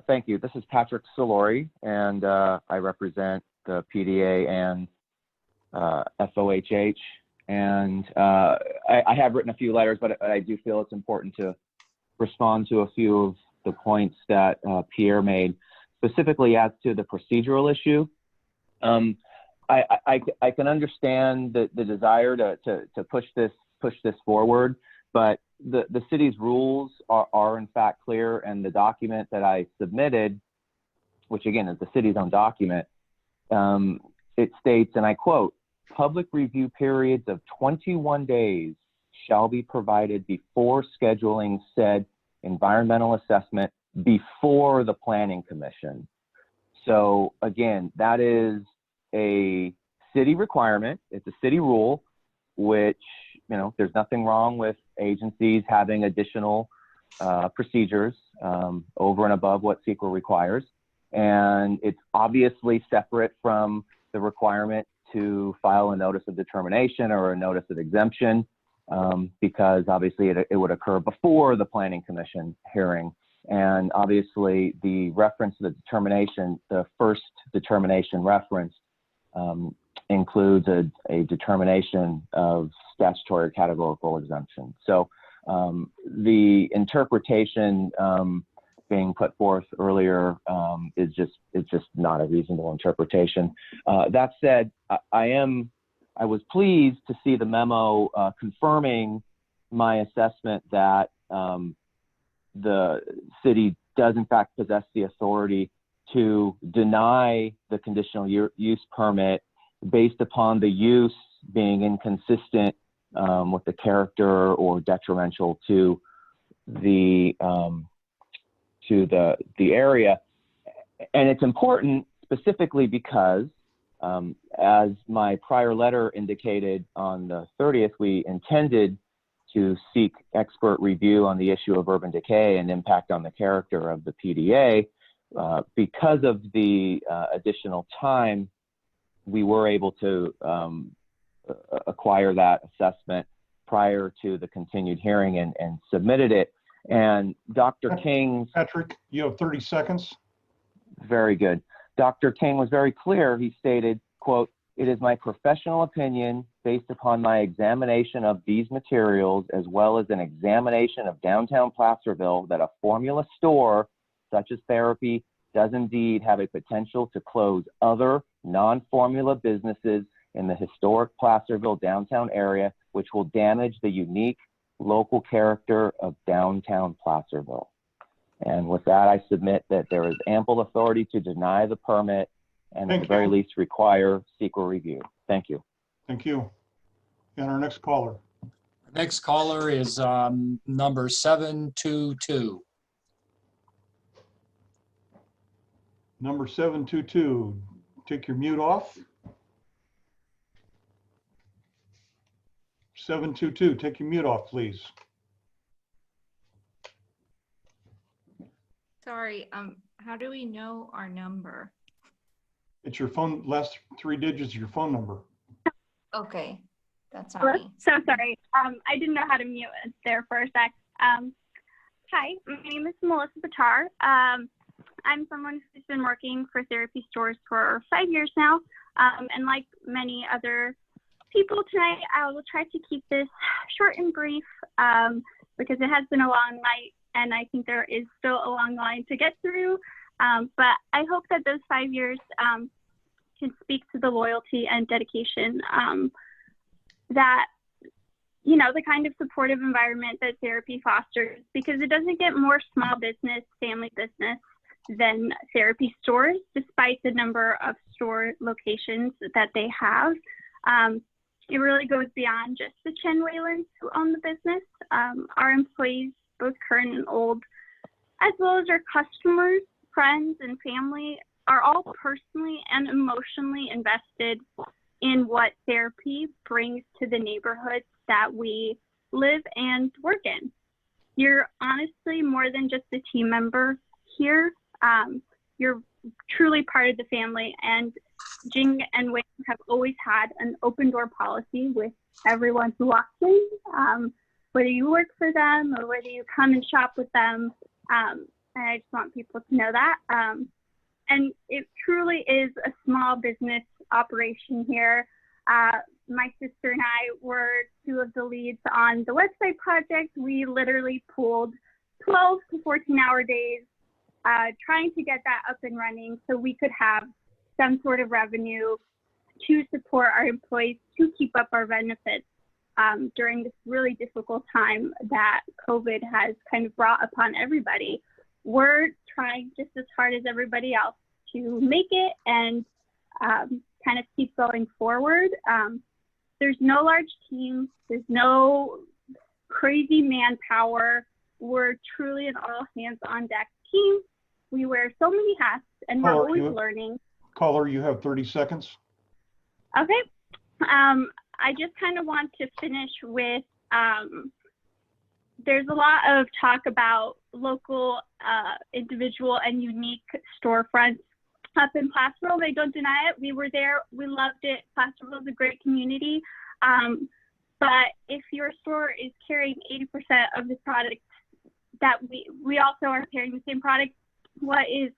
Thank you. This is Patrick Solori, and I represent the PDA and FOHH. And I have written a few letters, but I do feel it's important to respond to a few of the points that Pierre made, specifically as to the procedural issue. I can understand the desire to push this forward, but the city's rules are in fact clear, and the document that I submitted, which again is the city's own document, it states, and I quote, "Public review periods of 21 days shall be provided before scheduling said environmental assessment before the Planning Commission." So again, that is a city requirement. It's a city rule, which, you know, there's nothing wrong with agencies having additional procedures over and above what CEQA requires. And it's obviously separate from the requirement to file a notice of determination or a notice of exemption, because obviously it would occur before the Planning Commission hearing. And obviously the reference to the determination, the first determination reference, includes a determination of statutory or categorical exemption. So the interpretation being put forth earlier is just not a reasonable interpretation. That said, I was pleased to see the memo confirming my assessment that the city does in fact possess the authority to deny the conditional use permit based upon the use being inconsistent with the character or detrimental to the area. And it's important specifically because, as my prior letter indicated on the 30th, we intended to seek expert review on the issue of urban decay and impact on the character of the PDA. Because of the additional time, we were able to acquire that assessment prior to the continued hearing and submitted it. And Dr. King— Patrick, you have 30 seconds. Very good. Dr. King was very clear. He stated, quote, "It is my professional opinion based upon my examination of these materials as well as an examination of downtown Placerville that a formula store such as Therapy does indeed have a potential to close other non-formula businesses in the historic Placerville downtown area, which will damage the unique local character of downtown Placerville." And with that, I submit that there is ample authority to deny the permit and at the very least require CEQA review. Thank you. Thank you. And our next caller. Next caller is number 722. Number 722, take your mute off. 722, take your mute off, please. Sorry, how do we know our number? It's your phone, last 3 digits of your phone number. Okay, that's not Hello? me. So sorry. I didn't know how to mute it there for a sec. Hi, my name is Melissa Batar. I'm someone who's been working for therapy stores for 5 years now. And like many other people tonight, I will try to keep this short and brief because it has been a long night and I think there is still a long line to get through. But I hope that those 5 years can speak to the loyalty and dedication that, you know, the kind of supportive environment that therapy fosters, because it doesn't get more small business, family business than therapy stores, despite the number of store locations that they have. It really goes beyond just the Chen Whalens who own the business. Our employees both current and old, as well as our customers, friends, and family, are all personally and emotionally invested in what therapy brings to the neighborhoods that we live and work in. You're honestly more than just a team member here. You're truly part of the family, and Jing and Wayne have always had an open door policy with everyone who walks in, whether you work for them or whether you come and shop with them. And I just want people to know that. And it truly is a small business operation here. My sister and I were two of the leads on the website project. We literally pulled 12 to 14-hour days trying to get that up and running so we could have some sort of revenue to support our employees, to keep up our benefits during this really difficult time that COVID has kind of brought upon everybody. We're trying just as hard as everybody else to make it and kind of keep going forward. There's no large team. There's no crazy manpower. We're truly an all hands on deck team. We wear so many hats and we're always learning. Caller, you have 30 seconds. Okay. I just kind of want to finish with, there's a lot of talk about local, individual and unique storefronts up in Placerville. They don't deny it. We were there. We loved it. Placerville is a great community. But if your store is carrying 80% of the product that we also are carrying the same product, what is,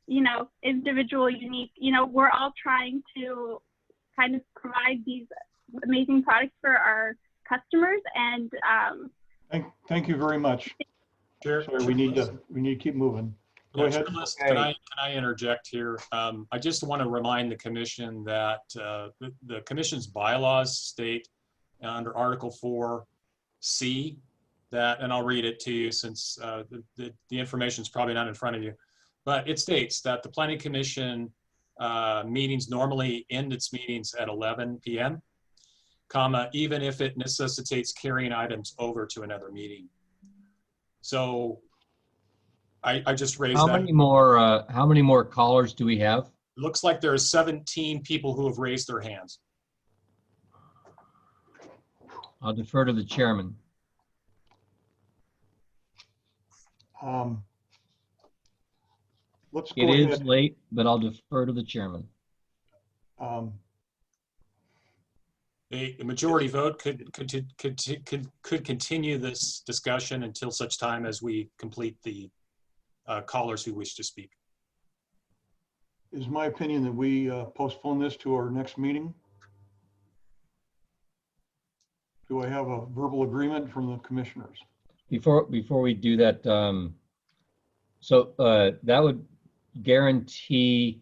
you know, individual, unique, you know, we're all trying to kind of provide these amazing products for our customers. And thank you very much. Sure. Sorry, we need to keep moving. Go ahead. Can I interject here? I just want to remind the commission that the commission's bylaws state under Article 4C that, and I'll read it to you since the information is probably not in front of you, but it states that the Planning Commission meetings normally end its meetings at 11 p.m., even if it necessitates carrying items over to another meeting. So I just raised how that. How many more callers do we have? It looks like there are 17 people who have raised their hands. I'll defer to the chairman. Let's go It ahead. is late, but I'll defer to the chairman. A majority vote could continue this discussion until such time as we complete the callers who wish to speak. Is my opinion that we postpone this to our next meeting. Do I have a verbal agreement from the commissioners? Before we do that, so that would guarantee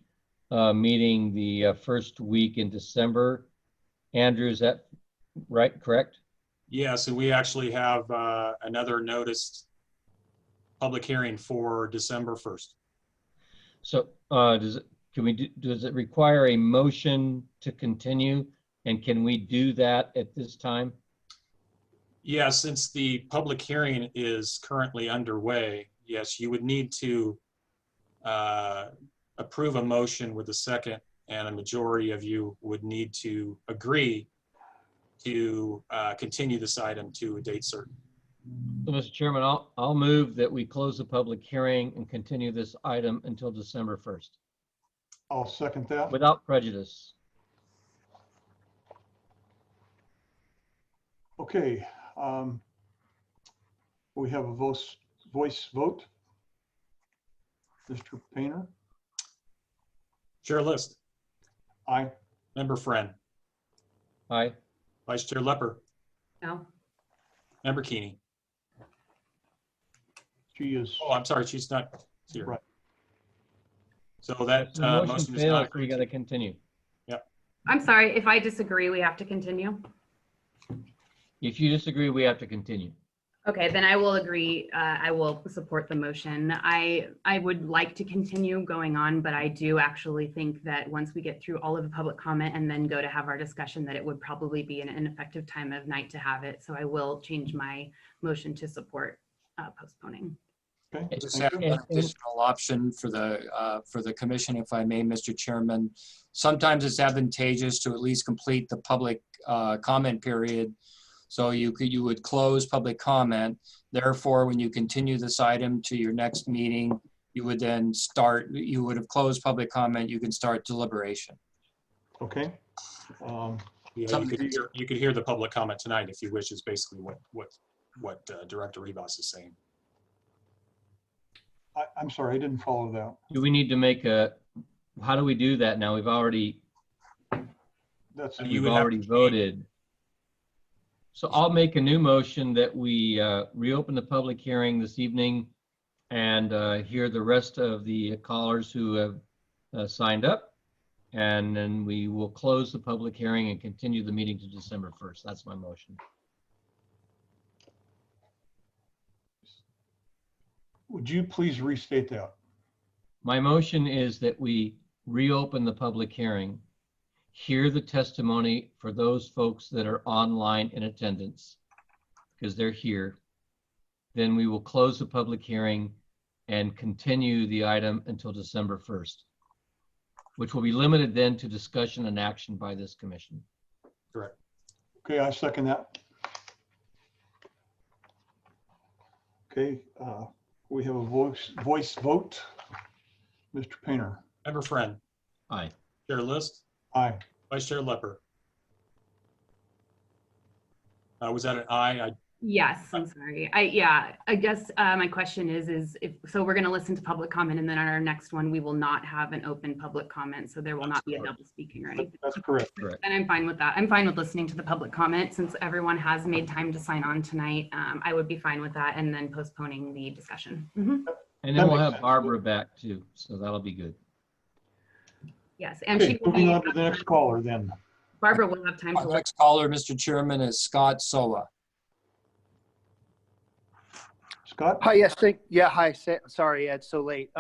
meeting the first week in December. Andrew, is that right? Correct? Yes, and we actually have another noticed public hearing for December 1st. So does it require a motion to continue, and can we do that at this time? Yeah, since the public hearing is currently underway, yes, you would need to approve a motion with a second, and a majority of you would need to agree to continue this item to a date certain. So, Mr. Chairman, I'll move that we close the public hearing and continue this item until December 1st. I'll second that. Without prejudice. Okay. We have a voice vote. Mr. Painter? Chair List. Aye. Member Friend. Aye. Vice Chair Lepper. No. Member Keeney. She is. Oh, I'm sorry, she's not here. Right. So that The motion motion is fails, not. so we got to continue. Yep. I'm sorry, if I disagree, we have to continue. If you disagree, we have to continue. Okay, then I will agree. I will support the motion. I would like to continue going on, but I do actually think that once we get through all of the public comment and then go to have our discussion, that it would probably be an ineffective time of night to have it. So I will change my motion to support. postponing. Okay. Just have an additional option for the commission, if I may, Mr. Chairman. Sometimes it's advantageous to at least complete the public comment period. So you would close public comment. Therefore, when you continue this item to your next meeting, you would then start, you would have closed public comment, you can start deliberation. Okay. Yeah, you could hear the public comment tonight if you wish, is basically what Director Rivas is saying. I'm sorry, I didn't follow that. Do we need to make how do we do that now? We've already voted. So I'll make a new motion that we reopen the public hearing this evening and hear the rest of the callers who have signed up. And then we will close the public hearing and continue the meeting to December 1st. That's my motion. Would you please restate that? My motion is that we reopen the public hearing, hear the testimony for those folks that are online in attendance, because they're here. Then we will close the public hearing and continue the item until December 1st, which will be limited then to discussion and action by this commission. Correct. Okay, I second that. Okay, we have a voice vote. Mr. Painter. Member Friend. Aye. Chair List. Aye. Vice Chair Lepper. Was that an aye? Yes, I'm sorry. I guess my question is if so we're going to listen to public comment, and then on our next one we will not have an open public comment, so there will not be a double speaking or anything. That's correct. And I'm fine with that. I'm fine with listening to the public comment since everyone has made time to sign on tonight. I would be fine with that, and then postponing the discussion. And then we'll have Barbara back too, so that'll be good. Yes, and Okay, she will moving be, on to the next caller then. Barbara will have time to Our next caller, Mr. Chairman, is Scott Sola. Scott? Hi, yes, hi, sorry, it's so late.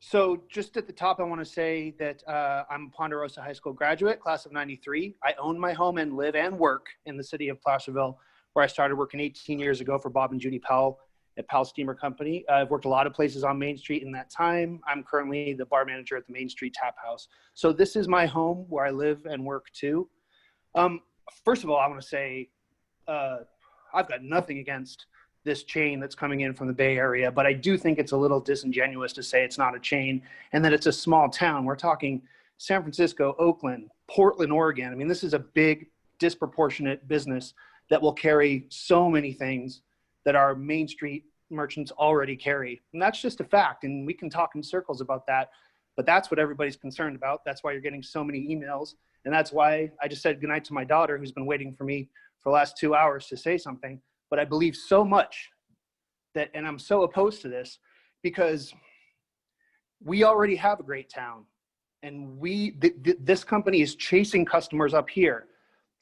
So just at the top, I want to say that I'm a Ponderosa High School graduate, class of 93. I own my home and live and work in the city of Placerville, where I started working 18 years ago for Bob and Judy Powell at Powell Steamer Company. I've worked a lot of places on Main Street in that time. I'm currently the bar manager at the Main Street Tap House. So this is my home where I live and work too. First of all, I want to say I've got nothing against this chain that's coming in from the Bay Area, but I do think it's a little disingenuous to say it's not a chain and that it's a small town. We're talking San Francisco, Oakland, Portland, Oregon. I mean, this is a big, disproportionate business that will carry so many things that our Main Street merchants already carry. And that's just a fact. And we can talk in circles about that, but that's what everybody's concerned about. That's why you're getting so many emails. And that's why I just said goodnight to my daughter, who's been waiting for me for the last 2 hours to say something. But I believe so much that, and I'm so opposed to this because we already have a great town and this company is chasing customers up here.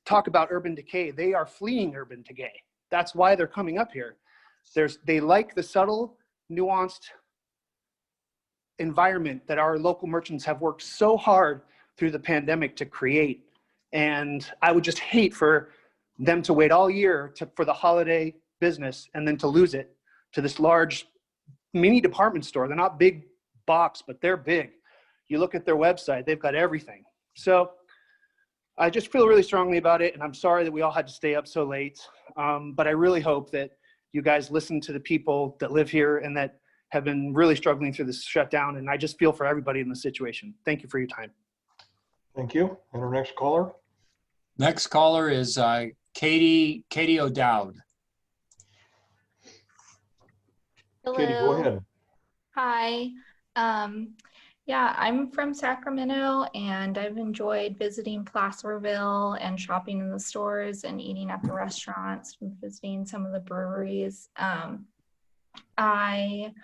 Talk about urban decay. They are fleeing urban decay. That's why they're coming up here. They like the subtle, nuanced environment that our local merchants have worked so hard through the pandemic to create. And I would just hate for them to wait all year for the holiday business and then to lose it to this large mini department store. They're not big box, but they're big. You look at their website, they've got everything. So I just feel really strongly about it, and I'm sorry that we all had to stay up so late. But I really hope that you guys listen to the people that live here and that have been really struggling through this shutdown. And I just feel for everybody in the situation. Thank you for your time. Thank you. And our next caller? Next caller is Katie O'Dowd. Hello. Katie, go ahead. Hi. Yeah, I'm from Sacramento and I've enjoyed visiting Placerville and shopping in the stores and eating at the restaurants and visiting some of the breweries. I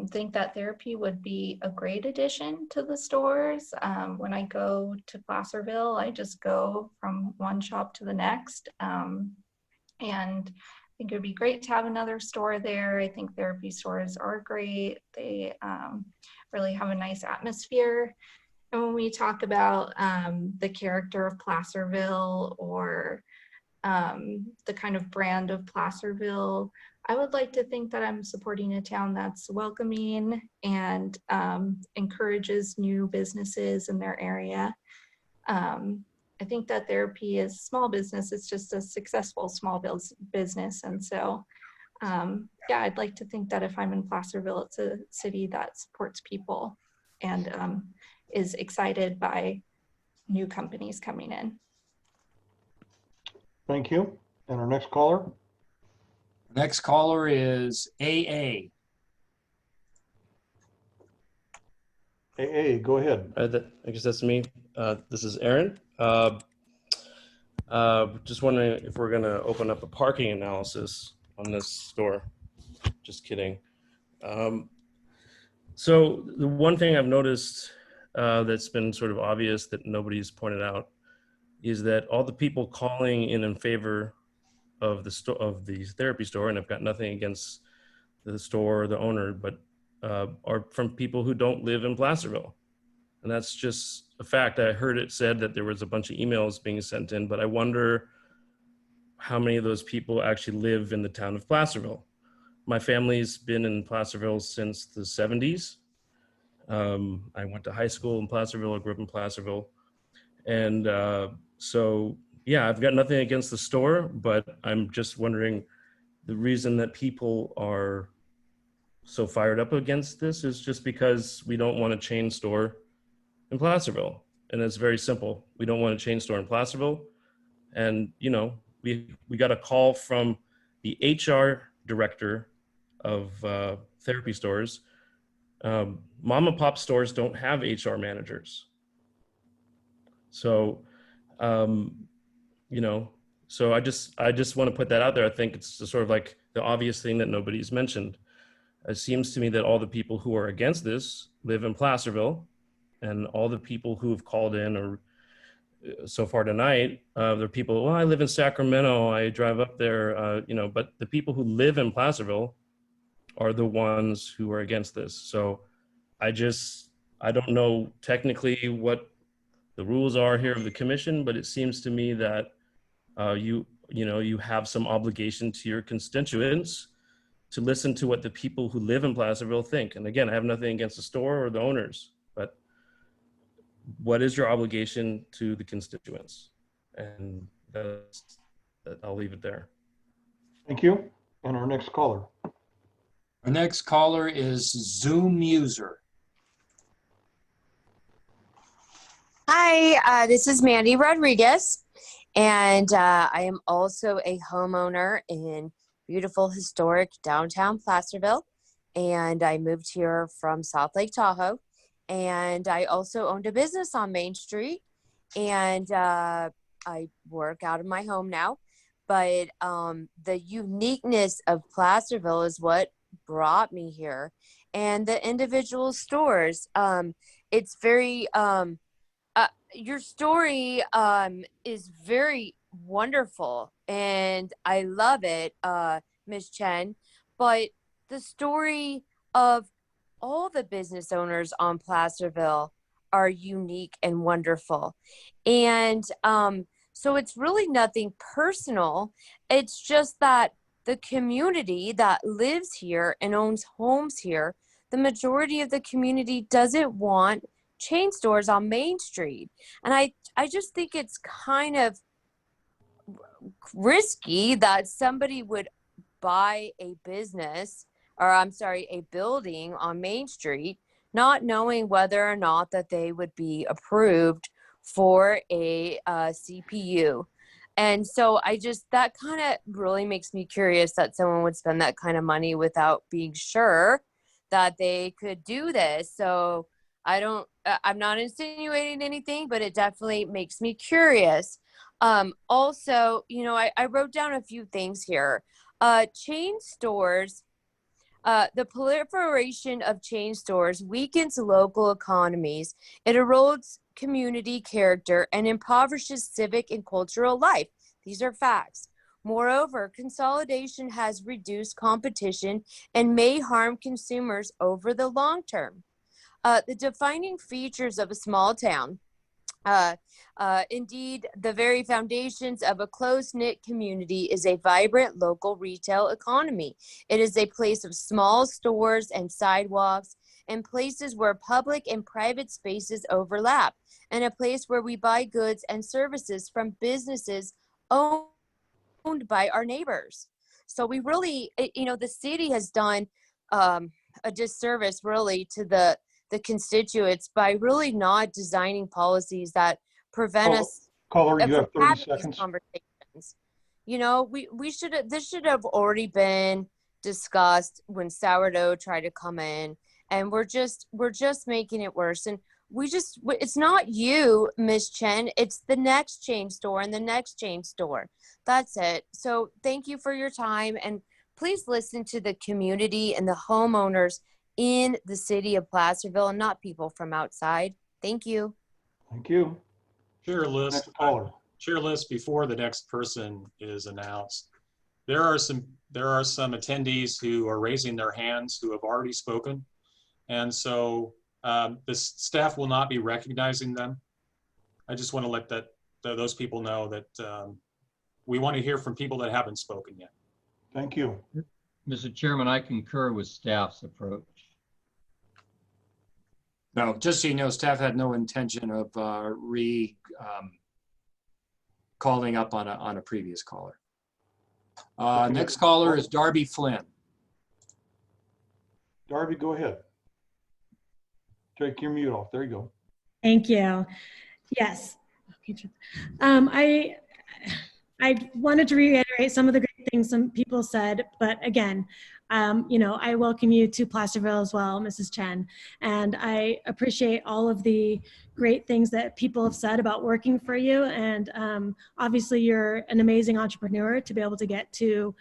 think that therapy would be a great addition to the stores. When I go to Placerville, I just go from one shop to the next. And I think it would be great to have another store there. I think therapy stores are great. They really have a nice atmosphere. And when we talk about the character of Placerville or the kind of brand of Placerville. I would like to think that I'm supporting a town that's welcoming and encourages new businesses in their area. I think that therapy is small business. It's just a successful small business. And so, yeah, I'd like to think that if I'm in Placerville, it's a city that supports people and is excited by new companies coming in. Thank you. And our next caller? Next caller is AA. AA, go ahead. I guess that's me. This is Aaron. Just wondering if we're going to open up a parking analysis on this store. Just kidding. So the one thing I've noticed that's been sort of obvious that nobody's pointed out is that all the people calling in favor of the therapy store, and I've got nothing against the store or the owner, but are from people who don't live in Placerville. And that's just a fact. I heard it said that there was a bunch of emails being sent in, but I wonder how many of those people actually live in the town of Placerville. My family's been in Placerville since the 70s. I went to high school in Placerville, I grew up in Placerville. And so, yeah, I've got nothing against the store, but I'm just wondering the reason that people are so fired up against this is just because we don't want a chain store in Placerville. And it's very simple. We don't want a chain store in Placerville. And, you know, we got a call from the HR director of therapy stores. Mom and pop stores don't have HR managers. So, you know, so I just want to put that out there. I think it's sort of like the obvious thing that nobody's mentioned. It seems to me that all the people who are against this live in Placerville, and all the people who have called in or so far tonight, there are people, well, I live in Sacramento, I drive up there, you know, but the people who live in Placerville are the ones who are against this. So I don't know technically what the rules are here of the commission, but it seems to me that you have some obligation to your constituents to listen to what the people who live in Placerville think. And again, I have nothing against the store or the owners, but what is your obligation to the constituents? And I'll leave it there. Thank you. And our next caller. Our next caller is Zoom user. Hi, this is Mandy Rodriguez, and I am also a homeowner in beautiful, historic downtown Placerville, and I moved here from South Lake Tahoe, and I also owned a business on Main Street, and I work out of my home now, but the uniqueness of Placerville is what brought me here, and the individual stores. It's very your story is very wonderful, and I love it, Ms. Chen, but the story of all the business owners on Placerville are unique and wonderful. And so it's really nothing personal. It's just that the community that lives here and owns homes here, the majority of the community doesn't want chain stores on Main Street. And I just think it's kind of risky that somebody would buy a business, or I'm sorry, a building on Main Street, not knowing whether or not that they would be approved for a CPU. And so that kind of really makes me curious that someone would spend that kind of money without being sure that they could do this. So I'm not insinuating anything, but it definitely makes me curious. Also, you know, I wrote down a few things here. Chain stores, the proliferation of chain stores weakens local economies. It erodes community character and impoverishes civic and cultural life. These are facts. Moreover, consolidation has reduced competition and may harm consumers over the long term. The defining features of a small town Indeed, the very foundations of a close-knit community is a vibrant local retail economy. It is a place of small stores and sidewalks and places where public and private spaces overlap, and a place where we buy goods and services from businesses owned by our neighbors. So we really, the city has done a disservice really to the constituents by really not designing policies that prevent us Caller, you have 30 having these seconds. conversations. We should have, this should have already been discussed when sourdough tried to come in, and we're just making it worse. And it's not you, Miss Chen, it's the next chain store and the next chain store. That's it. So thank you for your time, and please listen to the community and the homeowners in the city of Placerville and not people from outside. Thank you. Thank you. Chair list. Next caller. Chair list before the next person is announced. There are some attendees who are raising their hands who have already spoken, and so the staff will not be recognizing them. I just want to let those people know that we want to hear from people that haven't spoken yet. Thank you. Mr. Chairman, I concur with staff's approach. No, just so you know, staff had no intention of calling up on a previous caller. Next caller is Darby Flynn. Darby, go ahead. Take your mute off. There you go. Thank you. Yes. I wanted to reiterate some of the great things some people said, but again, I welcome you to Placerville as well, Mrs. Chen, and I appreciate all of the great things that people have said about working for you. And obviously, you're an amazing entrepreneur to be able to get to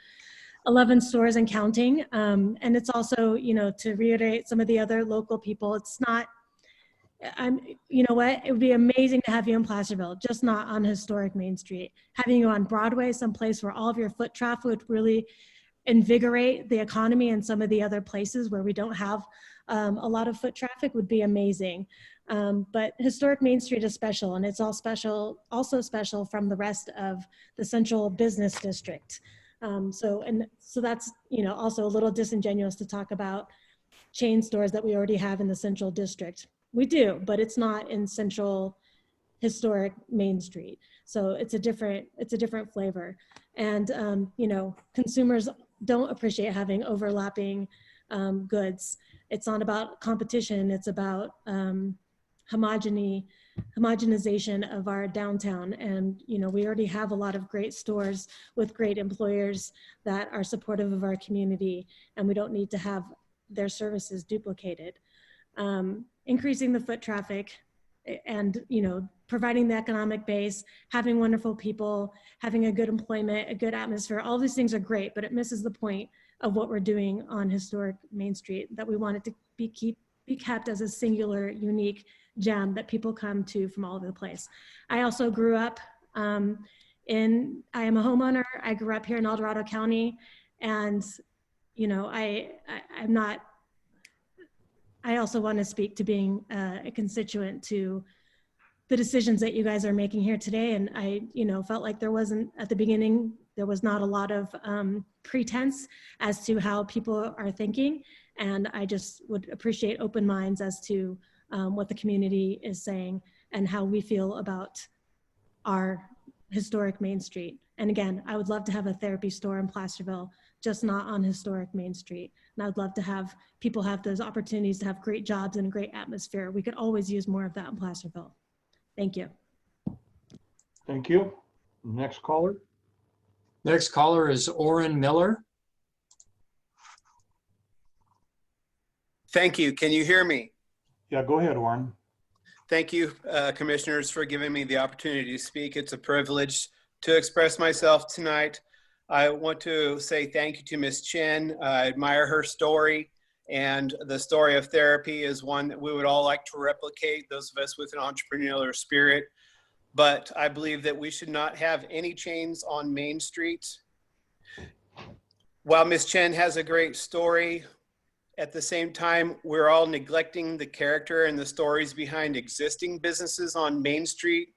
11 stores and counting. And it's also, to reiterate some of the other local people, it's not, you know what, it would be amazing to have you in Placerville, just not on historic Main Street. Having you on Broadway, someplace where all of your foot traffic would really invigorate the economy, and some of the other places where we don't have a lot of foot traffic would be amazing. But historic Main Street is special, and it's also special from the rest of the central business district. So that's, also a little disingenuous to talk about chain stores that we already have in the central district. We do, but it's not in central historic Main Street. So it's a different flavor. And, consumers don't appreciate having overlapping goods. It's not about competition. It's about homogenization of our downtown. And, we already have a lot of great stores with great employers that are supportive of our community, and we don't need to have their services duplicated. Increasing the foot traffic and, providing the economic base, having wonderful people, having a good employment, a good atmosphere, all these things are great, but it misses the point of what we're doing on historic Main Street, that we want it to be kept as a singular, unique gem that people come to from all over the place. I also grew up I am a homeowner. I grew up here in El Dorado County, and, I also want to speak to being a constituent to the decisions that you guys are making here today. And I, felt like at the beginning, there was not a lot of pretense as to how people are thinking. And I just would appreciate open minds as to what the community is saying and how we feel about our historic Main Street. And again, I would love to have a therapy store in Placerville, just not on historic Main Street. And I'd love to have people have those opportunities to have great jobs and a great atmosphere. We could always use more of that in Placerville. Thank you. Thank you. Next caller. Next caller is Orrin Miller. Thank you. Can you hear me? Yeah, go ahead, Orrin. Thank you, commissioners, for giving me the opportunity to speak. It's a privilege to express myself tonight. I want to say thank you to Ms. Chen. I admire her story, and the story of therapy is one that we would all like to replicate, those of us with an entrepreneurial spirit. But I believe that we should not have any chains on Main Street. While Ms. Chen has a great story, At the same time, we're all neglecting the character and the stories behind existing businesses on Main Street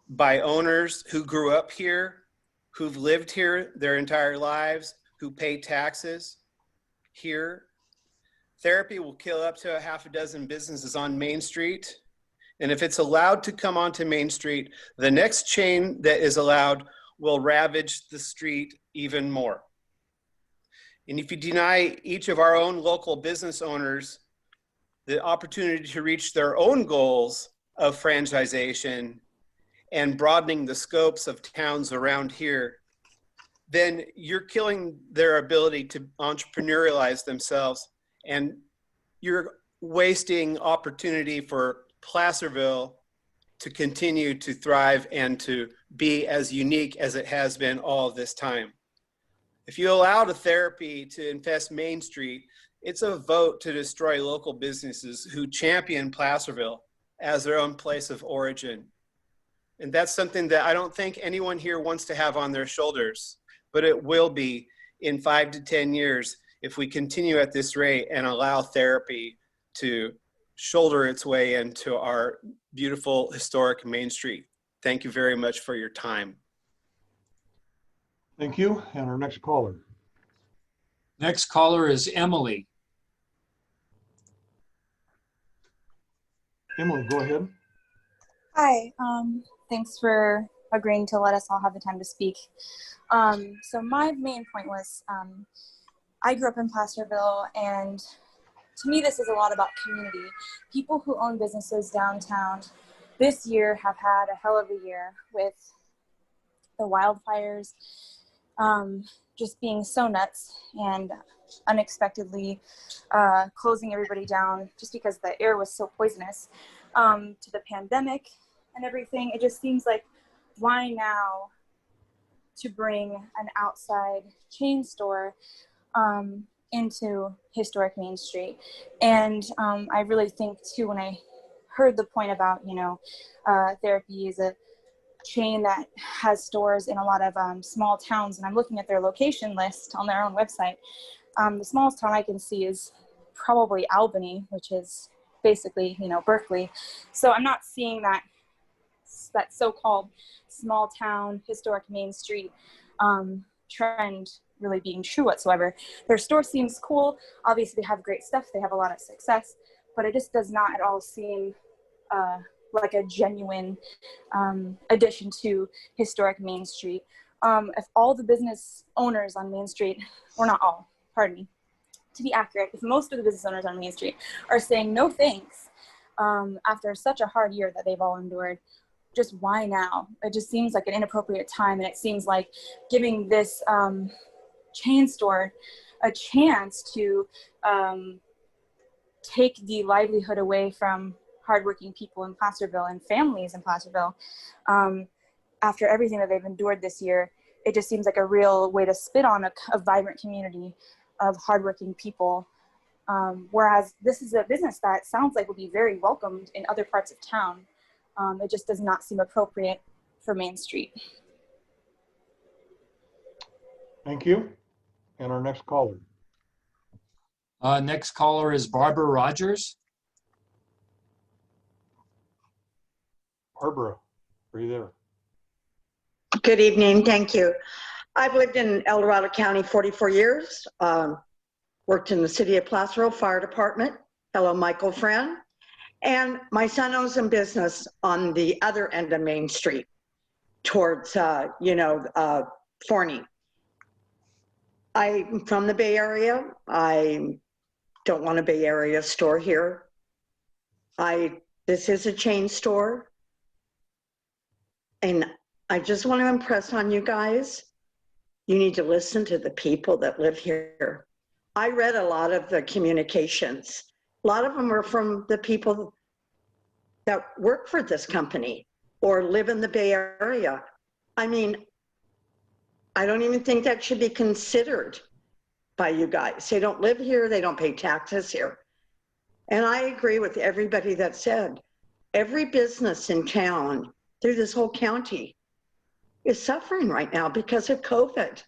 by owners who grew up here, who've lived here their entire lives, who pay taxes here. Therapy will kill up to a half a dozen businesses on Main Street. And if it's allowed to come onto Main Street, the next chain that is allowed will ravage the street even more. And if you deny each of our own local business owners the opportunity to reach their own goals of franchisation and broadening the scopes of towns around here, then you're killing their ability to entrepreneurialize themselves, and you're wasting opportunity for Placerville to continue to thrive and to be as unique as it has been all this time. If you allow the therapy to infest Main Street, it's a vote to destroy local businesses who champion Placerville as their own place of origin. And that's something that I don't think anyone here wants to have on their shoulders, but it will be in 5 to 10 years if we continue at this rate and allow therapy to shoulder its way into our beautiful historic Main Street. Thank you very much for your time. Thank you. And our next caller. Next caller is Emily. Emily, go ahead. Hi, thanks for agreeing to let us all have the time to speak. So my main point was, I grew up in Placerville, and to me this is a lot about community. People who own businesses downtown this year have had a hell of a year with the wildfires just being so nuts and unexpectedly closing everybody down just because the air was so poisonous, to the pandemic and everything. It just seems like, why now to bring an outside chain store into historic Main Street? And I really think too, when I heard the point about, therapy is a chain that has stores in a lot of small towns, and I'm looking at their location list on their own website. The smallest town I can see is probably Albany, which is basically, Berkeley. So I'm not seeing that so-called small town historic Main Street trend really being true whatsoever. Their store seems cool. Obviously they have great stuff. They have a lot of success, but it just does not at all seem like a genuine addition to historic Main Street. If all the business owners on Main Street, or not all, pardon me, to be accurate, if most of the business owners on Main Street are saying no thanks after such a hard year that they've all endured, just why now? It just seems like an inappropriate time, and it seems like giving this chain store a chance to take the livelihood away from hardworking people in Placerville and families in Placerville. After everything that they've endured this year, it just seems like a real way to spit on a vibrant community of hardworking people. Whereas this is a business that sounds like would be very welcomed in other parts of town. It just does not seem appropriate for Main Street. Thank you. And our next caller. Next caller is Barbara Rogers. Barbara, are you there? Good evening, thank you. I've lived in El Dorado County 44 years, worked in the city of Placerville Fire Department. Hello, Michael friend. And my son owns a business on the other end of Main Street towards, Forney. I'm from the Bay Area. I don't want a Bay Area store here. This is a chain store. And I just want to impress on you guys, you need to listen to the people that live here. I read a lot of the communications. A lot of them are from the people that work for this company or live in the Bay Area. I mean, I don't even think that should be considered by you guys. They don't live here, they don't pay taxes here. And I agree with everybody that said, every business in town through this whole county is suffering right now because of COVID.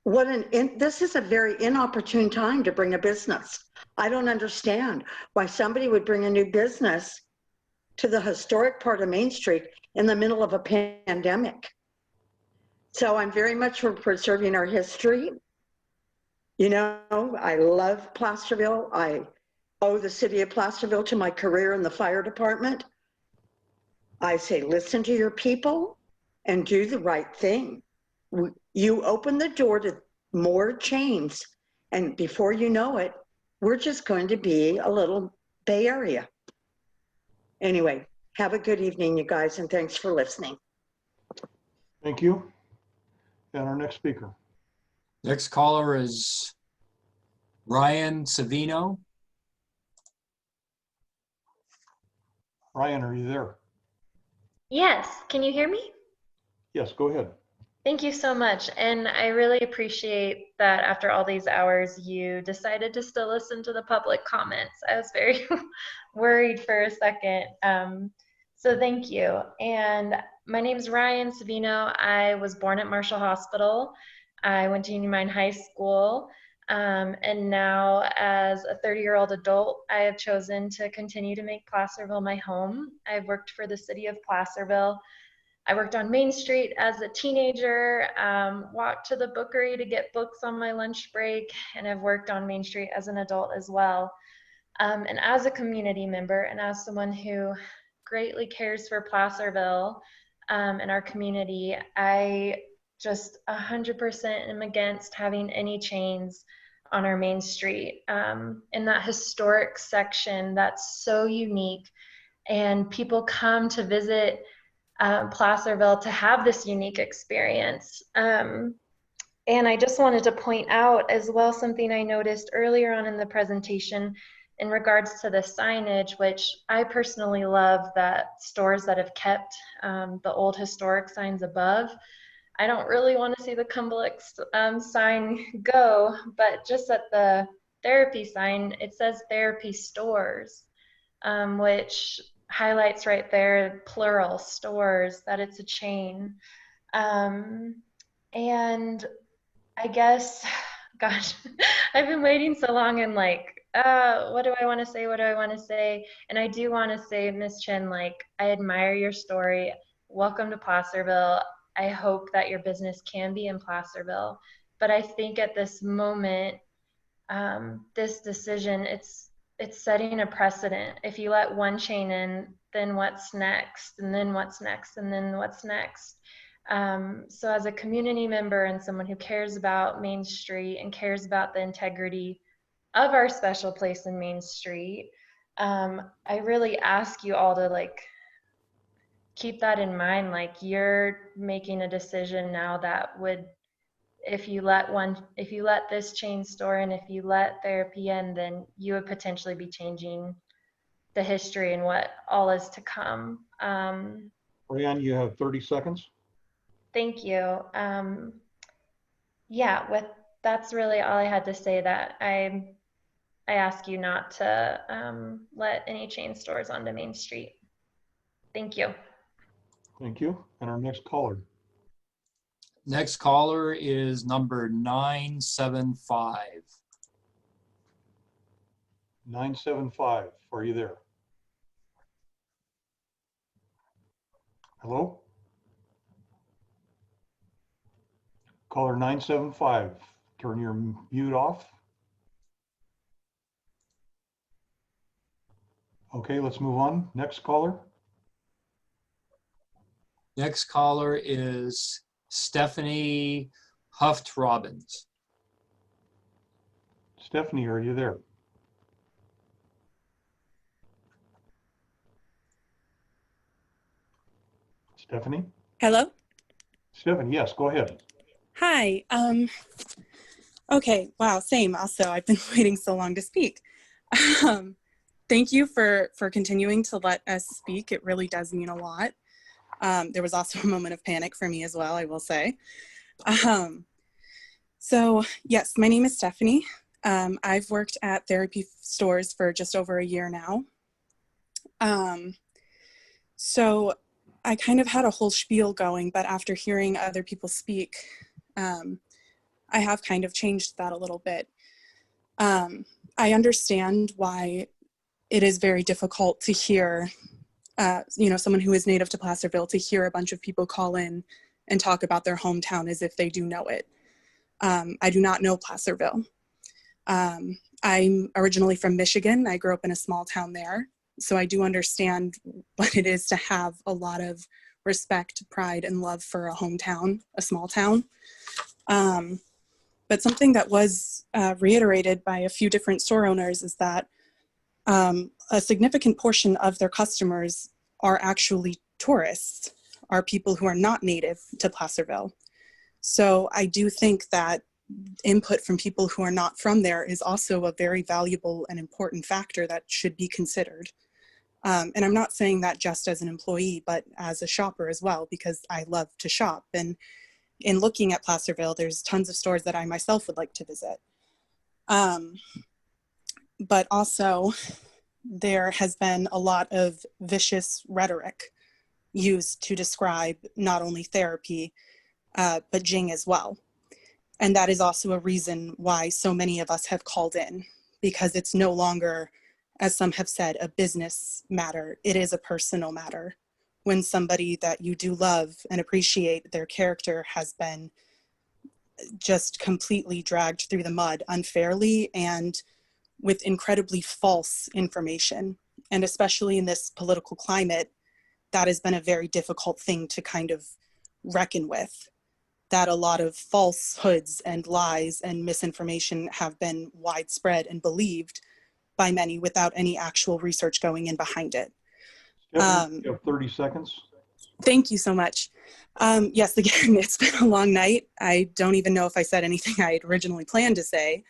This is a very inopportune time to bring a business. I don't understand why somebody would bring a new business to the historic part of Main Street in the middle of a pandemic. So I'm very much for preserving our history. You know, I love Placerville. I owe the city of Placerville to my career in the fire department. I say, listen to your people and do the right thing. You open the door to more chains, and before you know it, we're just going to be a little Bay Area. Anyway, have a good evening, you guys, and thanks for listening. Thank you. And our next speaker. Next caller is Ryan Savino. Ryan, are you there? Yes, can you hear me? Yes, go ahead. Thank you so much. And I really appreciate that after all these hours, you decided to still listen to the public comments. I was very worried for a second. So thank you. And my name is Ryan Savino. I was born at Marshall Hospital. I went to Union Mine High School. And now as a 30-year-old adult, I have chosen to continue to make Placerville my home. I've worked for the city of Placerville. I worked on Main Street as a teenager, walked to the bookery to get books on my lunch break, and I've worked on Main Street as an adult as well. And as a community member and as someone who greatly cares for Placerville and our community, I just 100% am against having any chains on our Main Street. In that historic section that's so unique, and people come to visit Placerville to have this unique experience. And I just wanted to point out as well something I noticed earlier on in the presentation in regards to the signage, which I personally love that stores that have kept the old historic signs above. I don't really want to see the Cumberlex sign go, but just at the therapy sign, it says therapy stores, which highlights right there, plural stores, that it's a chain. And I guess, gosh, I've been waiting so long and like, what do I want to say? What do I want to say? And I do want to say, Ms. Chen, like, I admire your story. Welcome to Placerville. I hope that your business can be in Placerville. But I think at this moment, this decision, it's setting a precedent. If you let one chain in, then what's next? And then what's next? And then what's next? So as a community member and someone who cares about Main Street and cares about the integrity of our special place in Main Street, I really ask you all to like keep that in mind. Like, you're making a decision now that would, if you let this chain store in, if you let therapy in, then you would potentially be changing the history and what all is to come. Ryan, you have 30 seconds. Thank you. Yeah, that's really all I had to say. That I ask you not to let any chain stores onto Main Street. Thank you. Thank you. And our next caller. Next caller is number 975. 975, are you there? Hello? Caller 975, turn your mute off. Okay, let's move on. Next caller. Next caller is Stephanie Huft-Robbins. Stephanie, are you there? Stephanie? Hello? Stephanie, yes, go ahead. Hi. Okay, wow, same. Also, I've been waiting so long to speak. Thank you for continuing to let us speak. It really does mean a lot. There was also a moment of panic for me as well, I will say. So yes, my name is Stephanie. I've worked at therapy stores for just over a year now. So I kind of had a whole spiel going, but after hearing other people speak, I have kind of changed that a little bit. I understand why it is very difficult to hear, someone who is native to Placerville, to hear a bunch of people call in and talk about their hometown as if they do know it. I do not know Placerville. I'm originally from Michigan. I grew up in a small town there. So I do understand what it is to have a lot of respect, pride, and love for a hometown, a small town. But something that was reiterated by a few different store owners is that a significant portion of their customers are actually tourists, are people who are not native to Placerville. So I do think that input from people who are not from there is also a very valuable and important factor that should be considered. And I'm not saying that just as an employee, but as a shopper as well, because I love to shop. And in looking at Placerville, there's tons of stores that I myself would like to visit. But also, there has been a lot of vicious rhetoric used to describe not only therapy, but Jing as well. And that is also a reason why so many of us have called in, because it's no longer, as some have said, a business matter. It is a personal matter. When somebody that you do love and appreciate their character has been just completely dragged through the mud unfairly and with incredibly false information. And especially in this political climate, that has been a very difficult thing to kind of reckon with. That a lot of falsehoods and lies and misinformation have been widespread and believed by many without any actual research going in behind it. You have 30 seconds. Thank you so much. Yes, again, it's been a long night. I don't even know if I said anything I had originally planned to say.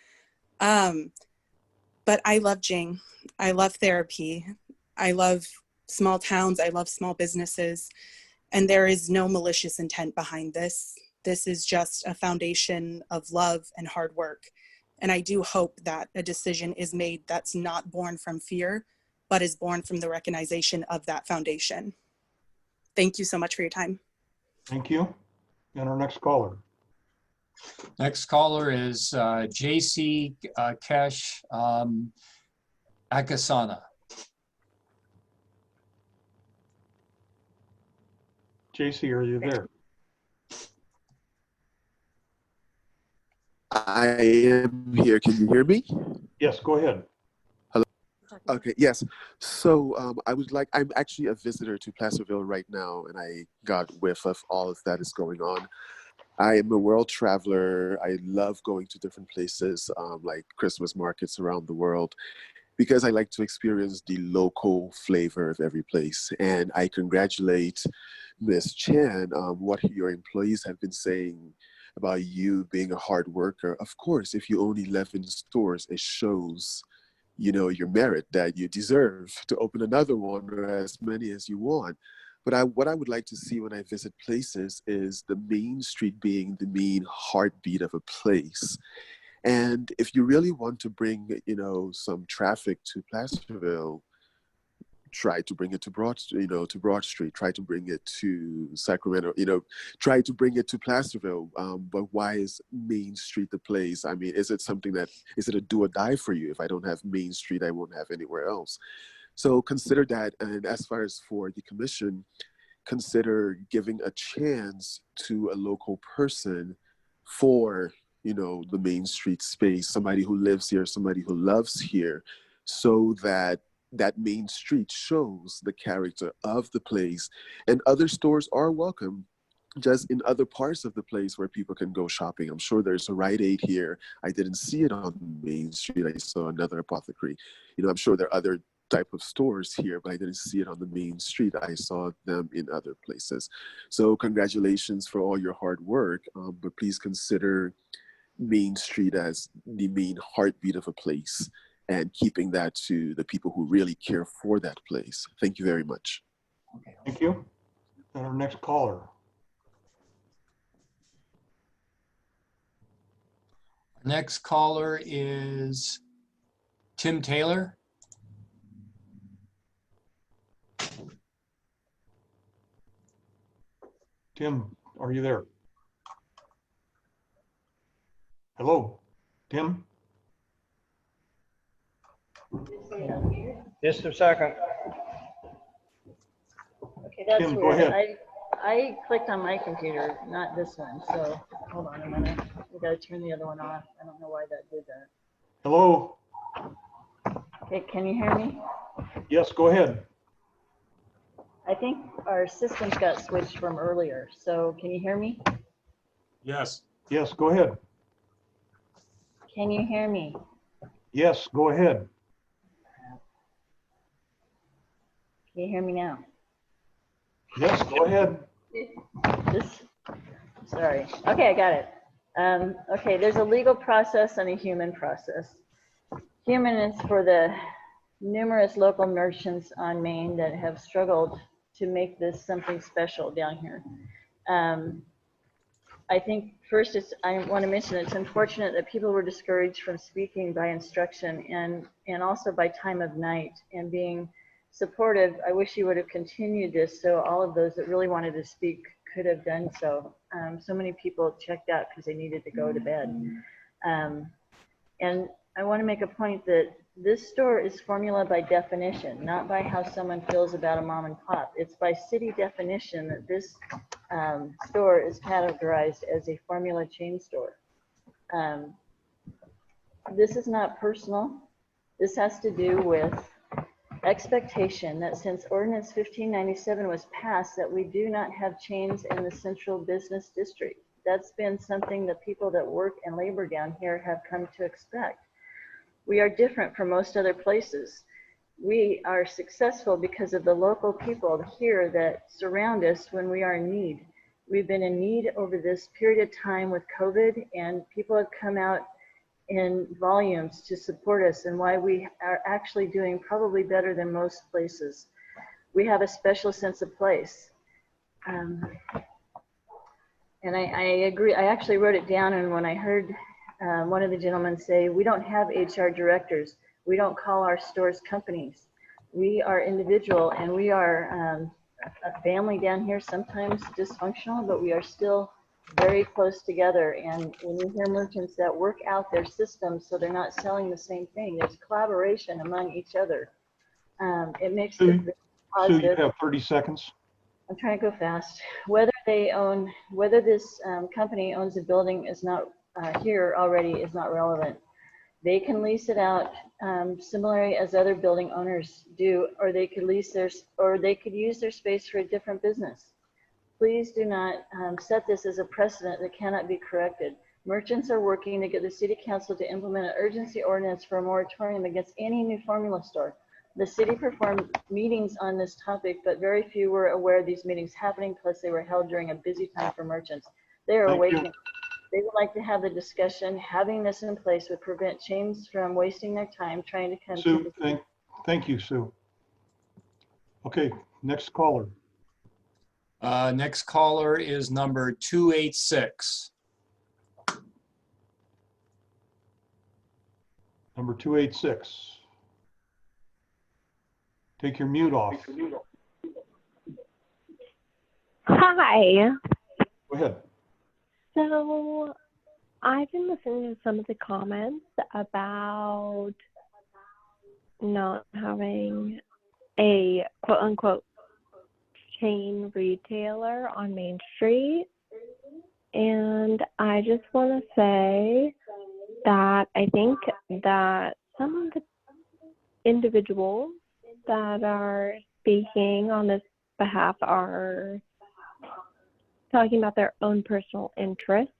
But I love Jing. I love therapy. I love small towns. I love small businesses. And there is no malicious intent behind this. This is just a foundation of love and hard work. And I do hope that a decision is made that's not born from fear, but is born from the recognition of that foundation. Thank you so much for your time. Thank you. And our next caller. Next caller is JC Kesh Akasana. JC, are you there? I am here. Can you hear me? Yes, go ahead. Hello. Okay, yes. So I'm actually a visitor to Placerville right now, and I got whiff of all of that is going on. I am a world traveler. I love going to different places, like Christmas markets around the world, because I like to experience the local flavor of every place. And I congratulate Ms. Chan on what your employees have been saying about you being a hard worker. Of course, if you own 11 stores, it shows, your merit that you deserve to open another one or as many as you want. But what I would like to see when I visit places is the main street being the main heartbeat of a place. And if you really want to bring, some traffic to Placerville, try to bring it to Broad Street, try to bring it to Sacramento, try to bring it to Placerville. But why is Main Street the place? I mean, is it a do or die for you? If I don't have Main Street, I won't have anywhere else. So consider that. And as far as for the commission, consider giving a chance to a local person for, the Main Street space, somebody who lives here, somebody who loves here, so that Main Street shows the character of the place. And other stores are welcome, just in other parts of the place where people can go shopping. I'm sure there's a Rite Aid here. I didn't see it on Main Street. I saw another apothecary. I'm sure there are other type of stores here, but I didn't see it on the Main Street. I saw them in other places. So congratulations for all your hard work, but please consider Main Street as the main heartbeat of a place and keeping that to the people who really care for that place. Thank you very much. Okay. Thank you. And our next caller. Next caller is Tim Taylor. Tim, are you there? Hello, Tim? Just a second. Okay, that's Tim, go weird. ahead. I clicked on my computer, not this one. So hold on a minute. We gotta turn the other one off. I don't know why that did that. Hello? Okay, can you hear me? Yes, go ahead. I think our systems got switched from earlier. So can you hear me? Yes. Yes, go ahead. Can you hear me? Yes, go ahead. Can you hear me now? Yes, go ahead. Sorry. Okay, I got it. Okay, there's a legal process and a human process. Human is for the numerous local merchants on Main that have struggled to make this something special down here. I think first I want to mention it's unfortunate that people were discouraged from speaking by instruction and also by time of night and being supportive. I wish you would have continued this so all of those that really wanted to speak could have done so. So many people checked out because they needed to go to bed. And I want to make a point that this store is formula by definition, not by how someone feels about a mom and pop. It's by city definition that this store is categorized as a formula chain store. This is not personal. This has to do with expectation that since Ordinance 1597 was passed, that we do not have chains in the central business district. That's been something that people that work and labor down here have come to expect. We are different from most other places. We are successful because of the local people here that surround us when we are in need. We've been in need over this period of time with COVID, and people have come out in volumes to support us and why we are actually doing probably better than most places. We have a special sense of place. And I agree. I actually wrote it down, and when I heard one of the gentlemen say, we don't have HR directors. We don't call our stores companies. We are individual, and we are a family down here, sometimes dysfunctional, but we are still very close together. And when you hear merchants that work out their systems so they're not selling the same thing, there's collaboration among each other. It makes it very positive. Sue, you have 30 seconds. I'm trying to go fast. Whether this company owns a building is not here already is not relevant. They can lease it out similarly as other building owners do, or they could use their space for a different business. Please do not set this as a precedent that cannot be corrected. Merchants are working to get the city council to implement an urgency ordinance for a moratorium against any new formula store. The city performed meetings on this topic, but very few were aware of these meetings happening, plus they were held during a busy time for merchants. They are awakening. They would like to have the discussion. Having this in place would prevent chains from wasting their time trying to come Sue, to the thank you, Sue. Okay, next caller. Next caller is number 286. Number 286. Take your mute off. Hi. Go ahead. So I've been listening to some of the comments about not having a quote unquote chain retailer on Main Street. And I just want to say that I think that some of the individuals that are speaking on this behalf are talking about their own personal interests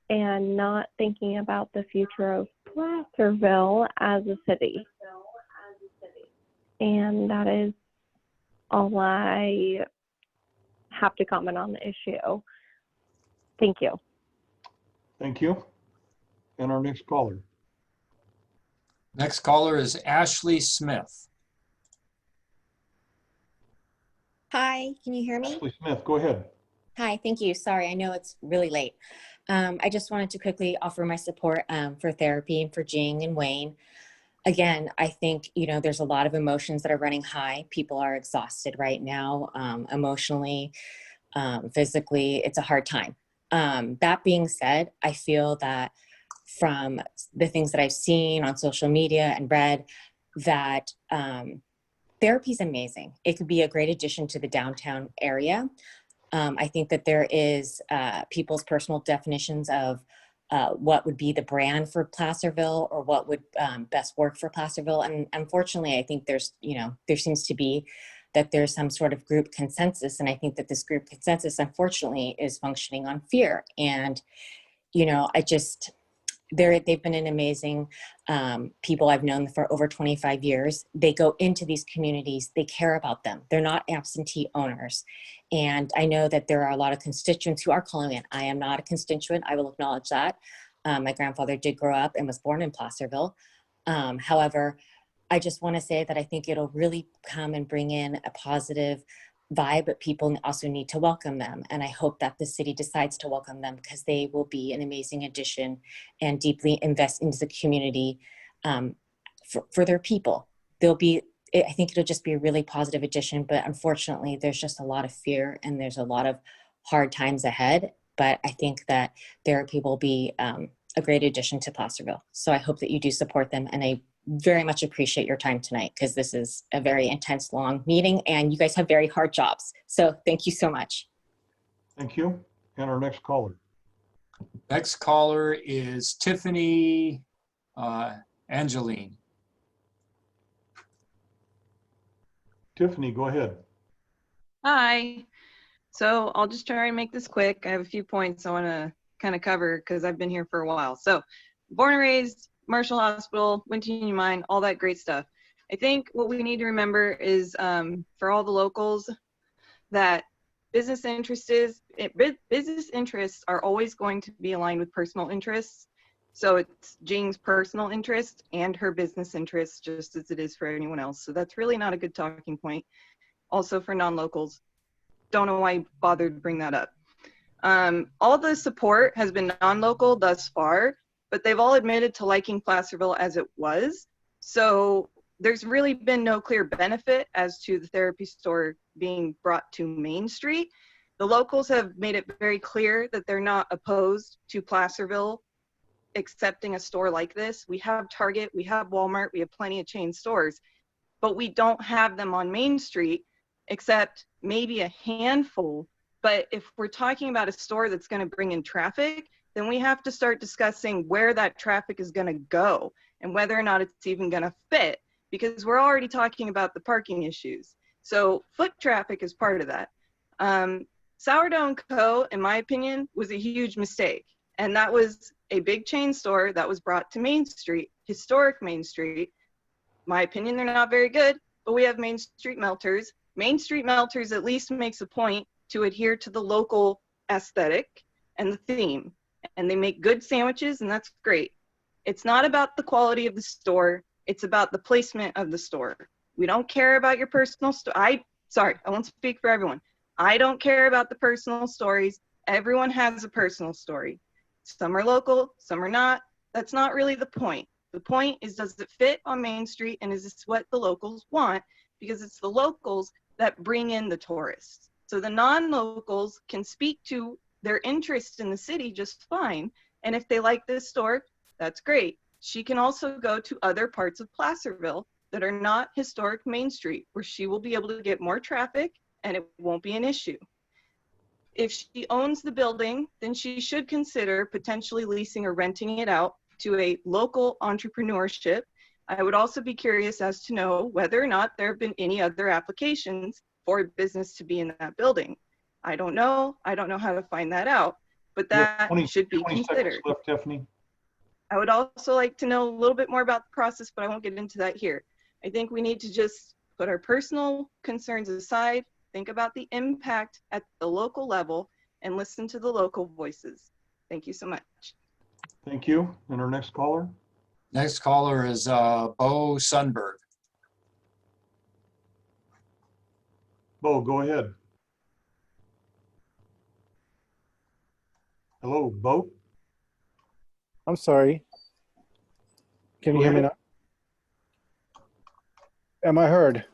and not thinking about the future of Placerville as a city. And that is all I have to comment on the issue. Thank you. Thank you. And our next caller. Next caller is Ashley Smith. Hi, can you hear me? Ashley Smith, go ahead. Hi, thank you. Sorry, I know it's really late. I just wanted to quickly offer my support for therapy and for Jing and Wayne. Again, I think, there's a lot of emotions that are running high. People are exhausted right now, emotionally, physically. It's a hard time. That being said, I feel that from the things that I've seen on social media and read that therapy is amazing. It could be a great addition to the downtown area. I think that there is people's personal definitions of what would be the brand for Placerville or what would best work for Placerville. And unfortunately, I think there's, there seems to be that there's some sort of group consensus. And I think that this group consensus, unfortunately, is functioning on fear. And, they've been an amazing people I've known for over 25 years. They go into these communities, they care about them. They're not absentee owners. And I know that there are a lot of constituents who are calling in. I am not a constituent, I will acknowledge that. My grandfather did grow up and was born in Placerville. However, I just want to say that I think it'll really come and bring in a positive vibe, but people also need to welcome them. And I hope that the city decides to welcome them because they will be an amazing addition and deeply invest into the community for their people. I think it'll just be a really positive addition, but unfortunately there's just a lot of fear and there's a lot of hard times ahead. But I think that therapy will be a great addition to Placerville. So I hope that you do support them, and I very much appreciate your time tonight because this is a very intense, long meeting and you guys have very hard jobs. So thank you so much. Thank you. And our next caller. Next caller is Tiffany Angeline. Tiffany, go ahead. Hi. So I'll just try and make this quick. I have a few points I want to kind of cover because I've been here for a while. So born and raised, Marshall Hospital, went to Union Mine, all that great stuff. I think what we need to remember is for all the locals that business interests are always going to be aligned with personal interests. So it's Jing's personal interest and her business interests just as it is for anyone else. So that's really not a good talking point. Also for non-locals, don't know why you bothered to bring that up. All the support has been non-local thus far, but they've all admitted to liking Placerville as it was. So there's really been no clear benefit as to the therapy store being brought to Main Street. The locals have made it very clear that they're not opposed to Placerville accepting a store like this. We have Target, we have Walmart, we have plenty of chain stores, but we don't have them on Main Street except maybe a handful. But if we're talking about a store that's going to bring in traffic, then we have to start discussing where that traffic is going to go and whether or not it's even going to fit, because we're already talking about the parking issues. So foot traffic is part of that. Sourdough & Co., in my opinion, was a huge mistake. And that was a big chain store that was brought to Main Street, historic Main Street. My opinion, they're not very good, but we have Main Street Melters. Main Street Melters at least makes a point to adhere to the local aesthetic and the theme. And they make good sandwiches, and that's great. It's not about the quality of the store. It's about the placement of the store. We don't care about your personal I won't speak for everyone. I don't care about the personal stories. Everyone has a personal story. Some are local, some are not. That's not really the point. The point is, does it fit on Main Street, and is this what the locals want? Because it's the locals that bring in the tourists. So the non-locals can speak to their interest in the city just fine. And if they like this store, that's great. She can also go to other parts of Placerville that are not historic Main Street, where she will be able to get more traffic and it won't be an issue. If she owns the building, then she should consider potentially leasing or renting it out to a local entrepreneurship. I would also be curious as to know whether or not there have been any other applications for a business to be in that building. I don't know. I don't know how to find that out, but that should be considered. Left, Tiffany. I would also like to know a little bit more about the process, but I won't get into that here. I think we need to just put our personal concerns aside, think about the impact at the local level, and listen to the local voices. Thank you so much. Thank you. And our next caller? Next caller is Bo Sundberg. Bo, go ahead. Hello, Bo. I'm sorry. Can you hear me now? Am I heard?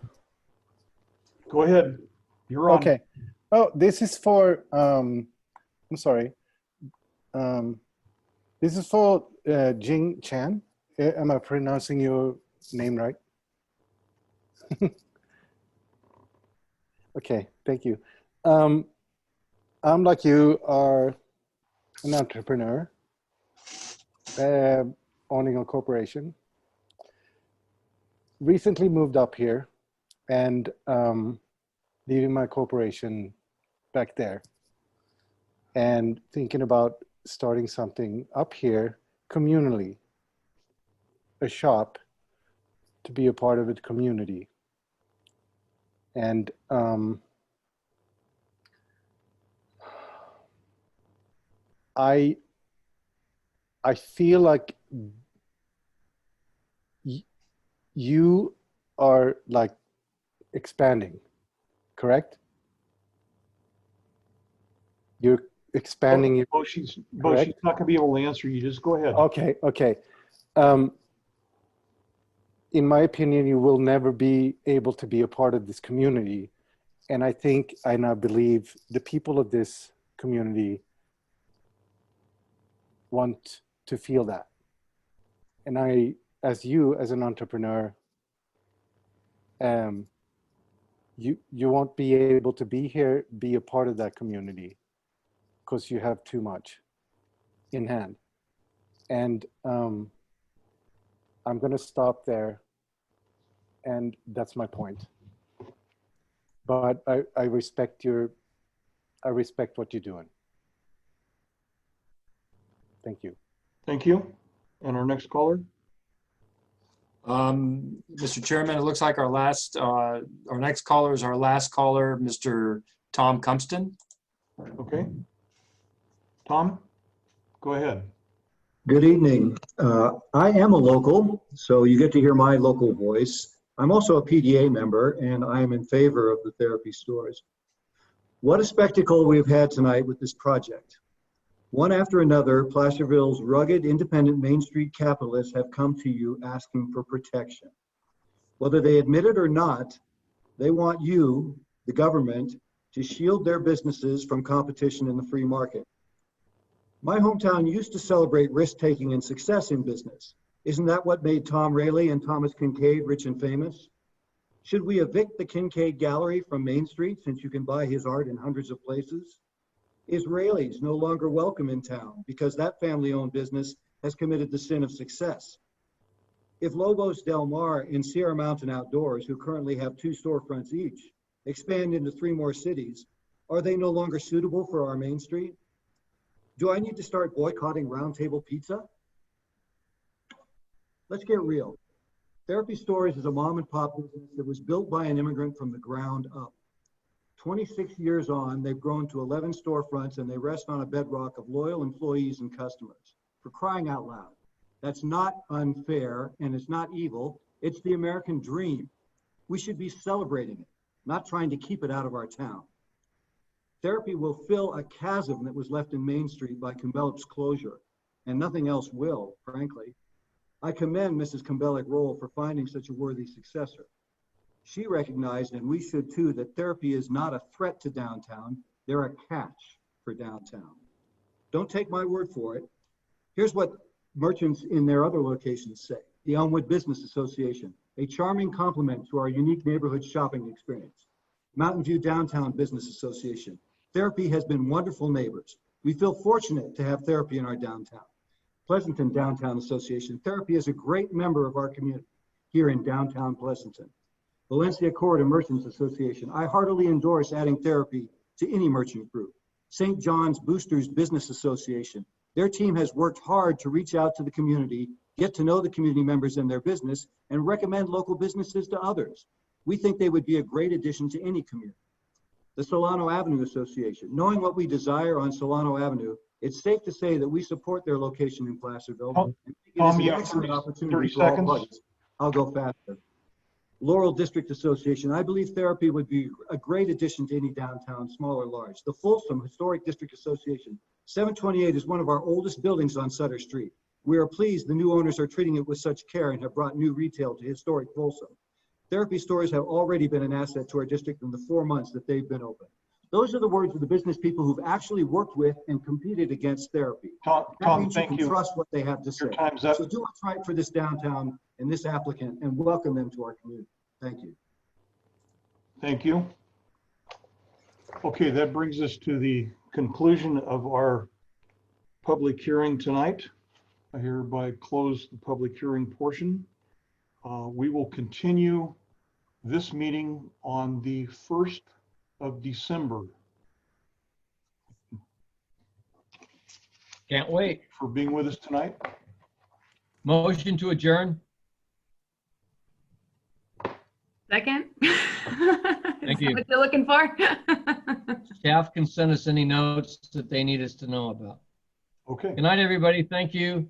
Go ahead. You're on. Okay. Oh, this is for, I'm sorry. This is for Jing Chan. Am I pronouncing your name right? Okay, thank you. I'm like you are an entrepreneur, owning a corporation. Recently moved up here and leaving my corporation back there and thinking about starting something up here communally, a shop to be a part of the community. And I feel like you are like expanding, correct? You're expanding. Bo, she's not going to be able to answer you. Just go ahead. Okay, okay. In my opinion, you will never be able to be a part of this community. And I think, and I believe the people of this community want to feel that. And I, as you, as an entrepreneur, you won't be able to be here, be a part of that community because you have too much in hand. And I'm going to stop there. And that's my point. But I respect what you're doing. Thank you. Thank you. And our next caller. Mr. Chairman, it looks like our next caller is our last caller, Mr. Tom Cumpston. Okay. Tom, go ahead. Good evening. I am a local, so you get to hear my local voice. I'm also a PDA member, and I am in favor of the therapy stores. What a spectacle we've had tonight with this project. One after another, Placerville's rugged, independent Main Street capitalists have come to you asking for protection. Whether they admit it or not, they want you, the government, to shield their businesses from competition in the free market. My hometown used to celebrate risk-taking and success in business. Isn't that what made Tom Rayleigh and Thomas Kincaid rich and famous? Should we evict the Kincaid Gallery from Main Street since you can buy his art in hundreds of places? Is Rayleigh's no longer welcome in town because that family-owned business has committed the sin of success? If Lobos Del Mar and Sierra Mountain Outdoors, who currently have 2 storefronts each, expand into 3 more cities, are they no longer suitable for our Main Street? Do I need to start boycotting Round Table Pizza? Let's get real. Therapy Stores is a mom and pop business that was built by an immigrant from the ground up. 26 years on, they've grown to 11 storefronts and they rest on a bedrock of loyal employees and customers. For crying out loud. That's not unfair and it's not evil. It's the American dream. We should be celebrating it, not trying to keep it out of our town. Therapy will fill a chasm that was left in Main Street by Cumbelip's closure, and nothing else will, frankly. I commend Mrs. Cumbelic-Roll for finding such a worthy successor. She recognized, and we should too, that therapy is not a threat to downtown, they're a catch for downtown. Don't take my word for it. Here's what merchants in their other locations say. The Elmwood Business Association, a charming complement to our unique neighborhood shopping experience. Mountain View Downtown Business Association, therapy has been wonderful neighbors. We feel fortunate to have therapy in our downtown. Pleasanton Downtown Association, therapy is a great member of our community here in downtown Pleasanton. Valencia Corridor Merchants Association, I heartily endorse adding therapy to any merchant group. St. John's Boosters Business Association, their team has worked hard to reach out to the community, get to know the community members and their business, and recommend local businesses to others. We think they would be a great addition to any community. The Solano Avenue Association, knowing what we desire on Solano Avenue, it's safe to say that we support their location in Placerville. Tom, it is an you have excellent 30 opportunity for all seconds. parties. I'll go faster. Laurel District Association, I believe therapy would be a great addition to any downtown, small or large. The Folsom Historic District Association, 728 is one of our oldest buildings on Sutter Street. We are pleased the new owners are treating it with such care and have brought new retail to historic Folsom. Therapy stores have already been an asset to our district in the 4 months that they've been open. Those are the words of the business people who've actually worked with and competed against therapy. Tom, That means thank you you. can trust what they have to say. Your time's up. So do what's right for this downtown and this applicant and welcome them to our community. Thank you. Thank you. Okay, that brings us to the conclusion of our public hearing tonight. I hereby close the public hearing portion. We will continue this meeting on the 1st of December. Can't wait. For being with us tonight. Motion to adjourn. Second. Thank you. What you're looking for? Staff can send us any notes that they need us to know about. Okay. Good night, everybody. Thank you.